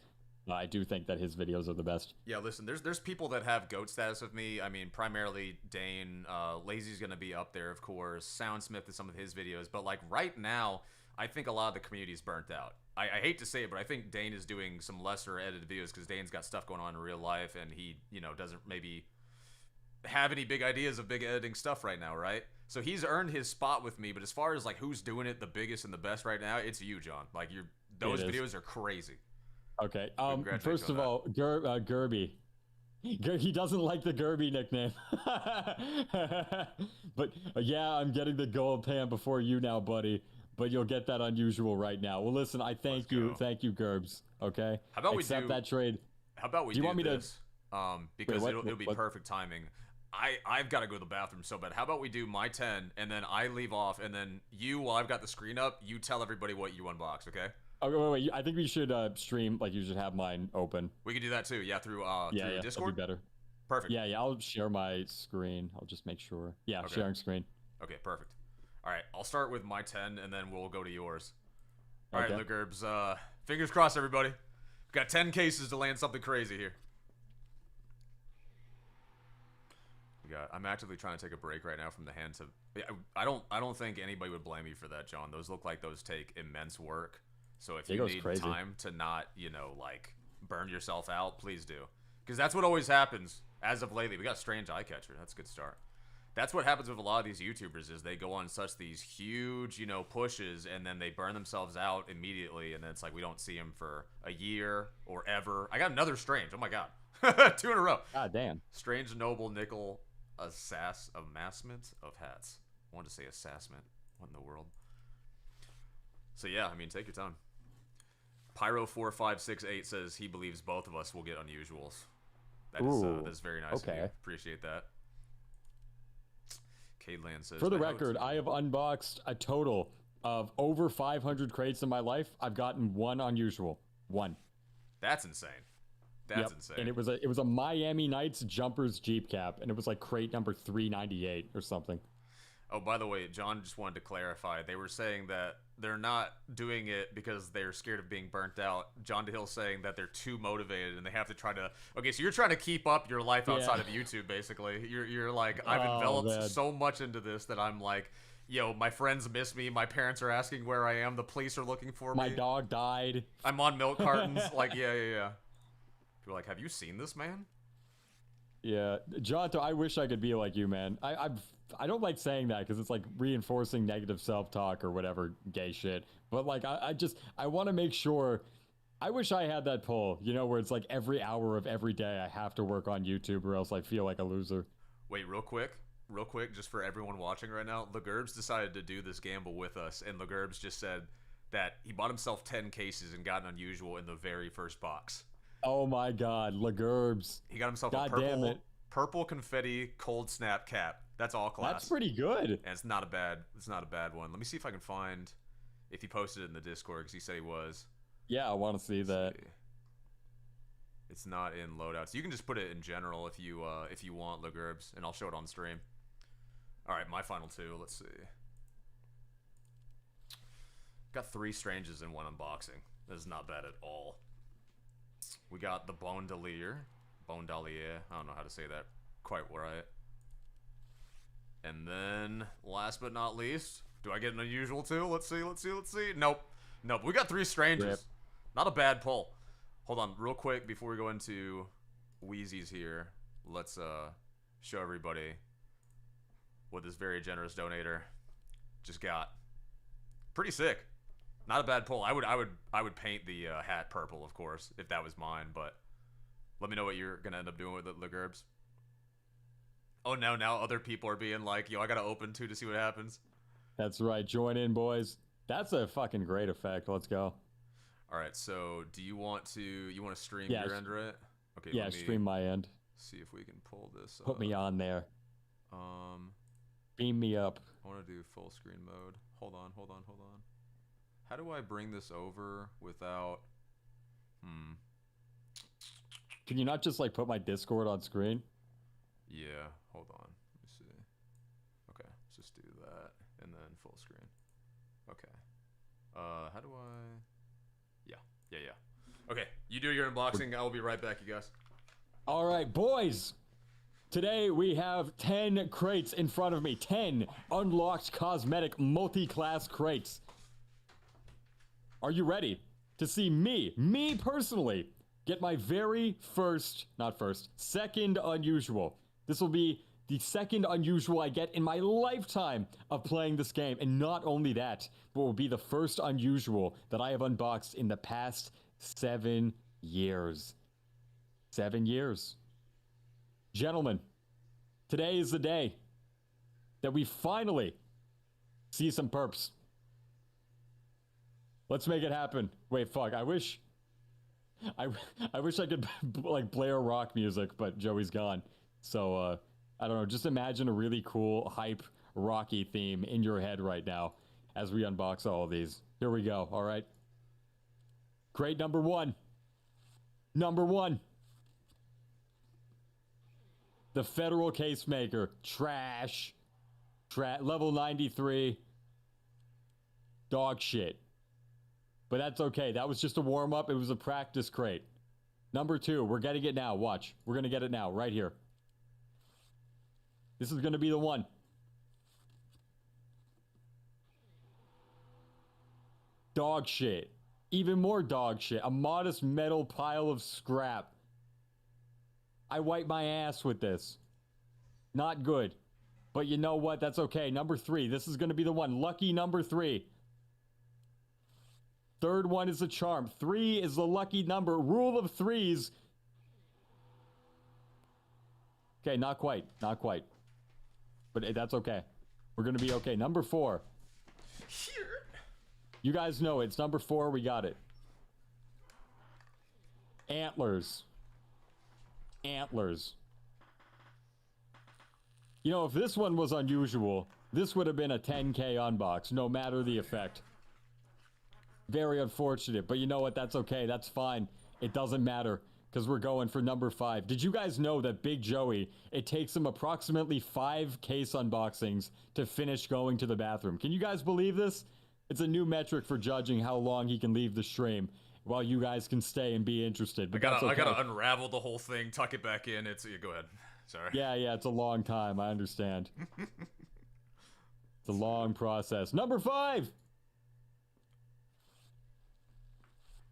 I do think that his videos are the best. Yeah, listen, there's people that have GOAT status with me. I mean, primarily Dane. Lazy's going to be up there, of course. Soundsmith is some of his videos. But, like, right now, I think a lot of the community is burnt out. I hate to say it, but I think Dane is doing some lesser edited videos because Dane's got stuff going on in real life, and he, you know, doesn't maybe have any big ideas of big editing stuff right now, right? So he's earned his spot with me, but as far as, like, who's doing it the biggest and the best right now, it's you, John. Like, those videos are crazy. Okay. First of all, Gerby. He doesn't like the Gerby nickname. But yeah, I'm getting the gold pan before you now, buddy. But you'll get that unusual right now. Well, listen, I thank you, Gerbs. Okay. How about accept that trade? How about we do you want me this? Because it'll be perfect timing. I've got to go to the bathroom so bad. How about we do my 10 and then I leave off and then you, while I've got the screen up, you tell everybody what you unboxed, okay? Oh, wait. I think we should stream, like, you should have mine open. We can do that too, yeah, through Discord? Discord? That'd be better. Perfect. Yeah, I'll share my screen. I'll just make sure. Yeah, okay. Sharing screen. Okay, perfect. All right, I'll start with my 10, and then we'll go to yours. All right, Lugerbs, fingers crossed, everybody. We've got 10 cases to land something crazy here. I'm actively trying to take a break right now from the hands of... I don't think anybody would blame you for that, John. Those look like those take immense work. So if you need time to not, you know, like, burn yourself out, please do. Because that's what always happens as of lately. We got Strange Eye Catcher. That's a good start. That's what happens with a lot of these YouTubers is they go on such these huge, you know, pushes and then they burn themselves out immediately. And then it's like we don't see them for a year or ever. I got another Strange. Oh, my God. 2 in a row. God damn. Strange Noble Nickel Amassment of Hats. I wanted to say assessment. What in the world? So, yeah, I mean, take your time. Pyro4568 says he believes both of us will get unusuals. That's very nice of you. Appreciate that. Cadeland says... For the record, I have unboxed a total of over 500 crates in my life. I've gotten 1 unusual. 1. That's insane. That's insane. And it was a Miami Nights Jumpers Jeep cap, and it was like crate number 398 or something. Oh, by the way, John just wanted to clarify. They were saying that they're not doing it because they're scared of being burnt out. John DeHill's saying that they're too motivated and they have to try to... Okay, so you're trying to keep up your life outside of YouTube, basically. You're like, I've enveloped so much into this that I'm like, yo, my friends miss me. My parents are asking where I am. The police are looking for me. My dog died. I'm on milk cartons. Like, yeah. People are like, have you seen this, man? Yeah, Jonto, I wish I could be like you, man. I don't like saying that because it's like reinforcing negative self-talk or whatever gay shit. But like, I want to make sure. I wish I had that pull, you know, where it's like every hour of every day I have to work on YouTube or else I feel like a loser. Wait, real quick, just for everyone watching right now, Lagerbs decided to do this gamble with us, and Lagerbs just said that he bought himself 10 cases and got an unusual in the very first box. Oh my God, Lagerbs. He got himself a purple confetti cold snap cap. That's all class. That's pretty good. And it's not a bad one. Let me see if I can find if he posted it in the Discord because he said he was. Yeah, I want to see that. It's not in loadouts. You can just put it in general if you want, Lagerbs, and I'll show it on stream. All right, my final 2. Let's see. Got 3 Stranges in 1 unboxing. This is not bad at all. We got the Bondelier. I don't know how to say that quite right. And then, last but not least, do I get an unusual too? Let's see. Nope. We got 3 Strangers. Yep. Not a bad pull. Hold on, real quick before we go into WEEZY's here. Let's show everybody what this very generous donator just got. Pretty sick. Not a bad pull. I would paint the hat purple, of course, if that was mine. But let me know what you're gonna end up doing with it, Lagerbs. Oh no! Now other people are being like, "Yo, I gotta open too to see what happens." That's right. Join in, boys. That's a fucking great effect. Let's go. All right. So, do you want to stream your end, right? Okay. Yeah, stream my end. see if we can pull this. Put me on there. Um, Beam me up. I want to do full screen mode. Hold on. How do I bring this over without? Can you not just like put my Discord on screen? Yeah. Hold on. Let me see. Okay. Let's just do that and then full screen. Okay. How do I? Yeah. Okay. You do your unboxing. I will be right back, you guys. All right, boys. Today we have 10 crates in front of me. 10 unlocked cosmetic multi-class crates. Are you ready to see me personally, get my very second unusual. This will be the second unusual I get in my lifetime of playing this game. And not only that, but will be the first unusual that I have unboxed in the past 7 years. 7 years. Gentlemen, today is the day that we finally see some perps. Let's make it happen. Wait, fuck, I wish I could like blare rock music, but Joey's gone. So, I don't know, just imagine a really cool, hype, rocky theme in your head right now as we unbox all of these. Here we go, all right? Crate number one. Number one. The Federal Casemaker. Trash. Level 93. Dog shit. But that's okay. That was just a warm-up. It was a practice crate. Number two. We're getting it now. Watch. We're going to get it now. Right here. This is going to be the one. Dog shit. Even more dog shit. A modest metal pile of scrap. I wipe my ass with this. Not good. But you know what? That's okay. Number three. This is going to be the one. Lucky number three. Third one is a charm. 3 is the lucky number. Rule of threes. Okay, not quite. Not quite. But that's okay. We're going to be okay. Number 4. Here. You guys know it. It's number 4. We got it. Antlers. Antlers. You know, if this one was unusual, this would have been a 10K unbox, no matter the effect. Very unfortunate, but you know what? That's okay. That's fine. It doesn't matter, because we're going for number 5. Did you guys know that Big Joey, it takes him approximately 5 case unboxings to finish going to the bathroom? Can you guys believe this? It's a new metric for judging how long he can leave the stream while you guys can stay and be interested. But I gotta unravel the whole thing, tuck it back in. Go ahead. Sorry. Yeah, it's a long time. I understand. It's a long process. Number 5.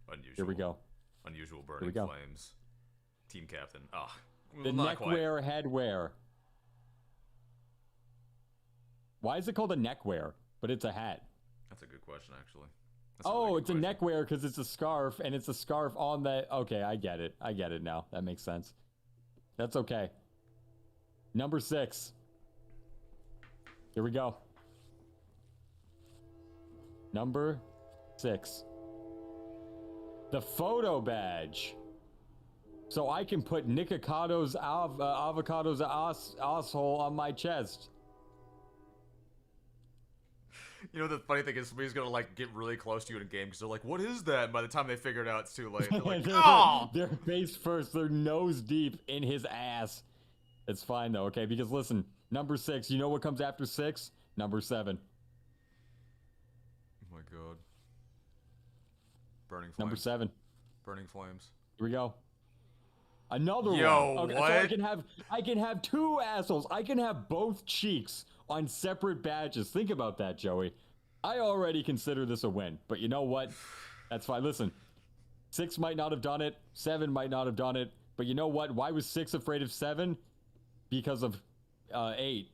Unusual. Here we go. Unusual burning flames. Team captain. The neckwear headwear. Why is it called a neckwear? But it's a hat. That's a good question, actually. It's a neckwear because it's a scarf, and it's a scarf on the... Okay, I get it. I get it now. That makes sense. That's okay. Number 6. Here we go. Number 6. The photo badge. So I can put Nikocato's avocado's asshole on my chest. You know, the funny thing is somebody's gonna like get really close to you in a game because they're like, what is that? And by the time they figure it out, it's too late. They're like, oh! They're face first. They're nose deep in his ass. It's fine though, okay? Because listen, number 6, you know what comes after 6? Number 7. Oh my god. Burning flames. Number 7. Burning flames. Here we go. Another one. Okay, what? So I can have 2 assholes. I can have both cheeks on separate badges. Think about that, Joey. I already consider this a win, but you know what? That's fine. Listen, 6 might not have done it. 7 might not have done it. But you know what? Why was 6 afraid of 7? Because of 8.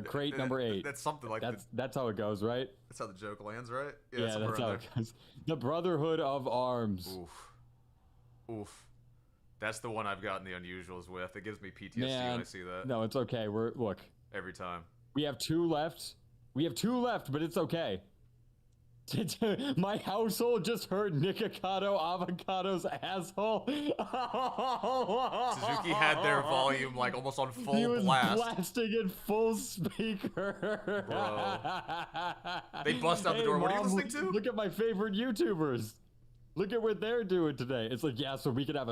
Crate number 8. That's something like that's how it goes, right? That's how the joke lands, right? Yeah, that's how it goes. The Brotherhood of Arms. Oof. That's the one I've gotten the unusuals with. It gives me PTSD when I see that. No, it's okay. Look. Every time. We have 2 left. We have 2 left, but it's okay. My household just heard Nikocado Avocado's asshole. Suzuki had their volume like almost on full He was blast. blasting it full speaker. Bro. They bust out the door. What are you listening to? Look at my favorite YouTubers. Look at what they're doing today. It's like, yeah, so we could have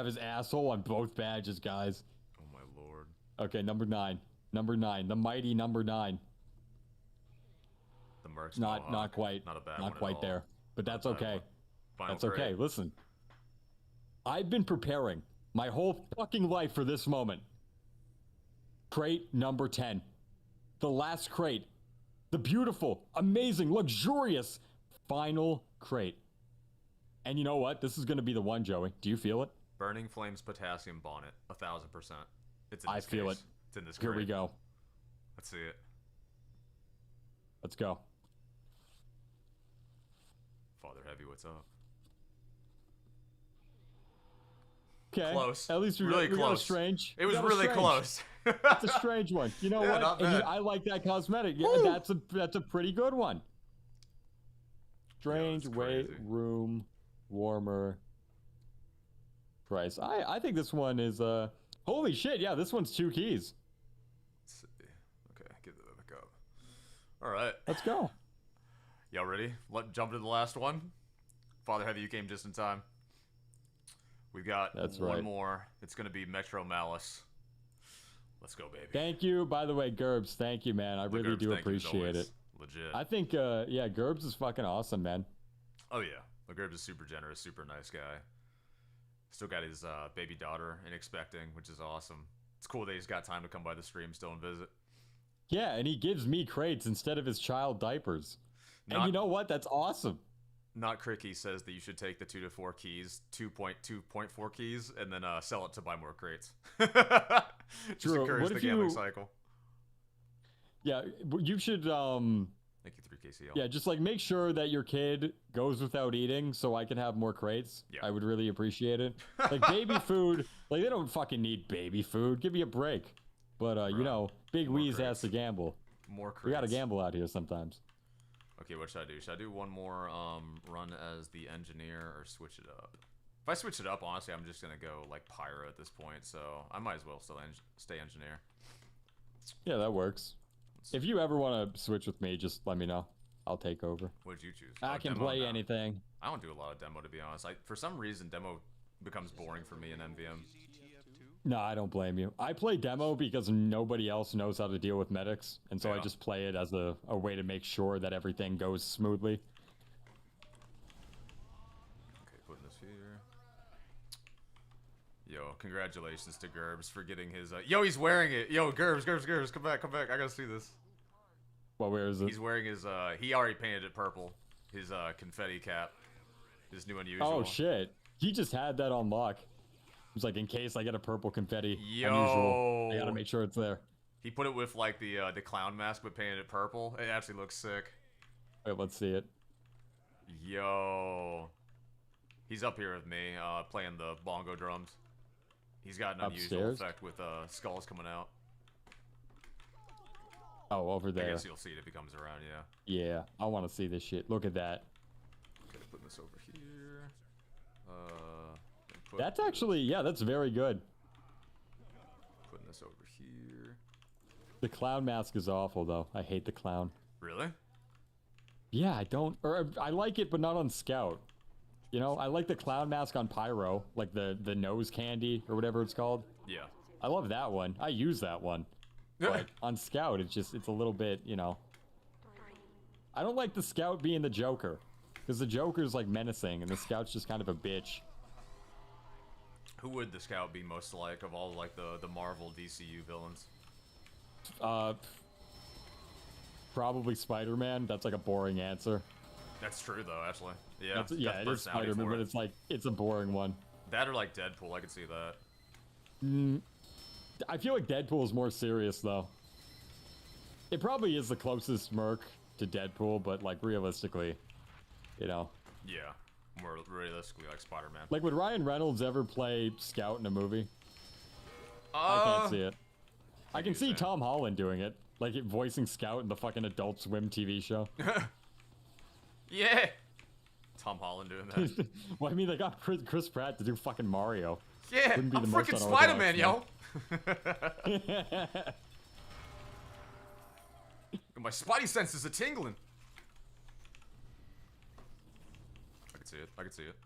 his asshole on both badges, guys. Oh my lord. Okay, number 9. Number 9. The mighty number 9. The mercs. Not quite. Not a bad one. Not quite there. But that's okay. That's crate. okay. Listen. I've been preparing my whole fucking life for this moment. Crate number 10. The last crate. The beautiful, amazing, luxurious final crate. And you know what? This is going to be the one, Joey. Do you feel it? Burning Flames Potassium Bonnet. 1000%. It's in this I feel case. it. It's in this crate. Here we go. Let's see it. Let's go. Father Heavy, what's up? Okay. Close. At least we really got close. a strange. It was we got a really strange. close. It's a strange one. You know Yeah, what? not And bad. I like that cosmetic. Yeah, that's a pretty good one. Strange that's weight, crazy. room, warmer, price. I think this one is holy shit. Yeah, this one's 2 keys. Let's see. Okay, get that back up. All right. Let's go. Y'all ready? Let's jump to the last one. Father Heavy, you came just in time. We've got one more. It's going to be Metro Malice. Let's go, baby. Thank you, by the way, Gerbs. Thank you, man. I really do appreciate it. Legit. I think, yeah, Gerbs is fucking awesome, man. Oh, yeah. Gerbs is super generous, super nice guy. Still got his baby daughter and expecting, which is awesome. It's cool that he's got time to come by the stream still and visit. Yeah, and he gives me crates instead of his child diapers. And you know what? That's awesome. Not Cricky says that you should take the 2 to 4 keys, 2.2.4 keys, and then sell it to buy more crates. Just True. encourage What the if gambling cycle. Yeah, you should Thank you, 3KCL. yeah, just like make sure that your kid goes without eating so I can have more crates. Yeah. I would really appreciate it. Like baby food, like they don't fucking need baby food. Give me a break. But you know, Big Weez has to gamble. More crates. We gotta gamble out here sometimes. Okay, what should I do? Should I do one more run as the engineer or switch it up? If I switch it up, honestly, I'm just gonna go like pyro at this point, so I might as well still stay engineer. Yeah, that works. If you ever want to switch with me, just let me know. I'll take over. What did you choose? I can play anything. I don't do a lot of demo, to be honest. For some reason, demo becomes boring for me in MVM. No, I don't blame you. I play demo because nobody else knows how to deal with medics, and so I just play it as a way to make sure that everything goes smoothly. Okay, putting this here. Yo, congratulations to Gerbs for getting his... Yo, he's wearing it! Yo, Gerbs, come back. I gotta see this. Well, where is it? He's wearing his, he already painted it purple. His, confetti cap. His new unusual. Oh, shit. He just had that on lock. It was like, in case I get a purple confetti Yo. unusual, I gotta make sure it's there. He put it with, like, the clown mask, but painted it purple. It actually looks sick. Wait, let's see it. Yo. He's up here with me, playing the bongo drums. He's got an unusual effect with, skulls coming out. Oh, over there. I guess you'll see it if he comes around, yeah. Yeah, I want to see this shit. Look at that. Okay, putting this over here. That's actually, yeah, that's very good. Putting this over here. The clown mask is awful, though. I hate the clown. Really? Yeah, I don't, or I like it, but not on Scout. You know, I like the clown mask on Pyro, like the nose candy or whatever it's called. Yeah. I love that one. I use that one. But on Scout, it's a little bit, you know. I don't like the Scout being the Joker. Because the Joker's, like, menacing, and the Scout's just kind of a bitch. Who would the Scout be most like of all, like, the Marvel DCU villains? Probably Spider-Man. That's, like, a boring answer. That's true, though, actually. Yeah, yeah, it is Spider-Man, but it's, like, it's a boring one. That or, like, Deadpool, I could see that. I feel like Deadpool is more serious, though. It probably is the closest Merc to Deadpool, but, like, realistically, you know. Yeah, more realistically, like Spider-Man. Like, would Ryan Reynolds ever play Scout in a movie? I can't see it. I can see Tom Holland doing it. Like, voicing Scout in the fucking Adult Swim TV show. Yeah. Tom Holland doing that. Well, I mean, they got Chris Pratt to do fucking Mario. Yeah, Wouldn't be I'm the most freaking unorthodox, Spider-Man, yo. My spidey senses are tingling. I can see it. I can see it.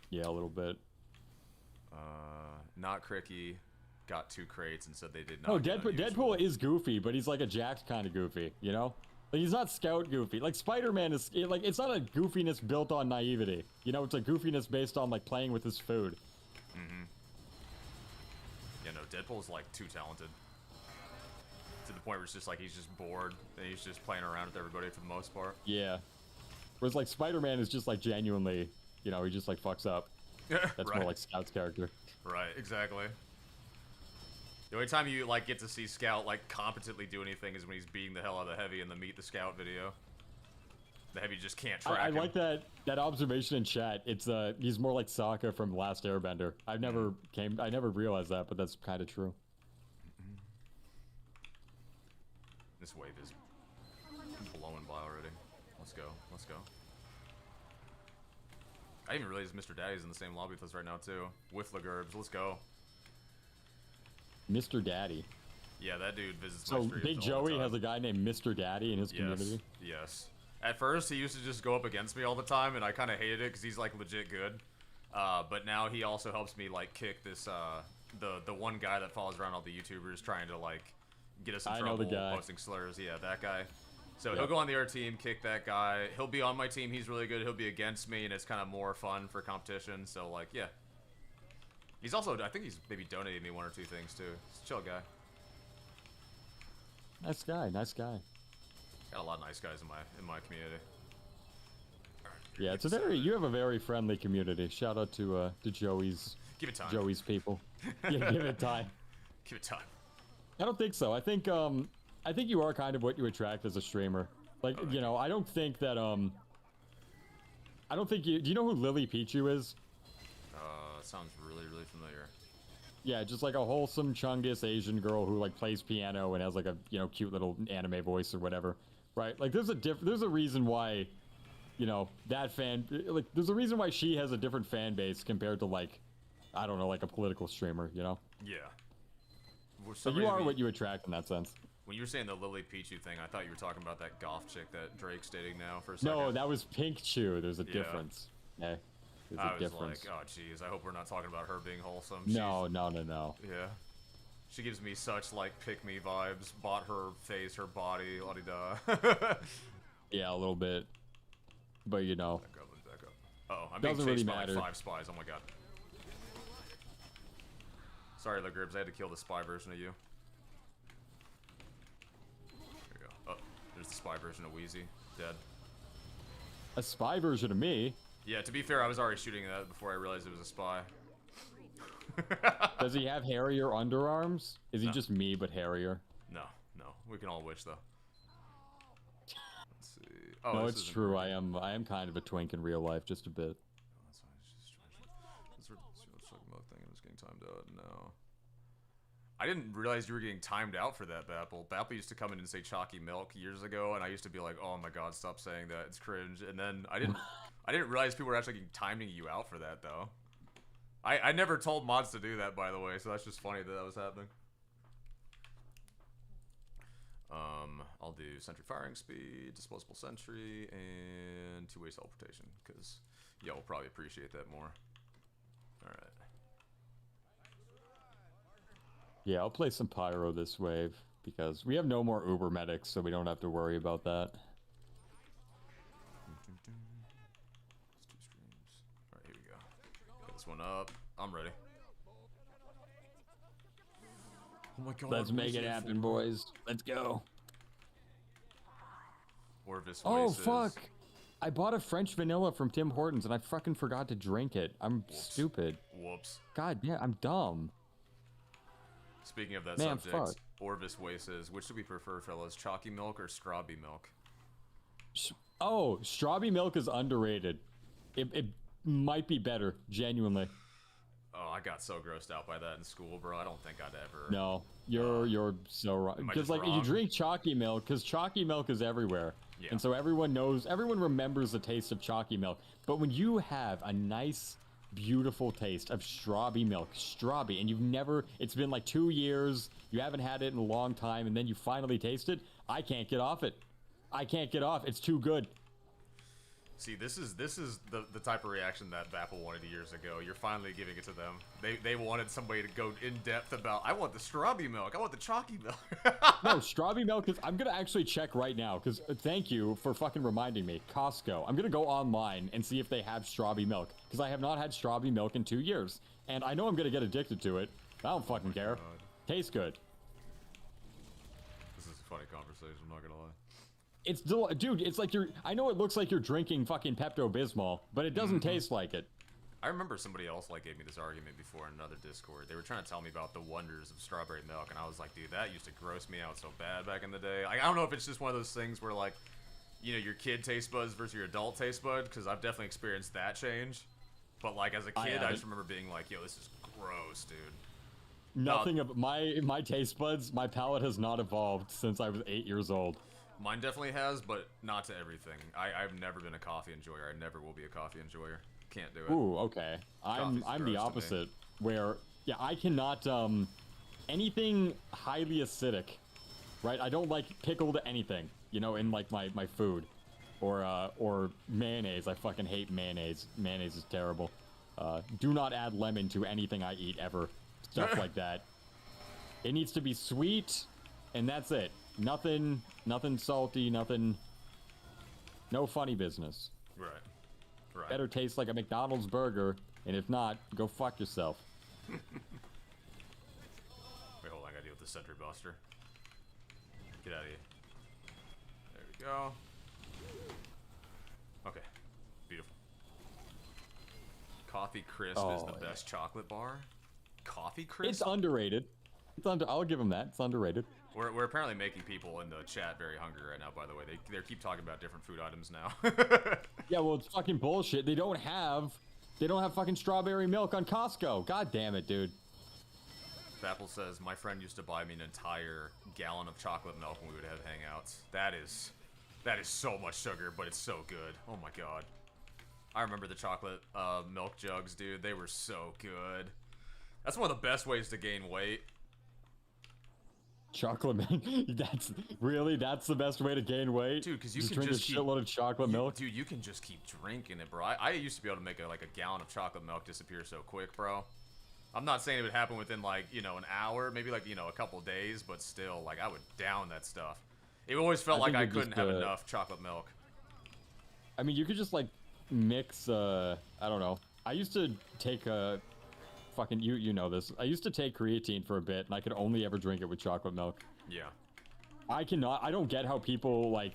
Yeah, a little bit. Not Cricky. Got 2 crates and said they did not. Oh, Deadpool is goofy, but he's like a Jax kind of goofy, you know? Like, he's not Scout goofy. Like, Spider-Man is, like, it's not a goofiness built on naivety. You know, it's a goofiness based on, like, playing with his food. Mm-hmm. Yeah, no, Deadpool's, like, too talented. To the point where it's just, like, he's just bored, and he's just playing around with everybody for the most part. Yeah. Whereas, like, Spider-Man is just, like, genuinely, you know, he just, like, fucks up. That's right. more like Scout's character. Right, exactly. The only time you, like, get to see Scout, like, competently do anything is when he's beating the hell out of the Heavy in the Meet the Scout video. The Heavy just can't track I him. like that observation in chat. It's, he's more like Sokka from Last Airbender. I never realized that, but that's kind of true. This wave is blowing by already. Let's go, let's go. I didn't even realize Mr. Daddy's in the same lobby with us right now, too. With Lagurbs, let's go. Mr. Daddy. Yeah, that dude visits my So streams Big all the Joey time. has a guy named Mr. Daddy in his community? Yes. At first, he used to just go up against me all the time, and I kind of hated it because he's, like, legit good. But now he also helps me, like, kick this, the one guy that follows around all the YouTubers trying to, like, get us in trouble know the guy. posting slurs. Yeah, that guy. So Yep. he'll go on the other team, kick that guy. He'll be on my team. He's really good. He'll be against me, and it's kind of more fun for competition. So, like, yeah. He's also, I think he's maybe donated me 1 or 2 things, too. He's a chill guy. Nice guy, nice guy. Got a lot of nice guys in my community. Yeah, it's a you have a very friendly community. Shout out to Joey's Give it time. Joey's people. Yeah, give it time. Give it time. I don't think so. I think you are kind of what you attract as a streamer. Like, you know, I don't think that I don't think you do you know who Lily Pichu is? Sounds really, really familiar. Yeah, just like a wholesome Chungus Asian girl who like plays piano and has like a, you know, cute little anime voice or whatever. Right? Like there's a reason why, you know, there's a reason why she has a different fan base compared to like, I don't know, like a political streamer, you know? Yeah. So you are what you attract in that sense. When you were saying the Lily Pichu thing, I thought you were talking about that goth chick that Drake's dating now for a second. No, that was Pink Chew. There's a difference. Yeah. There's I a was difference. like, oh jeez, I hope we're not talking about her being wholesome. No. Yeah. She gives me such, like, pick-me vibes. Bought her face, her body, la-di-da. Yeah, a little bit. But, you know. Back up, back up. Uh-oh, I'm being Doesn't chased really by, like, matter. 5 spies. Oh my god. Sorry, Lagurbs, I had to kill the spy version of you. There we go. Oh, there's the spy version of WEEZY. Dead. A spy version of me? Yeah, to be fair, I was already shooting that before I realized it was a spy. Does he have hairier underarms? Is he just me, but hairier? No. We can all wish, though. Let's see. Oh, No, this it's isn't true. working. I am kind of a twink in real life, just a bit. That's fine. Let's talk about thing. I'm just getting timed out. No. I didn't realize you were getting timed out for that, Bapple. Bapple used to come in and say chalky milk years ago, and I used to be like, oh my god, stop saying that. It's cringe. And then I didn't realize people were actually timing you out for that, though. I never told mods to do that, by the way, so that's just funny that was happening. I'll do sentry firing speed, disposable sentry, and 2-way teleportation, because y'all will probably appreciate that more. Alright. Yeah, I'll play some Pyro this wave, because we have no more Uber medics, so we don't have to worry about that. Let's do streams. Alright, here we go. Get this one up. I'm ready. Oh my god. Let's make it happen, boys. Let's go. Orvis Oh, voices. fuck. I bought a French vanilla from Tim Hortons, and I fucking forgot to drink it. I'm stupid. Whoops. God, yeah, I'm dumb. Speaking of that Man, subject, fuck. Orvis voices. Which do we prefer, fellas? Chalky milk or strawberry milk? Oh, strawberry milk is underrated. It might be better, genuinely. Oh, I got so grossed out by that in school, bro. I don't think I'd ever. No, you're so wrong. Am I Because just like you wrong? drink chalky milk, because chalky milk is everywhere, Yeah. and so everyone knows, everyone remembers the taste of chalky milk. But when you have a nice, beautiful taste of strawberry milk, strawberry, and you've never, it's been like 2 years, you haven't had it in a long time, and then you finally taste it, I can't get off it. I can't get off. It's too good. See, this is the type of reaction that Vapple wanted years ago. You're finally giving it to them. They wanted somebody to go in depth about. I want the strawberry milk. I want the chalky milk. No, strawberry milk is. I'm gonna actually check right now because thank you for fucking reminding me. Costco. I'm gonna go online and see if they have strawberry milk because I have not had strawberry milk in 2 years, and I know I'm gonna get addicted to it. I don't fucking care. God. Tastes good. This is a funny conversation. I'm not gonna lie. It's dude. It's like you're. I know it looks like you're drinking fucking Pepto-Bismol, but it doesn't taste like it. I remember somebody else like gave me this argument before in another Discord. They were trying to tell me about the wonders of strawberry milk, and I was like, dude, that used to gross me out so bad back in the day. Like, I don't know if it's just one of those things where like, you know, your kid taste buds versus your adult taste bud, because I've definitely experienced that change. But like as a kid, I just remember being like, yo, this is gross, dude. Nothing of my taste buds. My palate has not evolved since I was 8 years old. Mine definitely has, but not to everything. I've never been a coffee enjoyer. I never will be a coffee enjoyer. Can't do it. Ooh, okay. I'm the opposite. Where yeah, I cannot anything highly acidic, right? I don't like pickled anything, you know, in like my food, or mayonnaise. I fucking hate mayonnaise. Mayonnaise is terrible. Do not add lemon to anything I eat ever. Stuff like that. It needs to be sweet, and that's it. Nothing salty. Nothing. No funny business. Right. Right. Better taste like a McDonald's burger, and if not, go fuck yourself. Wait, hold on, I gotta deal with the Sentry Buster. Get out of here. There we go. Okay. Beautiful. Coffee Crisp is the best chocolate bar. Coffee Crisp? It's underrated. I'll give them that. It's underrated. We're apparently making people in the chat very hungry right now, by the way. They keep talking about different food items now. Yeah, well, it's fucking bullshit. They don't have fucking strawberry milk on Costco. God damn it, dude. Apple says, my friend used to buy me an entire gallon of chocolate milk when we would have hangouts. That is so much sugar, but it's so good. Oh my god. I remember the chocolate milk jugs, dude. They were so good. That's one of the best ways to gain weight. Chocolate milk? That's the best way to gain weight? Dude, because you just can drink just a shitload of chocolate milk? Dude, you can just keep drinking it, bro. I used to be able to make like a gallon of chocolate milk disappear so quick, bro. I'm not saying it would happen within like, you know, an hour, maybe like, you know, a couple days, but still, like, I would down that stuff. It always felt like I couldn't have enough chocolate milk. I mean, you could just like mix, I don't know. I used to take fucking, you know this. I used to take creatine for a bit, and I could only ever drink it with chocolate milk. Yeah. I don't get how people like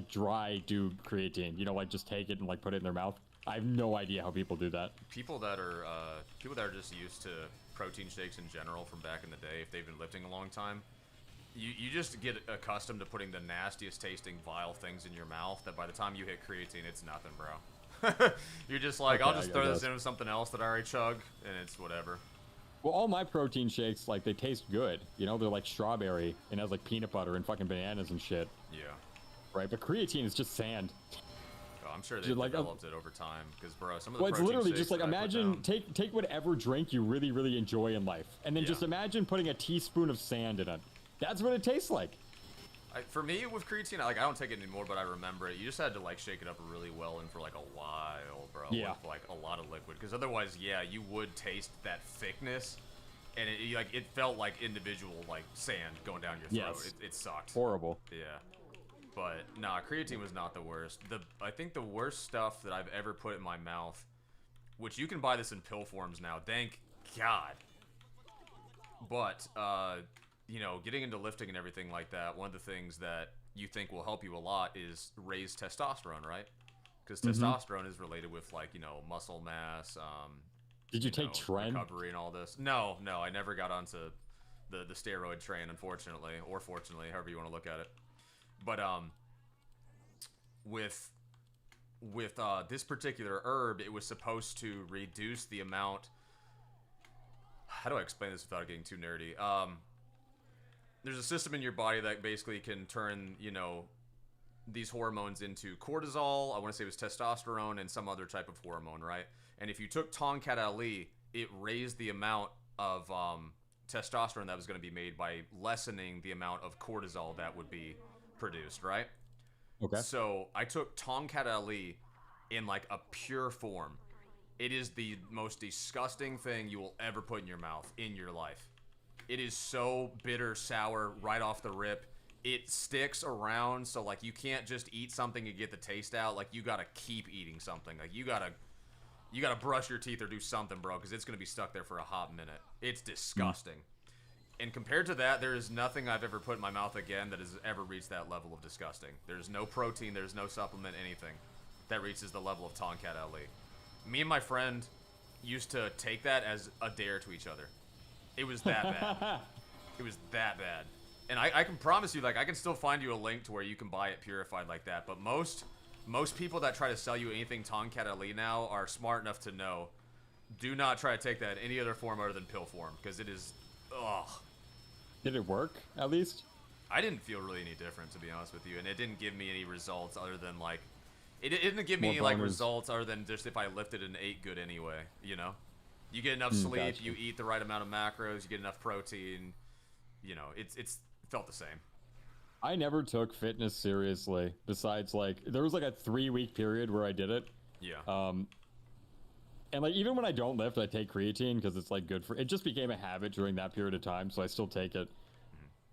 dry do creatine. You know, like just take it and like put it in their mouth. I have no idea how people do that. People that are just used to protein shakes in general from back in the day, if they've been lifting a long time, you just get accustomed to putting the nastiest tasting vile things in your mouth that by the time you hit creatine, it's nothing, bro. You're just like, okay, I'll just throw this in with something else that I already chug, and it's whatever. Well, all my protein shakes, like, they taste good. You know, they're like strawberry, and has like peanut butter and fucking bananas and shit. Yeah. Right, but creatine is just sand. Oh, I'm sure they've developed it over time, because, bro, some of the well, it's literally just like, imagine, take whatever drink you really, really enjoy in life, and then just imagine putting a teaspoon of sand in it. That's what it tastes like. For me, with creatine, like, I don't take it anymore, but I remember it. You just had to, like, shake it up really well and for, like, a while, bro. Yeah. With, like, a lot of liquid. Because otherwise, yeah, you would taste that thickness. And, it felt like individual, like, sand going down your throat. Yes. It sucked. Horrible. Yeah. But, nah, creatine was not the worst. I think the worst stuff that I've ever put in my mouth, which you can buy this in pill forms now, thank God. But, you know, getting into lifting and everything like that, one of the things that you think will help you a lot is raise testosterone, right? Because testosterone is related with, like, you know, muscle mass, Did you take Tren? Recovery and all this. No, I never got onto the steroid train, unfortunately, or fortunately, however you want to look at it. But, with this particular herb, it was supposed to reduce the amount how do I explain this without getting too nerdy? There's a system in your body that basically can turn, you know, these hormones into cortisol. I want to say it was testosterone and some other type of hormone, right? And if you took Tonkat Ali, it raised the amount of testosterone that was going to be made by lessening the amount of cortisol that would be produced, right? Okay. So I took Tonkat Ali in like a pure form. It is the most disgusting thing you will ever put in your mouth in your life. It is so bitter, sour, right off the rip. It sticks around, so like you can't just eat something and get the taste out. Like you gotta keep eating something. Like you gotta brush your teeth or do something, bro, because it's gonna be stuck there for a hot minute. It's disgusting. And compared to that, there is nothing I've ever put in my mouth again that has ever reached that level of disgusting. There's no protein, there's no supplement, anything that reaches the level of Tonkat Ali. Me and my friend used to take that as a dare to each other. It was that bad. It was that bad. And I can promise you, like, I can still find you a link to where you can buy it purified like that. But most people that try to sell you anything Tonkat Ali now are smart enough to know, do not try to take that in any other form other than pill form, because it is, ugh. Did it work, at least? I didn't feel really any different, to be honest with you, and it didn't give me any results other than, like, it didn't give me any, like, results other than just if I lifted and ate good anyway, you know? You get enough sleep, gotcha. you eat the right amount of macros, you get enough protein, you know, it's felt the same. I never took fitness seriously, besides, like, there was, like, a 3-week period where I did it. Yeah. And, like, even when I don't lift, I take creatine because it's, like, good for... It just became a habit during that period of time, so I still take it.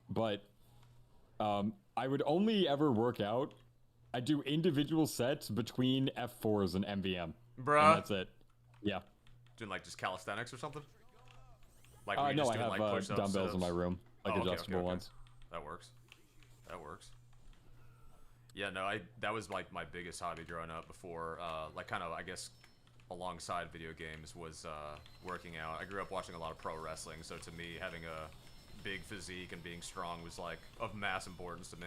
But I would only ever work out... I do individual sets between F4s and MVM. Bruh. And that's it. Yeah. Doing, like, just calisthenics or something? Like, No, just I doing, have like, push-ups, dumbbells sit-ups? in my room. Like, adjustable ones. That works. That works. Yeah, no, that was, like, my biggest hobby growing up before, like, kind of, I guess... alongside video games was working out. I grew up watching a lot of pro wrestling, so to me, having a big physique and being strong was like of mass importance to me.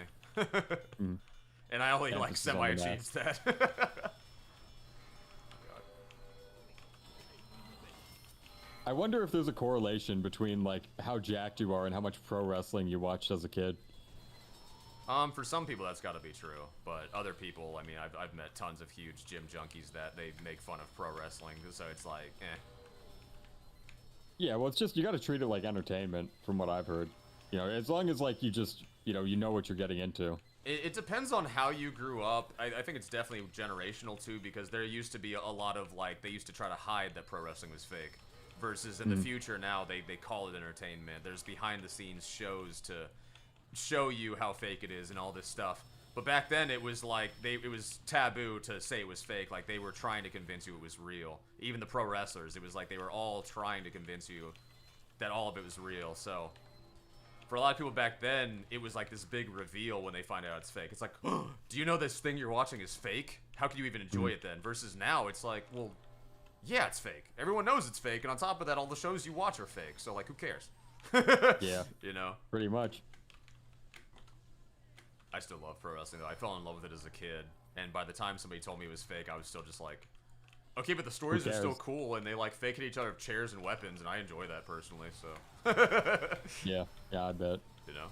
And I only like semi-achieved that. I wonder if there's a correlation between like how jacked you are and how much pro wrestling you watched as a kid. For some people that's got to be true, but other people, I mean, I've met tons of huge gym junkies that they make fun of pro wrestling, so it's like, eh. Yeah, well, it's just, you got to treat it like entertainment, from what I've heard. You know, as long as, like, you just, you know what you're getting into. It depends on how you grew up. I think it's definitely generational, too, because there used to be a lot of, like, they used to try to hide that pro wrestling was fake, versus in the future now, they call it entertainment. There's behind-the-scenes shows to show you how fake it is and all this stuff. But back then it was like it was taboo to say it was fake. Like they were trying to convince you it was real. Even the pro wrestlers, it was like they were all trying to convince you that all of it was real. So for a lot of people back then, it was like this big reveal when they find out it's fake. It's like, oh, do you know this thing you're watching is fake? How can you even enjoy it then? Versus now, it's like, well, yeah, it's fake. Everyone knows it's fake, and on top of that, all the shows you watch are fake. So like, who cares? Yeah, you know, pretty much. I still love pro wrestling, though. I fell in love with it as a kid, and by the time somebody told me it was fake, I was still just like, okay, but the stories are still cool, and they, like, fake at each other with chairs and weapons, and I enjoy that, personally, so. Yeah, I bet. You know?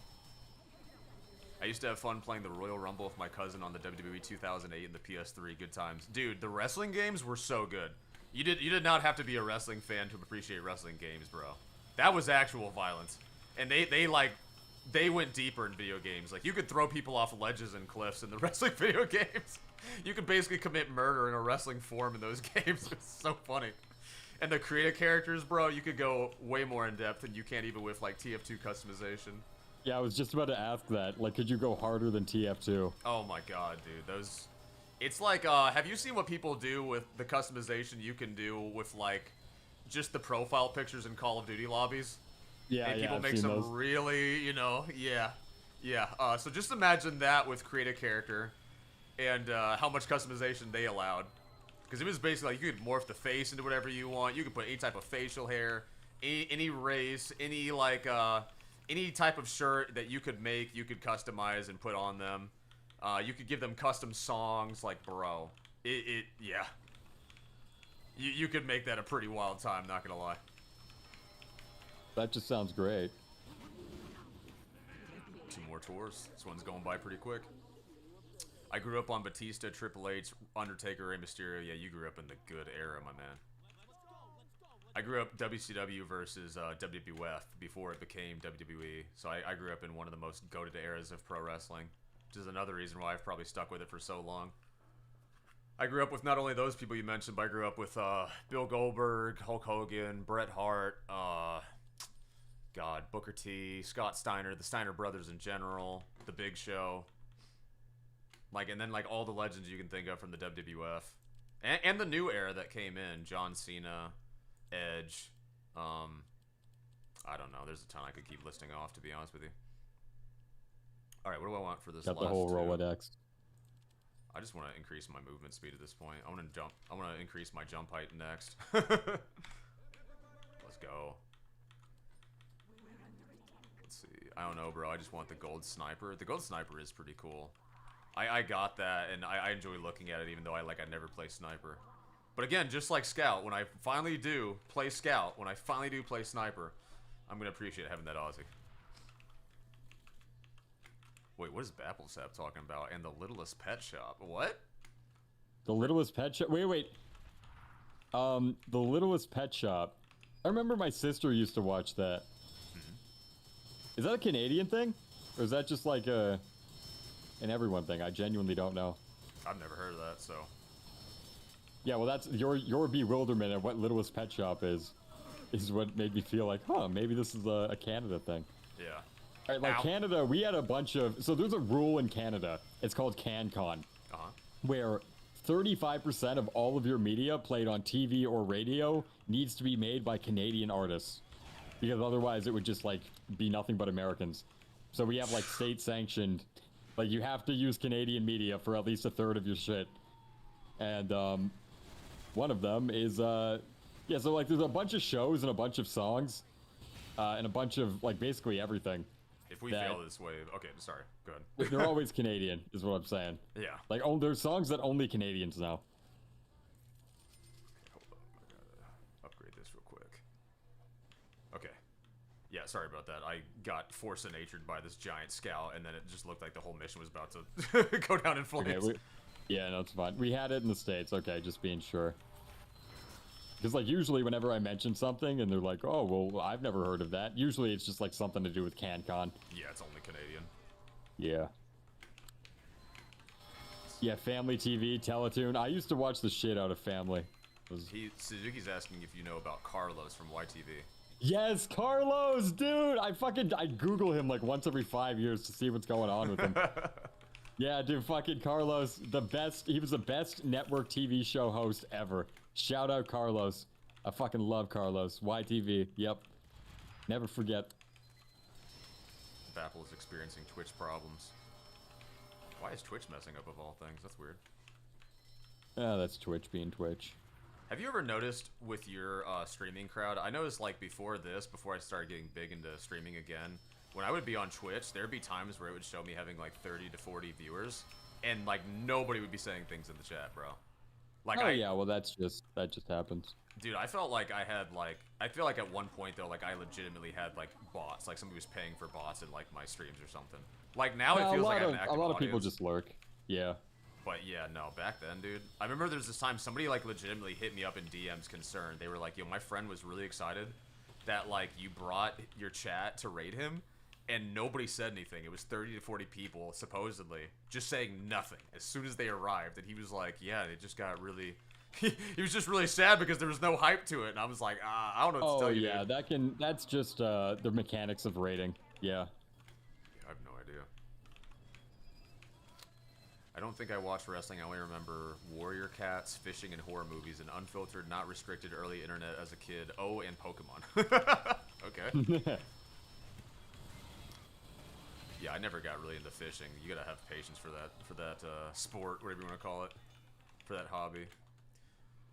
I used to have fun playing the Royal Rumble with my cousin on the WWE 2008 and the PS3. Good times. Dude, the wrestling games were so good. You did not have to be a wrestling fan to appreciate wrestling games, bro. That was actual violence. And they went deeper in video games. Like, you could throw people off ledges and cliffs in the wrestling video games. You could basically commit murder in a wrestling form in those games. It's so funny. And the creative characters, bro, you could go way more in depth than you can even with, like, TF2 customization. Yeah, I was just about to ask that. Like, could you go harder than TF2? Oh my god, dude. Those... It's like, have you seen what people do with the customization you can do with, like, just the profile pictures in Call of Duty lobbies? Yeah, and people I've make seen some those. really, you know, yeah. So just imagine that with create a character and how much customization they allowed. Because it was basically like you could morph the face into whatever you want. You could put any type of facial hair, any race, any like any type of shirt that you could make, you could customize and put on them. You could give them custom songs, like, bro. Yeah. You could make that a pretty wild time, not gonna lie. That just sounds great. 2 more tours. This one's going by pretty quick. I grew up on Batista, Triple H, Undertaker, Rey Mysterio. Yeah, you grew up in the good era, my man. I grew up WCW versus WWF before it became WWE. So I grew up in one of the most goated eras of pro wrestling, which is another reason why I've probably stuck with it for so long. I grew up with not only those people you mentioned, but I grew up with Bill Goldberg, Hulk Hogan, Bret Hart, Booker T, Scott Steiner, the Steiner brothers in general, The Big Show. Like, and then like all the legends you can think of from the WWF. And the new era that came in, John Cena, Edge, I don't know. There's a ton I could keep listing off, to be honest with you. All right, what do I want for this? Got the whole Rolodex. I just want to increase my movement speed at this point. I want to jump. I want to increase my jump height next. Let's go. Let's see. I don't know, bro. I just want the gold sniper. The gold sniper is pretty cool. I got that, and I enjoy looking at it, even though I never play sniper. But again, just like Scout, when I finally do play Scout, when I finally do play Sniper, I'm going to appreciate having that Aussie. Wait, what is Bapplesap talking about? And the Littlest Pet Shop. What? The Littlest Pet Shop? Wait. The Littlest Pet Shop. I remember my sister used to watch that. Is that a Canadian thing? Or is that just like an everyone thing? I genuinely don't know. I've never heard of that, so... Yeah, well, that's your bewilderment at what Littlest Pet Shop is what made me feel like, huh, maybe this is a Canada thing. Yeah. All right, like Canada, we had a bunch of... So there's a rule in Canada. It's called CanCon. Where 35% of all of your media played on TV or radio needs to be made by Canadian artists. Because otherwise it would just, like, be nothing but Americans. So we have, like, state-sanctioned... Like, you have to use Canadian media for at least a third of your shit. And, one of them is, yeah, so, like, there's a bunch of shows and a bunch of songs, and a bunch of, like, basically everything. If we fail this wave... Okay, sorry. Go ahead. They're always Canadian, is what I'm saying. Yeah. Like, there's songs that only Canadians know. Okay, hold on. I gotta upgrade this real quick. Okay. Yeah, sorry about that. I got force-natured by this giant scout, and then it just looked like the whole mission was about to go down in flames. Okay, yeah, no, it's fine. We had it in the States. Okay, just being sure. Because, like, usually whenever I mention something and they're like, oh, well, I've never heard of that. Usually it's just, like, something to do with CanCon. Yeah, it's only Canadian. Yeah. Yeah, Family TV, Teletoon. I used to watch the shit out of Family. Suzuki's asking if you know about Carlos from YTV. Yes, Carlos, dude! I Google him, like, once every 5 years to see what's going on with him. Yeah, dude, fucking Carlos, the best. He was the best network TV show host ever. Shout out Carlos. I fucking love Carlos. YTV, yep. Never forget. Baffle is experiencing Twitch problems. Why is Twitch messing up of all things? That's weird. Yeah, that's Twitch being Twitch. Have you ever noticed with your streaming crowd? I noticed, like, before I started getting big into streaming again, when I would be on Twitch, there'd be times where it would show me having, like, 30 to 40 viewers, and, like, nobody would be saying things in the chat, bro. Like, yeah, well, that just happens. Dude, I felt like I had, like, I feel like at one point, though, like, I legitimately had, like, bots. Like, somebody was paying for bots in, like, my streams or something. Like, now it feels like I have an active a lot of audience. people just lurk. Yeah. But, yeah, no, back then, dude. I remember there was this time somebody, like, legitimately hit me up in DMs concerned. They were like, yo, my friend was really excited that, like, you brought your chat to raid him, and nobody said anything. It was 30 to 40 people, supposedly, just saying nothing as soon as they arrived. And he was like, yeah, it just got really... he was just really sad because there was no hype to it, and I was like, I don't know what to tell you. Oh yeah, that's just the mechanics of rating. Yeah. I have no idea. I don't think I watched wrestling. I only remember Warrior Cats, fishing, and horror movies, and unfiltered, not restricted early internet as a kid. Oh, and Pokemon. Okay. Yeah, I never got really into fishing. You gotta have patience for that sport, whatever you want to call it, for that hobby.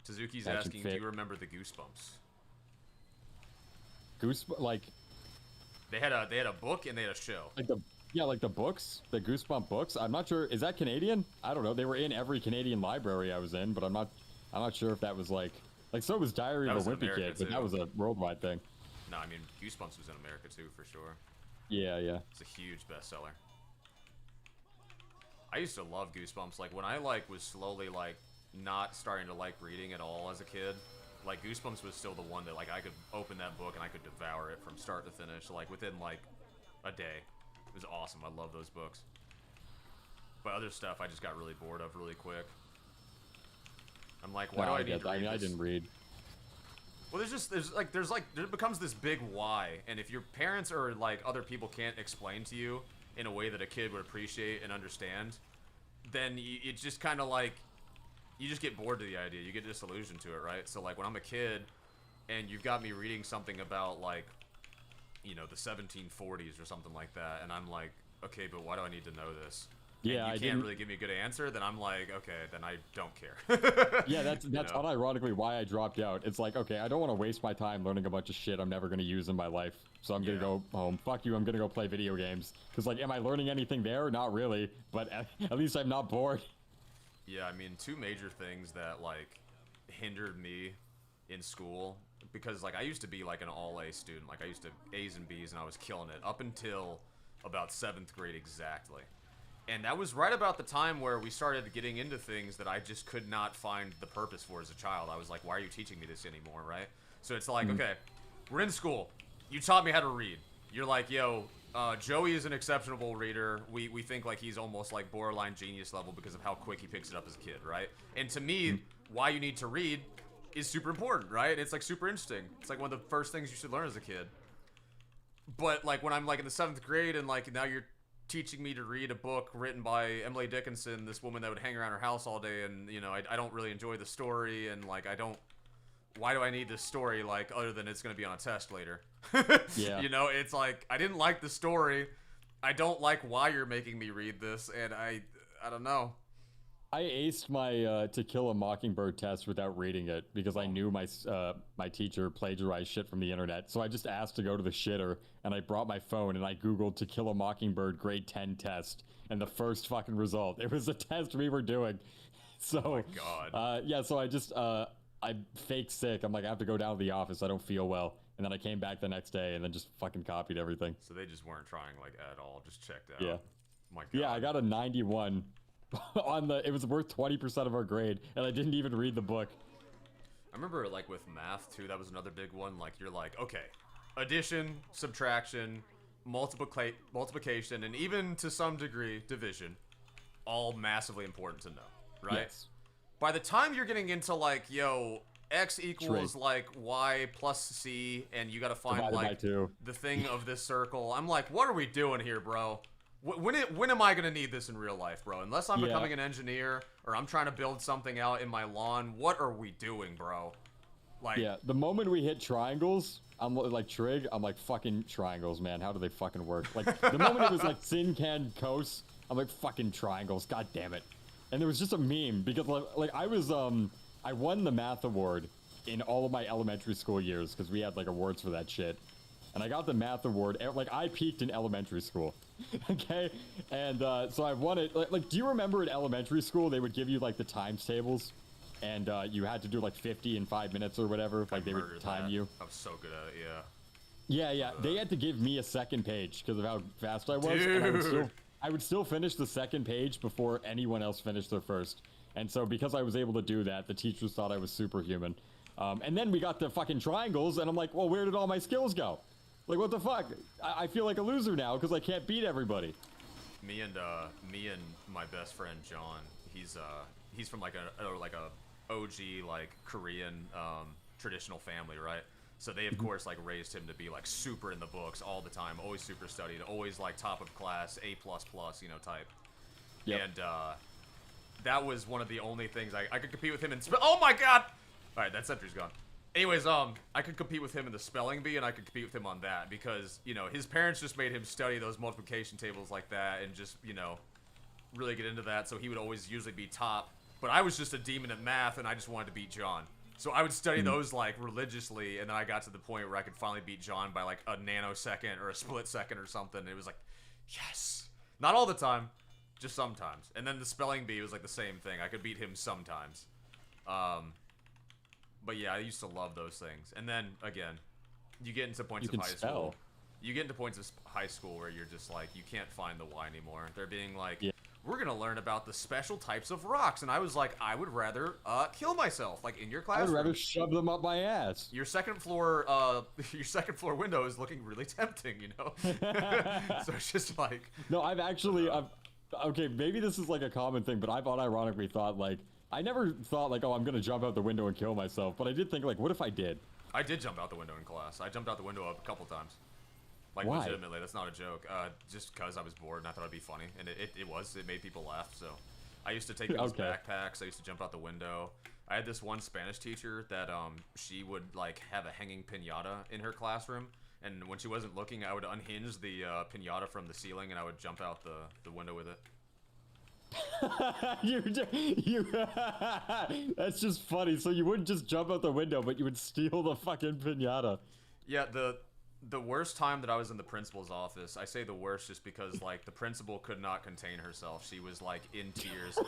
Suzuki's asking, do you remember the Goosebumps? Like... They had a book and they had a show. Like the books, the Goosebump books. I'm not sure. Is that Canadian? I don't know. They were in every Canadian library I was in, but I'm not sure if that was like so was Diary of a Wimpy Kid, but that was a worldwide thing. No, I mean, Goosebumps was in America too, for sure. Yeah, yeah. It's a huge bestseller. I used to love Goosebumps. Like, when I, like, was slowly, like, not starting to like reading at all as a kid, like, Goosebumps was still the one that, like, I could open that book and I could devour it from start to finish, like, within, like, a day. It was awesome. I love those books. But other stuff I just got really bored of really quick. I'm like, why do I need to read this? I didn't read. Well, there becomes this big why, and if your parents or, like, other people can't explain to you in a way that a kid would appreciate and understand, then it's just kind of like, you just get bored to the idea. You get disillusioned to it, right? So, like, when I'm a kid, and you've got me reading something about, like, you know, the 1740s or something like that, and I'm like, okay, but why do I need to know this? Yeah, and you can't really give me a good answer, then I'm like, okay, then I don't care. Yeah, that's unironically why I dropped out. It's like, okay, I don't want to waste my time learning a bunch of shit I'm never going to use in my life. So I'm going to go home. Fuck you, I'm going to go play video games. Because, like, am I learning anything there? Not really. But at least I'm not bored. Yeah, I mean, two major things that, like, hindered me in school. Because, like, I used to be, like, an all-A student. Like, I used to A's and B's, and I was killing it. Up until about 7th grade exactly. And that was right about the time where we started getting into things that I just could not find the purpose for as a child. I was like, why are you teaching me this anymore, right? So it's like, okay, we're in school. You taught me how to read. You're like, yo, Joey is an exceptional reader. We think, like, he's almost, like, borderline genius level because of how quick he picks it up as a kid, right? And to me, why you need to read is super important, right? It's, like, super interesting. It's, like, one of the first things you should learn as a kid. But, like, when I'm, like, in the 7th grade and, like, now you're teaching me to read a book written by Emily Dickinson, this woman that would hang around her house all day, and, you know, I don't really enjoy the story, and, like, why do I need this story, like, other than it's gonna be on a test later? Yeah. You know, it's like, I didn't like the story, I don't like why you're making me read this, and I don't know. I aced my To Kill a Mockingbird test without reading it because I knew my teacher plagiarized shit from the internet. So I just asked to go to the shitter, and I brought my phone and I googled To Kill a Mockingbird grade 10 test, and the first fucking result, it was a test we were doing. So, oh my god. Yeah, so I faked sick. I'm like, I have to go down to the office. I don't feel well. And then I came back the next day and then just fucking copied everything. So they just weren't trying, like, at all, just checked out. Yeah. My god. Yeah, I got a 91. It was worth 20% of our grade, and I didn't even read the book. I remember, like, with math, too, that was another big one. Like, you're like, okay, addition, subtraction, multiplication, and even, to some degree, division, all massively important to know, right? Yes. By the time you're getting into, like, yo, x equals, like, y plus c, and you gotta find, like, the thing of this circle, I'm like, what are we doing here, bro? When am I gonna need this in real life, bro? Unless I'm becoming an engineer or I'm trying to build something out in my lawn, what are we doing, bro? Like, yeah, the moment we hit triangles, I'm like, trig, I'm like, fucking triangles, man. How do they fucking work? Like, the moment it was like sin, can, cos, I'm like, fucking triangles, god damn it. And there was just a meme because, like I was, I won the math award in all of my elementary school years because we had, like, awards for that shit. And I got the math award, like, I peaked in elementary school, okay? And, so I won it. Like, do you remember in elementary school, they would give you, like, the times tables? And, you had to do, like, 50 in 5 minutes or whatever. Like, they would time you. I'm so good at it, yeah. Yeah. They had to give me a second page because of how fast I was. Dude. And I would still finish the second page before anyone else finished their first. And so because I was able to do that, the teachers thought I was superhuman. And then we got the fucking triangles, and I'm like, well, where did all my skills go? Like, what the fuck? I feel like a loser now because I can't beat everybody. Me and my best friend John, he's from like a OG, like, Korean traditional family, right? So they of course, like, raised him to be, like, super in the books all the time, always super studied, always, like, top of class, A++, you know, type. Yep. And that was one of the only things I could compete with him in. Oh my god! All right, that sentry's gone. Anyways, I could compete with him in the spelling bee, and I could compete with him on that because, you know, his parents just made him study those multiplication tables like that and just, you know, really get into that, so he would always usually be top. But I was just a demon at math, and I just wanted to beat John. So I would study those, like, religiously, and then I got to the point where I could finally beat John by, like, a nanosecond or a split second or something. It was like, yes! Not all the time, just sometimes. And then the spelling bee was, like, the same thing. I could beat him sometimes. But yeah, I used to love those things. And then, again, You get into points of high school. You get into points of high school where you're just like, you can't find the why anymore. They're being like, we're gonna learn about the special types of rocks, and I was like, I would rather kill myself, like in your classroom. I would rather shove them up my ass. Your second floor window is looking really tempting, you know. So it's just like. No, I've actually, okay, maybe this is like a common thing, but I've unironically thought like, I never thought like, oh, I'm gonna jump out the window and kill myself, but I did think like, what if I did? I did jump out the window in class. I jumped out the window a couple times. Like, why? Legitimately, that's not a joke. Just because I was bored and I thought it'd be funny. And it made people laugh, so. I used to take people's backpacks. I used to jump out the window. I had this one Spanish teacher that, she would, like, have a hanging piñata in her classroom. And when she wasn't looking, I would unhinge the, piñata from the ceiling and I would jump out the window with it. That's just funny. So you wouldn't just jump out the window, but you would steal the fucking piñata. Yeah, the worst time that I was in the principal's office, I say the worst just because, like, the principal could not contain herself. She was, like, in tears.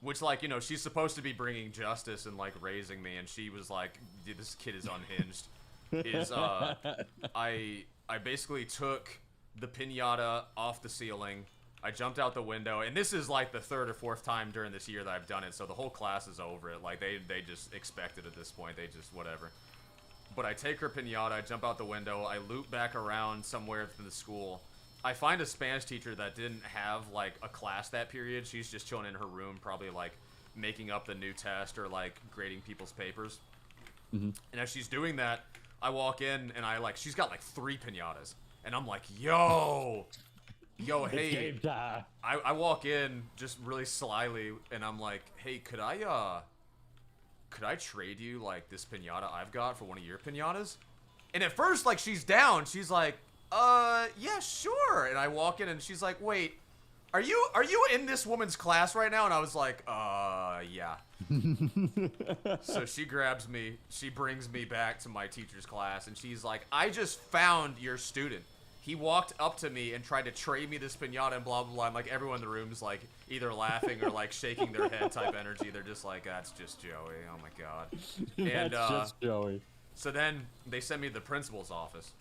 Which, like, you know, she's supposed to be bringing justice and, like, raising me, and she was like, dude, this kid is unhinged. I basically took the piñata off the ceiling. I jumped out the window, and this is, like, the third or fourth time during this year that I've done it, so the whole class is over it. Like, they just expect it at this point. They just, whatever. But I take her piñata, I jump out the window, I loop back around somewhere in the school. I find a Spanish teacher that didn't have, like, a class that period. She's just chilling in her room, probably, like, making up the new test or, like, grading people's papers. And as she's doing that, I walk in, and she's got, like, 3 piñatas. And I'm like, yo, hey. I walk in just really slyly, and I'm like, hey, could I trade you, like, this piñata I've got for one of your piñatas? And at first, like, she's down. She's like, yeah, sure. And I walk in, and she's like, wait, are you in this woman's class right now? And I was like, yeah. So she grabs me, she brings me back to my teacher's class, and she's like, I just found your student. He walked up to me and tried to trade me this piñata and blah, blah, blah. And, like, everyone in the room's, like, either laughing or, like, shaking their head type energy. They're just like, that's just Joey. Oh, my God. And, that's just Joey. So then they send me to the principal's office.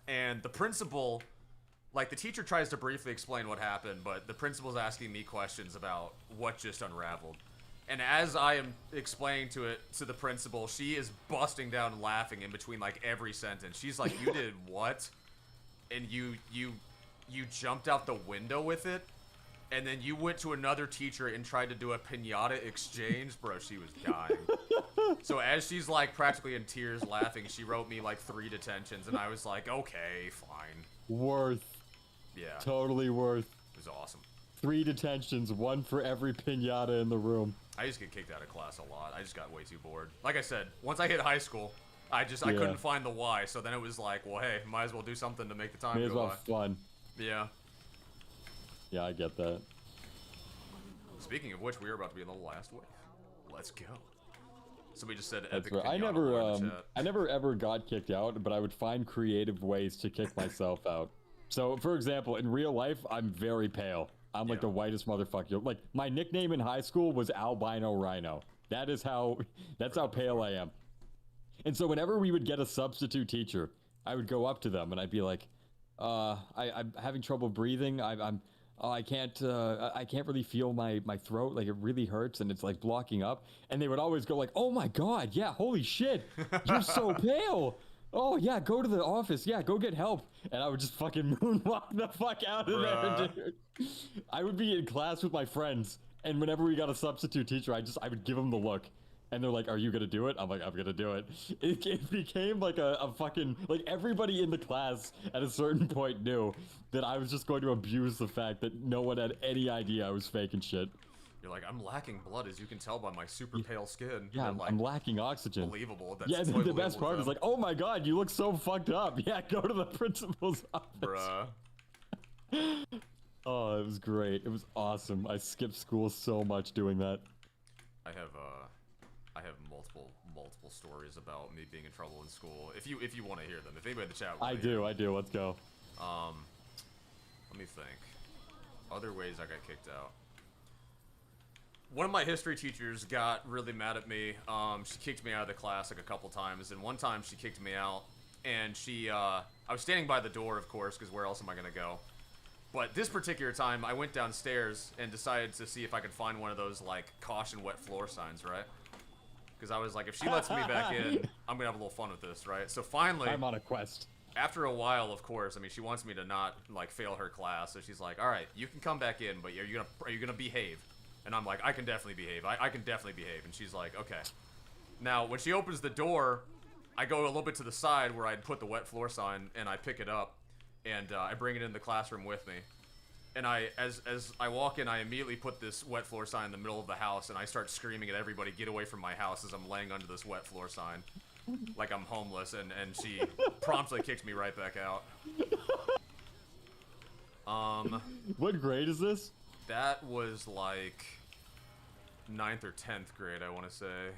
And the principal, like, the teacher tries to briefly explain what happened, but the principal's asking me questions about what just unraveled. And as I am explaining to the principal, she is busting down laughing in between, like, every sentence. She's like, you did what? And you jumped out the window with it, and then you went to another teacher and tried to do a piñata exchange. Bro, she was dying. So as she's, like, practically in tears laughing, she wrote me, like, 3 detentions, and I was like, okay, fine. Worth. Yeah. Totally worth. It was awesome. 3 detentions, 1 for every piñata in the room. I used to get kicked out of class a lot. I just got way too bored. Like I said, once I hit high school, I couldn't find the why, so then it was like, well, hey, might as well do something to make the time go by. May as well fun. Yeah. Yeah, I get that. Speaking of which, we are about to be in the last wave. Let's go. So we just said epic. Right. I never ever got kicked out, but I would find creative ways to kick myself out. So, for example, in real life, I'm very pale. I'm like the whitest motherfucker. Like, my nickname in high school was Albino Rhino. That's how pale I am. And so whenever we would get a substitute teacher, I would go up to them and I'd be like, I'm having trouble breathing. I can't really feel my throat. Like, it really hurts and it's like blocking up. And they would always go like, oh my God, yeah, holy shit, you're so pale. Oh yeah, go to the office. Yeah, go get help. And I would just fucking moonwalk the fuck out of there, dude. I would be in class with my friends, and whenever we got a substitute teacher, I would give them the look. And they're like, are you gonna do it? I'm like, I'm gonna do it. It became like a fucking, like, everybody in the class at a certain point knew that I was just going to abuse the fact that no one had any idea I was faking shit. You're like, I'm lacking blood, as you can tell by my super pale skin. Yeah, like, I'm lacking oxygen. Believable. That's yeah, the best part is like, oh my God, you look so fucked up. Yeah, go to the principal's office. Bruh. Oh, it was great. It was awesome. I skipped school so much doing that. I have multiple stories about me being in trouble in school. If you want to hear them, if anybody in the chat I do. Let's go. Let me think. Other ways I got kicked out. One of my history teachers got really mad at me. She kicked me out of the class like a couple times, and one time she kicked me out, and I was standing by the door, of course, because where else am I gonna go? But this particular time, I went downstairs and decided to see if I could find one of those, like, caution wet floor signs, right? Because I was like, if she lets me back in, I'm gonna have a little fun with this, right? So finally, I'm on a quest. after a while, of course, I mean, she wants me to not, like, fail her class, so she's like, all right, you can come back in, but are you gonna behave? And I'm like, I can definitely behave. I can definitely behave. And she's like, okay. Now, when she opens the door, I go a little bit to the side where I'd put the wet floor sign, and I pick it up, and I bring it in the classroom with me. And as I walk in, I immediately put this wet floor sign in the middle of the house, and I start screaming at everybody, get away from my house, as I'm laying under this wet floor sign. Like I'm homeless, and she promptly kicks me right back out. What grade is this? That was like 9th or 10th grade, I want to say,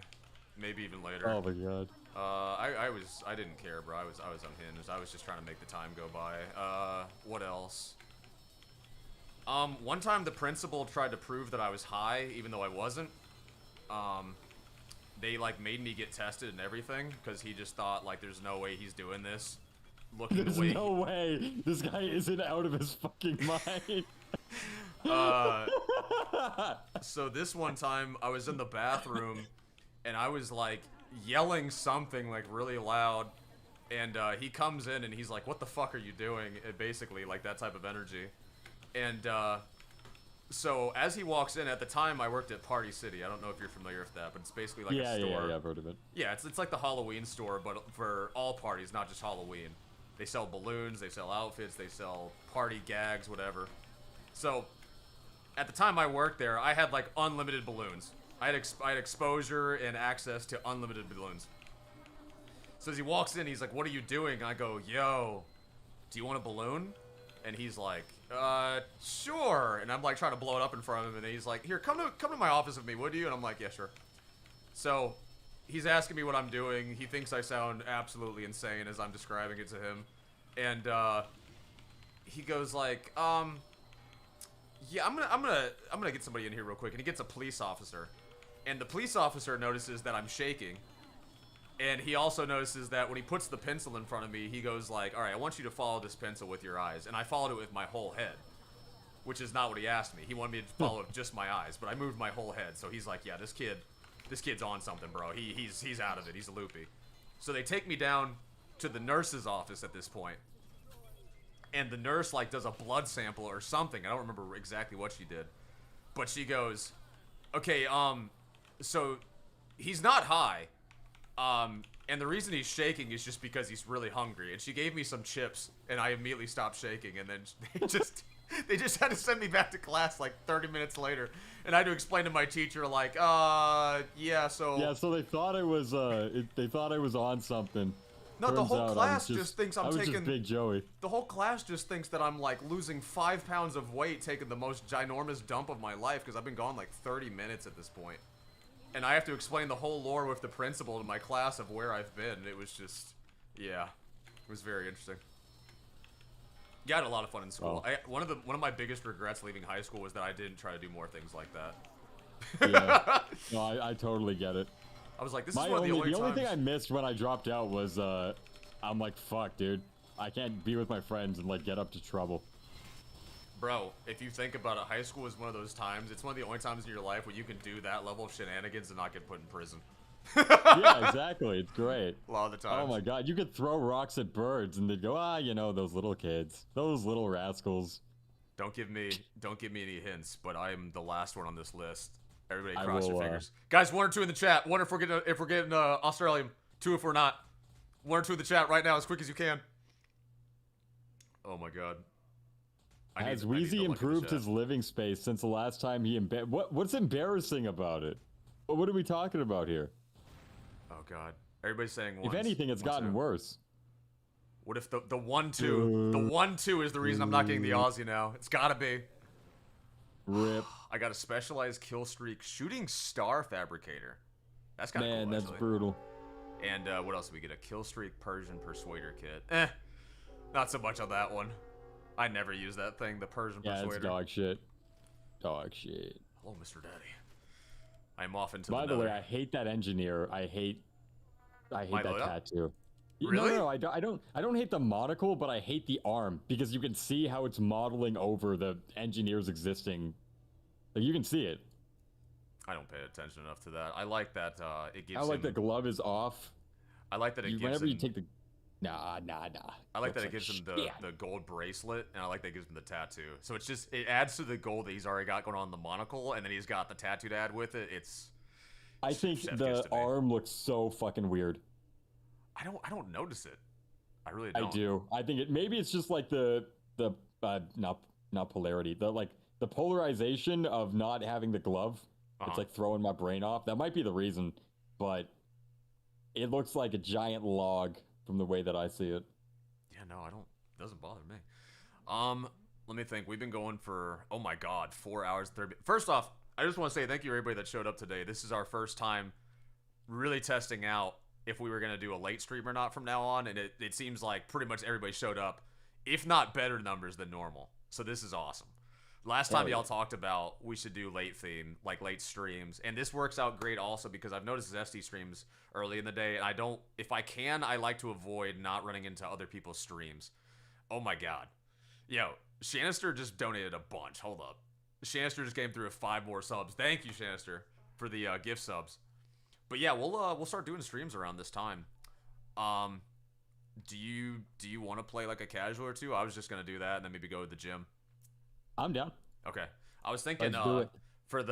maybe even later. Oh my god. I didn't care, bro. I was unhinged. I was just trying to make the time go by. What else? One time the principal tried to prove that I was high, even though I wasn't. They like made me get tested and everything because he just thought like, there's no way he's doing this. There's no way this guy isn't out of his fucking mind. So this one time I was in the bathroom and I was like yelling something like really loud, and he comes in and he's like, what the fuck are you doing? Basically like that type of energy. And so as he walks in, at the time I worked at Party City. I don't know if you're familiar with that, but it's basically like a store. Yeah, I've heard of it. Yeah, it's like the Halloween store, but for all parties, not just Halloween. They sell balloons, they sell outfits, they sell party gags, whatever. So at the time I worked there, I had like unlimited balloons. I had exposure and access to unlimited balloons. So as he walks in, he's like, what are you doing? And I go, yo, do you want a balloon? And he's like, sure. And I'm like trying to blow it up in front of him, and he's like, here, come to my office with me, would you? And I'm like, yeah, sure. So he's asking me what I'm doing. He thinks I sound absolutely insane as I'm describing it to him. And he goes like, yeah, I'm gonna get somebody in here real quick. And he gets a police officer. And the police officer notices that I'm shaking. And he also notices that when he puts the pencil in front of me, he goes like, all right, I want you to follow this pencil with your eyes. And I followed it with my whole head, which is not what he asked me. He wanted me to follow it with just my eyes, but I moved my whole head. So he's like, yeah, this kid's on something, bro. He's out of it. He's loopy. So they take me down to the nurse's office at this point. And the nurse like does a blood sample or something. I don't remember exactly what she did. But she goes, okay, so he's not high. And the reason he's shaking is just because he's really hungry. And she gave me some chips, and I immediately stopped shaking. And then they just had to send me back to class like 30 minutes later. And I had to explain to my teacher like, yeah, so... Yeah, so they thought I was, they thought I was on something. No, the whole class just thinks I'm taking... just Big Joey. The whole class just thinks that I'm like losing 5 pounds of weight, taking the most ginormous dump of my life, because I've been gone like 30 minutes at this point. And I have to explain the whole lore with the principal to my class of where I've been. It was just, yeah, it was very interesting. Yeah, I had a lot of fun in school. Oh. One of my biggest regrets leaving high school was that I didn't try to do more things like that. Yeah, no, I totally get it. I was like, this is one of the only times. The only thing I missed when I dropped out was, I'm like, fuck, dude, I can't be with my friends and like get up to trouble. Bro, if you think about it, high school is one of those times. It's one of the only times in your life where you can do that level of shenanigans and not get put in prison. Yeah, exactly. It's great. A lot of the time. Oh my god, you could throw rocks at birds and they'd go, you know, those little kids, those little rascals. Don't give me any hints, but I'm the last one on this list. Everybody cross your fingers. Guys, 1 or 2 in the chat. 1 if we're getting Australian. 2 if we're not. 1 or 2 in the chat right now, as quick as you can. Oh my god. Has WEEZY improved his living space since the last time he what's embarrassing about it? What are we talking about here? Oh god. Everybody's saying if anything, it's gotten worse. What if the 1-2? The 1-2 is the reason I'm not getting the Aussie now. It's gotta be. Rip. I got a specialized kill streak shooting star fabricator. That's kind of cool. Man, that's brutal. And what else do we get? A kill streak Persian persuader kit. Not so much on that one. I never use that thing, the Persian persuader. Yeah, it's dog shit. Dog shit. Hello, Mr. Daddy. I'm off into By the the way, nether. I hate that engineer. I hate that Loadout? tattoo. Really? No, I don't hate the monocle, but I hate the arm because you can see how it's modeling over the engineer's existing. Like, you can see it. I don't pay attention enough to that. I like that it How gives like the him. glove is off. I like that it You gives whenever you him. take the nah. I like Looks that it like gives him shit. the gold bracelet, and I like that it gives him the tattoo. So it's just it adds to the gold that he's already got going on the monocle, and then he's got the tattoo to add with it. It's I think chef kiss the to me. arm looks so fucking weird. I don't notice it. I really I don't. do. I think it maybe it's just like the not polarity. The polarization of not having the glove. It's like throwing my brain off. That might be the reason, but it looks like a giant log from the way that I see it. Yeah, no, I don't. It doesn't bother me. Let me think. We've been going for, oh my god, 4 hours 30. First off, I just want to say thank you to everybody that showed up today. This is our first time really testing out if we were going to do a late stream or not from now on, and it seems like pretty much everybody showed up, if not better numbers than normal. So this is awesome. Last time y'all talked about we should do late theme, like late streams, and this works out great also because I've noticed Zesty streams early in the day, and I don't, if I can, I like to avoid not running into other people's streams. Oh my god. Yo, Shanister just donated a bunch. Hold up. Shanister just came through with 5 more subs. Thank you, Shanister, for the gift subs. But yeah, we'll start doing streams around this time. Do you want to play like a casual or two? I was just gonna do that and then maybe go to the gym. I'm down. Okay. I was thinking Let's do it. for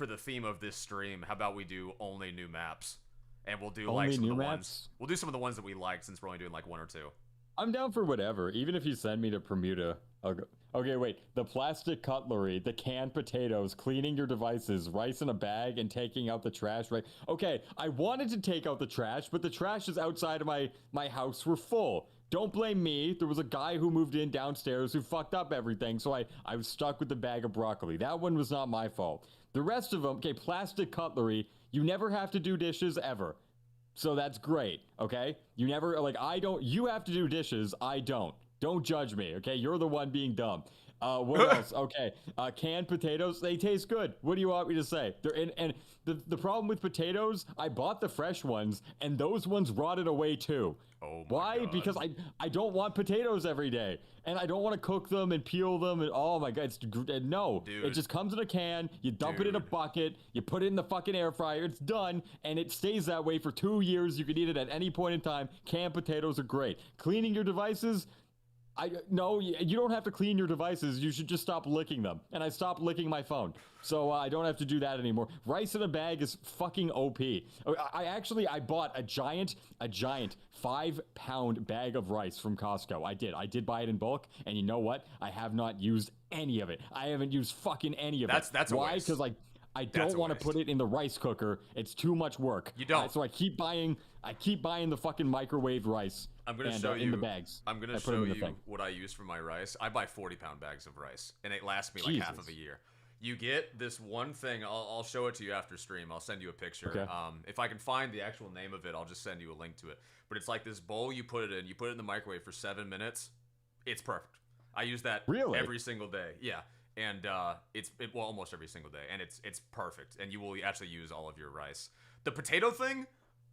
the theme of this stream, how about we do only new maps? And we'll do Only like some of new the maps? ones. We'll do some of the ones that we like since we're only doing like 1 or 2. I'm down for whatever. Even if you send me to Bermuda, I'll go. Okay, wait. The plastic cutlery, the canned potatoes, cleaning your devices, rice in a bag, and taking out the trash. Right? Okay, I wanted to take out the trash, but the trash is outside of my house were full. Don't blame me. There was a guy who moved in downstairs who fucked up everything, so I was stuck with the bag of broccoli. That one was not my fault. The rest of them, okay, plastic cutlery, you never have to do dishes ever. So that's great, okay? You never, like, I don't, you have to do dishes, I don't. Don't judge me, okay? You're the one being dumb. What else? Okay, canned potatoes, they taste good. What do you want me to say? They're in, and the problem with potatoes, I bought the fresh ones, and those ones rotted away too. Oh my Why? God. Because I don't want potatoes every day, and I don't want to cook them and peel them, and oh my god, no. Dude. It just comes in a can, you dump it in a Dude. bucket, you put it in the fucking air fryer, it's done, and it stays that way for 2 years. You can eat it at any point in time. Canned potatoes are great. Cleaning your devices, no, you don't have to clean your devices. You should just stop licking them. And I stopped licking my phone, so I don't have to do that anymore. Rice in a bag is fucking OP. I bought a giant 5-pound bag of rice from Costco. I did buy it in bulk, and you know what? I have not used any of it. I haven't used fucking any of it. That's a Why? waste. Because I don't want to put it in the rice cooker. It's too much work. You don't. So I keep buying the fucking microwave rice. I'm gonna and, show you in the bags. I'm gonna show you what I use for my rice. I buy 40-pound bags of rice, and it lasts me like half of a year. You get this one thing. I'll show it to you after stream. I'll send you a picture. Okay. If I can find the actual name of it, I'll just send you a link to it. But it's like this bowl you put it in. You put it in the microwave for 7 minutes. It's perfect. I use that every single day. Yeah, and well, almost every single day, and it's perfect. And you will actually use all of your rice. The potato thing,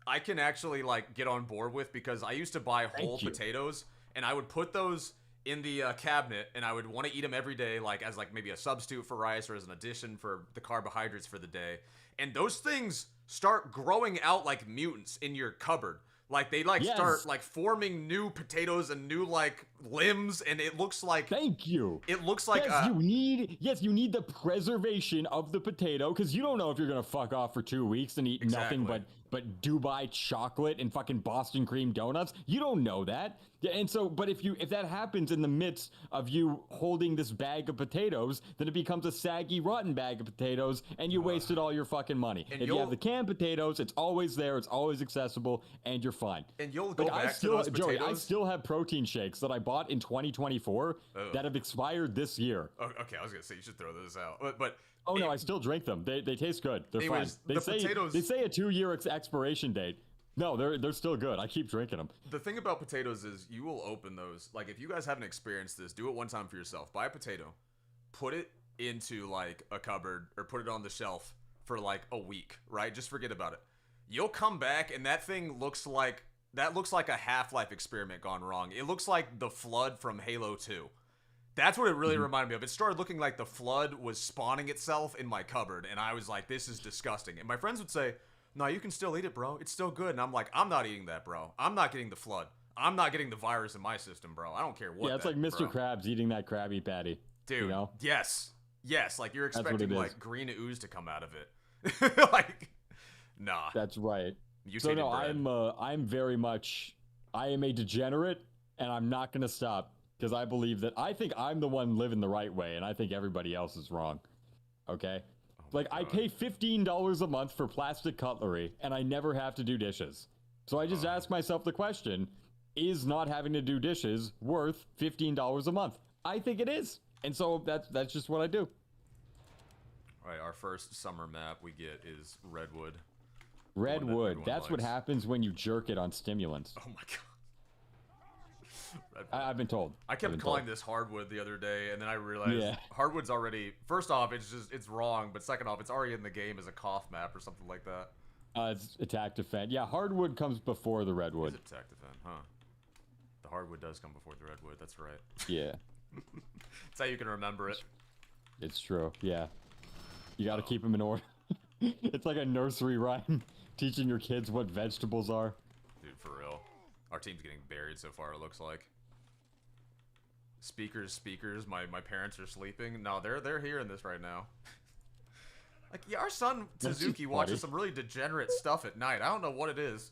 I can actually like get on board with because I used to buy whole potatoes and I would put those in the cabinet and I would want to eat them every day, like as like maybe a substitute for rice or as an addition for the carbohydrates for the day. And those things start growing out like mutants in your cupboard. Like they start like forming new potatoes and new like limbs, and it looks like. Thank you. It looks like you need the preservation of the potato because you don't know if you're gonna fuck off for 2 weeks and eat nothing but Dubai chocolate and fucking Boston cream donuts. You don't know that. Yeah, and so, but if that happens in the midst of you holding this bag of potatoes, then it becomes a saggy, rotten bag of potatoes, and you wasted all your fucking money. And if you have the canned potatoes, it's always there, it's always accessible, and you're fine. And you'll go back to those potatoes. Joey, I still have protein shakes that I bought in 2024 that have expired this year. Oh, okay, I was gonna say you should throw those out, but. Oh no, I still drink them. They taste good. They're fine. They say a 2-year expiration date. No, they're still good. I keep drinking them. The thing about potatoes is you will open those. Like if you guys haven't experienced this, do it one time for yourself. Buy a potato, put it into like a cupboard or put it on the shelf for like a week, right? Just forget about it. You'll come back and that thing looks like a Half-Life experiment gone wrong. It looks like the Flood from Halo 2. That's what it really reminded me of. It started looking like the Flood was spawning itself in my cupboard, and I was like, this is disgusting. And my friends would say, no, you can still eat it, bro. It's still good. And I'm like, I'm not eating that, bro. I'm not getting the Flood. I'm not getting the virus in my system, bro. I don't care what. Yeah, it's like Mr. Krabs eating that Krabby Patty. Dude, you know? Yes. Like you're expecting like green ooze to come out of it. Like, nah. That's right. So no, I'm very much, I am a degenerate, and I'm not going to stop, because I think I'm the one living the right way, and I think everybody else is wrong. Okay? Like, I pay $15 a month for plastic cutlery, and I never have to do dishes. So I just ask myself the question, is not having to do dishes worth $15 a month? I think it is. And so that's just what I do. All right, our first summer map we get is Redwood. Redwood. That's what happens when you jerk it on stimulants. Oh my god. I've been told. I kept calling this hardwood the other day, and then I realized hardwood's already. First off, it's wrong, but second off, it's already in the game as a cough map or something like that. It's attack defend. Yeah, hardwood comes before the redwood. It's attack defend, huh? The hardwood does come before the redwood. That's right. Yeah. That's how you can remember it. It's true. Yeah. You got to keep them in order. It's like a nursery rhyme, teaching your kids what vegetables are. Dude, for real. Our team's getting buried so far, it looks like. Speakers. My parents are sleeping. No, they're hearing this right now. Like, yeah, our son Suzuki watches some really degenerate stuff at night. I don't know what it is.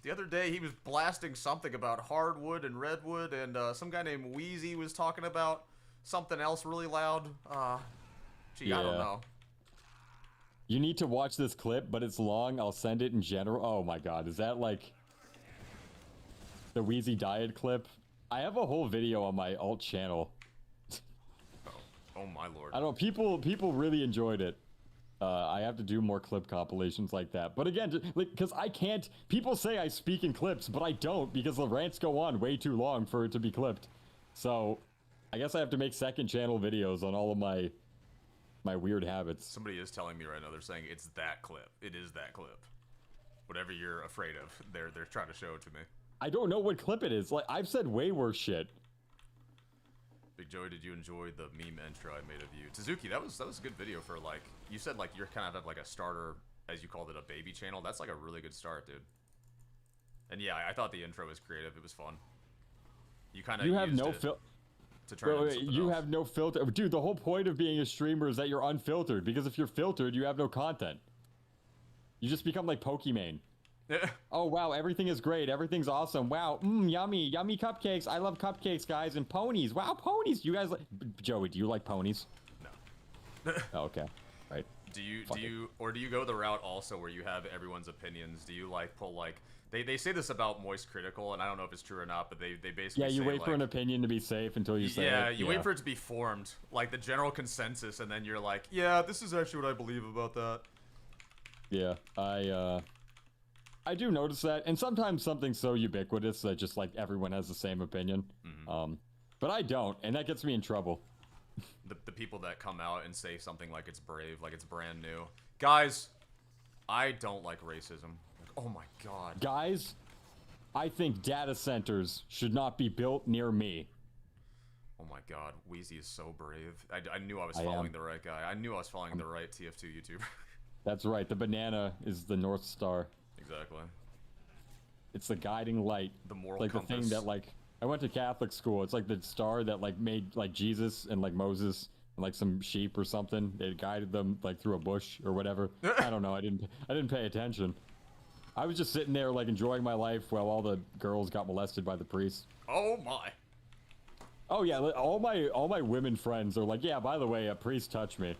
The other day, he was blasting something about hardwood and redwood, and some guy named WEEZY was talking about something else really loud. Gee, I don't know. You need to watch this clip, but it's long. I'll send it in general. Oh my god, is that like the WEEZY diet clip? I have a whole video on my alt channel. Oh my lord. I don't know, people really enjoyed it. I have to do more clip compilations like that. But again, like, because I can't, people say I speak in clips, but I don't, because the rants go on way too long for it to be clipped. So I guess I have to make second channel videos on all of my weird habits. Somebody is telling me right now, they're saying it's that clip. It is that clip. Whatever you're afraid of, they're trying to show it to me. I don't know what clip it is. Like, I've said way worse shit. Big Joey, did you enjoy the meme intro I made of you? Suzuki, that was a good video for, like, you said, like, you're kind of like a starter, as you called it, a baby channel. That's like a really good start, dude. And yeah, I thought the intro was creative. It was fun. You kind of have no filter. You have no filter. Dude, the whole point of being a streamer is that you're unfiltered, because if you're filtered, you have no content. You just become like Pokimane. Oh, wow, everything is great. Everything's awesome. Wow, yummy cupcakes. I love cupcakes, guys, and ponies. Wow, ponies. You guys like... Joey, do you like ponies? No. Oh, okay. Right. Do you go the route also where you have everyone's opinions? Do you, like, pull, like... They say this about Moist Critical, and I don't know if it's true or not, but they basically you say, wait like, for an opinion to be safe until you say it. Yeah, you wait for it to be formed. Like, the general consensus, and then you're like, yeah, this is actually what I believe about that. Yeah, I do notice that, and sometimes something so ubiquitous that just, like, everyone has the same opinion. Mm-hmm. But I don't, and that gets me in trouble. The people that come out and say something like it's brave, like it's brand new. Guys, I don't like racism. Like, oh my god. Guys, I think data centers should not be built near me. Oh my god, WEEZY is so brave. I knew I was following the right guy. I knew I was following the right TF2 YouTuber. That's right, the banana is the North Star. Exactly. It's the guiding light. The moral like compass. The thing that, like, I went to Catholic school. It's like the star that, like, made, like, Jesus and, like, Moses and, like, some sheep or something. It guided them, like, through a bush or whatever. I don't know. I didn't pay attention. I was just sitting there, like, enjoying my life while all the girls got molested by the priest. Oh my. Oh yeah, all my women friends are like, yeah, by the way, a priest touched me.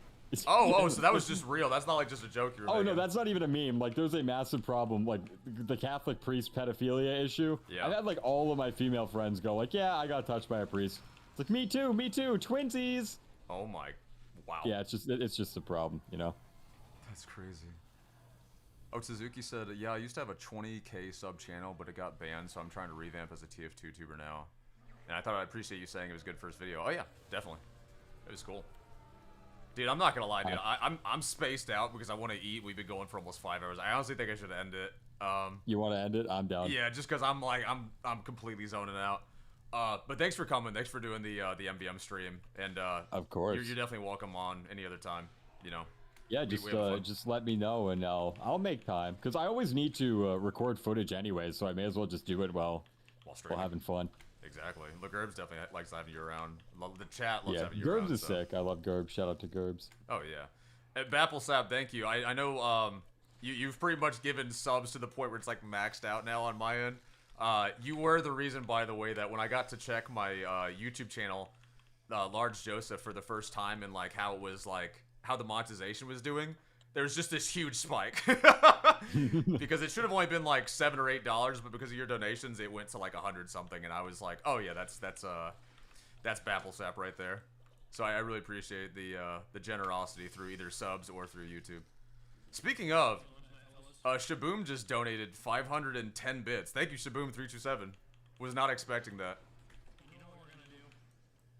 Oh, so that was just real. That's not like just a joke you were making. No, that's not even a meme. Like, there's a massive problem, like, the Catholic priest pedophilia issue. Yeah. I've had, like, all of my female friends go, like, yeah, I got touched by a priest. It's like, me too, twinsies. Oh my, wow. Yeah, it's just a problem, you know? That's crazy. Oh, Suzuki said, yeah, I used to have a 20K sub channel, but it got banned, so I'm trying to revamp as a TF2 tuber now. And I thought I'd appreciate you saying it was good first video. Oh yeah, definitely. It was cool. Dude, I'm not gonna lie, dude. I'm spaced out because I want to eat. We've been going for almost 5 hours. I honestly think I should end it. You want to end it? I'm down. Yeah, just because I'm like I'm completely zoning out. But thanks for coming. Thanks for doing the MVM stream. And Of course. you're definitely welcome on any other time. You know. Yeah, just let me know and I'll make time because I always need to record footage anyway, so I may as well just do it while having fun. Exactly. Look, Gerbs definitely likes having you around. The chat loves having you Gerbs around. is sick. I love Gerbs. Shout out to Gerbs. Oh yeah. Bapplesap, thank you. I know you've pretty much given subs to the point where it's like maxed out now on my end. You were the reason, by the way, that when I got to check my YouTube channel, Large Joseph, for the first time, and like how it was like how the monetization was doing, there's just this huge spike because it should have only been like $7 or $8, but because of your donations, it went to like 100 something, and I was like, oh yeah, that's Bapplesap right there. So I really appreciate the generosity through either subs or through YouTube. Speaking of, Shaboom just donated 510 bits. Thank you, Shaboom327. Was not expecting that.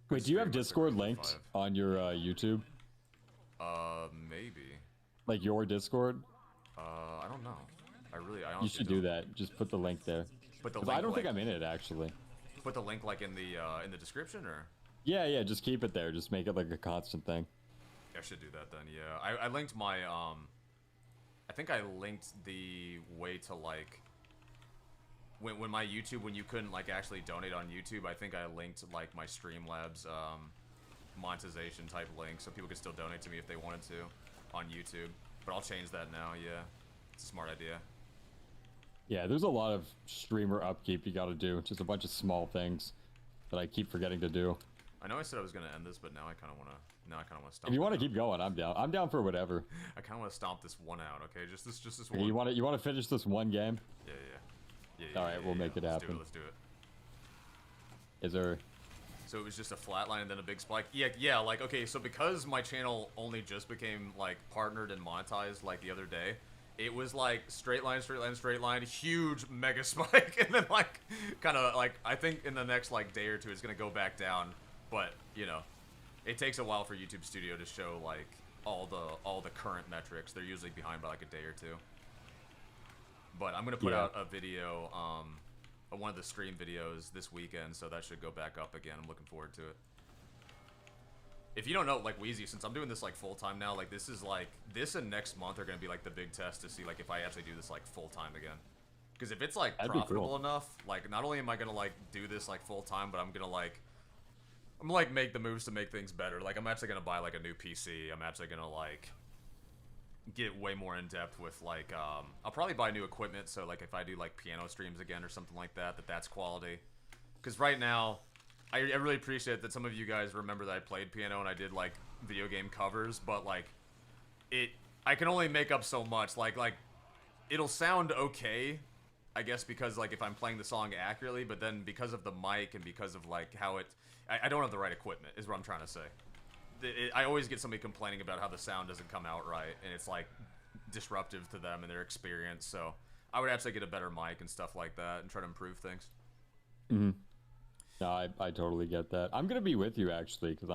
Wait, do you have Discord linked on your YouTube? Maybe. Like your Discord? I don't know. I honestly You should do that. Just put the link there. Put the 'Cause link, I don't think I'm in it actually. Put the link like in the description, or? Yeah, just keep it there. Just make it like a constant thing. I should do that then. Yeah, I linked my I think I linked the way to like when my YouTube, when you couldn't like actually donate on YouTube, I think I linked like my Streamlabs monetization type link so people could still donate to me if they wanted to on YouTube. But I'll change that now. Yeah, it's a smart idea. Yeah, there's a lot of streamer upkeep you gotta do. Just a bunch of small things that I keep forgetting to do. I know I said I was gonna end this, but now I kind of wanna stomp. If you want to keep going, I'm down. I'm down for whatever. I kind of want to stomp this one out. Okay, just this Okay, one. you want to finish this one game? Yeah. All right, we'll make it happen. Let's do it. Is there? So it was just a flat line and then a big spike. Yeah. Like, okay, so because my channel only just became like partnered and monetized like the other day, it was like straight line, huge mega spike, and then like kind of like I think in the next like day or two it's gonna go back down, but you know, it takes a while for YouTube Studio to show like all the current metrics. They're usually behind by like a day or two. But I'm gonna put out a video, one of the stream videos this weekend, so that should go back up again. I'm looking forward to it. If you don't know, like WEEZY, since I'm doing this like full time now, like this and next month are gonna be like the big test to see like if I actually do this like full time again. Because if it's like profitable enough, like not only am I gonna like do this like full time, but I'm gonna make the moves to make things better. Like I'm actually gonna buy like a new PC. I'm actually gonna like get way more in depth with like I'll probably buy new equipment, so like if I do like piano streams again or something like that, that's quality. Because right now I really appreciate that some of you guys remember that I played piano and I did like video game covers, but like I can only make up so much. Like it'll sound okay, I guess, because like if I'm playing the song accurately, but then because of the mic and because of like how I don't have the right equipment is what I'm trying to say. I always get somebody complaining about how the sound doesn't come out right, and it's like disruptive to them and their experience. So I would actually get a better mic and stuff like that and try to improve things. Mm-hmm. No, I totally get that. I'm gonna be with you actually, because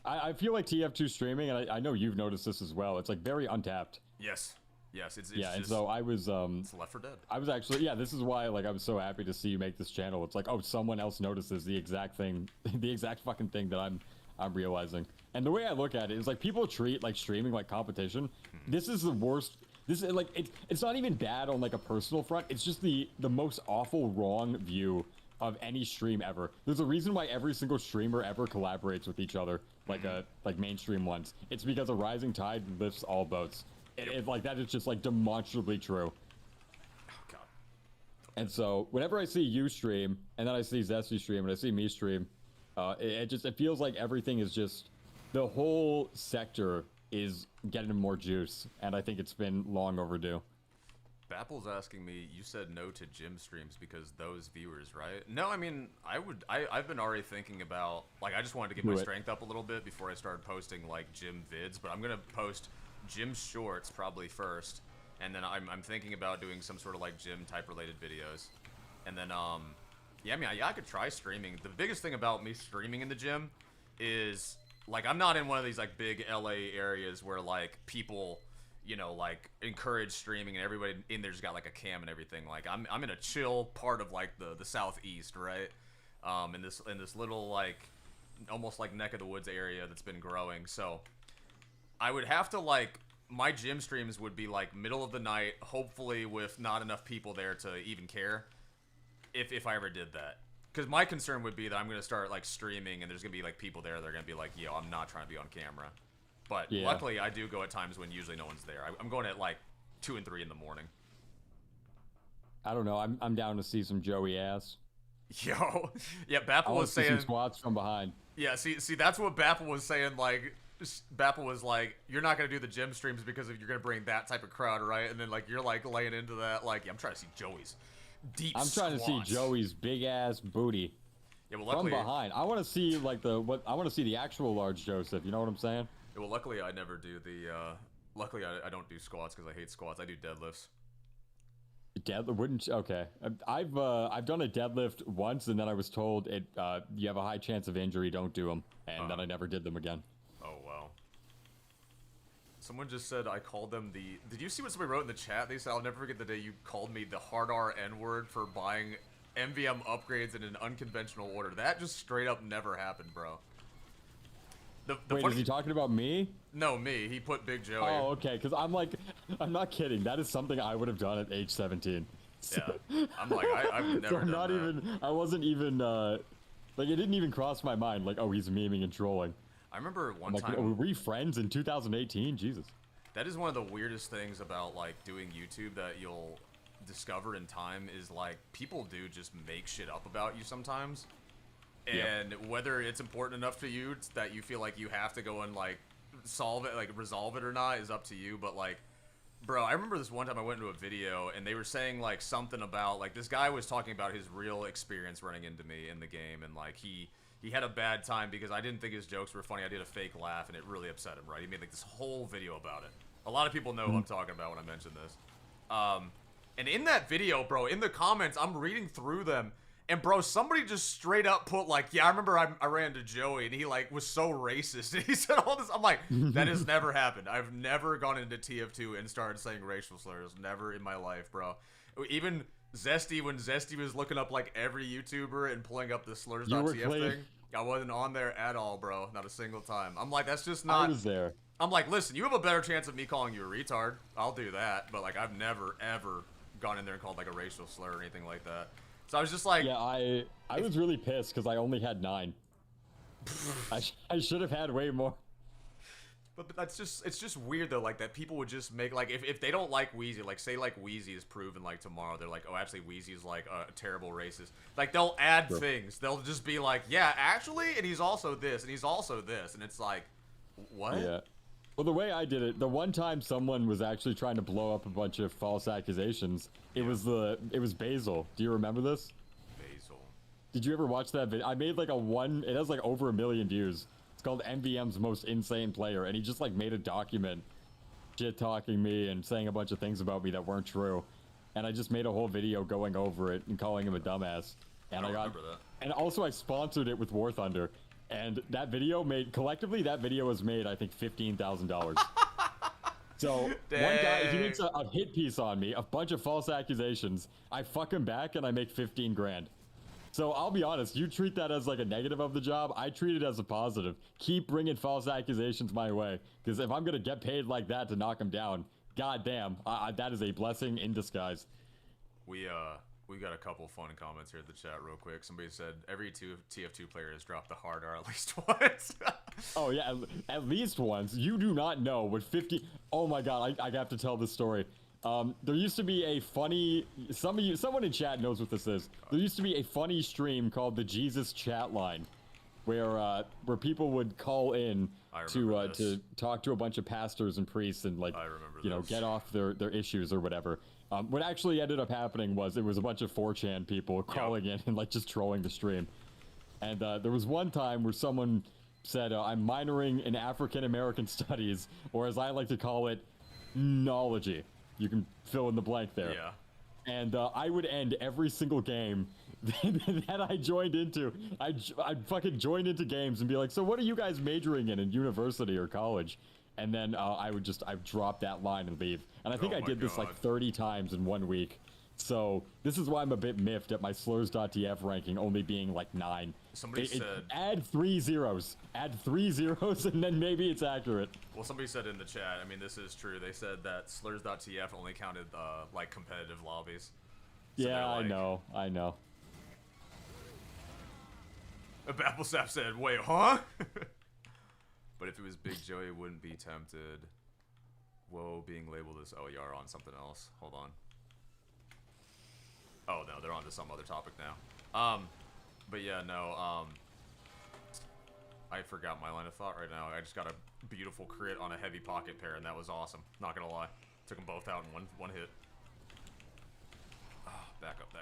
I feel like TF2 streaming, and I know you've noticed this as well. It's like very untapped. Yes, it's yeah, just, and so I was it's Left 4 Dead. I was actually, yeah, this is why like I was so happy to see you make this channel. It's like, oh, someone else notices the exact thing, the exact fucking thing that I'm realizing. And the way I look at it is like people treat like streaming like competition. This is the worst. This is like it's not even bad on like a personal front. It's just the most awful wrong view of any stream ever. There's a reason why every single streamer ever collaborates with each other, like mainstream ones. It's because a rising tide lifts all boats. Like that is just like demonstrably true. Oh god. And so whenever I see you stream, and then I see Zesty stream, and I see me stream, it feels like everything is just, the whole sector is getting more juice, and I think it's been long overdue. Bapple's asking me, you said no to gym streams because those viewers, right? No, I mean, I've been already thinking about, like, I just wanted to get my strength up a little bit before I started posting, like, gym vids, but I'm gonna post gym shorts probably first, and then I'm thinking about doing some sort of, like, gym type related videos. And then, yeah, I mean, I could try streaming. The biggest thing about me streaming in the gym is, Like, I'm not in one of these, like, big LA areas where, like, people, you know, like, encourage streaming and everybody in there's got, like, a cam and everything. Like, I'm in a chill part of, like, the southeast, right? In this little, like, almost, like, neck of the woods area that's been growing. So, I would have to, like, my gym streams would be, like, middle of the night, hopefully with not enough people there to even care, if I ever did that. Because my concern would be that I'm going to start, like, streaming, and there's going to be, like, people there that are going to be like, yo, I'm not trying to be on camera. But luckily, I do go at times when usually no one's there. I'm going at, like, 2 and 3 in the morning. I don't know. I'm down to see some Joey ass. Yo. Yeah, Bapple was saying... some squats from behind. Yeah, see, that's what Bapple was saying, like... Bapple was like, you're not going to do the gym streams because you're going to bring that type of crowd, right? And then, like, you're, like, laying into that, like, yeah, I'm trying to see Joey's deep I'm trying to see Joey's big ass booty. Yeah, well, luckily, from behind. I want to see like I want to see the actual large Joseph. You know what I'm saying? Yeah, well, luckily I never do the. Luckily I don't do squats because I hate squats. I do deadlifts. Deadlift wouldn't okay. I've done a deadlift once and then I was told you have a high chance of injury. Don't do them, and then I never did them again. Oh wow. Someone just said I called them the... Did you see what somebody wrote in the chat? They said, I'll never forget the day you called me the hard R N-word for buying MVM upgrades in an unconventional order. That just straight up never happened, bro. Wait, is he talking about me? No, me. He put Big Joey. Oh, okay, because I'm like... I'm not kidding. That is something I would have done at age 17. Yeah. I'm like, I've never done not that. even... I wasn't even... like, it didn't even cross my mind. Like, oh, he's memeing and trolling. I remember one like, time... Were we friends in 2018? Jesus. That is one of the weirdest things about, like, doing YouTube that you'll discover in time is, like, people do just make shit up about you sometimes. And whether it's important enough to you that you feel like you have to go and, like, solve it, like, resolve it or not is up to you. But, like, bro, I remember this one time I went into a video and they were saying, like, something about, like, this guy was talking about his real experience running into me in the game. And, like, he had a bad time because I didn't think his jokes were funny. I did a fake laugh, and it really upset him, right? He made, like, this whole video about it. A lot of people know what I'm talking about when I mention this. And in that video, bro, in the comments, I'm reading through them, and, bro, somebody just straight up put, like, yeah, I remember I ran into Joey, and he, like, was so racist, and he said all this. I'm like, that has never happened. I've never gone into TF2 and started saying racial slurs. Never in my life, bro. Even... Zesty, when Zesty was looking up, like, every YouTuber and pulling up the slurs.tf thing, I wasn't on there at all, bro. Not a single time. I'm like, that's just not... I was there. I'm like, listen, you have a better chance of me calling you a retard. I'll do that. But, like, I've never, ever gone in there and called, like, a racial slur or anything like that. So I was just like... Yeah, I was really pissed because I only had 9. I should have had way more. But that's just, it's just weird though, like that people would just make, like, if they don't like WEEZY, like say like WEEZY is proven like tomorrow, they're like, oh actually WEEZY is like a terrible racist. Like they'll add things, they'll just be like, yeah actually, and he's also this, and he's also this, and it's like, what? Yeah. Well, the way I did it, the one time someone was actually trying to blow up a bunch of false accusations, it was Basil. Do you remember this? Basil. Did you ever watch that video? I made like it has like over 1 million views. It's called MVM's Most Insane Player, and he just like made a document shit-talking me and saying a bunch of things about me that weren't true. And I just made a whole video going over it and calling him a dumbass. And I remember that. And also I sponsored it with War Thunder. And that video collectively that video was made, I think, $15,000. So Dang. One guy, he makes a hit piece on me, a bunch of false accusations. I fuck him back and I make 15 grand. So I'll be honest, you treat that as like a negative of the job. I treat it as a positive. Keep bringing false accusations my way, because if I'm gonna get paid like that to knock them down, goddamn, that is a blessing in disguise. We got a couple fun comments here in the chat real quick. Somebody said every TF2 player has dropped the hard R at least once. Oh yeah, at least once. You do not know what 50. Oh my god, I have to tell this story. There used to be a funny, someone in chat knows what this is. There used to be a funny stream called the Jesus Chat Line, where people would call in to talk to a bunch of pastors and priests and like, get off their issues or whatever. What actually ended up happening was it was a bunch of 4chan people calling in and like just trolling the stream. And there was one time where someone said, I'm minoring in African American studies, or as I like to call it, knology. You can fill in the blank there. Yeah. And I would end every single game that I joined into. I'd fucking join into games and be like, so what are you guys majoring in university or college? And then I'd drop that line and leave. And I think Oh I my did this like God. 30 times in 1 week. So this is why I'm a bit miffed at my slurs.tf ranking only being like 9. Somebody said... Add 3 zeros. Add 3 zeros and then maybe it's accurate. Well, somebody said in the chat, I mean, this is true. They said that slurs.tf only counted, like, competitive lobbies. So Yeah, like, I know. Babblesap said, wait, huh? But if it was Big Joey, wouldn't be tempted. Whoa, being labeled as OER on something else. Hold on. Oh, no, they're on to some other topic now. But yeah, no, I forgot my line of thought right now. I just got a beautiful crit on a heavy pocket pair, and that was awesome. Not gonna lie. Took them both out in one hit. Oh, back up.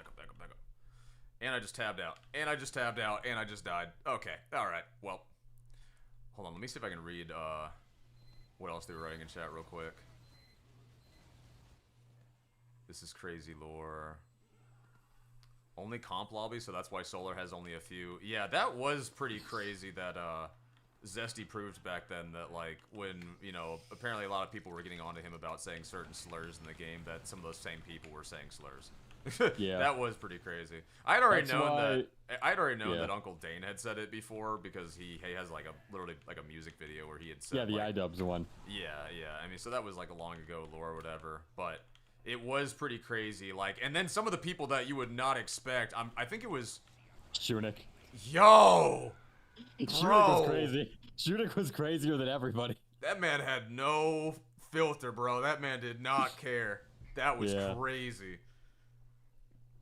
And I just tabbed out. And I just tabbed out, and I just died. Okay, alright, well. Hold on, let me see if I can read, what else they were writing in chat real quick. This is crazy lore. Only comp lobby, so that's why Solar has only a few. Yeah, that was pretty crazy that, Zesty proved back then that, like, when, you know, apparently a lot of people were getting onto him about saying certain slurs in the game, that some of those same people were saying slurs. Yeah. That was pretty crazy. I'd already That's known why- that. I'd already known Yeah. that Uncle Dane had said it before because he has like literally like a music video where he had said Yeah, the like, iDubbbz one. yeah. I mean, so that was like a long ago lore or whatever, but it was pretty crazy. Like, and then some of the people that you would not expect. I think it was. Shunik. Yo, Shunik Bro. was crazy. Shunik was crazier than everybody. that man had no filter, bro. That man did not care. That was Yeah. crazy.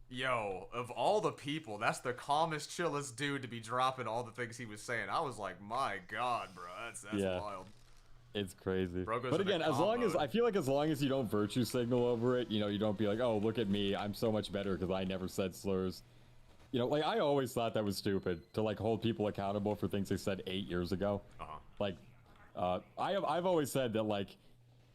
Yo, of all the people, that's the calmest, chillest dude to be dropping all the things he was saying. I was like, my God, bro, that's Yeah. wild. It's crazy. Bro goes But into again, as calm long as mode. I feel like as long as you don't virtue signal over it, you know, you don't be like, oh, look at me, I'm so much better because I never said slurs. You know, like I always thought that was stupid to like hold people accountable for things they said 8 years ago. Uh-huh. Like, I've always said that like,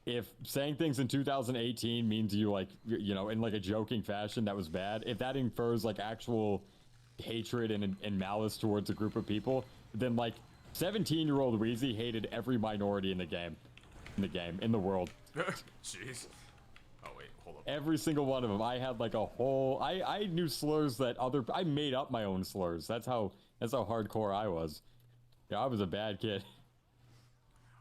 if saying things in 2018 means you like, you know, in like a joking fashion, that was bad. If that infers like actual hatred and malice towards a group of people, then like 17-year-old WEEZY hated every minority in the game, in the world. Jeez. Oh, wait, hold up. Every single one of them. I had like a whole. I knew slurs that I made up my own slurs. That's how hardcore I was. Yeah, I was a bad kid.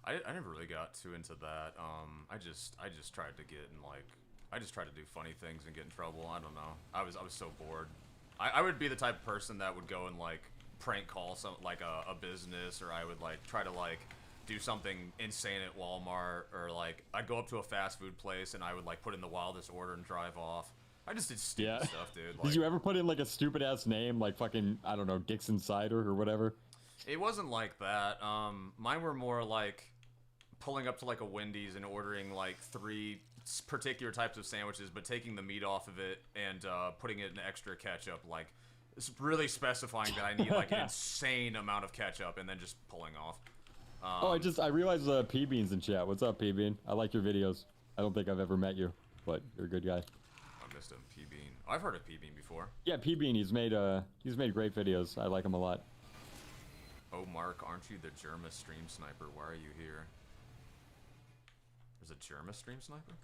I never really got too into that. I just tried to get in like, I just tried to do funny things and get in trouble. I don't know. I was so bored. I would be the type of person that would go and like prank call some like a business, or I would like try to like do something insane at Walmart, or like I'd go up to a fast food place and I would like put in the wildest order and drive off. I just did stupid stuff, dude. Like, Did you ever put in like a stupid ass name like fucking I don't know Dixon Cider or whatever? It wasn't like that. Mine were more like pulling up to like a Wendy's and ordering like 3 particular types of sandwiches, but taking the meat off of it and putting it in extra ketchup. Like, it's really specifying that I need like an insane amount of ketchup, and then just pulling off. I realized P Bean's in chat. What's up, P Bean? I like your videos. I don't think I've ever met you, but you're a good guy. I missed him. P Bean. I've heard of P Bean before. Yeah, P Bean. He's made great videos. I like him a lot. Oh, Mark, aren't you the Germa stream sniper? Why are you here? There's a Germa stream sniper?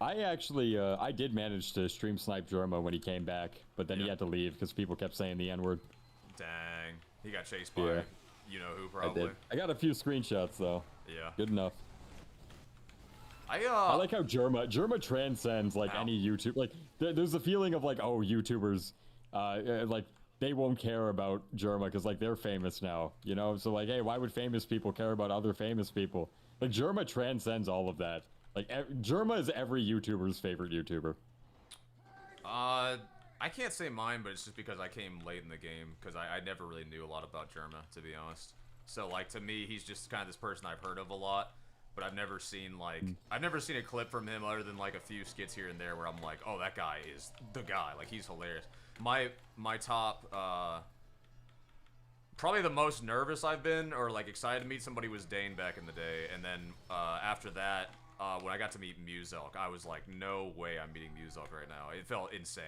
I actually, I did manage to stream snipe Jorma when he came back, but then he had to leave because people kept saying the N-word. Dang. He got chased by you know who, I probably. did. I got a few screenshots, though. Yeah. Good enough. I like how Germa transcends, like, any YouTube. Like, there's a feeling of, like, oh, YouTubers, like, they won't care about Germa because, like, they're famous now, you know? So, like, hey, why would famous people care about other famous people? Like, Germa transcends all of that. Like, Germa is every YouTuber's favorite YouTuber. I can't say mine, but it's just because I came late in the game, because I never really knew a lot about Germa, to be honest. So, like, to me, he's just kind of this person I've heard of a lot, but I've never seen, like, I've never seen a clip from him other than, like, a few skits here and there where I'm like, oh, that guy is the guy. Like, he's hilarious. My top, probably the most nervous I've been, or, like, excited to meet somebody was Dane back in the day, and then, after that, when I got to meet Muselk, I was like, no way I'm meeting Muselk right now. It felt insane,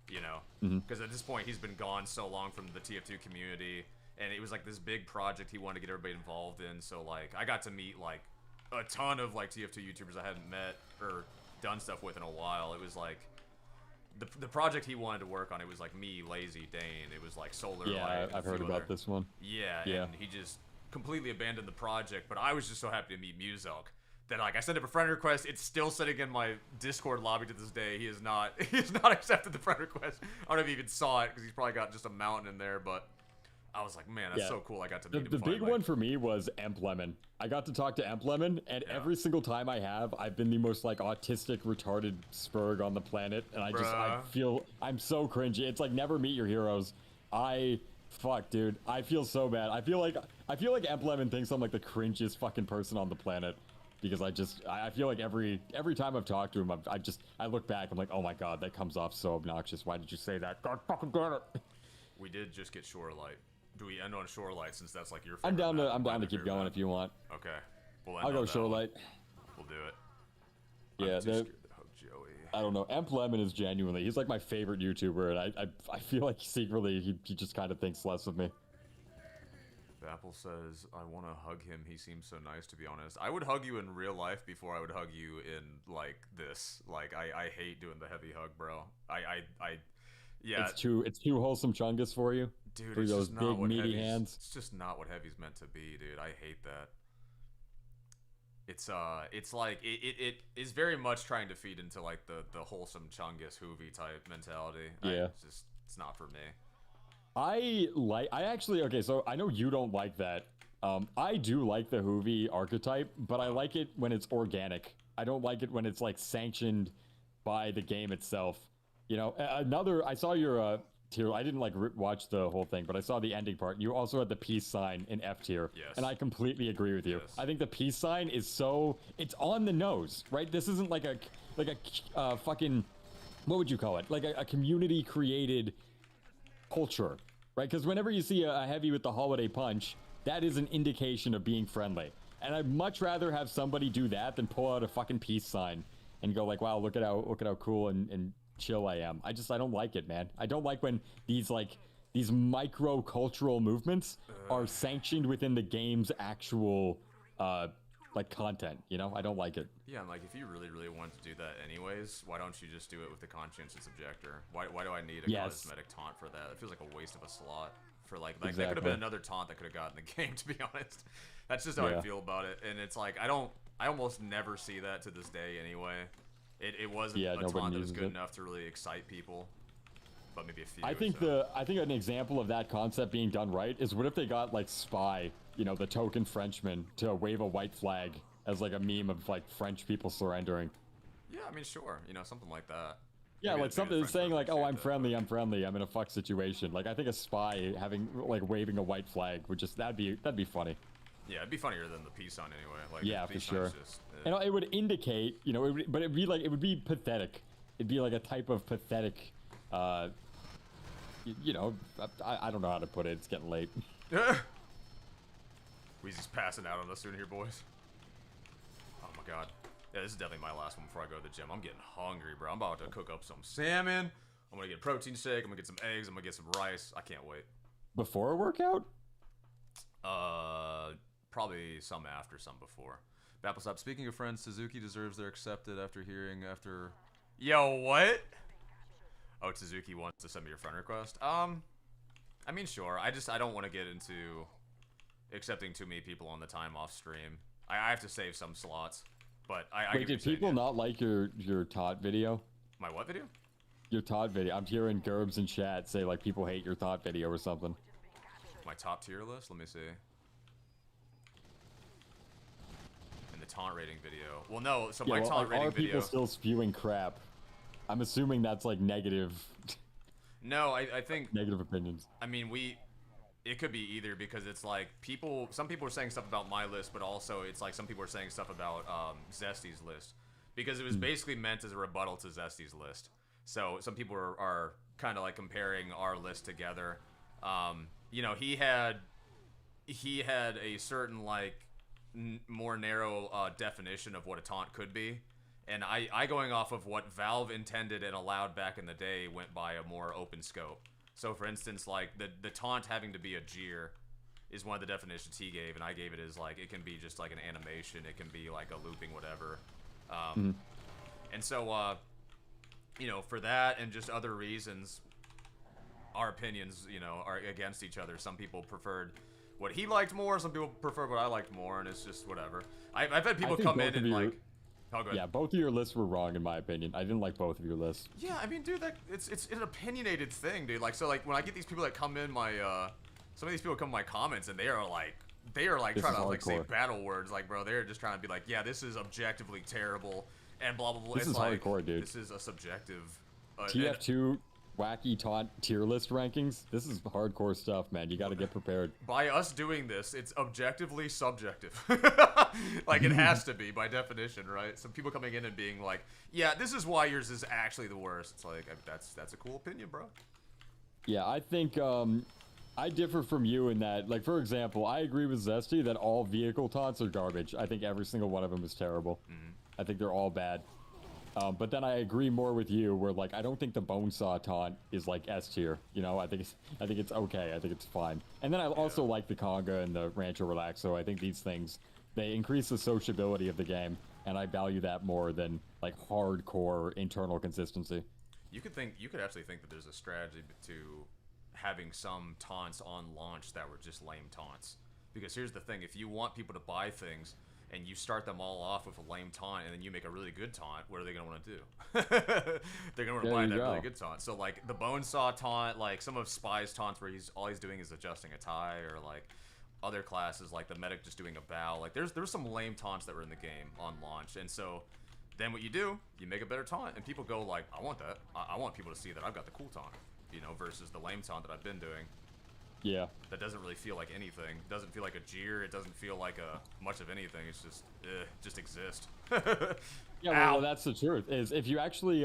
you know? Because at this point, he's been gone so long from the TF2 community, and it was like this big project he wanted to get everybody involved in, so like, I got to meet like a ton of like TF2 YouTubers I hadn't met or done stuff with in a while. It was like, the project he wanted to work on, it was like me, Lazy, Dane, it was like Solar Light. Yeah, I've heard about this one. Yeah, and he just completely abandoned the project, but I was just so happy to meet Muselk that like I sent him a friend request. It's still sitting in my Discord lobby to this day. He has not accepted the friend request. I don't know if he even saw it because he's probably got just a mountain in there, but I was like, man, that's so cool. I got to meet him. The big one for me was Emp Lemon. I got to talk to Emp Lemon, and every single time I have, I've been the most like autistic, retarded spurg on the planet, and I feel I'm so cringy. It's like never meet your heroes. Fuck, dude. I feel so bad. I feel like Emp Lemon thinks I'm like the cringiest fucking person on the planet. Because I feel like every time I've talked to him, I look back, I'm like, oh my god, that comes off so obnoxious. Why did you say that? God fucking damn it. We did just get Shorelight. Do we end on Shorelight since that's like your favorite? I'm down to keep going if you want. Okay. I'll go Shorelight. We'll do it. Yeah, I'm too scared to hug Joey. I don't know. Emp Lemon is genuinely, he's like my favorite YouTuber, and I feel like secretly he just kind of thinks less of me. Apple says, I want to hug him. He seems so nice, to be honest. I would hug you in real life before I would hug you in, like, this. Like, I hate doing the heavy hug, bro. Yeah. It's too wholesome chungus for you? Dude, for it's those just not big, what meaty heavy's, hands? It's just not what heavy's meant to be, dude. I hate that. It's like, it is very much trying to feed into, like, the wholesome chungus, hoovy type mentality. Yeah. It's not for me. Okay, so I know you don't like that. I do like the Hoovy archetype, but I like it when it's organic. I don't like it when it's like sanctioned by the game itself. You know, I saw your tier. I didn't like watch the whole thing, but I saw the ending part. You also had the peace sign in F tier. Yes. And I completely agree with you. Yes. I think the peace sign is it's on the nose, right? This isn't like a fucking, what would you call it? Like a community created culture, right? Because whenever you see a heavy with the holiday punch, that is an indication of being friendly. And I'd much rather have somebody do that than pull out a fucking peace sign and go like, wow, look at how cool and chill I am. I don't like it, man. I don't like when these micro cultural movements are sanctioned within the game's actual like content, you know? I don't like it. Yeah, and like if you really, really want to do that anyways, why don't you just do it with the conscientious objector? Why do I need a cosmetic taunt for that? It feels like a waste of a slot for like that could have been another taunt that could have gotten the game, to be honest. That's just how I feel about it. And it's like I almost never see that to this day anyway. It wasn't a taunt that was good enough to really excite people. But maybe a few. I think an example of that concept being done right is what if they got like Spy, you know, the token Frenchman, to wave a white flag as like a meme of like French people surrendering. Yeah, I mean, sure, you know, something like that. Yeah, maybe like something saying like, "Oh, I'm friendly, I'm in a fuck situation." Like I think a Spy having like waving a white flag would just that'd be funny. Yeah, it'd be funnier than the peace sign anyway. Like, yeah, for sure. And it would indicate, you know, but it'd be pathetic. It'd be like a type of pathetic. You know, I don't know how to put it. It's getting late. Weezy's passing out on us soon here, boys. Oh my god. Yeah, this is definitely my last one before I go to the gym. I'm getting hungry, bro. I'm about to cook up some salmon. I'm gonna get a protein shake. I'm gonna get some eggs. I'm gonna get some rice. I can't wait. Before a workout? Probably some after, some before. Bapplestop, speaking of friends, Suzuki deserves their accepted after. Yo, what? Oh, Suzuki wants to send me a friend request? I mean, sure. I don't want to get into accepting too many people on the time off stream. I have to save some slots. But Wait, did people not like your Tot video? My what video? Your Tot video. I'm hearing Gerbs in chat say like people hate your Tot video or something. My top tier list? Let me see. In the taunt rating video. Well, no. So my taunt rating video. Are people still spewing crap? I'm assuming that's like negative. No, I think negative opinions. I mean, it could be either because it's like some people are saying stuff about my list, but also it's like some people are saying stuff about Zesty's list because it was basically meant as a rebuttal to Zesty's list. So some people are kind of like comparing our list together. You know, he had a certain like more narrow definition of what a taunt could be. And I going off of what Valve intended and allowed back in the day went by a more open scope. So for instance, like the taunt having to be a jeer is one of the definitions he gave, and I gave it as like it can be just like an animation, it can be like a looping whatever. And so you know, for that and just other reasons, our opinions, you know, are against each other. Some people preferred what he liked more, some people prefer what I liked more, and it's just whatever. I've had people come in and like, oh, good. Yeah, both of your lists were wrong in my opinion. I didn't like both of your lists. Yeah, I mean, dude, it's an opinionated thing, dude. Like, so like when I get these people that come in my some of these people come in my comments and they are like trying to like say battle words, like, bro, they're just trying to be like, yeah, this is objectively terrible and blah blah blah. This is like, hardcore, dude. This is a subjective TF2 wacky taunt tier list rankings. This is hardcore stuff, man. You got to get prepared. By us doing this, it's objectively subjective. Like, it has to be by definition, right? Some people coming in and being like, yeah, this is why yours is actually the worst. It's like, that's a cool opinion, bro. Yeah, I think I differ from you in that, like, for example, I agree with Zesty that all vehicle taunts are garbage. I think every single one of them is terrible. I think they're all bad. But then I agree more with you, where like I don't think the Bonesaw taunt is like S tier. You know, I think it's okay. I think it's fine. And then I also like the Conga and the Rancho Relaxo. I think these things, they increase the sociability of the game, and I value that more than like hardcore internal consistency. You could actually think that there's a strategy to having some taunts on launch that were just lame taunts. Because here's the thing: if you want people to buy things, and you start them all off with a lame taunt, and then you make a really good taunt, what are they going to want to do? They're going to want to buy that really good taunt. So, like, the Bonesaw taunt, like, some of Spy's taunts where all he's doing is adjusting a tie, or, like, other classes, like the medic just doing a bow. Like, there's some lame taunts that were in the game on launch. And so, then what you do, you make a better taunt, and people go, like, I want that. I want people to see that I've got the cool taunt, you know, versus the lame taunt that I've been doing. Yeah. That doesn't really feel like anything. It doesn't feel like a jeer. It doesn't feel like much of anything. It's just exist. Yeah, well, that's the truth. Is if you actually,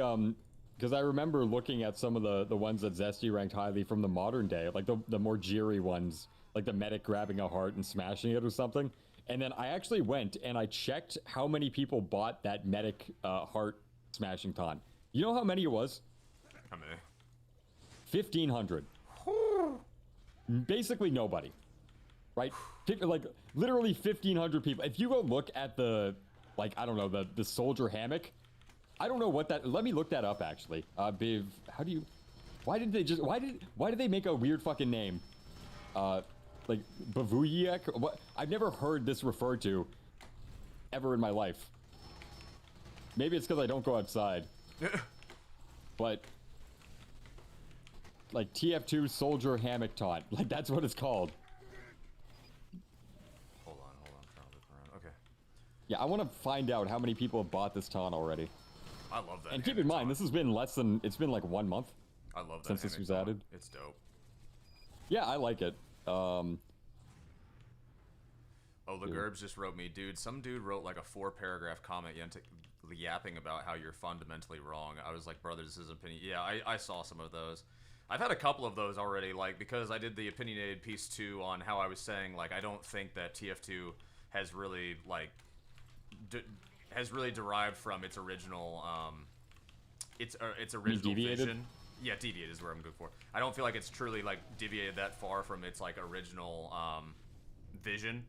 because I remember looking at some of the ones that Zesty ranked highly from the modern day, like the more jeery ones, like the medic grabbing a heart and smashing it or something. And then I actually went and I checked how many people bought that medic heart smashing taunt. You know how many it was? How many? 1,500. Basically nobody, right? Like literally 1,500 people. If you go look at the, like, I don't know, the soldier hammock, I don't know what that. Let me look that up actually. Biv, how do you? Why did they make a weird fucking name? Like Bavuyiek? What? I've never heard this referred to ever in my life. Maybe it's because I don't go outside. But. Like TF2 soldier hammock taunt. Like that's what it's called. Hold on. I'm trying to look around. Okay. Yeah, I want to find out how many people have bought this taunt already. I love that. And keep in mind, this has been it's been like 1 month. I love that since this was added. It's dope. Yeah, I like it. Oh, Legerbs just wrote me, dude. Some dude wrote like a 4-paragraph comment yapping about how you're fundamentally wrong. I was like, brother, this is opinion. Yeah, I saw some of those. I've had a couple of those already, like, because I did the opinionated piece too on how I was saying, like, I don't think that TF2 has really, like, derived from its original, its original vision. Yeah, deviated is where I'm good for. I don't feel like it's truly, like, deviated that far from its, like, original, vision.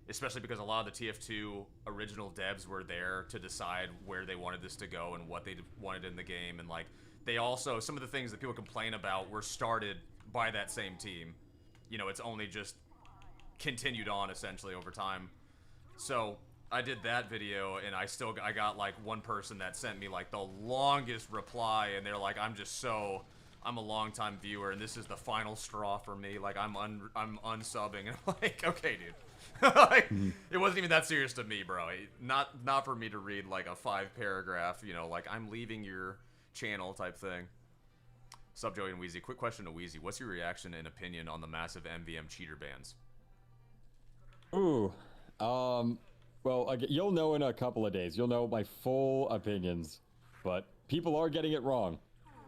Especially because a lot of the TF2 original devs were there to decide where they wanted this to go and what they wanted in the game, and, like, they also, some of the things that people complain about were started by that same team. You know, it's only just continued on, essentially, over time. So, I did that video, and I got, like, one person that sent me, like, the longest reply, and they're like, I'm a long-time viewer, and this is the final straw for me. Like, I'm unsubbing, and I'm like, okay, dude. Like, it wasn't even that serious to me, bro. Not for me to read, like, a 5-paragraph, you know, like, I'm leaving your channel type thing. Sub Joey and WEEZY. Quick question to WEEZY. What's your reaction and opinion on the massive MVM cheater bans? Ooh. Well, you'll know in a couple of days. You'll know my full opinions. But people are getting it wrong.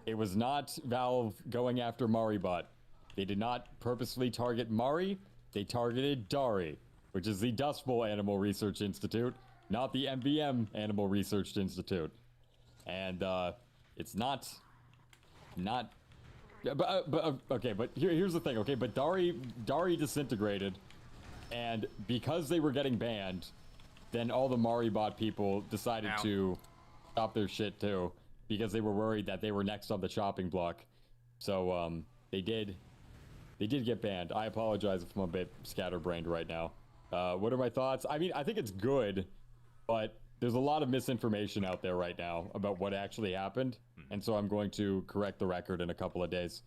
It was not Valve going after Maribot. They did not purposely target Mari. They targeted Dari. which is the Dust Bowl Animal Research Institute, not the MVM Animal Research Institute. And it's not. Okay, but here's the thing, okay? But Dari disintegrated, and because they were getting banned, then all the Maribot people decided to stop their shit too, because they were worried that they were next on the chopping block. So they did get banned. I apologize if I'm a bit scatterbrained right now. What are my thoughts? I mean, I think it's good, but there's a lot of misinformation out there right now about what actually happened, and so I'm going to correct the record in a couple of days,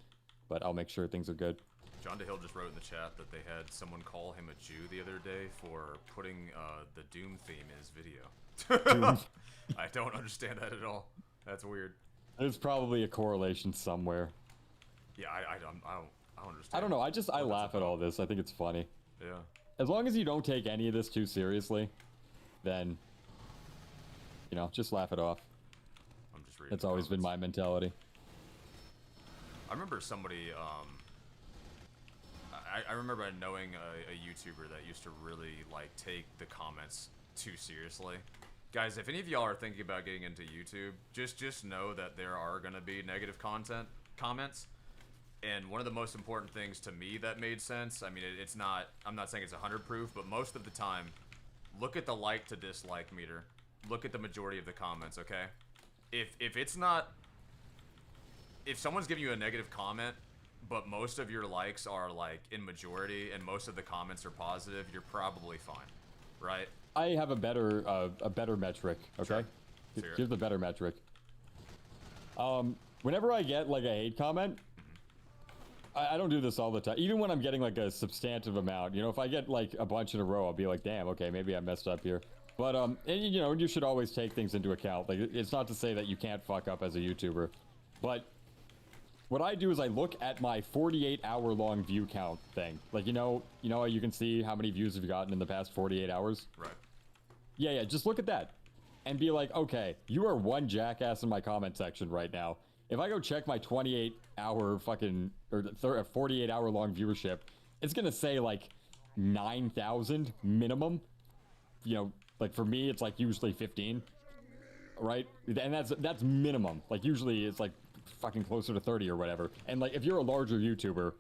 but I'll make sure things are good. John DeHill just wrote in the chat that they had someone call him a Jew the other day for putting the Doom theme in his video. I don't understand that at all. That's weird. There's probably a correlation somewhere. Yeah, I don't understand. I don't know. I laugh at all this. I think it's funny. Yeah. As long as you don't take any of this too seriously, then, you know, just laugh it off. I'm just reading. That's always been my mentality. I remember somebody, I remember knowing a YouTuber that used to really, like, take the comments too seriously. Guys, if any of y'all are thinking about getting into YouTube, just know that there are going to be negative comments. And one of the most important things to me that made sense, I mean, it's not, I'm not saying it's 100 proof, but most of the time, look at the like to dislike meter. Look at the majority of the comments, okay? If it's not, if someone's giving you a negative comment, but most of your likes are like in majority and most of the comments are positive, you're probably fine, right? I have a better metric, okay? Sure. Here's the better metric. Whenever I get like a hate comment, I don't do this all the time. Even when I'm getting like a substantive amount, you know, if I get like a bunch in a row, I'll be like, damn, okay, maybe I messed up here. But, and, you know, you should always take things into account. Like, it's not to say that you can't fuck up as a YouTuber. But what I do is I look at my 48-hour-long view count thing. Like, you know, you can see how many views you've gotten in the past 48 hours. Right. Yeah, just look at that. And be like, okay, you are one jackass in my comment section right now. If I go check my 28-hour fucking, or 48-hour-long viewership, it's gonna say, like, 9,000 minimum. You know, like, for me, it's, like, usually 15. Right? And that's minimum. Like, usually it's, like, fucking closer to 30 or whatever. And, like, if you're a larger YouTuber,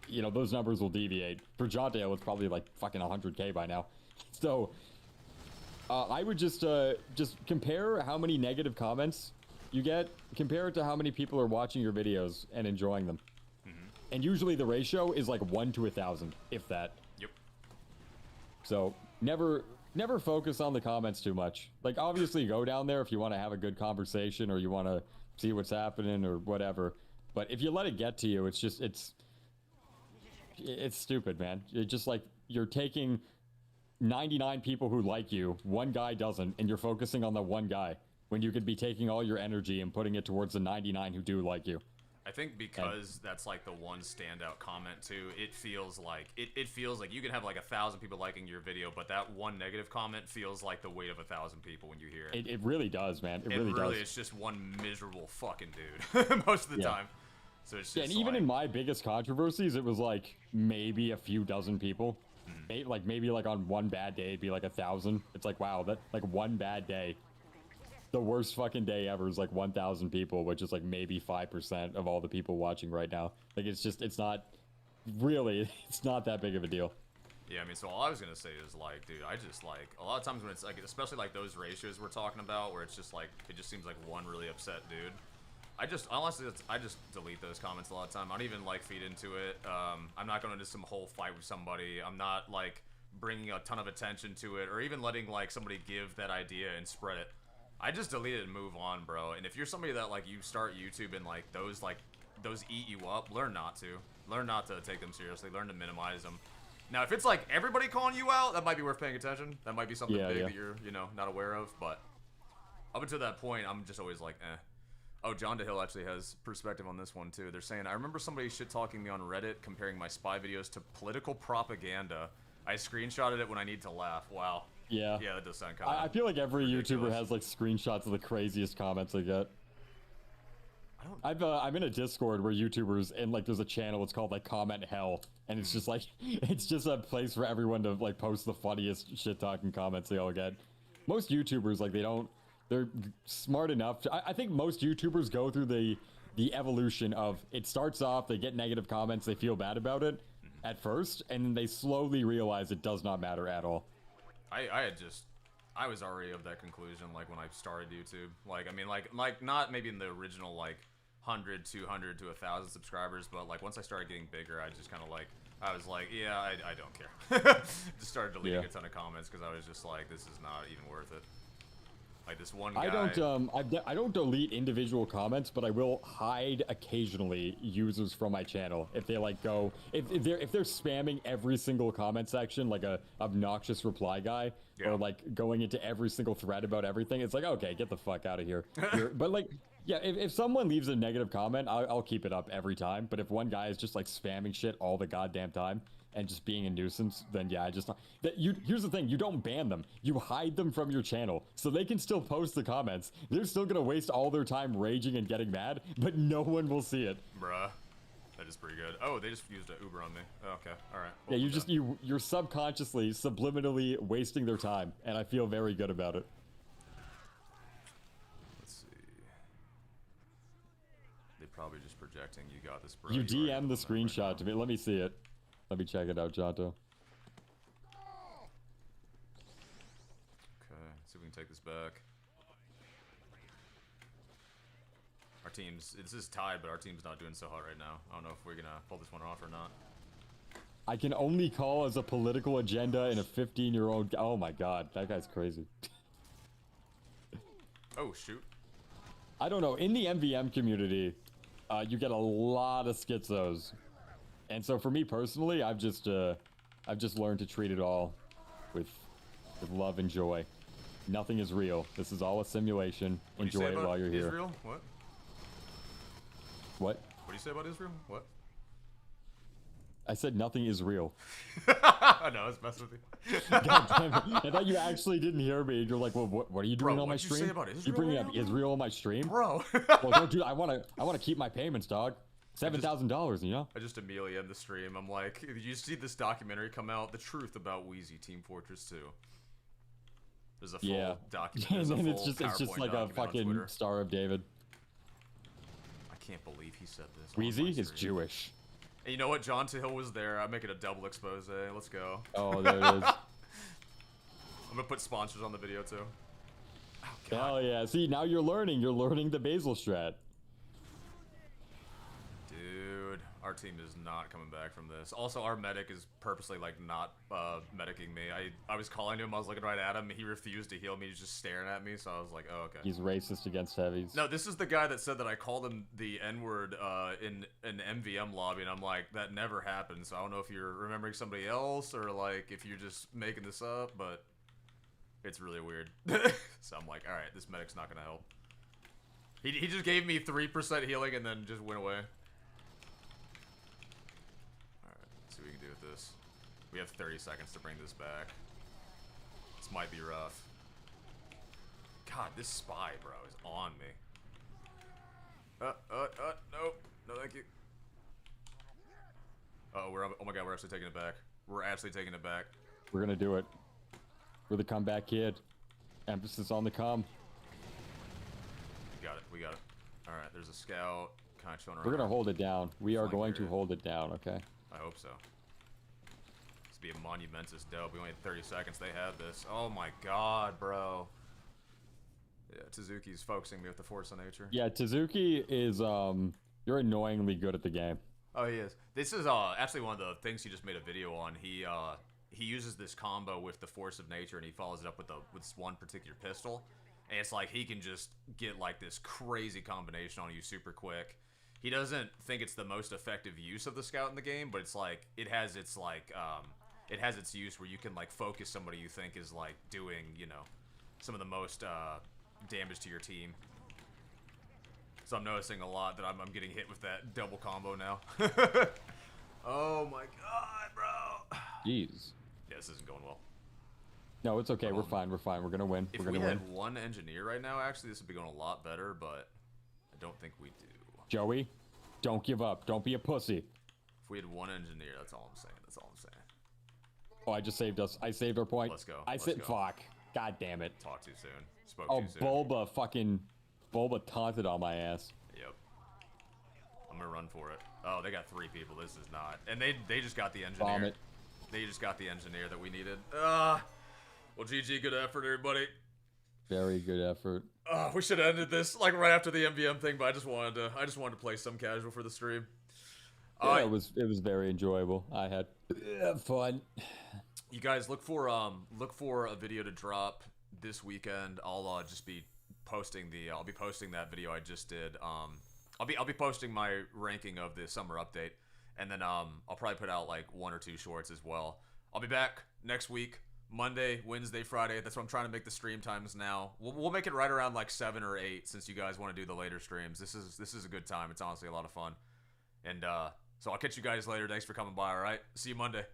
you know, those numbers will deviate. For Jotdale, it's probably, like, fucking 100K by now. So, I would just compare how many negative comments you get, compare it to how many people are watching your videos and enjoying them. And usually the ratio is like 1 to 1,000, if that. Yep. So never focus on the comments too much. Like, obviously go down there if you want to have a good conversation or you want to see what's happening or whatever. But if you let it get to you, it's just, it's stupid, man. It's just like you're taking 99 people who like you, one guy doesn't, and you're focusing on the one guy when you could be taking all your energy and putting it towards the 99 who do like you. I think because that's like the one standout comment too, it feels like it feels like you can have like 1,000 people liking your video, but that one negative comment feels like the weight of 1,000 people when you hear it. It really does, man. It really does. It's just one miserable fucking dude most of the time. So it's just and even in my biggest controversies, it was like maybe a few dozen people. Maybe like on one bad day, it'd be like 1,000. It's like, wow, that like one bad day. The worst fucking day ever is like 1,000 people, which is like maybe 5% of all the people watching right now. Like, it's not that big of a deal. Yeah, I mean, so all I was gonna say is like, dude, I just like a lot of times when it's like, especially like those ratios we're talking about, where it's just like it just seems like one really upset dude. I just delete those comments a lot of time. I don't even like feed into it. I'm not going into some whole fight with somebody. I'm not like bringing a ton of attention to it or even letting like somebody give that idea and spread it. I just delete it and move on, bro. And if you're somebody that like you start YouTube and like those eat you up, learn not to take them seriously. Learn to minimize them. Now, if it's like everybody calling you out, that might be worth paying attention. That might be something big that you're, you know, not aware of. But up until that point, I'm just always like, eh. Oh, John DeHill actually has perspective on this one, too. They're saying, I remember somebody shit-talking me on Reddit comparing my spy videos to political propaganda. I screenshotted it when I need to laugh. Wow. Yeah. Yeah, that does sound kind of I feel like every ridiculous. YouTuber has, like, screenshots of the craziest comments they get. I'm in a Discord where YouTubers and like there's a channel. It's called like Comment Hell, and it's just like it's just a place for everyone to like post the funniest shit talking comments they all get. Most YouTubers like they're smart enough to, I think most YouTubers go through the evolution of it starts off they get negative comments, they feel bad about it at first, and then they slowly realize it does not matter at all. I was already of that conclusion like when I started YouTube. Like I mean like not maybe in the original like 100, 200 to 1,000 subscribers, but like once I started getting bigger, I just kind of like I was like, yeah, I don't care. Just started deleting a ton of comments because I was just like, this is not even worth it. Like this one guy. I don't delete individual comments, but I will hide occasionally users from my channel if they like go if they're spamming every single comment section like a obnoxious reply guy or like going into every single thread about everything. It's like, okay, get the fuck out of here. But like, yeah, if someone leaves a negative comment, I'll keep it up every time. But if one guy is just like spamming shit all the goddamn time and just being a nuisance, then yeah, here's the thing, you don't ban them, you hide them from your channel so they can still post the comments. They're still gonna waste all their time raging and getting mad, but no one will see it. Bruh, that is pretty good. Oh, they just used an Uber on me. Oh, okay, all right. Well, yeah, you're subconsciously subliminally wasting their time, and I feel very good about it. Let's see, they're probably just projecting. You got this, bro. You DM the screenshot to me. Let me see it. Let me check it out, Jonto. Okay, see if we can take this back. Our team's, this is tied, but our team's not doing so hot right now. I don't know if we're gonna pull this one off or not. I can only call as a political agenda in a 15-year-old. Oh my god, that guy's crazy. Oh shoot. I don't know. In the MVM community, you get a lot of schizos. And so for me personally, I've just learned to treat it all with love and joy. Nothing is real. This is all a simulation. Enjoy it while you're here. Israel? What? What? What do you say about Israel? What? I said nothing is real. I know, I was messing with you. God damn it. I thought you actually didn't hear me. You're like, well, what are you doing on my stream? Say about Israel you bringing up Israel on my stream? Bro. Well, don't do that. I wanna keep my payments, dog. $7,000, you know? I just immediately end the stream. I'm like, you see this documentary come out, The Truth About WEEZY Team Fortress 2. There's a full documentary. And then it's just like a fucking Star of David. I can't believe he said this. WEEZY is Jewish. And you know what? John Hill was there. I'm making a double expose. Let's go. Oh, there it is. I'm gonna put sponsors on the video too. Oh, God. Hell yeah. See, now you're learning. You're learning the Basil strat. Dude, our team is not coming back from this. Also, our medic is purposely like not medicing me. I was calling to him. I was looking right at him. He refused to heal me. He's just staring at me. So I was like, oh, okay. He's racist against heavies. No, this is the guy that said that I called him the N-word in an MVM lobby, and I'm like, that never happened. So I don't know if you're remembering somebody else or like if you're just making this up, but it's really weird. So I'm like, all right, this medic's not gonna help. He just gave me 3% healing and then just went away. See what we can do with this. We have 30 seconds to bring this back. This might be rough. God, this spy, bro, is on me. Nope. No, thank you. Oh, oh my god, we're actually taking it back. We're actually taking it back. We're gonna do it. We're the comeback kid. Emphasis on the come. We got it. Alright, there's a scout. Kind of showing around. We're gonna hold it down. We are going to hold it down, okay? I hope so. This would be a monumentous dub. We only had 30 seconds. They had this. Oh my god, bro. Yeah, Tizuki's focusing me with the force of nature. Yeah, Tizuki is, you're annoyingly good at the game. Oh, he is. This is, actually one of the things he just made a video on. He uses this combo with the force of nature, and he follows it up with this one particular pistol. And it's like he can just get, like, this crazy combination on you super quick. He doesn't think it's the most effective use of the scout in the game, but it's like it has its use where you can like focus somebody you think is like doing, you know, some of the most damage to your team. So I'm noticing a lot that I'm getting hit with that double combo now. Oh my god, bro. Jeez. Yeah, this isn't going well. No, it's okay. We're fine. We're fine. We're gonna win. If we had one engineer right now, actually, this would be going a lot better, but I don't think we do. Joey, don't give up. Don't be a pussy. If we had one engineer, that's all I'm saying. That's all I'm saying. Oh, I just saved us. I saved our point. Let's go. I Let's said, go. fuck. God damn it. Talk too soon. Spoke Oh, too soon. Bulba taunted on my ass. Yep. I'm gonna run for it. Oh, they got 3 people. This is not. And they just got the engineer. Vomit. They just got the engineer that we needed. Well, GG, good effort, everybody. Very good effort. We should have ended this like right after the MVM thing, but I just wanted to play some casual for the stream. Yeah, it was very enjoyable. I had fun. You guys look for a video to drop this weekend. I'll just be posting I'll be posting that video I just did. I'll be posting my ranking of the summer update, and then I'll probably put out like 1 or 2 shorts as well. I'll be back next week, Monday, Wednesday, Friday. That's what I'm trying to make the stream times now. We'll make it right around like 7 or 8 since you guys want to do the later streams. This is a good time. It's honestly a lot of fun, and so I'll catch you guys later. Thanks for coming by. All right, see you Monday.